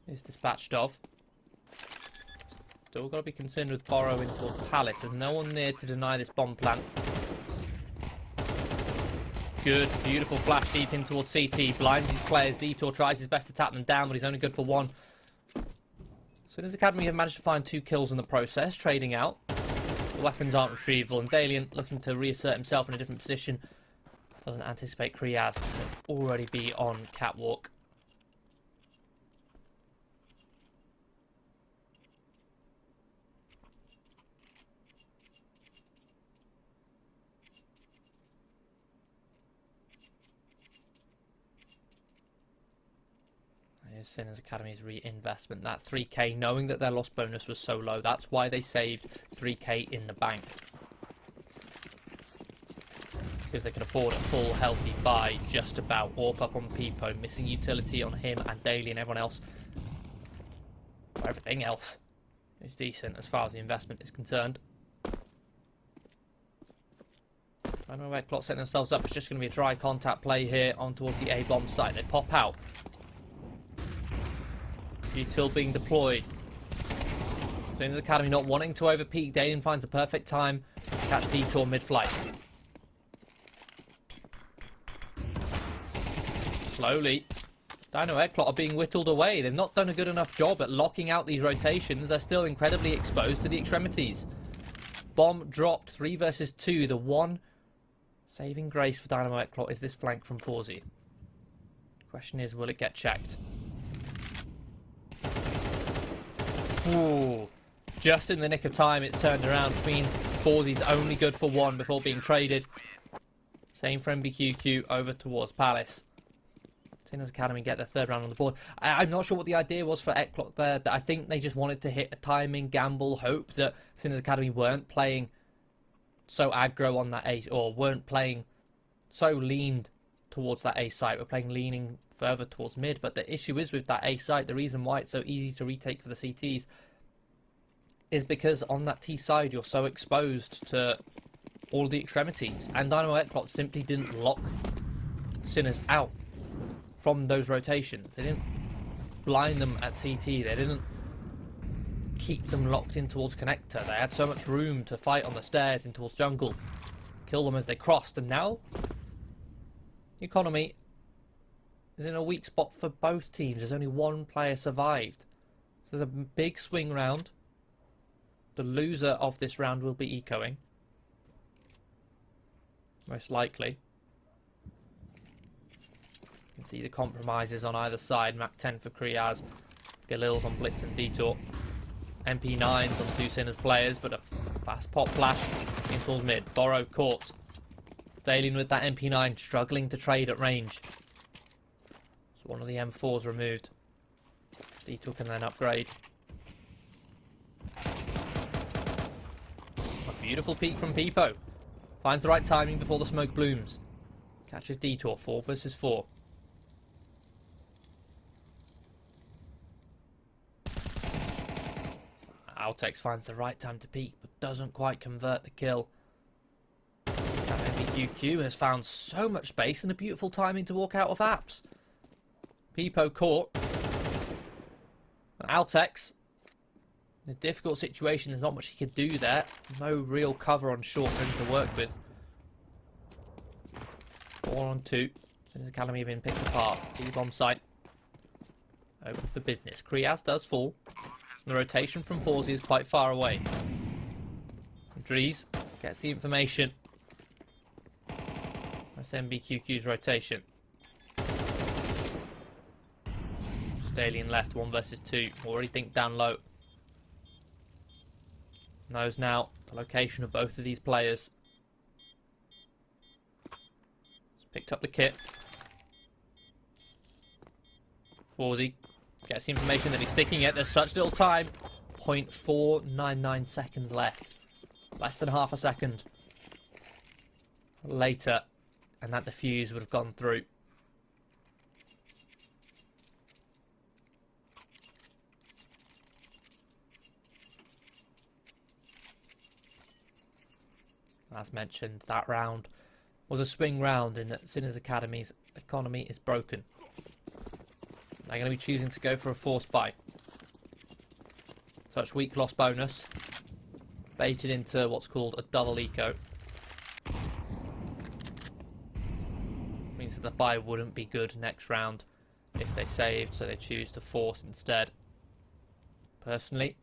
is dispatched of. Still got to be concerned with Borrow in towards Palace. There's no one near to deny this bomb plant. Good, beautiful flash deep in towards CT. Blinds these players. Detour tries his best to tap them down, but he's only good for one. Sinners Academy have managed to find 2 kills in the process, trading out. The weapons aren't retrievable, and Dalian, looking to reassert himself in a different position, doesn't anticipate Kriaz to already be on catwalk. Here's Sinners Academy's reinvestment. That 3k, knowing that their loss bonus was so low, that's why they saved 3k in the bank. Because they could afford a full healthy buy just about. Warp up on Peepo, missing utility on him and Daly and everyone else. But everything else is decent as far as the investment is concerned. I don't know where ECLOT setting themselves up. It's just going to be a dry contact play here on towards the A-bomb site. They pop out. Util being deployed. Sinners Academy not wanting to overpeak. Dalian finds a perfect time to catch Detour mid-flight. Slowly, Dino ECLOT are being whittled away. They've not done a good enough job at locking out these rotations. They're still incredibly exposed to the extremities. Bomb dropped, 3 versus 2. The one saving grace for Dynamo ECLOT is this flank from Forzy. Question is, will it get checked? Ooh, just in the nick of time it's turned around, which means Forzy's only good for 1 before being traded. Same for MBQQ over towards Palace. Sinners Academy get their 3rd round on the board. I'm not sure what the idea was for ECLOT there. I think they just wanted to hit a timing gamble, hope that Sinners Academy weren't playing so aggro on that A, or weren't playing so leaned towards that A site. We're playing leaning further towards mid, but the issue is with that A site, the reason why it's so easy to retake for the CTs is because on that T side you're so exposed to all the extremities, and Dynamo ECLOT simply didn't lock Sinners out from those rotations. They didn't blind them at CT, they didn't keep them locked in towards connector. They had so much room to fight on the stairs in towards jungle, kill them as they crossed, and now the economy is in a weak spot for both teams. There's only 1 player survived. So there's a big swing round. The loser of this round will be ecoing. Most likely. You can see the compromises on either side. Mac 10 for Kriaz. Galil's on Blitz and Detour. MP9s on 2 Sinners players, but a fast pop flash in towards mid. Borrow caught. Dalian with that MP9 struggling to trade at range. So one of the M4s removed. Detour can then upgrade. Beautiful peek from Peepo. Finds the right timing before the smoke blooms. Catches Detour. 4 versus 4. Altex finds the right time to peek, but doesn't quite convert the kill. That MBQQ has found so much space and a beautiful timing to walk out of apps. Peepo caught. Altex, in a difficult situation, there's not much he could do there. No real cover on short for him to work with. 4 on 2. Since Academy have been picked apart. B-bomb site. Open for business. Kriaz does fall. The rotation from Forzy is quite far away. Drees gets the information. That's MBQQ's rotation. Stallion left, 1 versus 2. Already think down low. Knows now the location of both of these players. He's picked up the kit. Forzy gets the information that he's sticking it. There's such little time. 0.499 seconds left. Less than half a second later, and that defuse would have gone through. As mentioned, that round was a swing round in that Sinners Academy's economy is broken. They're going to be choosing to go for a force buy. Such weak loss bonus. Baited into what's called a double eco. Means that the buy wouldn't be good next round if they saved, so they choose to force instead. Personally,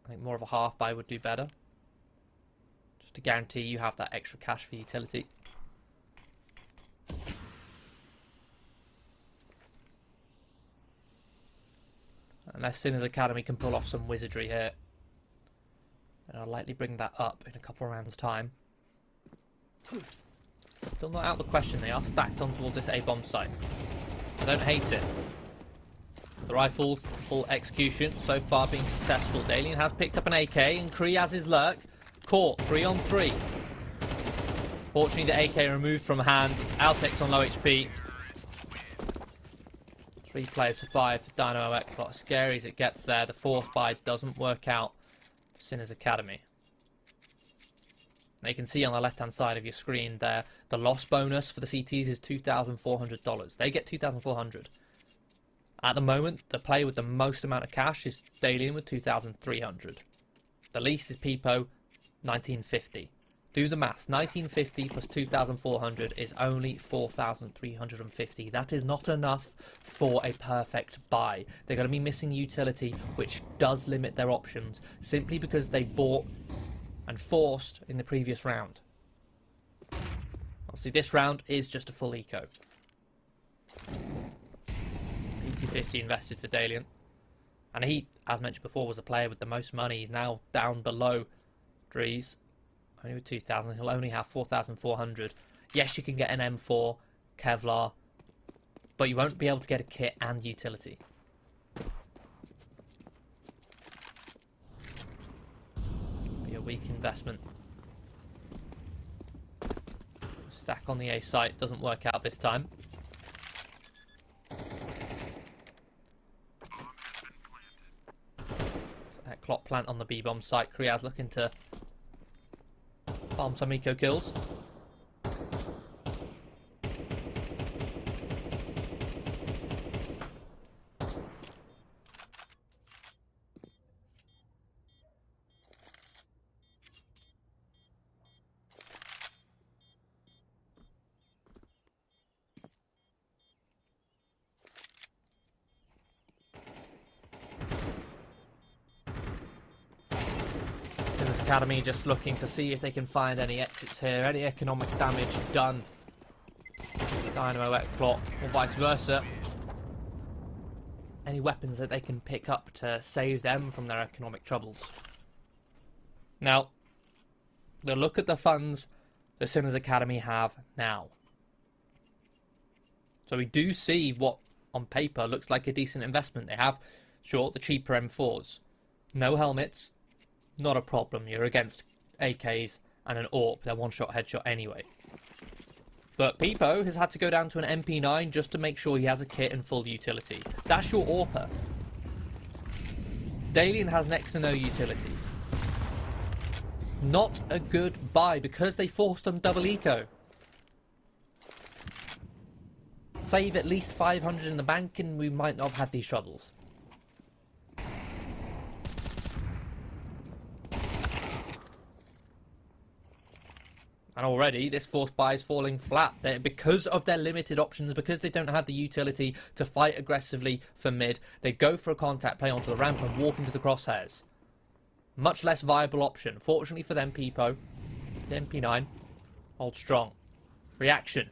I think more of a half buy would do better. Just to guarantee you have that extra cash for utility. Unless Sinners Academy can pull off some wizardry here. And I'll likely bring that up in a couple of rounds' time. Still not out of the question. They are stacked on towards this A-bomb site. I don't hate it. The rifles, full execution, so far being successful. Dalian has picked up an AK and Kree has his lurk. Caught, 3 on 3. Fortunately, the AK removed from hand. Altex on low HP. 3 players survive for Dynamo ECLOT. As scary as it gets there, the fourth buy doesn't work out for Sinners Academy. Now you can see on the left-hand side of your screen there, the loss bonus for the CTs is $2,400. They get $2,400. At the moment, the player with the most amount of cash is Dalian with $2,300. The least is Peepo, $1,950. Do the maths. 1950 plus 2,400 is only 4,350. That is not enough for a perfect buy. They're going to be missing utility, which does limit their options, simply because they bought and forced in the previous round. Obviously, this round is just a full eco. 50 invested for Dalian. And he, as mentioned before, was a player with the most money. He's now down below Drees. Only with 2,000, he'll only have 4,400. Yes, you can get an M4, Kevlar, but you won't be able to get a kit and utility. Be a weak investment. Stack on the A site doesn't work out this time. ECLOT plant on the B-bomb site. Kriaz looking to farm some eco kills. Academy just looking to see if they can find any exits here, any economic damage done. Dynamo ECLOT or vice versa. Any weapons that they can pick up to save them from their economic troubles. Now, we'll look at the funds the Sinners Academy have now. So we do see what on paper looks like a decent investment. They have, sure, the cheaper M4s. No helmets. Not a problem. You're against AKs and an AWP, they're one-shot headshot anyway. But Peepo has had to go down to an MP9 just to make sure he has a kit and full utility. That's your AWPer. Dalian has next to no utility. Not a good buy because they forced him double eco. Save at least 500 in the bank and we might not have had these troubles. And already this forced buy is falling flat. Because of their limited options, because they don't have the utility to fight aggressively for mid, they go for a contact play onto the ramp and walk into the crosshairs. Much less viable option. Fortunately for them, Peepo, the MP9, hold strong. Reaction.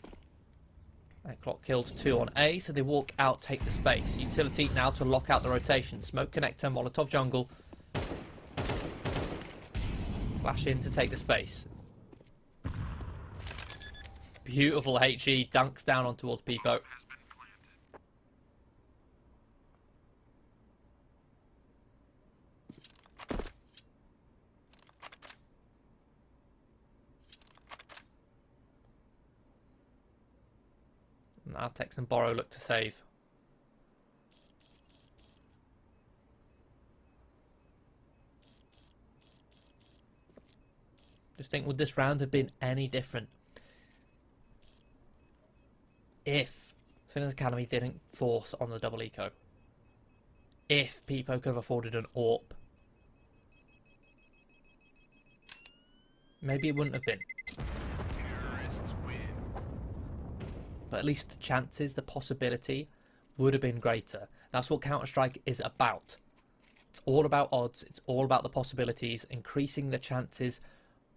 ECLOT killed 2 on A, so they walk out, take the space. Utility now to lock out the rotation. Smoke connector, Molotov jungle. Flash in to take the space. Beautiful HE dunks down on towards Peepo. Now Tex and Borrow look to save. Just think, would this round have been any different if Finland's Academy didn't force on the double eco? If Peepo could have afforded an AWP? Maybe it wouldn't have been. But at least the chances, the possibility would have been greater. That's what Counter-Strike is about. It's all about odds. It's all about the possibilities, increasing the chances,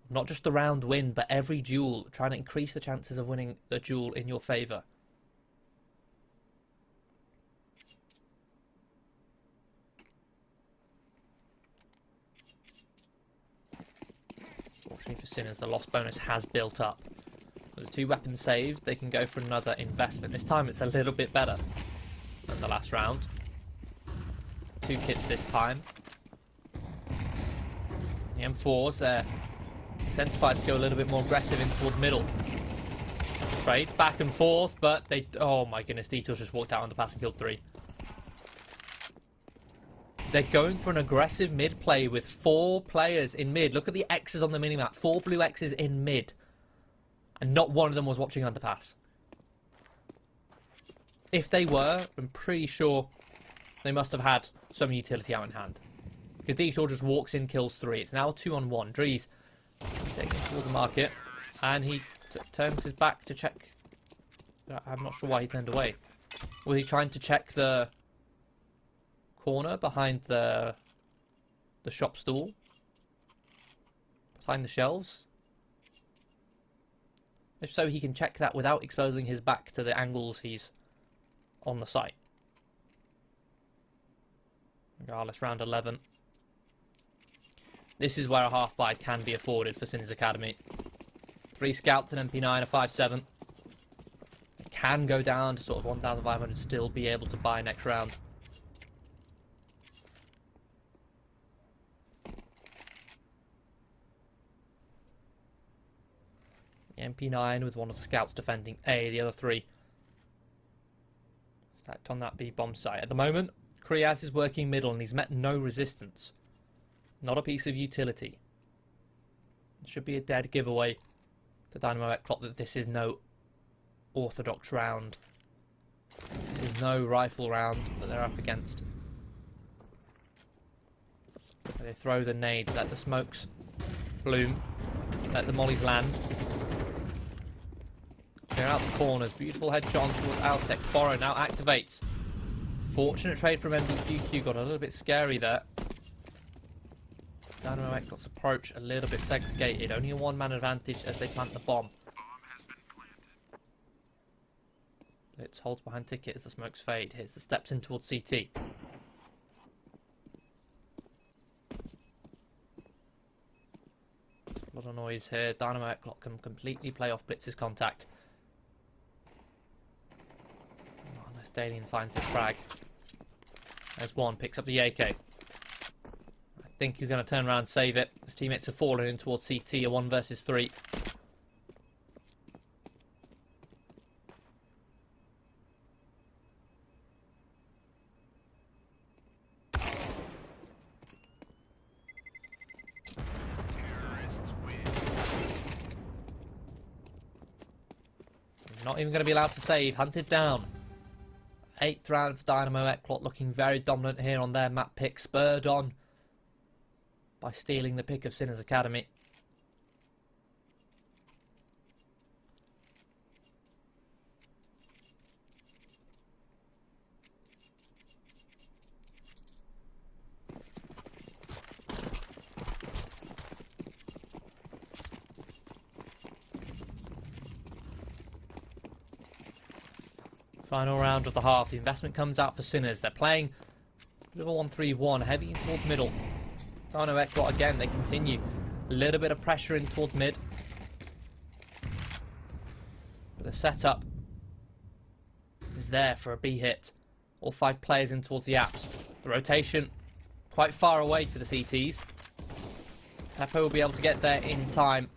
not just the round win, but every duel, trying to increase the chances of winning the duel in your favour. Fortunately for Sinners, the loss bonus has built up. With the 2 weapons saved, they can go for another investment. This time it's a little bit better than the last round. 2 kits this time. The M4s are incentivized to go a little bit more aggressive in toward middle. Trades back and forth, but they... Oh my goodness, Detours just walked out on the pass and killed 3. They're going for an aggressive mid play with 4 players in mid. Look at the X's on the minimap. 4 blue X's in mid. And not one of them was watching underpass. If they were, I'm pretty sure they must have had some utility out in hand. Because Detour just walks in, kills 3. It's now 2 on 1. Drees takes it toward the market. And he turns his back to check. I'm not sure why he turned away. Was he trying to check the corner behind the shop stall? Behind the shelves? If so, he can check that without exposing his back to the angles he's on the site. Regardless, round 11. This is where a half buy can be afforded for Sinners Academy. 3 scouts, an MP9, a 5.7. It can go down to sort of 1,500, still be able to buy next round. The MP9 with one of the scouts defending A, the other 3 stacked on that B bomb site. At the moment, Kriaz is working middle and he's met no resistance. Not a piece of utility. It should be a dead giveaway to Dynamo ECLOT that this is no orthodox round. This is no rifle round that they're up against. They throw the nades, let the smokes bloom, let the mollies land. Clear out the corners. Beautiful headshot towards Altex. Borrow now activates. Fortunate trade from MBQQ. Got a little bit scary there. Dynamo ECLOT's approach a little bit segregated. Only a 1-man advantage as they plant the bomb. Blitz holds behind Ticket as the smokes fade. Hits the steps in towards CT. A lot of noise here. Dynamo ECLOT can completely play off Blitz's contact. Unless Dalian finds his frag. There's one, picks up the AK. think he's going to turn around and save it. His teammates have fallen in towards CT, a 1 versus 3. Not even going to be allowed to save. Hunted down. 8th round for Dynamo ECLOT, looking very dominant here on their map pick. Spurred on by stealing the pick of Sinners Academy. Final round of the half. The investment comes out for Sinners. They're playing a bit of a 1-3-1, heavy in towards middle. Dynamo ECLOT again, they continue. A little bit of pressure in towards mid. But the setup is there for a B hit. All 5 players in towards the apps. The rotation quite far away for the CTs. Peppo will be able to get there in time.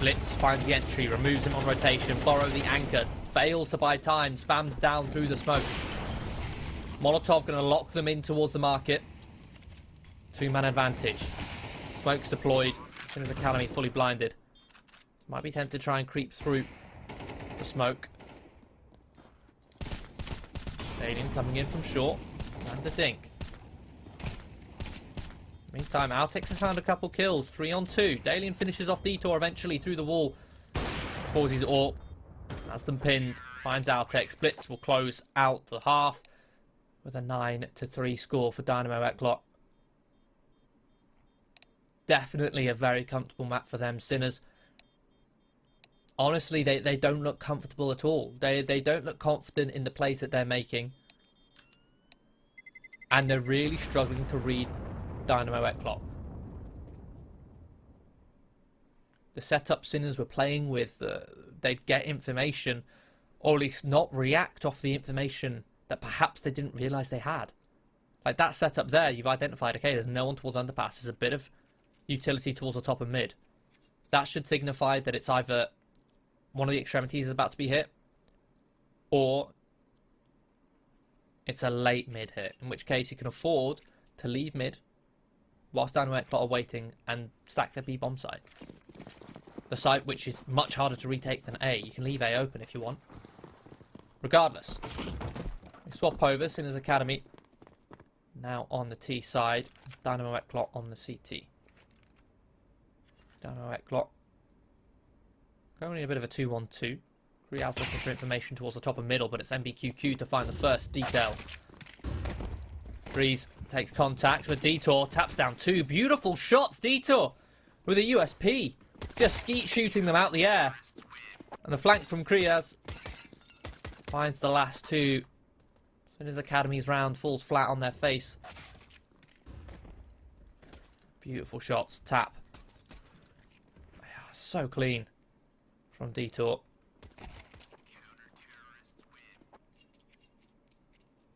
Blitz finds the entry, removes him on rotation. Borrow the anchor, fails to buy time, spams down through the smoke. Molotov going to lock them in towards the market. 2-man advantage. Smoke's deployed. Sinners Academy fully blinded. Might be tempted to try and creep through the smoke. Alien coming in from short. And a dink. Meantime, Altex has found a couple kills. 3 on 2. Dalian finishes off Detour eventually through the wall. Forces AWP. Has them pinned. Finds Altex. Blitz will close out the half with a 9-3 score for Dynamo ECLOT. Definitely a very comfortable map for them. Sinners, honestly, they don't look comfortable at all. They don't look confident in the plays that they're making. And they're really struggling to read Dynamo ECLOT. The setup Sinners were playing with, they'd get information, or at least not react off the information that perhaps they didn't realise they had. Like that setup there, you've identified, okay, there's no one towards underpass, there's a bit of utility towards the top of mid. That should signify that it's either one of the extremities is about to be hit, or it's a late mid hit, in which case you can afford to leave mid whilst Dynamo ECLOT are waiting and stack the B bomb site. The site which is much harder to retake than A. You can leave A open if you want. Regardless, we swap over. Sinners Academy now on the T side. Dynamo ECLOT on the CT. Dynamo ECLOT going in a bit of a 2-1-2. Real's looking for information towards the top and middle, but it's MBQQ to find the first detail. Breeze takes contact with Detour, taps down 2 beautiful shots. Detour with a USP, just skeet shooting them out the air. And the flank from Kriaz finds the last 2. Sinners Academy's round falls flat on their face. Beautiful shots, tap. So clean from Detour.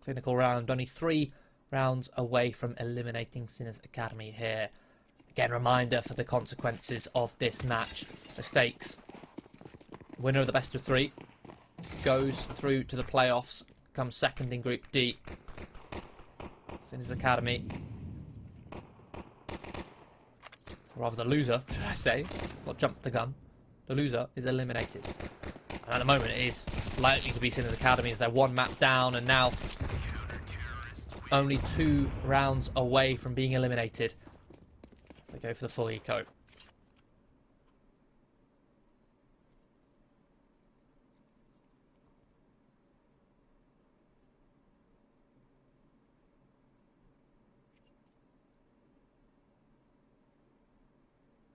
Clinical round, only 3 rounds away from eliminating Sinners Academy here. Again, reminder for the consequences of this match. The stakes. Winner of the best of 3 goes through to the playoffs, comes second in Group D. Sinners Academy, or rather the loser, should I say, not jump the gun. The loser is eliminated. And at the moment it is likely to be Sinners Academy as they're 1 map down and now only 2 rounds away from being eliminated. They go for the full eco.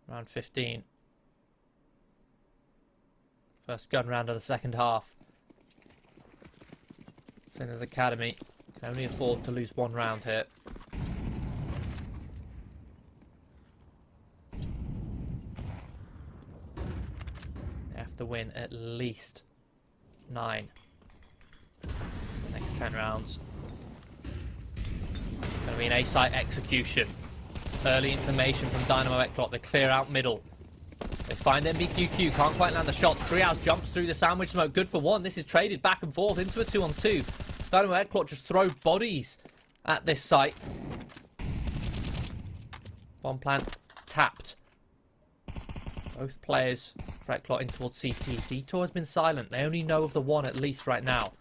Round 15. First gun round of the second half. Sinners Academy can only afford to lose 1 round here. They have to win at least 9 the next 10 rounds. Going to be an A-site execution. Early information from Dynamo ECLOT. They clear out middle. They find MBQQ. Can't quite land the shots. 3hours jumps through the sandwich smoke. Good for one. This is traded back and forth into a 2-on-2. Dynamo ECLOT just throw bodies at this site. Bomb plant tapped. Both players for ECLOT in towards CT. Detour has been silent. They only know of the one at least right now.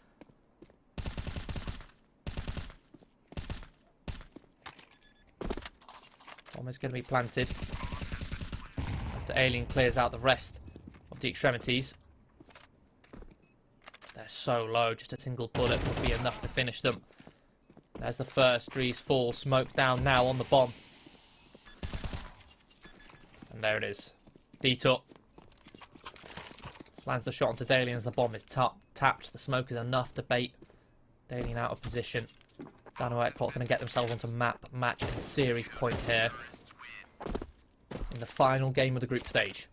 Bomb is going to be planted. After Alien clears out the rest of the extremities. They're so low. Just a single bullet would be enough to finish them. There's the first. Drees fall. Smoke down now on the bomb. And there it is. Detour. Lands the shot onto Dalian as the bomb is tapped. The smoke is enough to bait Dalian out of position. Dynamo ECLOT going to get themselves onto map, match and series point here. In the final game of the group stage.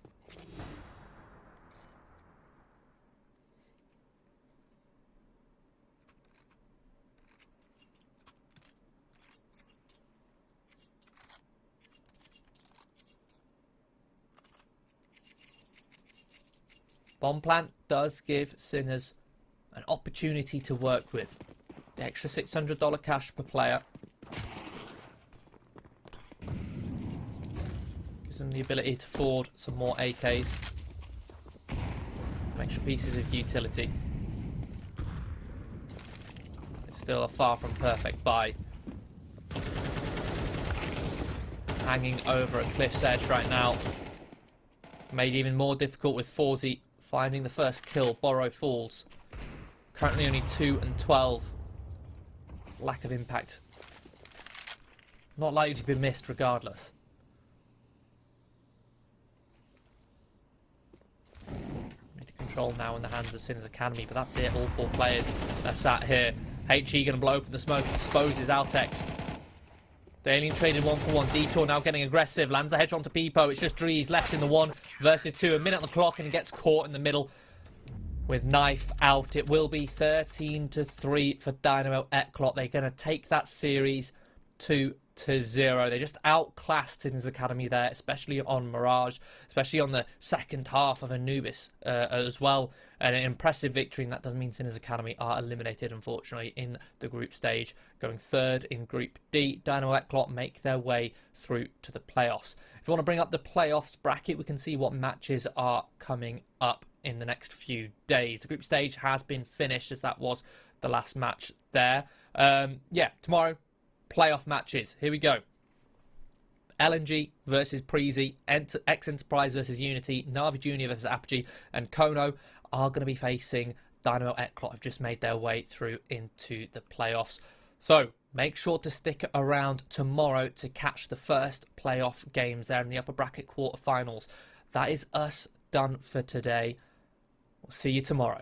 Bomb plant does give Sinners an opportunity to work with. The extra $600 cash per player gives them the ability to afford some more AKs. Some extra pieces of utility. It's still a far from perfect buy. Hanging over a cliff's edge right now. Made even more difficult with Forzy finding the first kill. Borrow falls. Currently only 2 and 12. Lack of impact. Not likely to be missed regardless. Need control now in the hands of Sinners Academy, but that's it. All 4 players are sat here. HE going to blow open the smoke, exposes Altex. The Alien traded 1-for-1. Detour now getting aggressive. Lands the headshot onto Peepo. It's just Drees left in the 1 versus 2. A minute on the clock and he gets caught in the middle with knife out. It will be 13-3 for Dynamo ECLOT. They're going to take that series 2-0. They just outclassed Sinners Academy there, especially on Mirage, especially on the second half of Anubis as well. An impressive victory, and that does mean Sinners Academy are eliminated, unfortunately, in the group stage, going 3rd in Group D. Dynamo ECLOT make their way through to the playoffs. If you want to bring up the playoffs bracket, we can see what matches are coming up in the next few days. The group stage has been finished, as that was the last match there. Yeah, tomorrow, playoff matches. Here we go. LNG versus Preezy, X Enterprise versus Unity, Navi Junior versus Apogee, and Kono are going to be facing Dynamo ECLOT. Have just made their way through into the playoffs. So make sure to stick around tomorrow to catch the first playoff games there in the upper bracket quarterfinals. That is us done for today. We'll see you tomorrow.